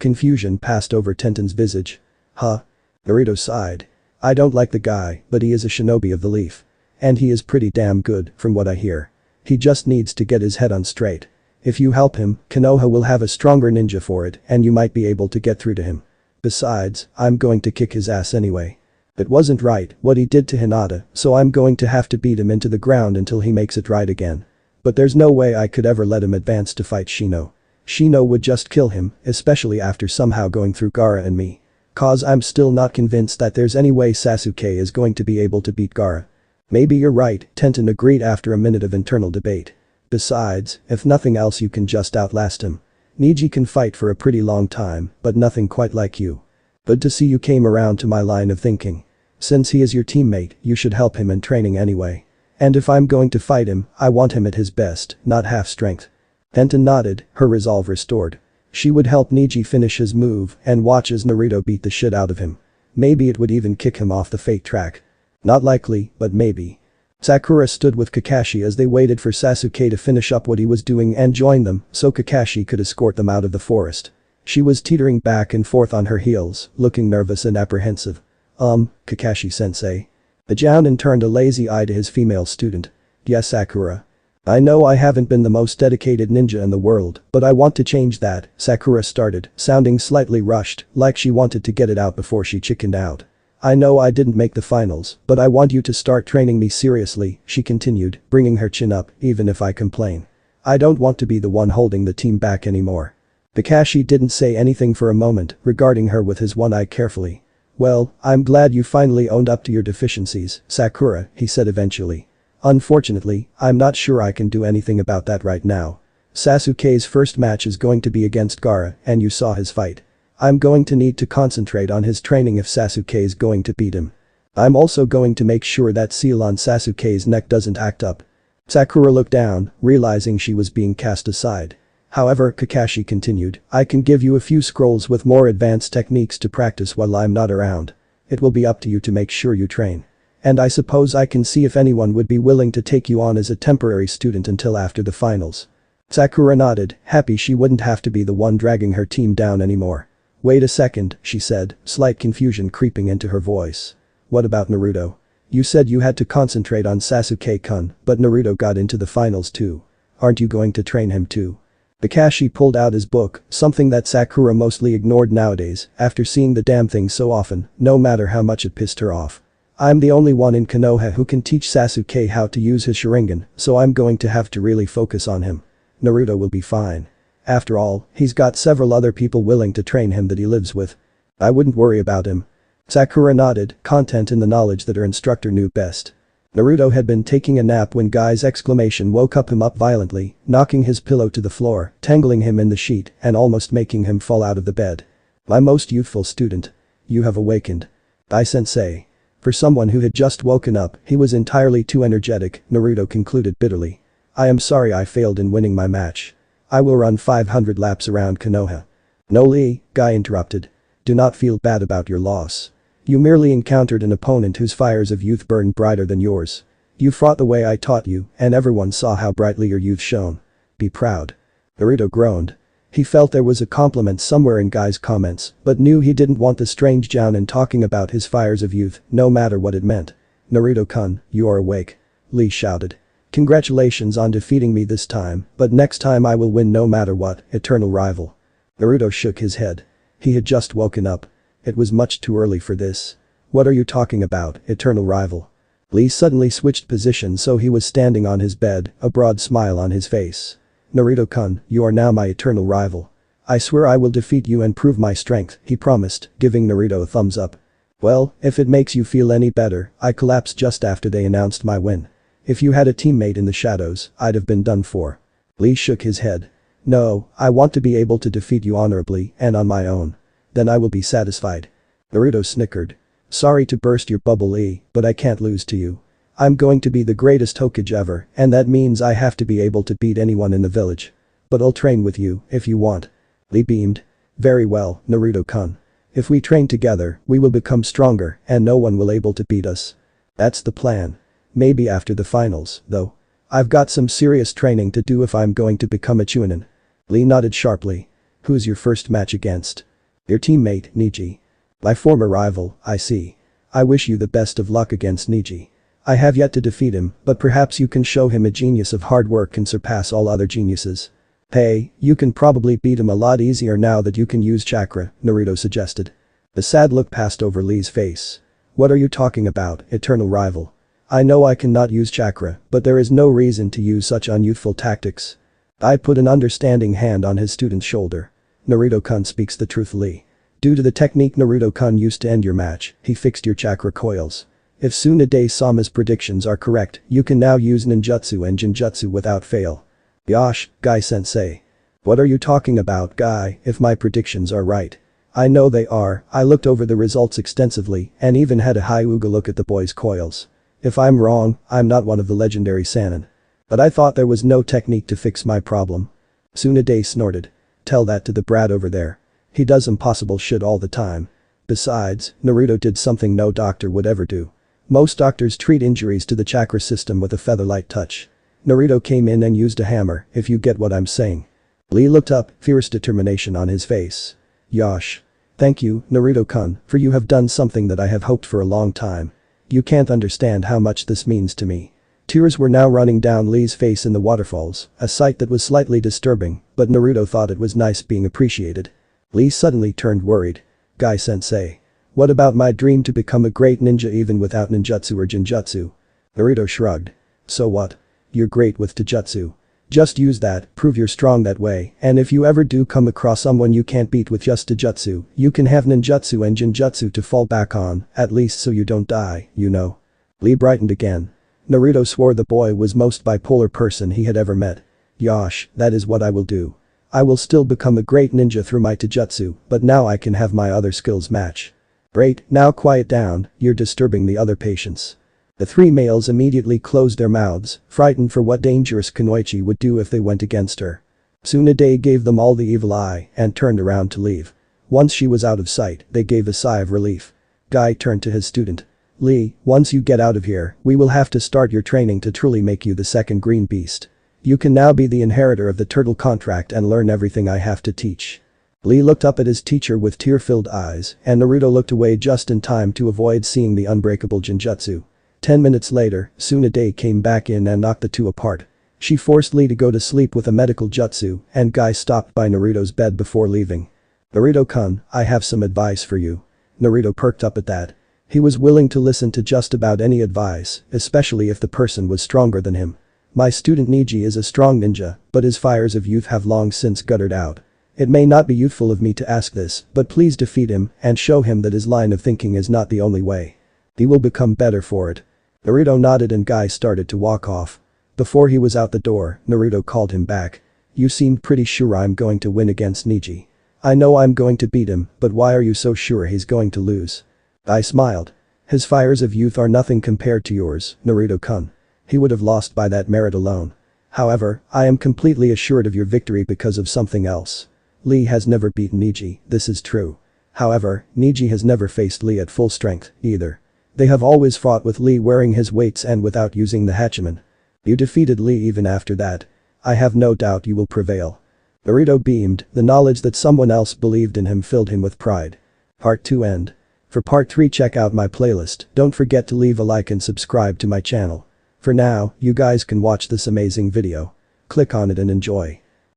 confusion passed over Tenten's visage. "Huh?" Naruto sighed. "I don't like the guy, but he is a shinobi of the leaf. And he is pretty damn good, from what I hear. He just needs to get his head on straight. If you help him, Konoha will have a stronger ninja for it, and you might be able to get through to him. Besides, I'm going to kick his ass anyway. It wasn't right what he did to Hinata, so I'm going to have to beat him into the ground until he makes it right again. But there's no way I could ever let him advance to fight Shino. Shino would just kill him, especially after somehow going through Gaara and me. Cause I'm still not convinced that there's any way Sasuke is going to be able to beat Gaara." "Maybe you're right," Tenten agreed after a minute of internal debate. "Besides, if nothing else you can just outlast him. Niji can fight for a pretty long time, but nothing quite like you. Good to see you came around to my line of thinking. Since he is your teammate, you should help him in training anyway. And if I'm going to fight him, I want him at his best, not half strength." Tenten nodded, her resolve restored. She would help Niji finish his move and watch as Naruto beat the shit out of him. Maybe it would even kick him off the fate track. Not likely, but maybe. Sakura stood with Kakashi as they waited for Sasuke to finish up what he was doing and join them so Kakashi could escort them out of the forest. She was teetering back and forth on her heels, looking nervous and apprehensive. Kakashi-sensei." The Jounin turned a lazy eye to his female student. "Yes, Sakura. I know I haven't been the most dedicated ninja in the world, but I want to change that," Sakura started, sounding slightly rushed, like she wanted to get it out before she chickened out. "I know I didn't make the finals, but I want you to start training me seriously," she continued, bringing her chin up, "even if I complain. I don't want to be the one holding the team back anymore." Kakashi didn't say anything for a moment, regarding her with his one eye carefully. "Well, I'm glad you finally owned up to your deficiencies, Sakura," he said eventually. "Unfortunately, I'm not sure I can do anything about that right now. Sasuke's first match is going to be against Gaara, and you saw his fight. I'm going to need to concentrate on his training if Sasuke is going to beat him. I'm also going to make sure that seal on Sasuke's neck doesn't act up." Sakura looked down, realizing she was being cast aside. "However," Kakashi continued, "I can give you a few scrolls with more advanced techniques to practice while I'm not around. It will be up to you to make sure you train. And I suppose I can see if anyone would be willing to take you on as a temporary student until after the finals." Sakura nodded, happy she wouldn't have to be the one dragging her team down anymore. "Wait a second," she said, slight confusion creeping into her voice. "What about Naruto? You said you had to concentrate on Sasuke-kun, but Naruto got into the finals too. Aren't you going to train him too?" Kakashi pulled out his book, something that Sakura mostly ignored nowadays after seeing the damn thing so often, no matter how much it pissed her off. "I'm the only one in Konoha who can teach Sasuke how to use his Sharingan, so I'm going to have to really focus on him. Naruto will be fine. After all, he's got several other people willing to train him that he lives with. I wouldn't worry about him." Sakura nodded, content in the knowledge that her instructor knew best. Naruto had been taking a nap when Guy's exclamation woke him up violently, knocking his pillow to the floor, tangling him in the sheet, and almost making him fall out of the bed. "My most youthful student. You have awakened. Sensei." For someone who had just woken up, he was entirely too energetic, Naruto concluded bitterly. "I am sorry I failed in winning my match. I will run 500 laps around Konoha." "No, Lee," Guy interrupted. "Do not feel bad about your loss. You merely encountered an opponent whose fires of youth burned brighter than yours. You fought the way I taught you, and everyone saw how brightly your youth shone. Be proud." Naruto groaned. He felt there was a compliment somewhere in Guy's comments, but knew he didn't want the strange Jounin talking about his fires of youth, no matter what it meant. Naruto-kun, you are awake. Lee shouted. Congratulations on defeating me this time, but next time I will win no matter what, eternal rival. Naruto shook his head. He had just woken up. It was much too early for this. What are you talking about, eternal rival? Lee suddenly switched position so he was standing on his bed, a broad smile on his face. Naruto-kun, you are now my eternal rival. I swear I will defeat you and prove my strength, he promised, giving Naruto a thumbs up. Well, if it makes you feel any better, I collapsed just after they announced my win. If you had a teammate in the shadows, I'd have been done for. Lee shook his head. No, I want to be able to defeat you honorably and on my own. Then I will be satisfied. Naruto snickered. Sorry to burst your bubble, Lee, but I can't lose to you. I'm going to be the greatest Hokage ever, and that means I have to be able to beat anyone in the village. But I'll train with you, if you want. Lee beamed. Very well, Naruto-kun. If we train together, we will become stronger, and no one will able to beat us. That's the plan. Maybe after the finals, though. I've got some serious training to do if I'm going to become a Chunin. Lee nodded sharply. Who's your first match against? Your teammate, Neji. My former rival, I see. I wish you the best of luck against Neji. I have yet to defeat him, but perhaps you can show him a genius of hard work can surpass all other geniuses. Hey, you can probably beat him a lot easier now that you can use chakra, Naruto suggested. The sad look passed over Lee's face. What are you talking about, eternal rival? I know I cannot use chakra, but there is no reason to use such unyouthful tactics. I put an understanding hand on his student's shoulder. Naruto-kun speaks the truth, Lee. Due to the technique Naruto-kun used to end your match, he fixed your chakra coils. If Tsunade-sama's predictions are correct, you can now use ninjutsu and jinjutsu without fail. Yosh, Guy-sensei. What are you talking about, Guy, if my predictions are right? I know they are, I looked over the results extensively and even had a Hyuga look at the boy's coils. If I'm wrong, I'm not one of the legendary Sannin. But I thought there was no technique to fix my problem. Tsunade snorted. Tell that to the brat over there. He does impossible shit all the time. Besides, Naruto did something no doctor would ever do. Most doctors treat injuries to the chakra system with a feather-light touch. Naruto came in and used a hammer, if you get what I'm saying. Lee looked up, fierce determination on his face. Yosh. Thank you, Naruto-kun, for you have done something that I have hoped for a long time. You can't understand how much this means to me. Tears were now running down Lee's face in the waterfalls, a sight that was slightly disturbing, but Naruto thought it was nice being appreciated. Lee suddenly turned worried. Guy-sensei. What about my dream to become a great ninja even without ninjutsu or jinjutsu? Naruto shrugged. So what? You're great with taijutsu. Just use that, prove you're strong that way, and if you ever do come across someone you can't beat with just taijutsu, you can have ninjutsu and jinjutsu to fall back on, at least so you don't die, you know. Lee brightened again. Naruto swore the boy was most bipolar person he had ever met. Yosh, that is what I will do. I will still become a great ninja through my taijutsu, but now I can have my other skills match. Great, now quiet down, you're disturbing the other patients. The three males immediately closed their mouths, frightened for what dangerous Kunoichi would do if they went against her. Tsunade gave them all the evil eye and turned around to leave. Once she was out of sight, they gave a sigh of relief. Guy turned to his student. Lee, once you get out of here, we will have to start your training to truly make you the second green beast. You can now be the inheritor of the turtle contract and learn everything I have to teach. Lee looked up at his teacher with tear-filled eyes, and Naruto looked away just in time to avoid seeing the unbreakable jinjutsu. 10 minutes later, Tsunade came back in and knocked the two apart. She forced Lee to go to sleep with a medical jutsu, and Guy stopped by Naruto's bed before leaving. Naruto-kun, I have some advice for you. Naruto perked up at that. He was willing to listen to just about any advice, especially if the person was stronger than him. My student Neji is a strong ninja, but his fires of youth have long since guttered out. It may not be youthful of me to ask this, but please defeat him and show him that his line of thinking is not the only way. He will become better for it. Naruto nodded and Guy started to walk off. Before he was out the door, Naruto called him back. You seemed pretty sure I'm going to win against Neji. I know I'm going to beat him, but why are you so sure he's going to lose? I smiled. His fires of youth are nothing compared to yours, Naruto-kun. He would have lost by that merit alone. However, I am completely assured of your victory because of something else. Lee has never beaten Neji, this is true. However, Neji has never faced Lee at full strength, either. They have always fought with Lee wearing his weights and without using the Hachiman. You defeated Lee even after that. I have no doubt you will prevail. Naruto beamed, the knowledge that someone else believed in him filled him with pride. Part 2 end. For part 3 check out my playlist, don't forget to leave a like and subscribe to my channel. For now, you guys can watch this amazing video. Click on it and enjoy.